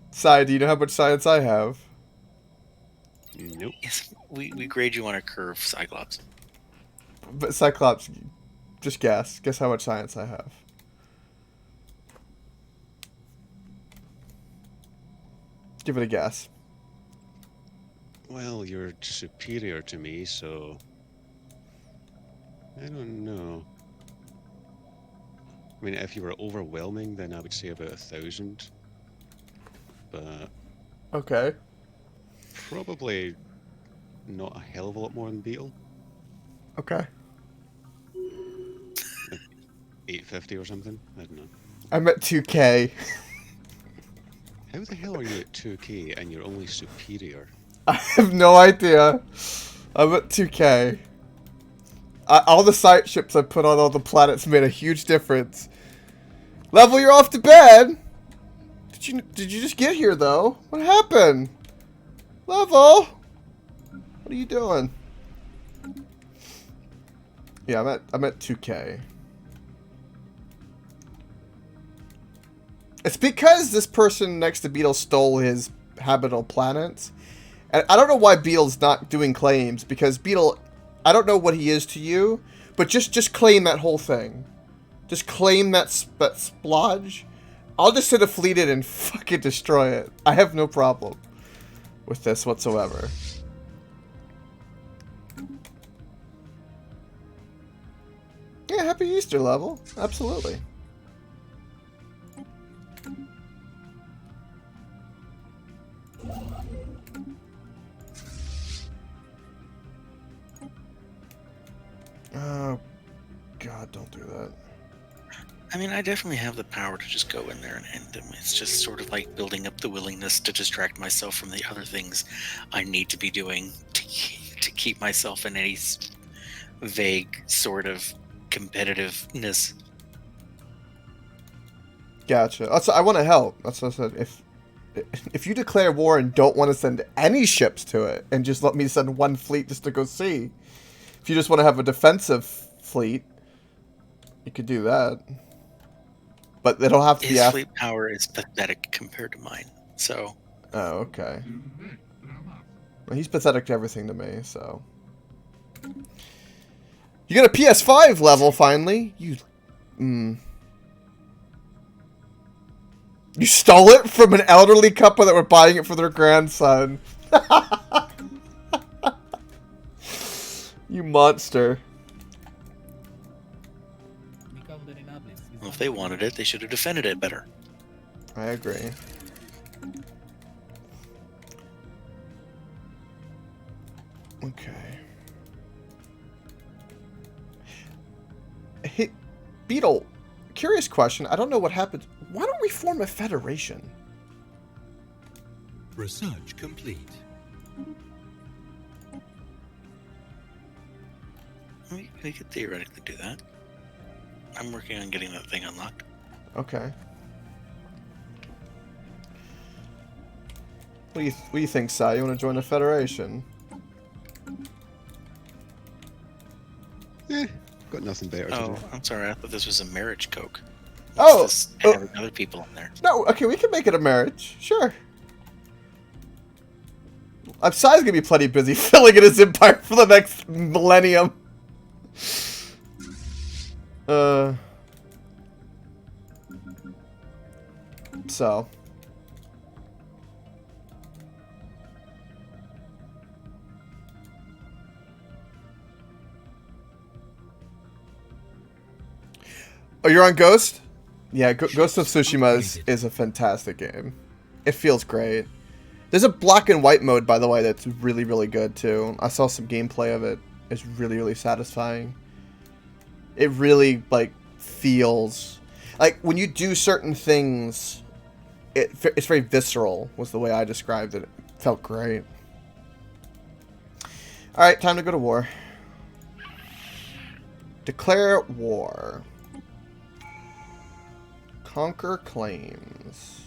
Sai, do you know how much science I have? Nope. Yes, we grade you on a curve, Cyclops. But Cyclops, just guess. Guess how much science I have. Give it a guess. Well, you're superior to me, so I don't know. I mean, if you were overwhelming, then I would say about 1,000. But Okay. probably not a hell of a lot more than Beetle. Okay. 850 or something. I don't know. I'm at 2K. How the hell are you at 2K and you're only superior? I have no idea. I'm at 2K. All the site ships I put on all the planets made a huge difference. Level, you're off to bed. Did you just get here though? What happened? Level, what are you doing? Yeah, I'm at 2K. It's because this person next to Beetle stole his habitable planets. And I don't know why Beetle's not doing claims, because Beetle, I don't know what he is to you, but just claim that whole thing. Just claim that splodge. I'll just send a fleet in and fucking destroy it. I have no problem with this whatsoever. Yeah, happy Easter, Level. Absolutely. Oh, God, don't do that. I mean, I definitely have the power to just go in there and end him. It's just sort of like building up the willingness to distract myself from the other things I need to be doing to keep myself in any vague sort of competitiveness. Gotcha. I want to help. That's what I said. If you declare war and don't want to send any ships to it, and just let me send one fleet just to go see. If you just want to have a defensive fleet, you could do that. But it'll have to be His fleet power is pathetic compared to mine, so... Oh, okay. Well, he's pathetic to everything to me, so... You got a PS5 Level, finally! You stole it from an elderly couple that were buying it for their grandson. You monster. Well, if they wanted it, they should have defended it better. I agree. Okay. Hey, Beetle, curious question. I don't know what happened. Why don't we form a federation? Research complete. We could theoretically do that. I'm working on getting that thing unlocked. Okay. What do you think, Sai? You want to join a federation? Got nothing better to Oh, do. I'm sorry. I thought this was a marriage Coke. Oh, Having other people in there. No, okay, we can make it a marriage. Sure. Sai's gonna be plenty busy filling in his empire for the next millennium. So. Oh, you're on Ghost? Yeah, Ghost of Tsushima is a fantastic game. It feels great. There's a black and white mode, by the way, that's really, really good, too. I saw some gameplay of it. It's really, really satisfying. It really, like, feels... Like, when you do certain things it's very visceral was the way I described it. It felt great. All right, time to go to war. Declare war. Conquer claims.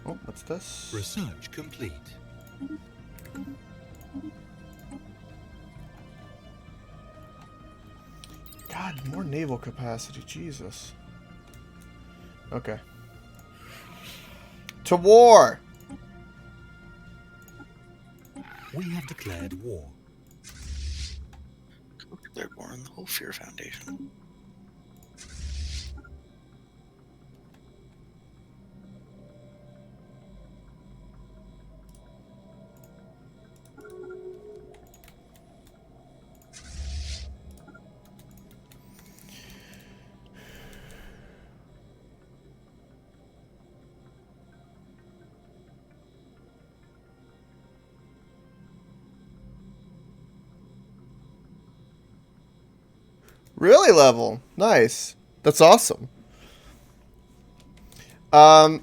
Oh, what's this? Research complete. God, more naval capacity. Jesus. Okay. To war! We have declared war. Declared war on the whole Fear Foundation. Really level. Nice. That's awesome. You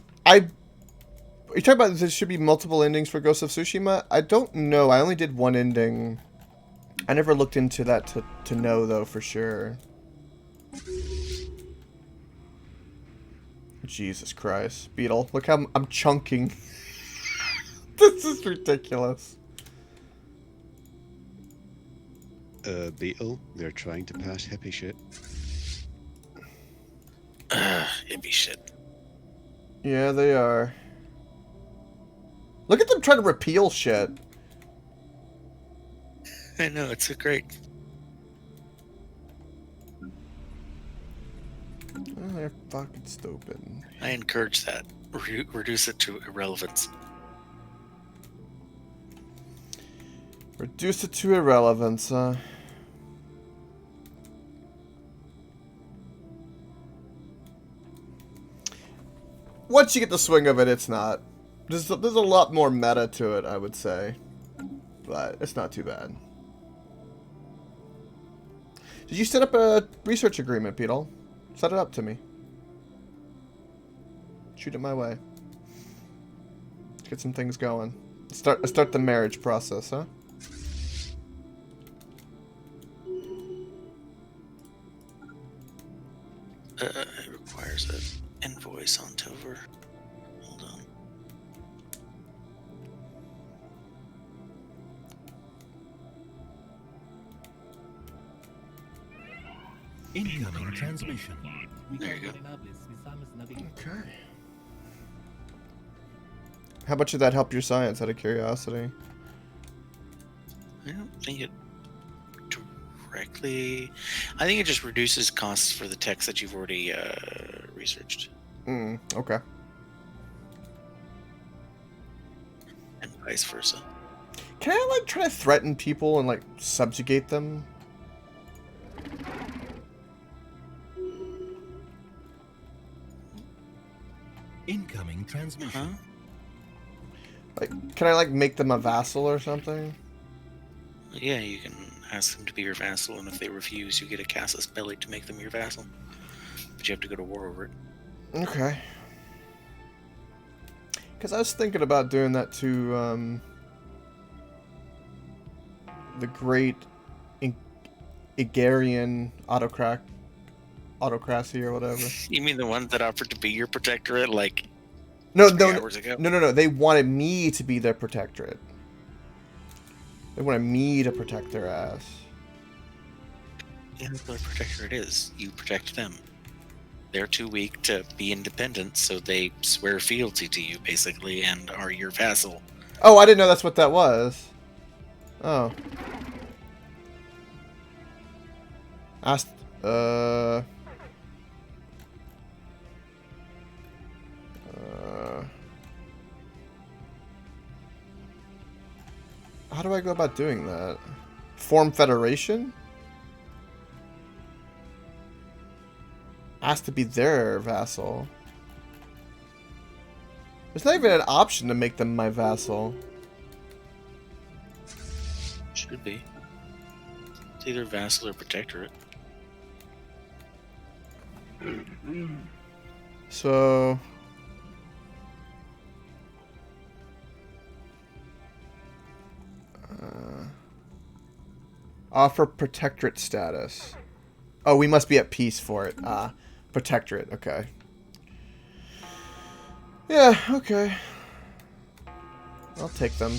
talking about there should be multiple endings for Ghost of Tsushima? I don't know. I only did one ending. I never looked into that to know though for sure. Jesus Christ. Beetle, look how I'm chunking. This is ridiculous. Beetle, they're trying to pass hippie shit. Hippie shit. Yeah, they are. Look at them trying to repeal shit. I know, it's so great. Oh, they're fucking stupid. I encourage that. Reduce it to irrelevance. Reduce it to irrelevance, huh? Once you get the swing of it, it's not. There's a lot more meta to it, I would say. But it's not too bad. Did you set up a research agreement, Beetle? Set it up to me. Shoot it my way. Let's get some things going. Start the marriage process, huh? It requires an invoice on Tover. Hold on. Incoming transmission. There you go. Okay. How much did that help your science, out of curiosity? I don't think it directly. I think it just reduces costs for the text that you've already researched, Okay. and vice versa. Can I, like, try to threaten people and, like, subjugate them? Incoming transmission. Huh? Like, can I, like, make them a vassal or something? Yeah, you can ask them to be your vassal, and if they refuse, you get a Casus Belli to make them your vassal. But you have to go to war over it. Okay. Because I was thinking about doing that to, the great Igarian autocracy or whatever. You mean the ones that offered to be your protectorate, like No, 3 hours ago? no. They wanted me to be their protectorate. They wanted me to protect their ass. Yeah, that's what a protectorate is. You protect them. They're too weak to be independent, so they swear fealty to you, basically, and are your vassal. Oh, I didn't know that's what that was. Oh. Asked, how do I go about doing that? Form federation? Asked to be their vassal. There's not even an option to make them my vassal. Should be. It's either vassal or protectorate. So... offer protectorate status. Oh, we must be at peace for it. Protectorate, okay. Yeah, okay. I'll take them.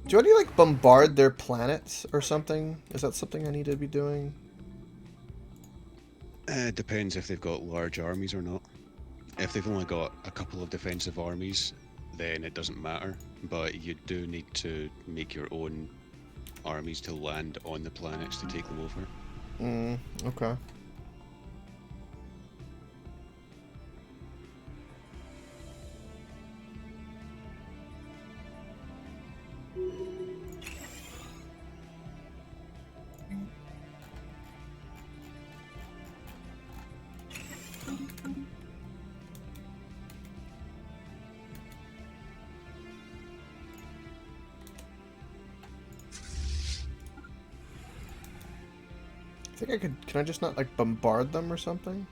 Do I need to, like, bombard their planets or something? Is that something I need to be doing? It depends if they've got large armies or not. If they've only got a couple of defensive armies, then it doesn't matter. But you do need to make your own armies to land on the planets to take them over. Okay. I think I could... Can I just not, like, bombard them or something?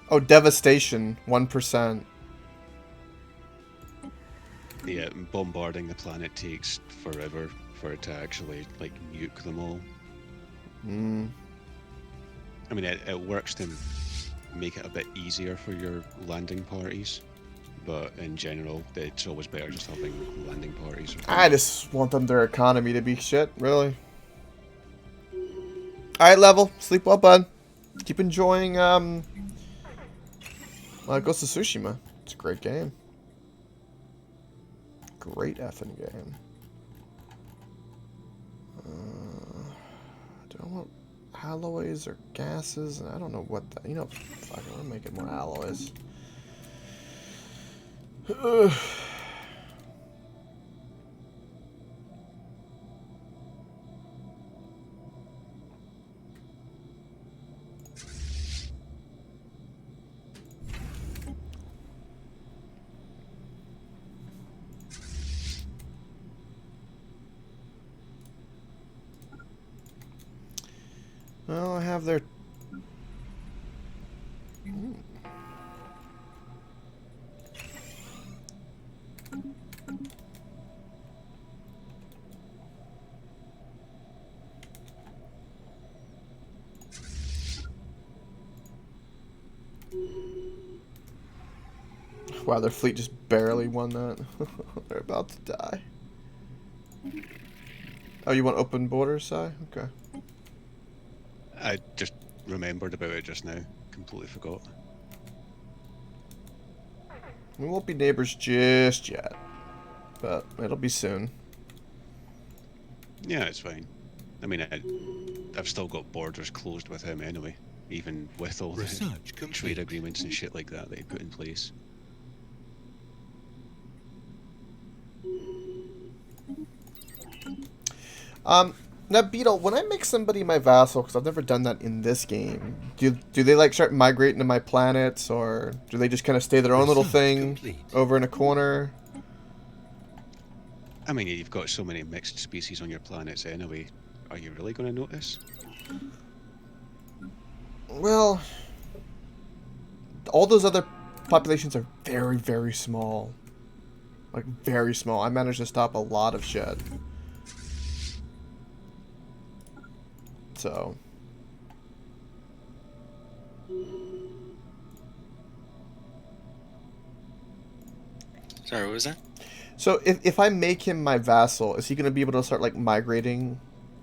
Oh, devastation. 1%. Yeah, bombarding the planet takes forever for it to actually, like, nuke them all. I mean, it works to make it a bit easier for your landing parties. But in general, it's always better just having landing parties. I just want them their economy to be shit, really. Alright, Level. Sleep well, bud. Keep enjoying, Ghost of Tsushima. It's a great game. Great effing game. Do I want alloys or gases? I don't know what that... You know, fuck, I want to make it more alloys. Well, I have their... Wow, their fleet just barely won that. They're about to die. Oh, you want open borders, Si? Okay. I just remembered about it just now. Completely forgot. We won't be neighbors just yet, but it'll be soon. Yeah, it's fine. I mean, I've still got borders closed with him anyway, even with all the trade agreements and shit like that he put in place. Now, Beetle, when I make somebody my vassal, because I've never done that in this game, do they, like, start migrating to my planets, or do they just kind of stay their own little thing over in a corner? I mean, you've got so many mixed species on your planets anyway. Are you really going to notice? Well, all those other populations are very, very small. Like, very small. I managed to stop a lot of shit. So... Sorry, what was that? So, if I make him my vassal, is he going to be able to start, like, migrating,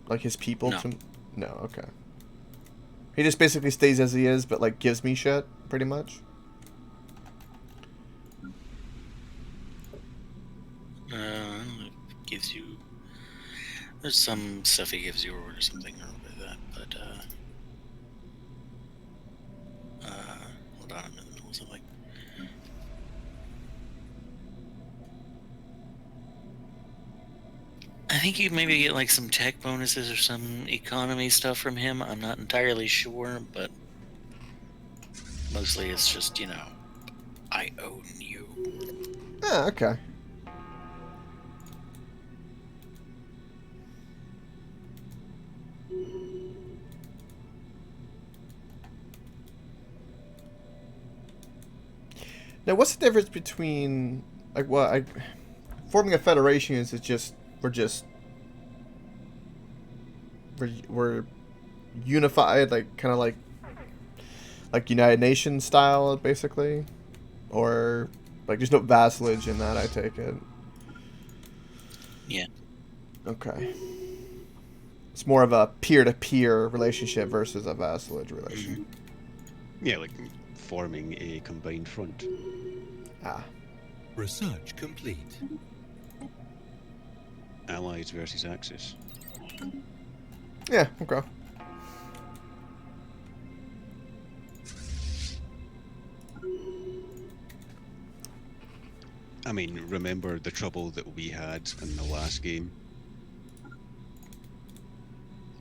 like, his people No. to... No, okay. He just basically stays as he is, but, like, gives me shit, pretty much? It gives you... There's some stuff he gives you or something. but hold on, I'm in the middle of something. I think you maybe get like some tech bonuses or some economy stuff from him. I'm not entirely sure, but mostly it's just, you know, I own you. Ah, okay. Now, what's the difference between, like, forming a federation is we're unified, like, kind of like United Nations style, basically, or like there's no vassalage in that. I take it. Yeah. Okay. It's more of a peer-to-peer relationship versus a vassalage relation. Yeah, like forming a combined front. Ah. Research complete. Allies versus Axis. Yeah. Okay. I mean, remember the trouble that we had in the last game?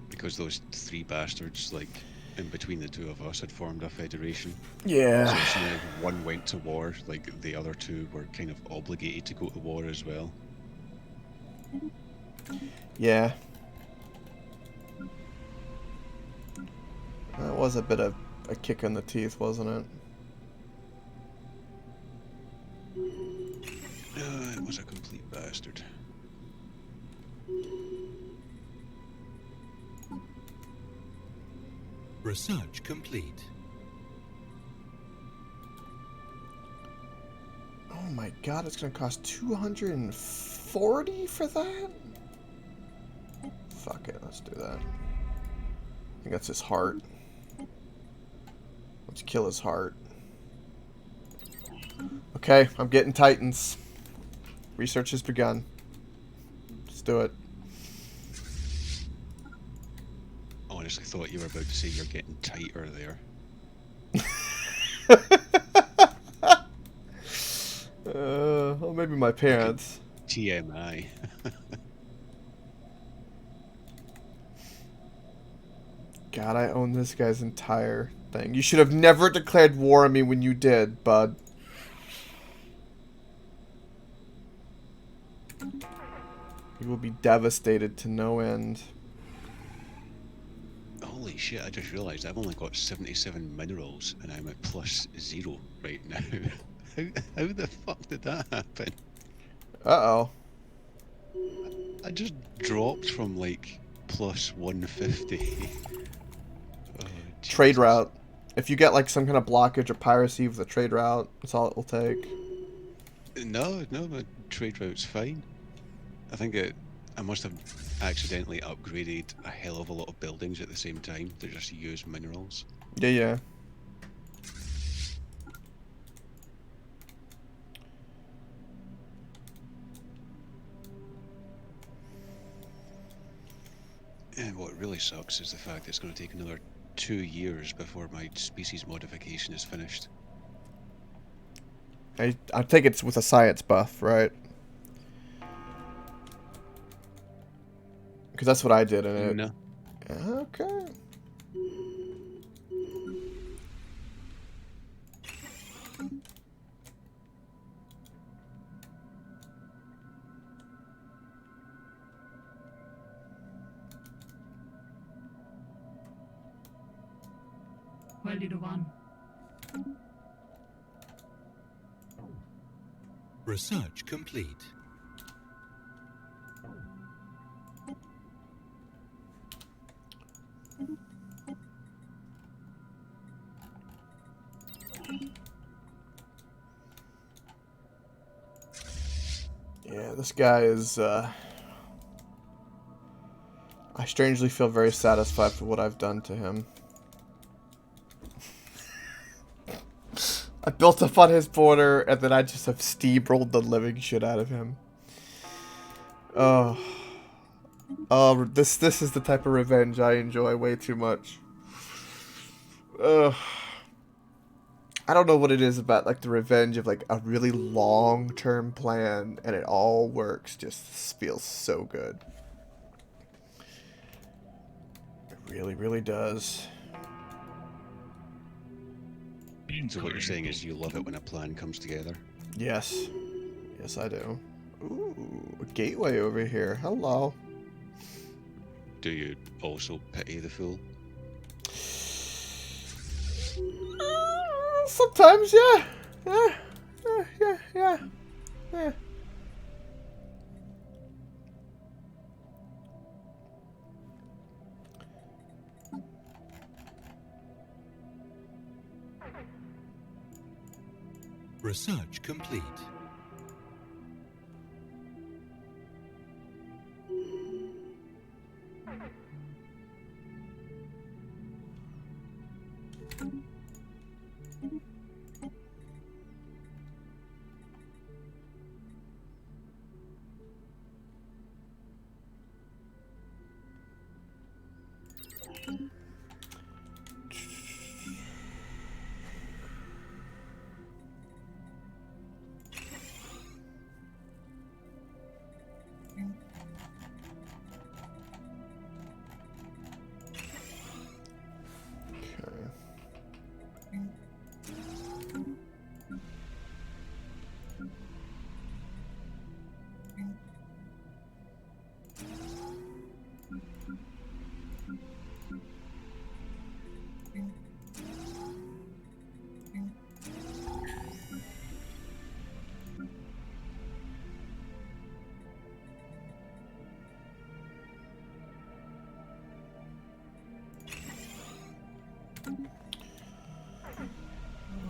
Because those three bastards, like, in between the two of us, had formed a federation. Yeah. So as soon as one went to war, like, the other two were kind of obligated to go to war as well. Yeah. That was a bit of a kick in the teeth, wasn't it? It was a complete bastard. Research complete. Oh my god, it's gonna cost 240 for that? Fuck it, let's do that. I think that's his heart. Let's kill his heart. Okay, I'm getting Titans. Research has begun. Let's do it. Honestly thought you were about to say you're getting tighter there. Well, maybe my parents. TMI. God, I own this guy's entire thing. You should have never declared war on me when you did, bud. You will be devastated to no end. Holy shit, I just realised I've only got 77 minerals and I'm at +0 right now. How the fuck did that happen? Uh-oh. I just dropped from like +150. Oh, Trade Jesus. route. If you get like some kind of blockage or piracy with the trade route, that's all it will take. No, my trade route's fine. I think I must have accidentally upgraded a hell of a lot of buildings at the same time to just use minerals. Yeah. And what really sucks is the fact that it's going to take another 2 years before my species modification is finished. I take it's with a science buff, right? Because that's what I did in it. No. Okay. Well, did one. Research complete. Yeah, this guy is, I strangely feel very satisfied for what I've done to him. I built up on his border, and then I just have steamrolled the living shit out of him. Oh. This is the type of revenge I enjoy way too much. Ugh. I don't know what it is about like the revenge of like a really long-term plan and it all works. Just feels so good. It really, really does. So what you're saying is you love it when a plan comes together. Yes. Yes, I do. Ooh, a gateway over here. Hello. Do you also pity the fool? Sometimes, yeah. Yeah. Research complete.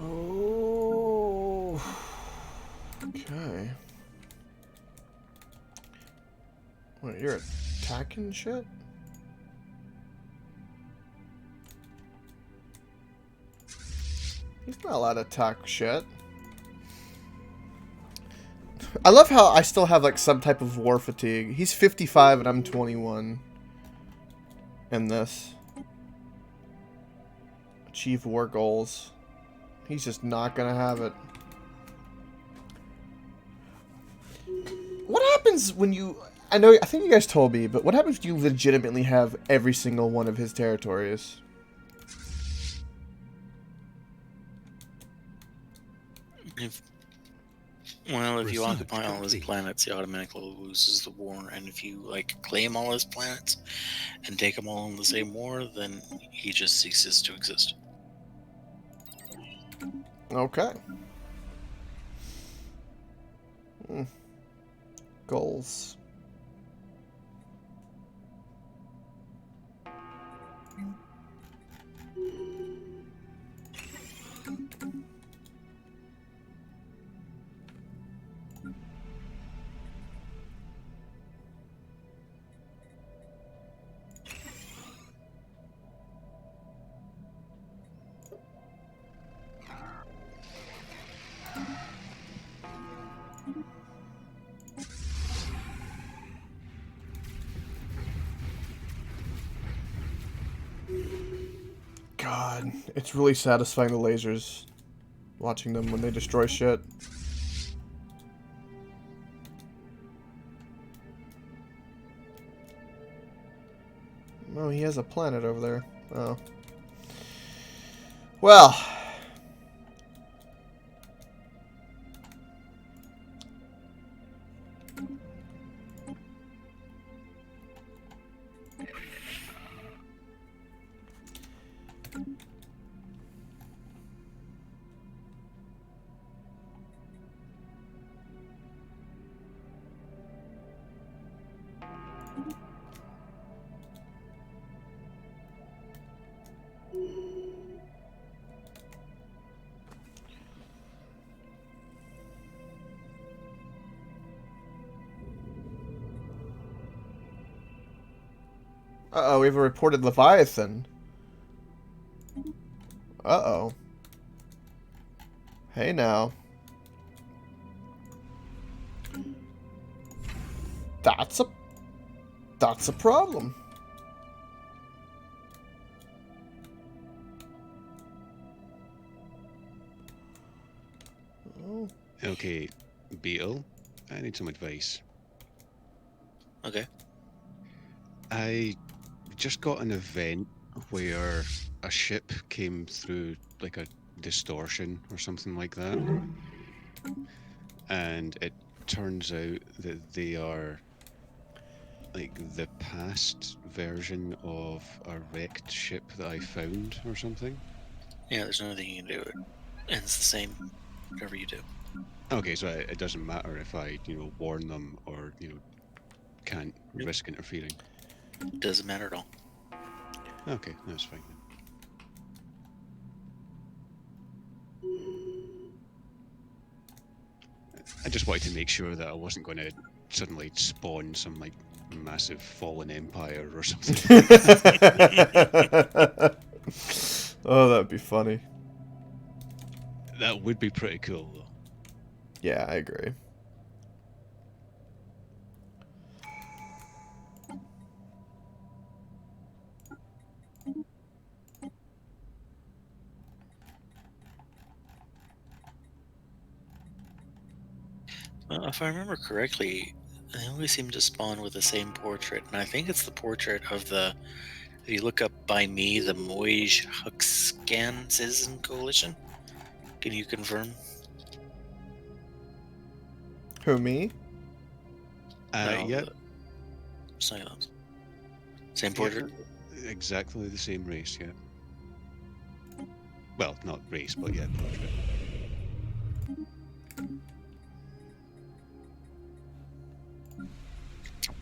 Oh. Okay. What, you're attacking shit? He's not allowed to attack shit. I love how I still have like some type of war fatigue. He's 55 and I'm 21. In this. Achieve war goals. He's just not gonna have it. What happens when you... I think you guys told me, but what happens if you legitimately have every single one of his territories? If you Research occupy all his complete. planets, he automatically loses the war. And if you like claim all his planets and take them all in the same war, then he just ceases to exist. Okay. Goals. God, it's really satisfying, the lasers. Watching them when they destroy shit. Oh, he has a planet over there. Oh. Well. Uh-oh, we have a reported Leviathan. Uh-oh. Hey now. That's a That's a problem. Oh. Okay, Beetle, I need some advice. Okay. I just got an event where a ship came through like a distortion or something like that. And it turns out that they are like the past version of a wrecked ship that I found or something. Yeah, there's nothing you can do. It ends the same, whatever you do. Okay, so it doesn't matter if I, warn them or, can't risk interfering. Doesn't matter at all. Okay, that's fine then. I just wanted to make sure that I wasn't going to suddenly spawn some like massive fallen empire or something. Oh, that'd be funny. That would be pretty cool though. Yeah, I agree. Well, if I remember correctly, they always seem to spawn with the same portrait, and I think it's the portrait of the. If you look up by me, the Moij Huxcan Citizen Coalition. Can you confirm? Who, me? Yeah, Silence. Same yeah, portrait? exactly the same race, yeah. Well, not race, but yeah, portrait.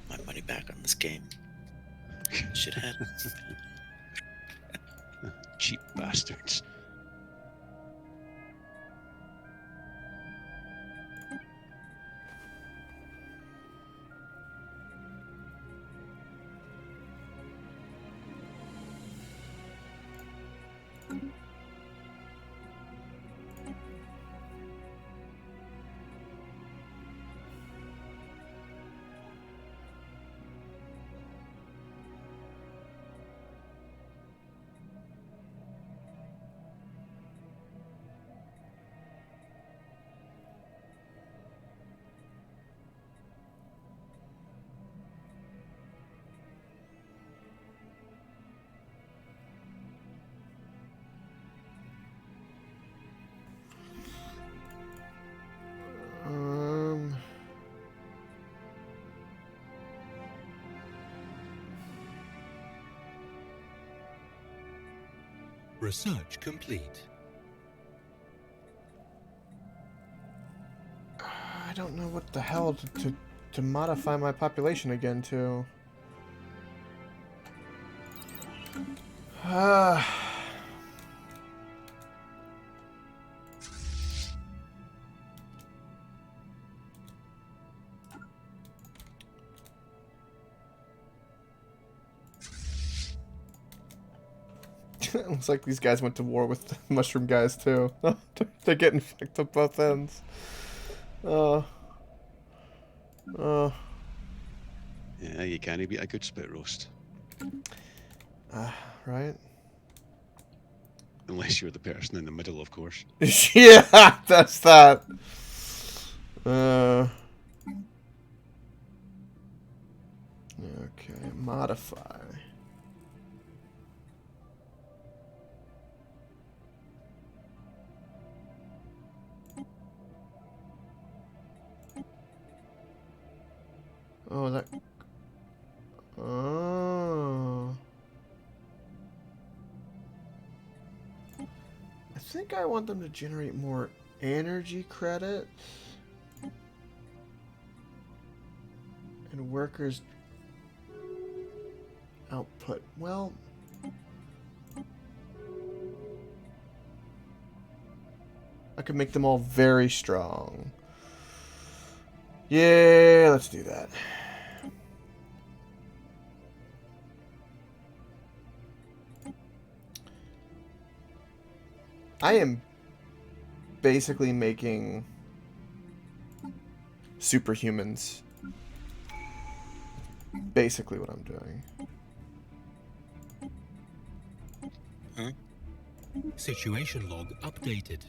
My money back on this game. Shithead. Cheap bastards. Research complete. I don't know what the hell to modify my population again to. It looks like these guys went to war with the mushroom guys too. They're getting fucked up both ends. Yeah, you can't beat a good spit roast. Right? Unless you're the person in the middle, of course. Yeah, that's that. Okay, modify. Oh, that. Oh. I think I want them to generate more energy credits. And workers output. Well, I could make them all very strong. Yeah, let's do that. I am basically making superhumans. basically what I'm doing. Situation log updated.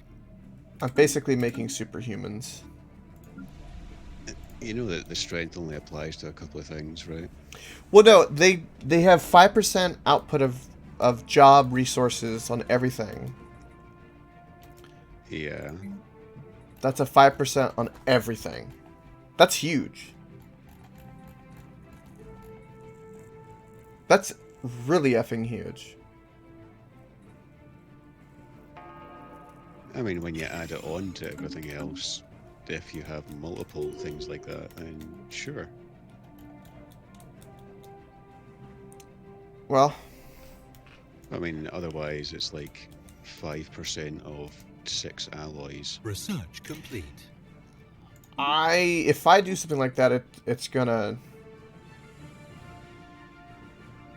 I'm basically making superhumans. You know that the strength only applies to a couple of things, right? Well, no, they have 5% output of job resources on everything. Yeah. That's a 5% on everything. That's huge. That's really effing huge. I mean, when you add it on to everything else, if you have multiple things like that, then sure. Well, I mean, otherwise it's like 5% of 6 alloys. Research complete. if I do something like that, it's gonna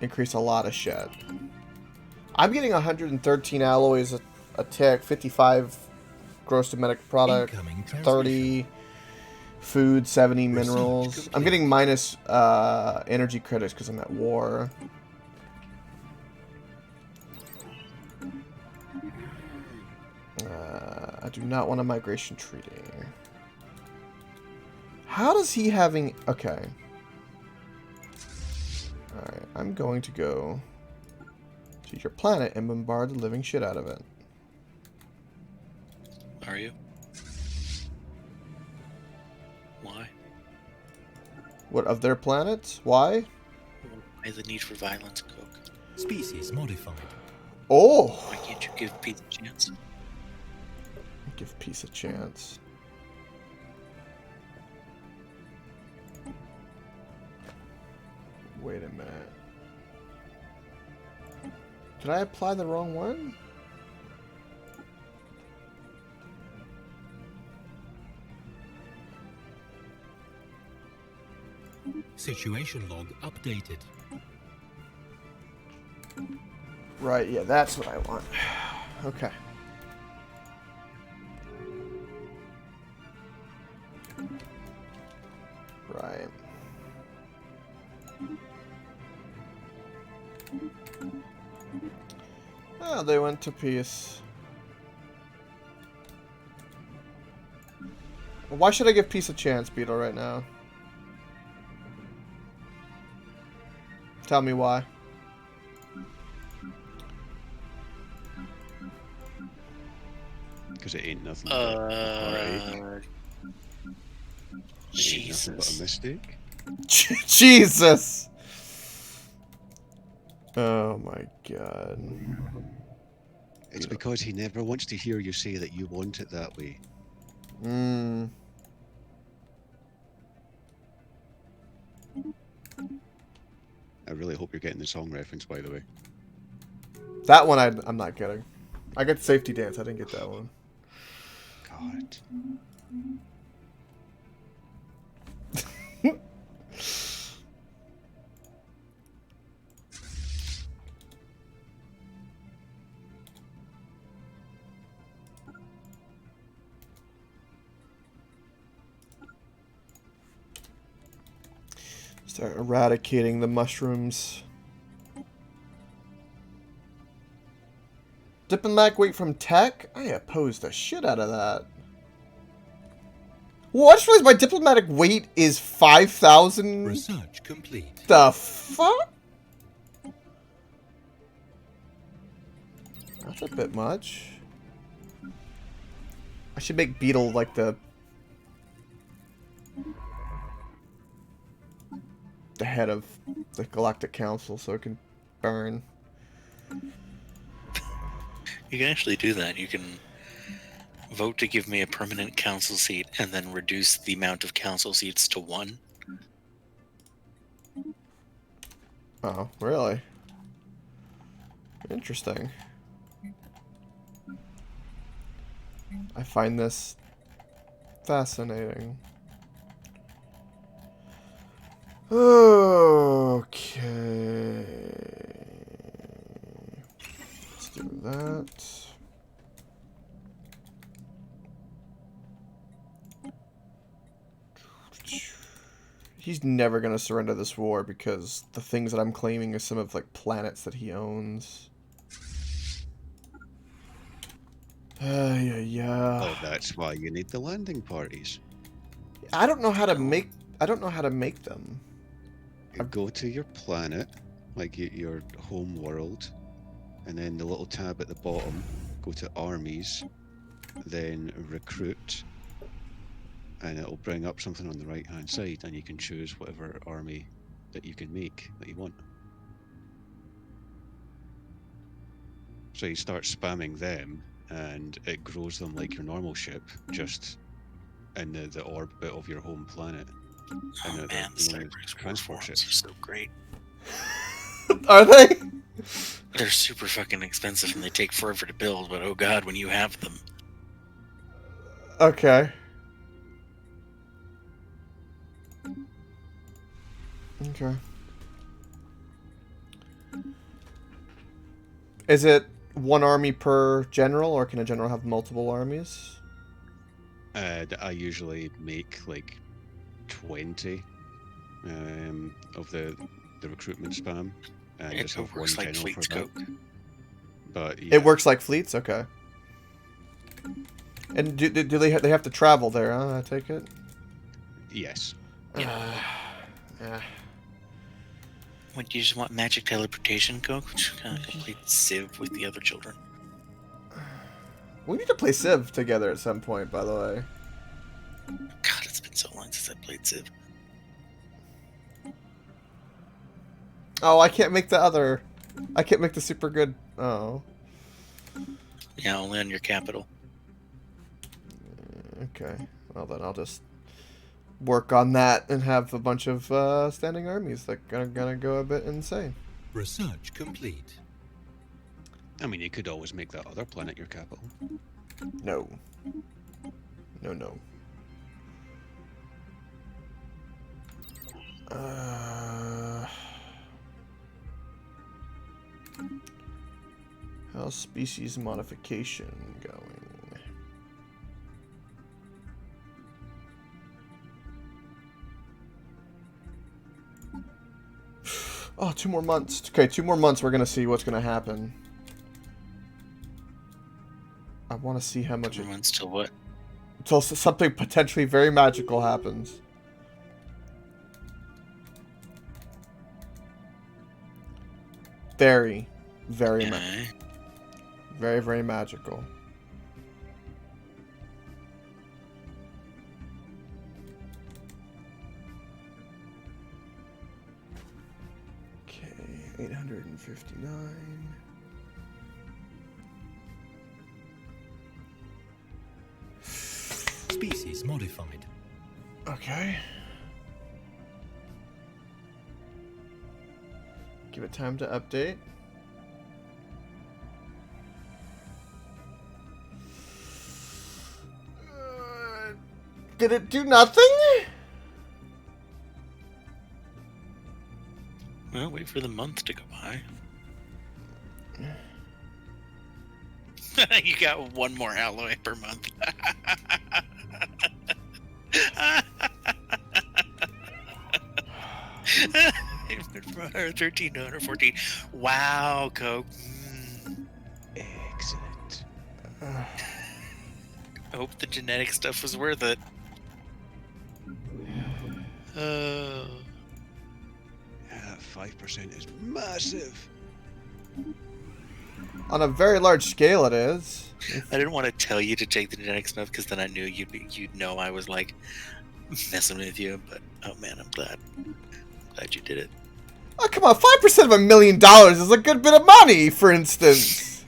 increase a lot of shit. I'm getting 113 alloys a tick, 55 gross domestic product, Incoming transmission. 30 food, 70 Research minerals. complete. I'm getting minus energy credits because I'm at war. I do not want a migration treaty. How does he having... Okay. Alright, I'm going to go to your planet and bombard the living shit out of it. Are you? Why? What, of their planets? Why? Why the need for violence, Coke? Species modified. Oh! Why can't you give peace a chance? Give peace a chance. Wait a minute. Did I apply the wrong one? Situation log updated. Right, yeah, that's what I want. Okay. Right. Oh, they went to peace. Well, why should I give peace a chance, Beetle, right now? Tell me why. Because it ain't nothing but a heartache. It ain't nothing but a Jesus. mistake. Jesus! Oh my god. It's because he never wants to hear you say that you want it that way. Hmm. I really hope you're getting the song reference, by the way. That one I'm not getting. I got Safety Dance, I didn't get that one. God. Start eradicating the mushrooms. Diplomatic weight from tech? I oppose the shit out of that. Well, I just realized my diplomatic weight is 5,000. Research complete. The fuck? That's a bit much. I should make Beetle like the head of the Galactic Council so it can burn. You can actually do that. You can vote to give me a permanent council seat and then reduce the amount of council seats to 1. Oh, really? Interesting. I find this fascinating. Okay. Let's do that. He's never gonna surrender this war because the things that I'm claiming are some of like planets that he owns. Yeah. Oh, that's why you need the landing parties. I don't know how to make. I don't know how to make them. You go to your planet, like your home world, and then the little tab at the bottom, go to armies, then recruit, and it'll bring up something on the right hand side, and you can choose whatever army that you can make that you want. So you start spamming them, and it grows them like your normal ship, just in the orbit of your home planet. Oh And man, the they're known as Cyberx transport warforms ships. are so great. Are they? They're super fucking expensive and they take forever to build, but oh god, when you have them. Okay. Okay. Is it one army per general, or can a general have multiple armies? I usually make like 20 of the recruitment spam, and It just have one works like general fleets, for that. Coke. But yeah, It works like fleets? Okay. And do they have to travel there, huh? I take it? yes. Yeah. Yeah. What, do you just want magic teleportation, Coke? Which kind of complete Civ with the other children. We need to play Civ together at some point, by the way. God, it's been so long since I played Civ. Oh, I can't make the other. I can't make the super good. Oh. Yeah, only on your capital. Okay. Well, then I'll just work on that and have a bunch of standing armies that are gonna go a bit insane. Research complete. I mean, you could always make that other planet your capital. No. No, no. How's species modification going? Oh, 2 more months. Okay, 2 more months. We're gonna see what's gonna happen. I want to see how much. Everyone's still what? Until something potentially very magical happens. Very, very, Okay. very, very magical. Okay, 859. Species modified. Okay. Give it time to update. Did it do nothing? Well, wait for the month to go by. You got one more alloy per month. 13 to 114. Wow, Coke. Excellent. I hope the genetic stuff was worth it. Yeah, 5% is massive. On a very large scale, it is. I didn't want to tell you to take the genetic stuff because then I knew you'd know I was like messing with you. But oh man, I'm glad you did it. Oh, come on. 5% of $1 million is a good bit of money, for instance.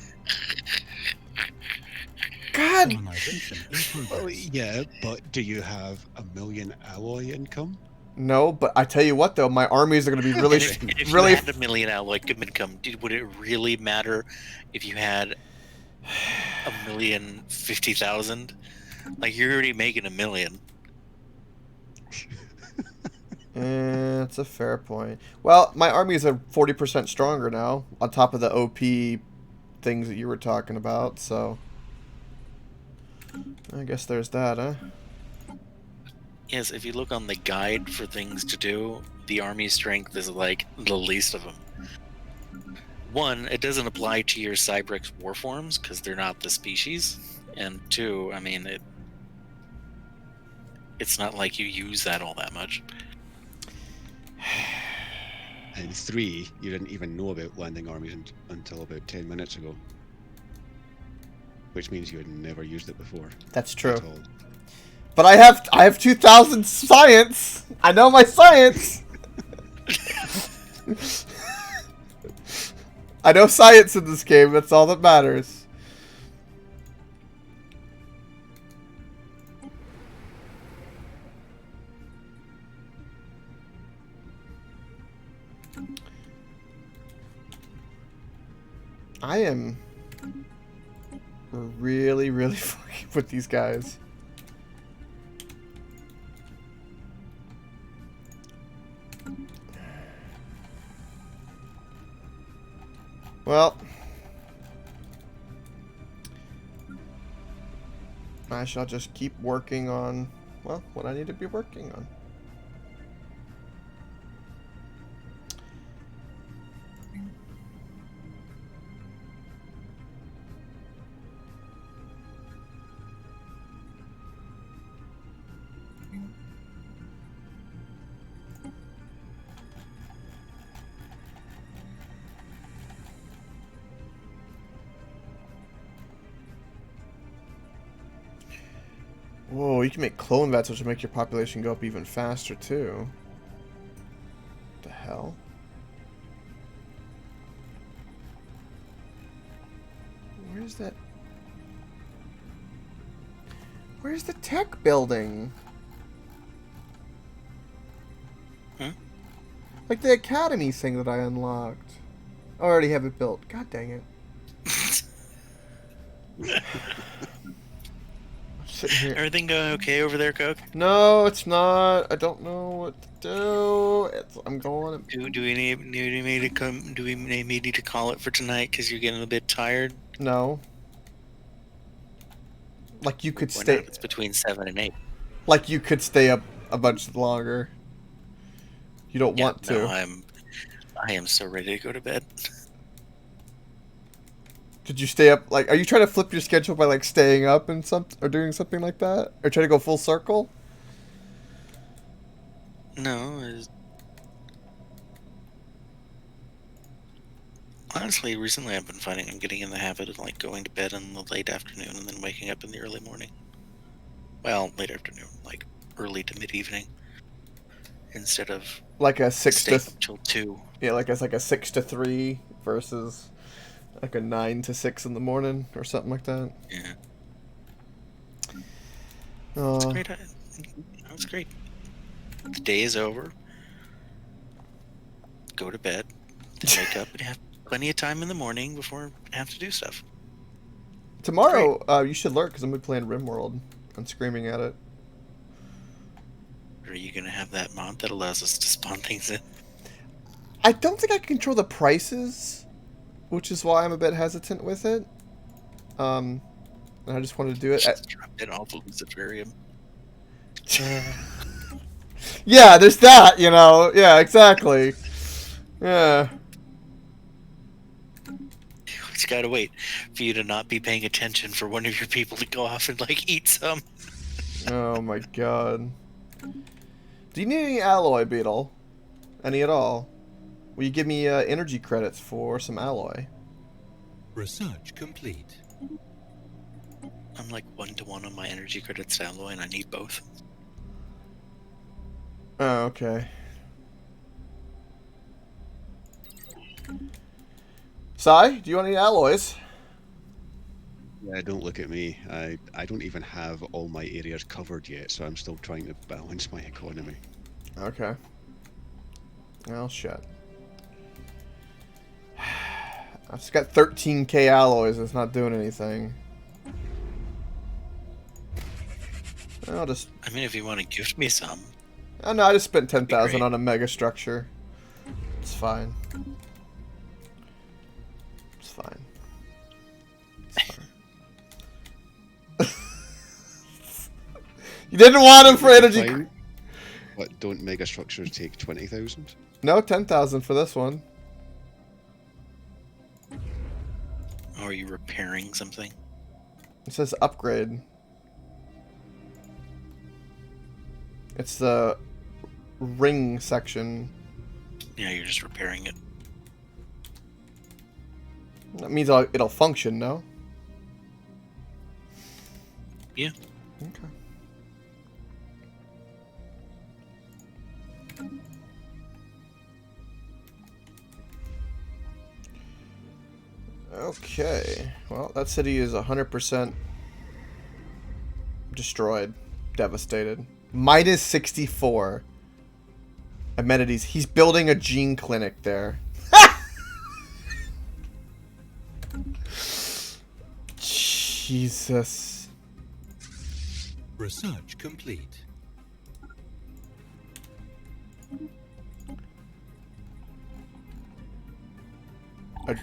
God. Colonization in Oh, progress. yeah, but do you have $1 million alloy income? No, but I tell you what, though, my armies are going to be really, And if really. you had $1 million alloy income, would it really matter if you had 1,050,000? Like you're already making $1 million. It's a fair point. Well, my armies are 40% stronger now, on top of the OP things that you were talking about, so I guess there's that, huh? Yes, if you look on the guide for things to do, the army strength is like the least of them. One, it doesn't apply to your Cybrex warforms because they're not the species. And two, I mean, it's not like you use that all that much. And 3, you didn't even know about landing armies until about 10 minutes ago. Which means you had never used it before. That's true. At all. But I have 2,000 science. I know my science. I know science in this game. That's all that matters. I am really, really fucking with these guys. Well, I shall just keep working on, well, what I need to be working on. Whoa, you can make clone vets, which will make your population go up even faster, too. What the hell? Where's that? Where's the tech building? Huh? Like the academy thing that I unlocked. I already have it built. God dang it. Sitting here. Everything going okay over there, Koke? No, it's not. I don't know what to do. I'm going. Do we need me to come? Do we maybe need to call it for tonight because you're getting a bit tired? No. Like you could Why stay. not? It's between 7 and 8. Like you could stay up a bunch longer. You don't want to. No, I am so ready to go to bed. Could you stay up? Like, are you trying to flip your schedule by like staying up and or doing something like that, or try to go full circle? No. Honestly, recently I've been finding I'm getting in the habit of like going to bed in the late afternoon and then waking up in the early morning. Well, late afternoon, like early to mid evening, instead of Like a 6 staying to up till 2. yeah, like it's like a 6 to 3 versus like a 9 to 6 in the morning or something like that. Yeah, Oh, great. That's great. The day is over. Go to bed. Then wake up and have plenty of time in the morning before I have to do stuff. tomorrow, you should lurk because I'm gonna be playing RimWorld and screaming at it. Are you gonna have that mod that allows us to spawn things in? I don't think I can control the prices, which is why I'm a bit hesitant with it. And I just wanted to do it. Just drop it off Luciferium. Yeah, there's that, you know. Yeah, exactly. Yeah. Just gotta wait for you to not be paying attention for one of your people to go off and like eat some. Oh my god. Do you need any alloy, Beetle? Any at all? Will you give me energy credits for some alloy? Research complete. I'm like 1-to-1 on my energy credits to alloy, and I need both. Oh, okay. Sai, do you want any alloys? Yeah, don't look at me. I don't even have all my areas covered yet, so I'm still trying to balance my economy. Okay. Well, shit. I've just got 13k alloys. It's not doing anything. I'll just... I mean, if you want to gift me some. Oh, no, I just spent 10,000 great. on a mega structure. It's fine. It's fine. It's fine. You didn't want him for energy... Fine. What, don't mega structures take 20,000? No, 10,000 for this one. Are you repairing something? It says upgrade. It's the ring section. Yeah, you're just repairing it. That means it'll function, no? Yeah. Okay. Okay. Well, that city is 100% destroyed. Devastated. Minus 64. Amenities. He's building a gene clinic there. Jesus. Research complete. A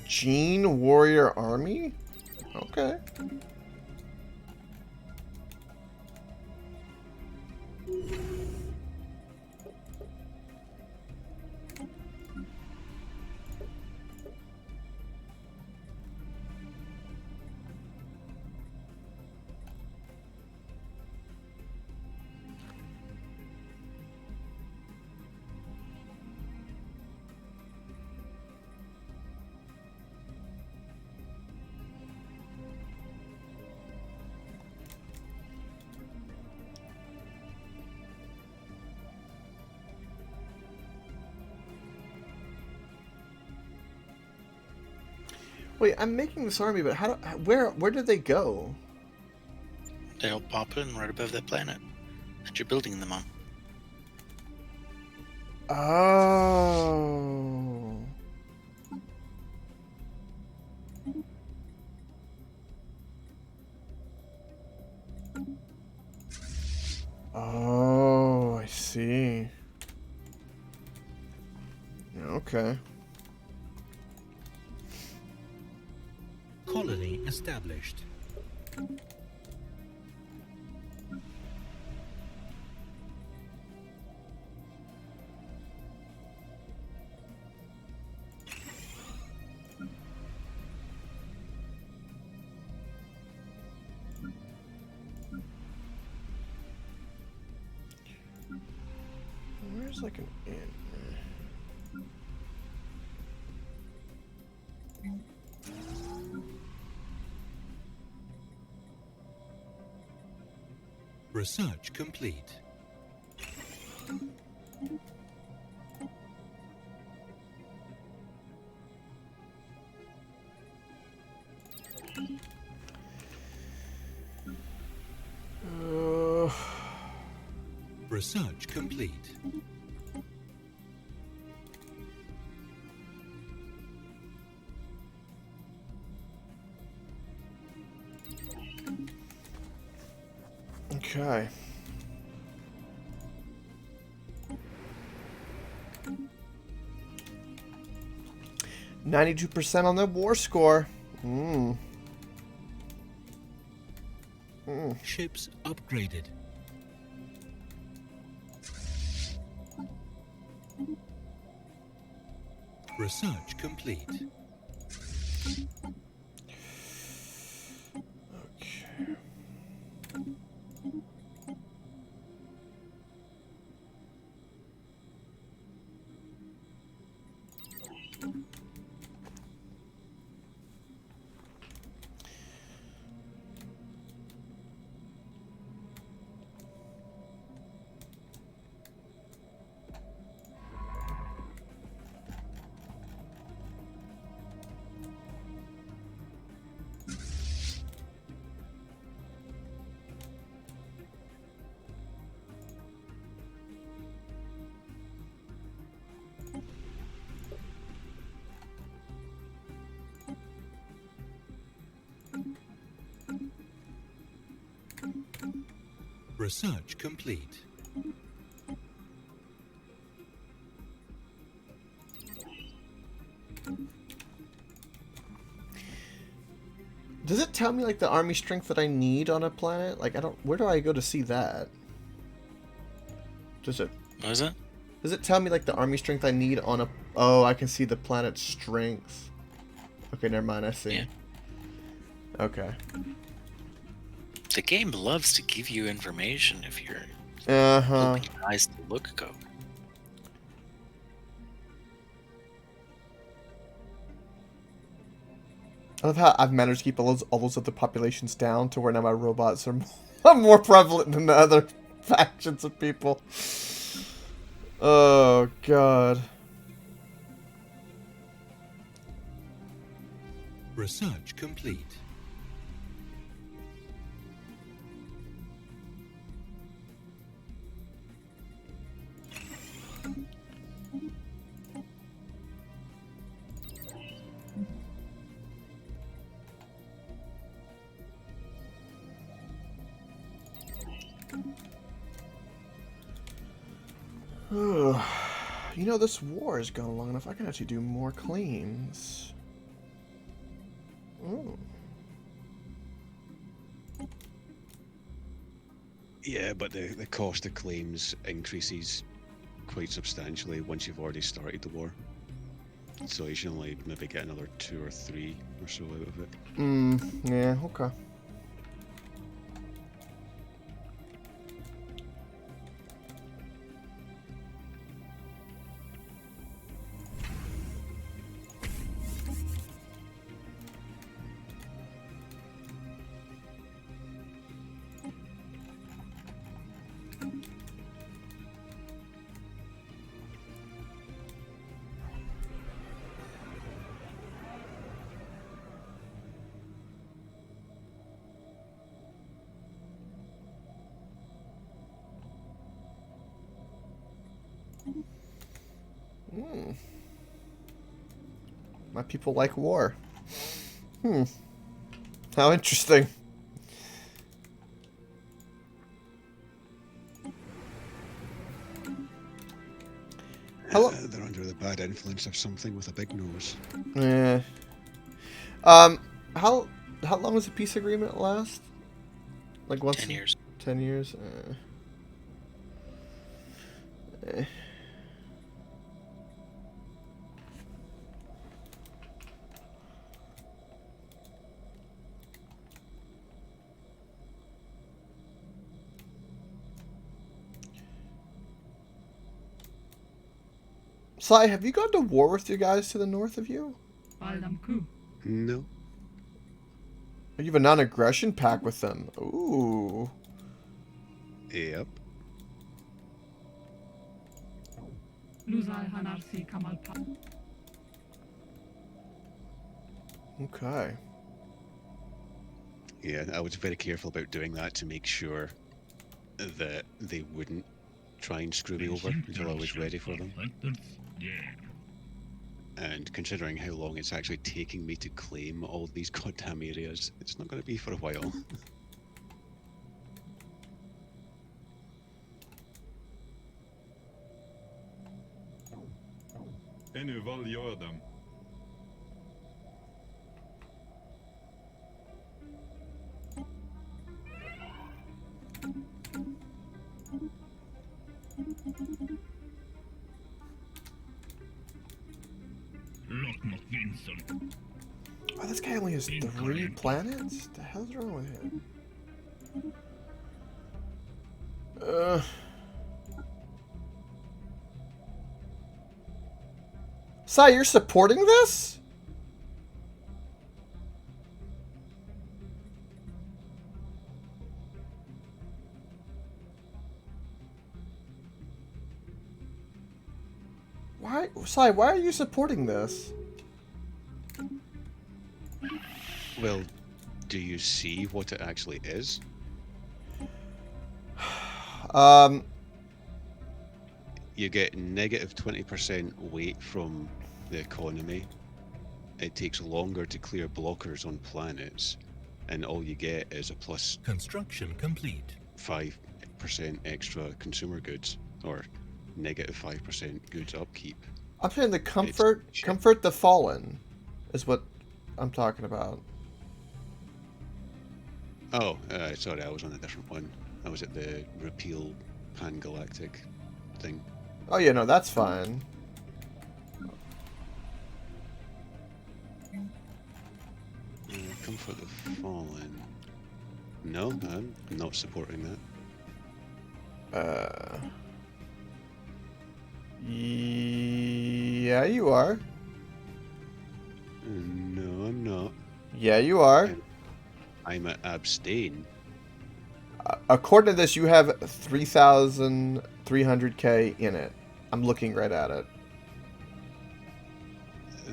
gene warrior army? Okay. Wait, I'm making this army, but where did they go? They'll pop in right above that planet that you're building them on. Oh. Oh, I see. Okay. Colony established. Where's like an inn? Research complete. Research complete. Okay. %92 on the war score. Ships upgraded. Research complete. Okay. Research complete. Does it tell me like the army strength that I need on a planet? Like I don't. Where do I go to see that? Does it? What is it? Does it tell me like the army strength I need on a? Oh, I can see the planet's strength. Okay, never mind. I see. Yeah. Okay. The game loves to give you information if you're Uh-huh. open your eyes to look, Koke. I love how I've managed to keep all those other populations down to where now my robots are more prevalent than the other factions of people. Oh, God. Research complete. You know, this war has gone long enough. I can actually do more claims. Ooh. Yeah, but the cost of claims increases quite substantially once you've already started the war. So you should only maybe get another 2 or 3 or so out of it. Yeah, okay. My people like war. How interesting. Hello. They're under the bad influence of something with a big nose. Yeah. How long does a peace agreement last? Like once 10 years. 10 years? Sai, have you gone to war with your guys to the north of you? Baldam Ku. No. You have a non-aggression pact with them. Ooh. Yep. Luzai Hanarsi Kamal Pa. Okay. Yeah, I was very careful about doing that to make sure that they wouldn't try and screw me over until I was ready for them. Yeah. And considering how long it's actually taking me to claim all these goddamn areas, it's not going to be for a while. En nu vad gör de? Låt något Vincent. Oh, this guy only has 3 planets? The hell's wrong with him? Sai, you're supporting this? Why, Sai, why are you supporting this? Well, do you see what it actually is? You get negative 20% weight from the economy. It takes longer to clear blockers on planets, and all you get is a plus Construction complete. 5% extra consumer goods, or negative 5% goods upkeep. I'm saying the It's- comfort the fallen is what I'm talking about. Oh, sorry, I was on a different one. I was at the repeal Pan-Galactic thing. Oh yeah, no, that's fine. Comfort the Fallen. No, I'm not supporting that. Yeah, you are. No, I'm not. Yeah, you are. I'm at abstain. According to this, you have 3,300k in it. I'm looking right at it.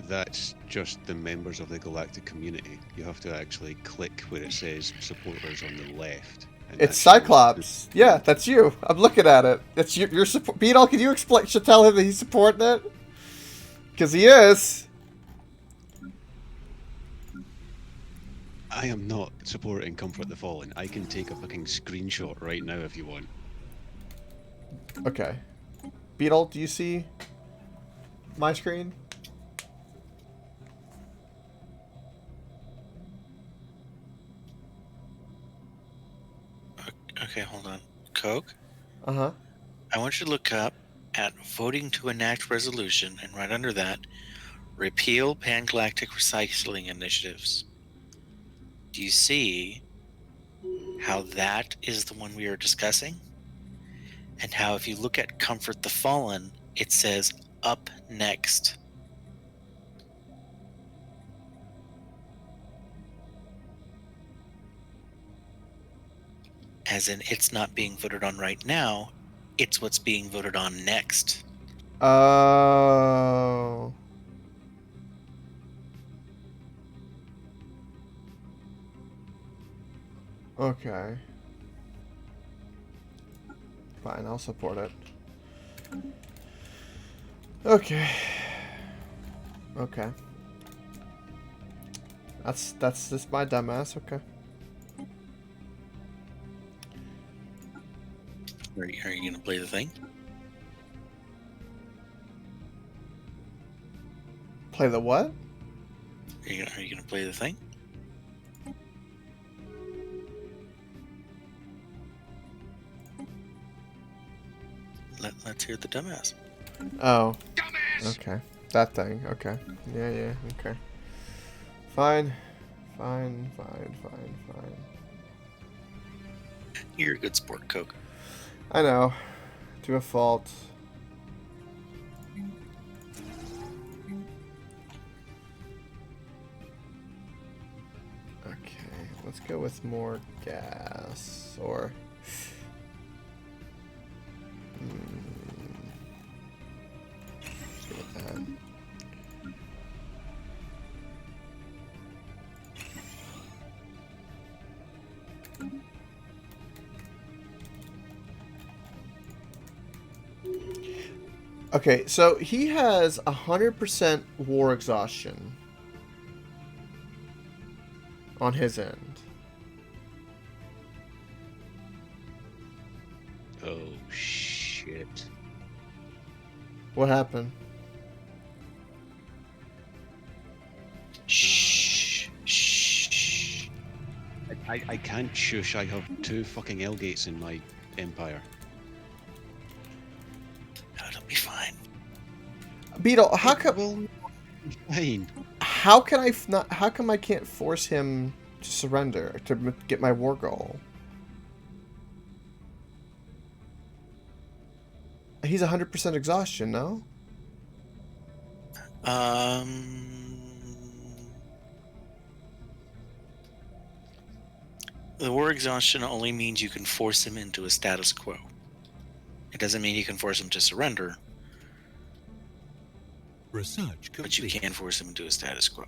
That's just the members of the galactic community. You have to actually click where it says supporters on the left. And It's that shows Cyclops. Yeah, that's you. I'm looking at it. It's your support. Beetle, can you explain? Should tell him that he's supporting it? Because he is. I am not supporting Comfort the Fallen. I can take a fucking screenshot right now if you want. Okay. Beetle, do you see my screen? Okay, hold on. Coke, Uh-huh. I want you to look up at voting to enact resolution, and right under that, repeal pan-galactic recycling initiatives. Do you see how that is the one we are discussing? And how if you look at Comfort the Fallen, it says up next. As in, it's not being voted on right now, it's what's being voted on next. Oh. Okay. Fine, I'll support it. Okay. Okay. That's just my dumbass. Okay. Are you going to play the thing? Play the what? Are you going to play the thing? Let's hear the dumbass. Oh. Okay. That thing. Okay. Yeah, okay. Fine. Fine. You're a good sport, Coke. I know. To a fault. Okay, let's go with more gas. Or... let's go with that. Okay, so he has 100% war exhaustion on his end. Oh, shit. What happened? Shh. Shh. I can't shush. I have 2 fucking Elgates in my empire. No, it'll be fine. Beetle, how come? Well, fine. How can I not? How come I can't force him to surrender to get my war goal? He's 100% exhaustion, no? The war exhaustion only means you can force him into a status quo. It doesn't mean you can force him to surrender, Research complete. but you can force him into a status quo.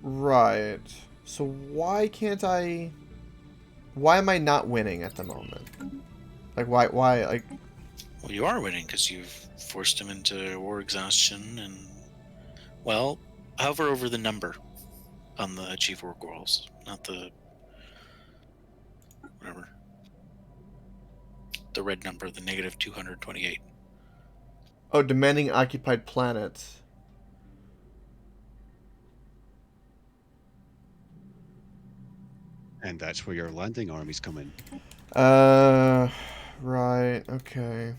Right. So why can't I... Why am I not winning at the moment? Like, why, like... Well, you are winning because you've forced him into war exhaustion and, well, hover over the number on the achieve war goals, not the whatever. The red number, the negative 228. Oh, demanding occupied planets. And that's where your landing armies come in. Right, okay.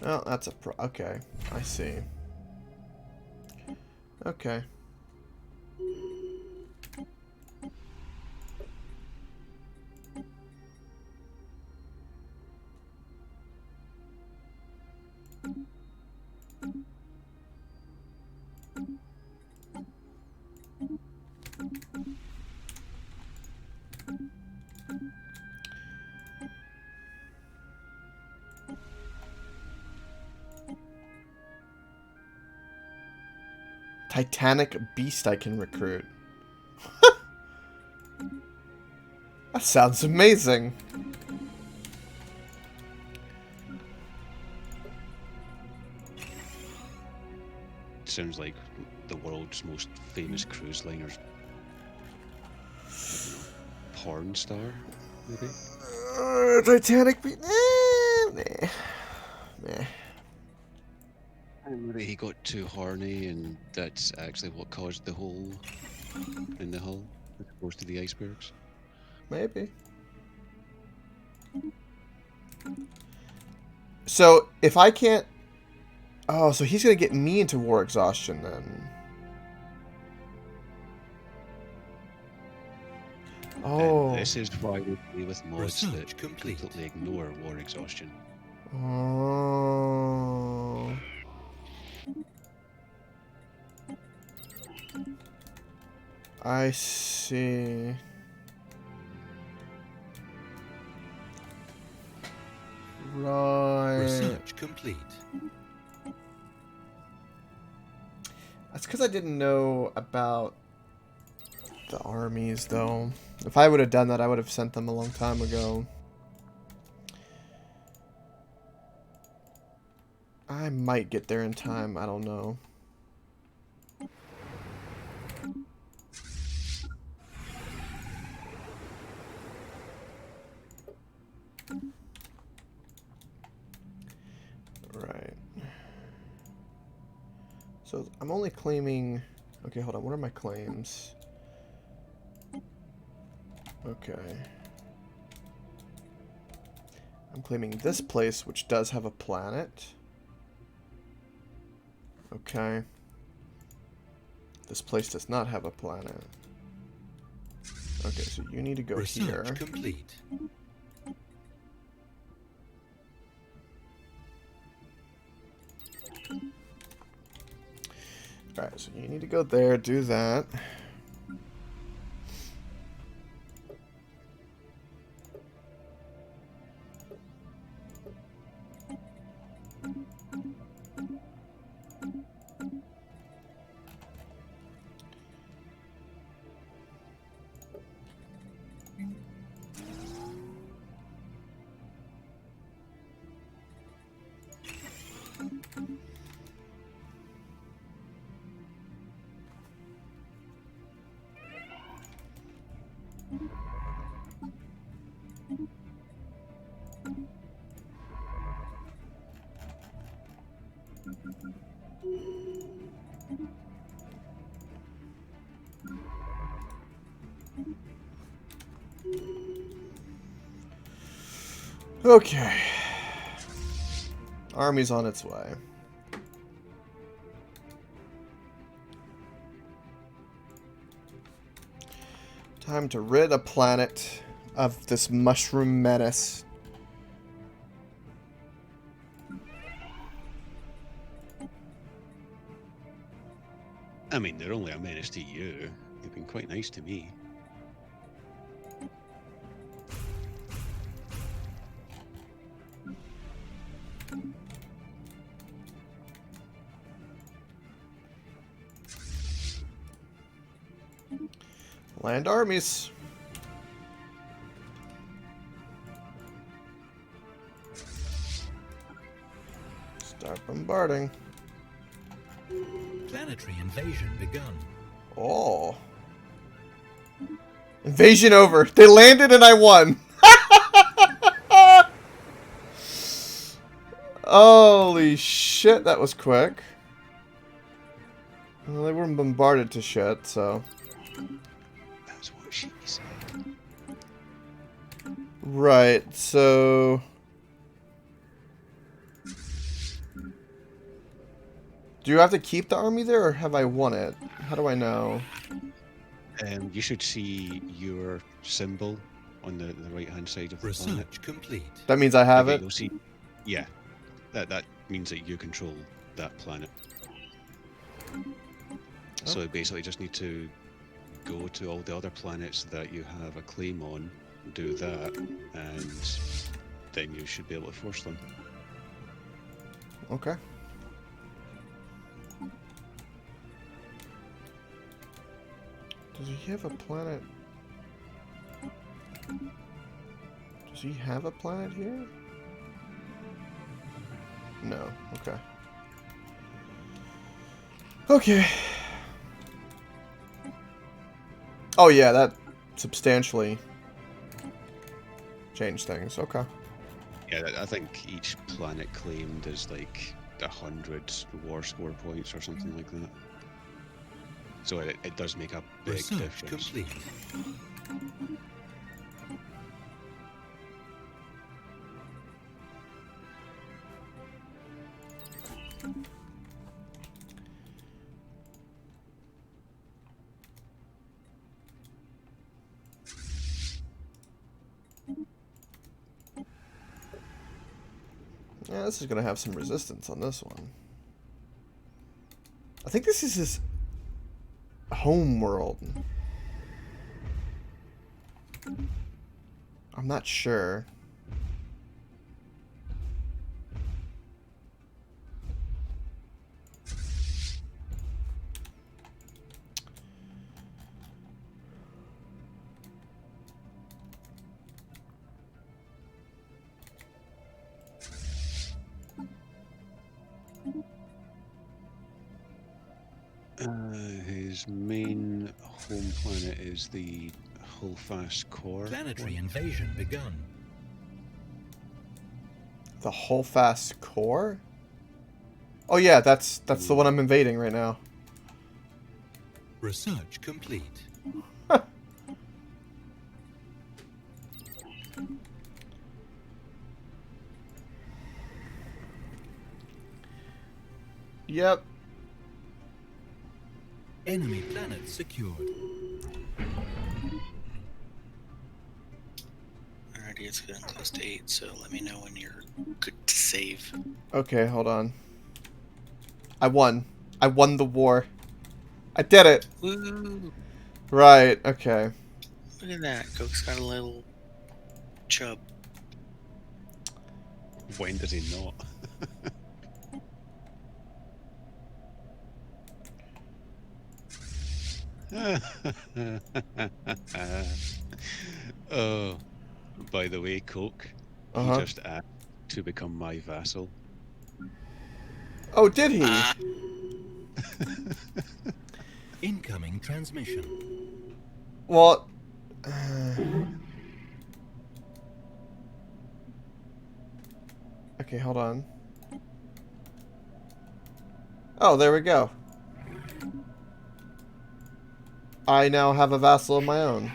Well, that's a okay, I see. Okay. Titanic beast I can recruit. That sounds amazing. Sounds like the world's most famous cruise liner's porn star, maybe? Titanic beast. Nah. Nah. Maybe he got too horny and that's actually what caused the hole in the hull, as opposed to the icebergs. Maybe. So, if I can't... Oh, so he's going to get me into war exhaustion then. Oh. And this is why we play with mods Research that complete. completely ignore war exhaustion. Oh. I see. Right. Research complete. That's because I didn't know about the armies, though. If I would have done that, I would have sent them a long time ago. I might get there in time. I don't know. Right. So I'm only claiming... Okay, hold on. What are my claims? Okay. I'm claiming this place, which does have a planet. Okay. This place does not have a planet. Okay, so you need to go here. Research complete. Alright, so you need to go there, do that. Okay. Army's on its way. Time to rid a planet of this mushroom menace. I mean, they're only a menace to you. You've been quite nice to me. Land armies. Start bombarding. Planetary invasion begun. Oh. Invasion over. They landed and I won. Holy shit, that was quick. Well, they weren't bombarded to shit, so... That's what she said. Right, so... Do you have to keep the army there, or have I won it? How do I know? You should see your symbol on the right-hand side of the planet. Research complete. That means I have Okay, it? you'll see. Yeah, that means that you control that planet. So basically, just need to go to all the other planets that you have a claim on, do that, and then you should be able to force them. Okay. Does he have a planet? Does he have a planet here? No. Okay. Okay. Oh yeah, that substantially changed things. Okay. Yeah, I think each planet claimed is like 100 war score points or something like that. So it does make a big Research difference. complete. Yeah, this is gonna have some resistance on this one. I think this is his home world. I'm not sure. His main home planet is the Hulfast core. Planetary invasion begun. The whole fast core? Oh yeah, that's the one I'm invading right now. Research complete. Yep. Enemy planet secured. Alrighty, it's getting close to 8, so let me know when you're good to save. Okay, hold on. I won. I won the war. I did it. Woo! Right, okay. Look at that. Coke's got a little chub. When does he not? Oh, by the way, Coke, he just asked to become my vassal. Oh, did he? Incoming transmission. Well, okay, hold on. Oh, there we go. I now have a vassal of my own.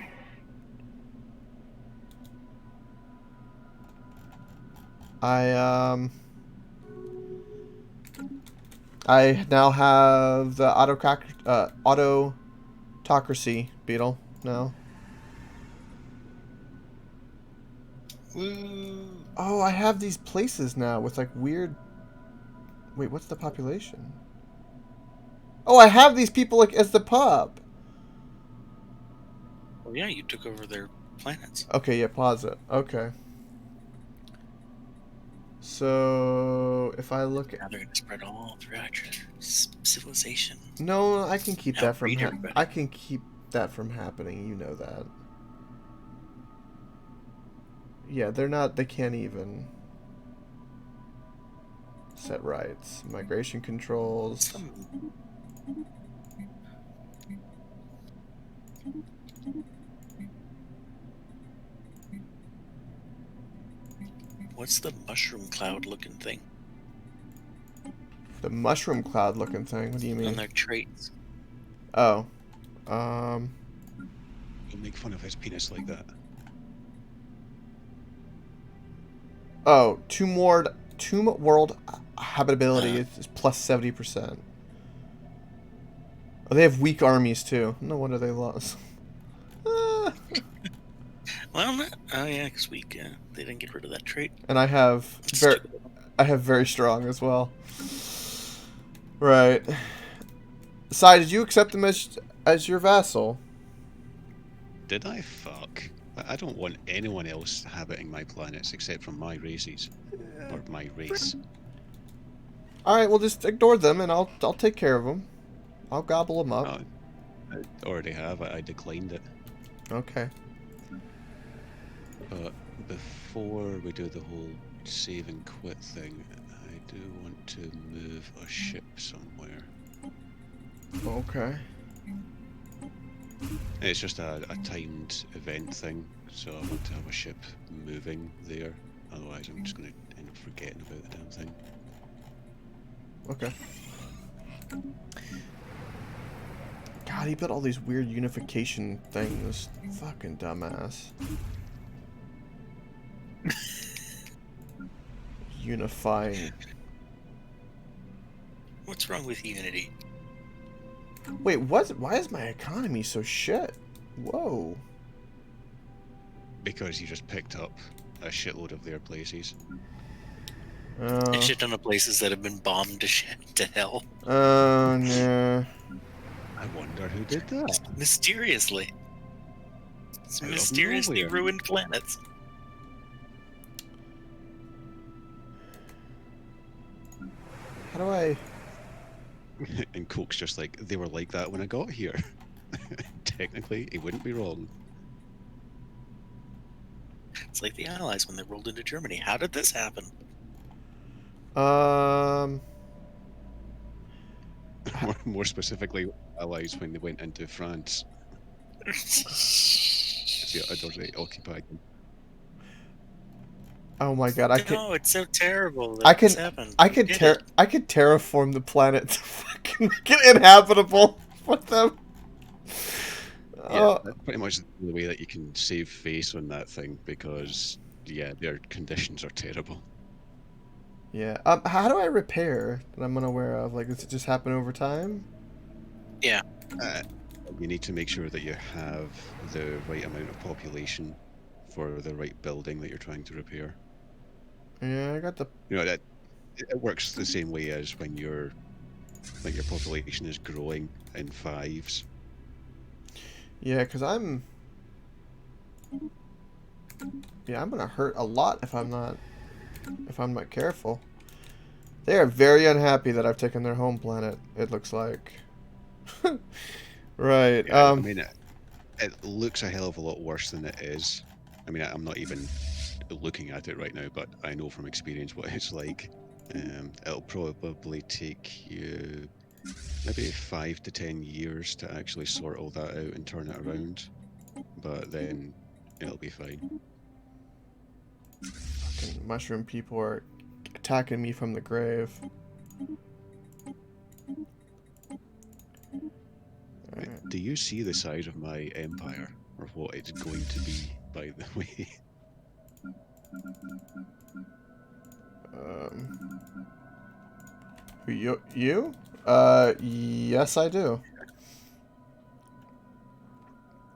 I now have the autocracy beetle now. Woo! Oh, I have these places now with like weird... Wait, what's the population? Oh, I have these people like as the pub. Well, yeah, you took over their planets. Okay, yeah, pause it. Okay. So, if I look Now at... they're going to spread all throughout your civilization. No, I can keep Now that from... read everybody. I can keep that from happening. You know that. Yeah, they're not... They can't even... set rights. Migration controls. What's the mushroom cloud looking thing? The mushroom cloud looking thing? What do you On mean? their traits. Oh. Don't make fun of his penis like that. Oh, Tomb World habitability is plus 70%. Oh, they have weak armies too. No wonder they lost. Well, oh yeah, because they didn't get rid of that trait. And I have very strong as well. Right. Sai, did you accept them as your vassal? Did I? Fuck. I don't want anyone else habiting my planets except from my races. Or my race. Alright, well just ignore them and I'll take care of them. I'll gobble them up. I already have. I declined it. Okay. But before we do the whole save and quit thing, I do want to move a ship somewhere. Okay. It's just a timed event thing, so I want to have a ship moving there. Otherwise, I'm just going to end up forgetting about the damn thing. Okay. God, he put all these weird unification things. Fucking dumbass. Unifying. What's wrong with Unity? Wait, what? Why is my economy so shit? Whoa. Because you just picked up a shitload of their places. A shit ton of places that have been bombed to hell. Oh, no. I wonder who did that. Mysteriously. It's Out of mysteriously nowhere. ruined planets. How do I... And Koke's just like, they were like that when I got here. Technically, he wouldn't be wrong. It's like the Allies when they rolled into Germany. How did this happen? More specifically, allies when they went into France. The others they occupied them. Oh my god, I can... No, it's so terrible that I can... this happened. I could Get it. I could terraform the planet to fucking make it inhabitable for them. Yeah, that's pretty much the way that you can save face on that thing, because yeah, their conditions are terrible. Yeah. How do I repair that I'm unaware of? Like, does it just happen over time? Yeah. You need to make sure that you have the right amount of population for the right building that you're trying to repair. Yeah, I got the... You know, that it works the same way as when your population is growing in fives. Yeah, because I'm gonna hurt a lot if I'm not careful. They are very unhappy that I've taken their home planet, it looks like. Right. Yeah, I mean, it looks a hell of a lot worse than it is. I mean, I'm not even looking at it right now, but I know from experience what it's like. It'll probably take you maybe 5 to 10 years to actually sort all that out and turn it around, but then it'll be fine. Fucking mushroom people are attacking me from the grave. Alright. Do you see the size of my empire, or what it's going to be, by the way? Who, you? Yes, I do.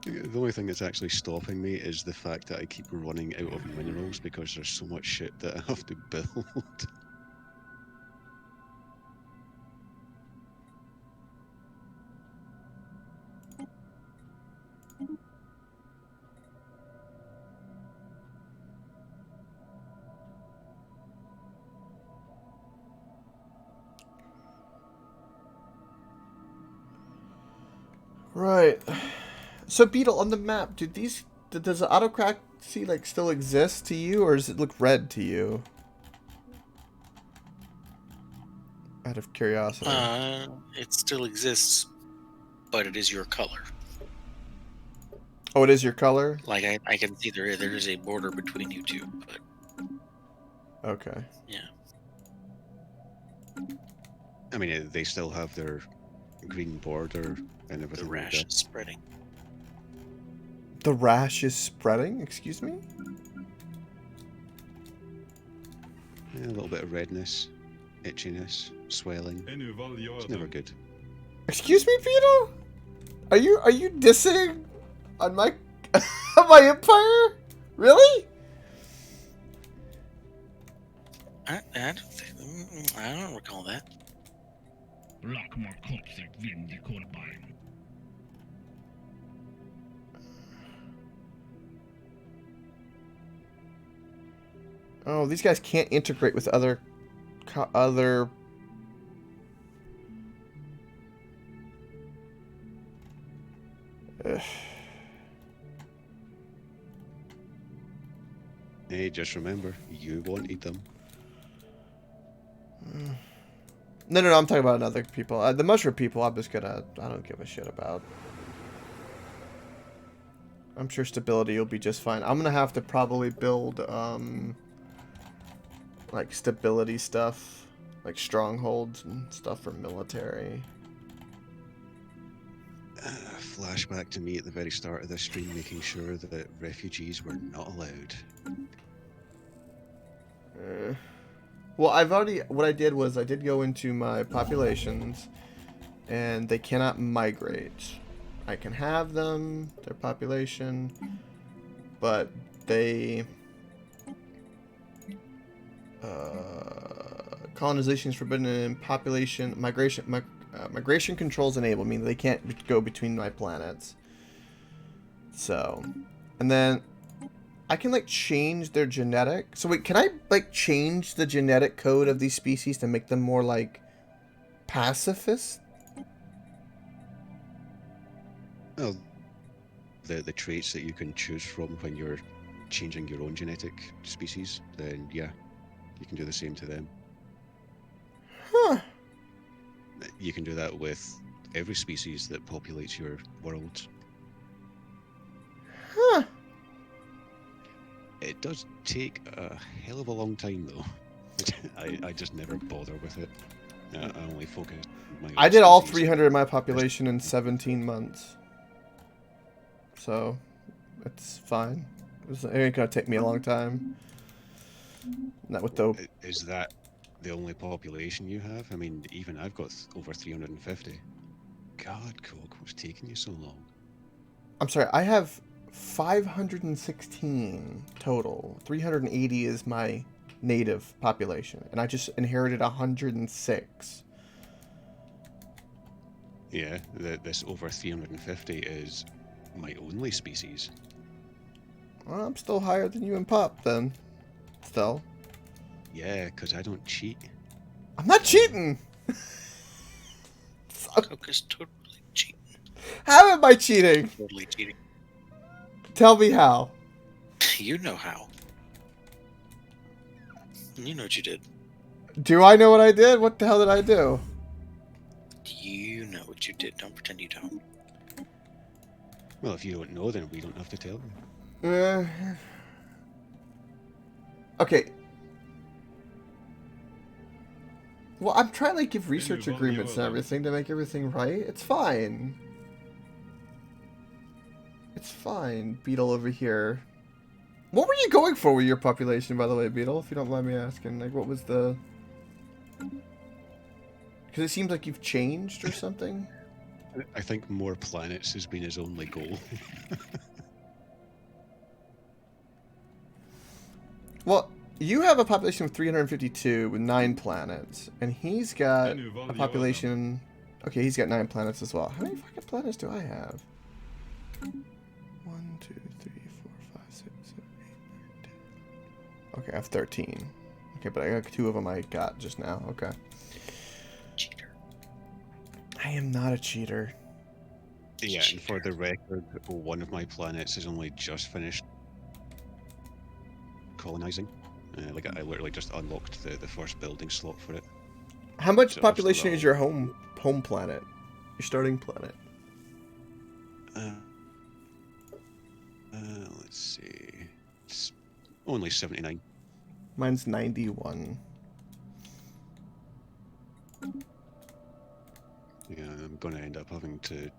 The only thing that's actually stopping me is the fact that I keep running out of minerals because there's so much shit that I have to build. Right. So, Beetle, on the map, does the autocracy, like, still exist to you, or does it look red to you? Out of curiosity. It still exists, but it is your color. Oh, it is your color? Like, I can see there is a border between you two, but... Okay. Yeah. I mean, they still have their green border and everything The like rash that. is spreading. The rash is spreading? Excuse me? Yeah, a little bit of redness, itchiness, swelling. It's never good. Excuse me, Beetle? Are you dissing on my on my empire? Really? I don't recall that. Lock more corpser vind i kolbarn. Oh, these guys can't integrate with other. Ugh. Hey, just remember, you wanted them. No, I'm talking about other people. The mushroom people, I don't give a shit about. I'm sure stability will be just fine. I'm gonna have to probably build, like stability stuff, like strongholds and stuff for military. Flashback to me at the very start of this stream, making sure that refugees were not allowed. Well, what I did was I did go into my populations, and they cannot migrate. I can have them, their population, but they, colonization is forbidden and migration controls enabled, meaning they can't go between my planets. So, and then I can like change their genetic. So wait, can I like change the genetic code of these species to make them more like pacifist? Well, the traits that you can choose from when you're changing your own genetic species, then yeah, you can do the same to them. Huh. You can do that with every species that populates your world. Huh. It does take a hell of a long time though. I just never bother with it. I only focus on my own I did all species. 300 of my population in 17 months. So, it's fine. It ain't gonna take me a long time. Not with the... Is that the only population you have? I mean, even I've got over 350. God, Coke, what's taking you so long? I'm sorry, I have 516 total. 380 is my native population. And I just inherited 106. Yeah, this over 350 is my only species. Well, I'm still higher than you and Pop, then. Still. Yeah, because I don't cheat. I'm not cheating! Koke's totally cheating. How am I cheating? Totally cheating. Tell me how. You know how. You know what you did. Do I know what I did? What the hell did I do? You know what you did. Don't pretend you don't. Well, if you don't know, then we don't have to tell you. Okay. Well, I'm trying to give research agreements and everything to make everything right. It's fine. It's fine, Beetle over here. What were you going for with your population, by the way, Beetle? If you don't mind me asking, like, what was the? Because it seems like you've changed or something. I think more planets has been his only goal. Well, you have a population of 352 with 9 planets, and he's got a population. Okay, he's got 9 planets as well. How many fucking planets do I have? 1, 2, 3, 4, 5, 6, 7, 8, 9, 10. Okay, I have 13. Okay, but I got 2 of them I got just now. Okay. Cheater. I am not a cheater. Yeah, and for the record, one of my planets has only just finished colonizing. Like I literally just unlocked the first building slot for it. How much So population still is your home planet? Your starting planet? Let's see. It's only 79. Mine's 91. Yeah, I'm gonna end up having to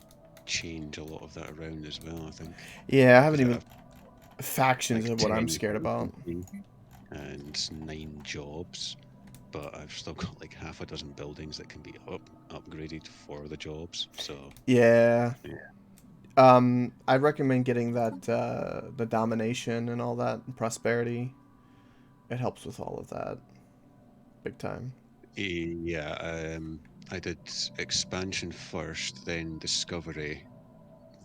change a lot of that around as well, I think. Yeah, I haven't Because even... Factions like are what I'm 10 scared about. and 9 jobs, but I've still got like half a dozen buildings that can be upgraded for the jobs. So Yeah. yeah. I recommend getting that, the domination and all that, and prosperity. It helps with all of that. Big time. Yeah, I did expansion first, then discovery,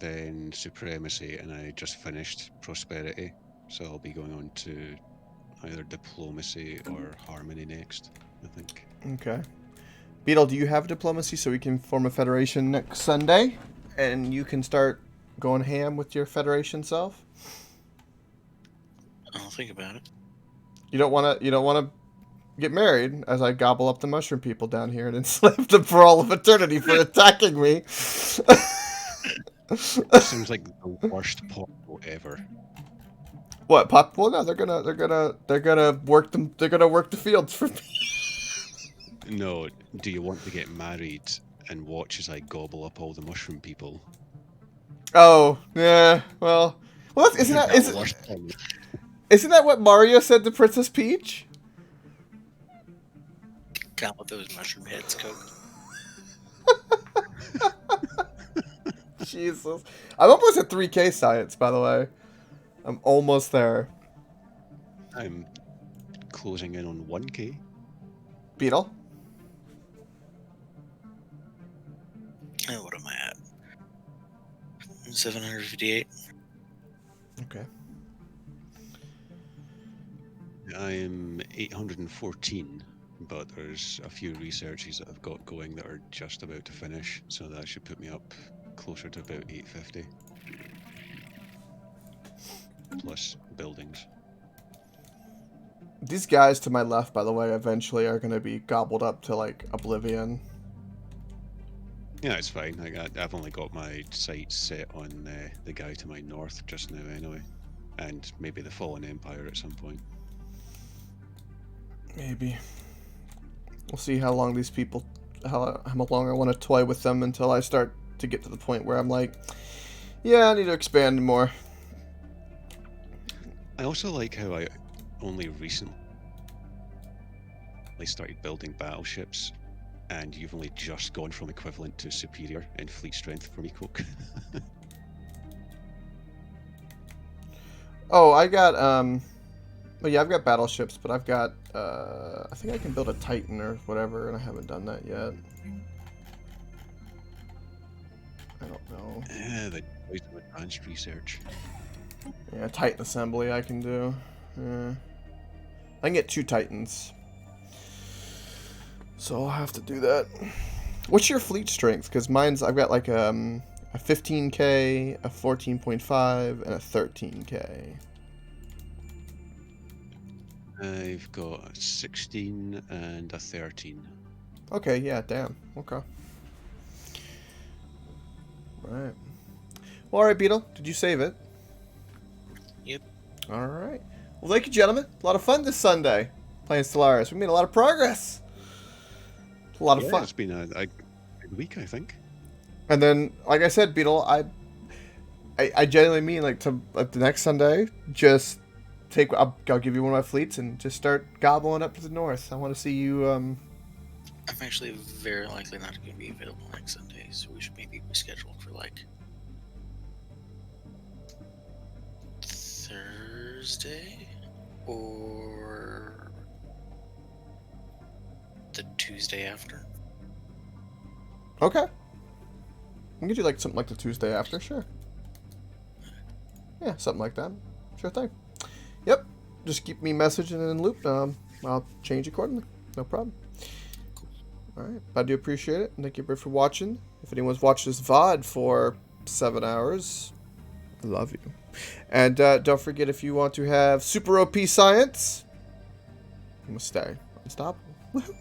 then supremacy, and I just finished prosperity. So I'll be going on to either diplomacy or harmony next, I think. Okay. Beetle, do you have diplomacy so we can form a federation next Sunday? And you can start going ham with your federation self? I'll think about it. You don't wanna get married as I gobble up the mushroom people down here and enslave them for all of eternity for attacking me. Seems like the worst portal ever. What, Pop? Well, no, they're gonna work them. They're gonna work the fields for me. No, do you want to get married and watch as I gobble up all the mushroom people? Oh, yeah. Well, isn't that what Mario said to Princess Peach? Count with those mushroom heads, Coke. Jesus, I'm almost at 3K science, by the way. I'm almost there. I'm closing in on 1K. Beetle. And what am I at? 758. Okay. I'm 814, but there's a few researches that I've got going that are just about to finish, so that should put me up closer to about 850. Plus buildings. These guys to my left, by the way, eventually are going to be gobbled up to, like, oblivion. Yeah, it's fine. I've only got my sights set on the guy to my north just now anyway. And maybe the Fallen Empire at some point. Maybe. We'll see how long these people... How long I want to toy with them until I start to get to the point where I'm like... Yeah, I need to expand more. I also like how I only recently started building battleships, and you've only just gone from equivalent to superior in fleet strength for me, Koke. Oh, I got, well, yeah, I've got battleships, but I've got, I think I can build a Titan or whatever, and I haven't done that yet. I don't know. Yeah, the choice of advanced research. Yeah, Titan assembly I can do. Yeah. I can get 2 Titans. So I'll have to do that. What's your fleet strength? Because mine's, I've got like a 15k, a 14.5, and a 13k. I've got a 16 and a 13. Okay, yeah, damn. Okay. Right. Well, alright, Beetle. Did you save it? Yep. Alright. Well, thank you, gentlemen. A lot of fun this Sunday playing Stellaris. We made a lot of progress. A lot of fun. It's been a good week, I think. And then, like I said, Beetle, I genuinely mean, like, to the next Sunday, just I'll give you one of my fleets and just start gobbling up to the north. I want to see you. I'm actually very likely not going to be available next Sunday, so we should maybe reschedule for like Thursday or the Tuesday after. Okay. We can do like something like the Tuesday after, sure. Yeah, something like that. Sure thing. Yep. Just keep me messaging and in loop. I'll change accordingly. No problem. Alright. I do appreciate it. Thank you for watching. If anyone's watched this VOD for 7 hours, I love you. And don't forget, if you want to have super OP science, you must stay unstoppable. Woohoo.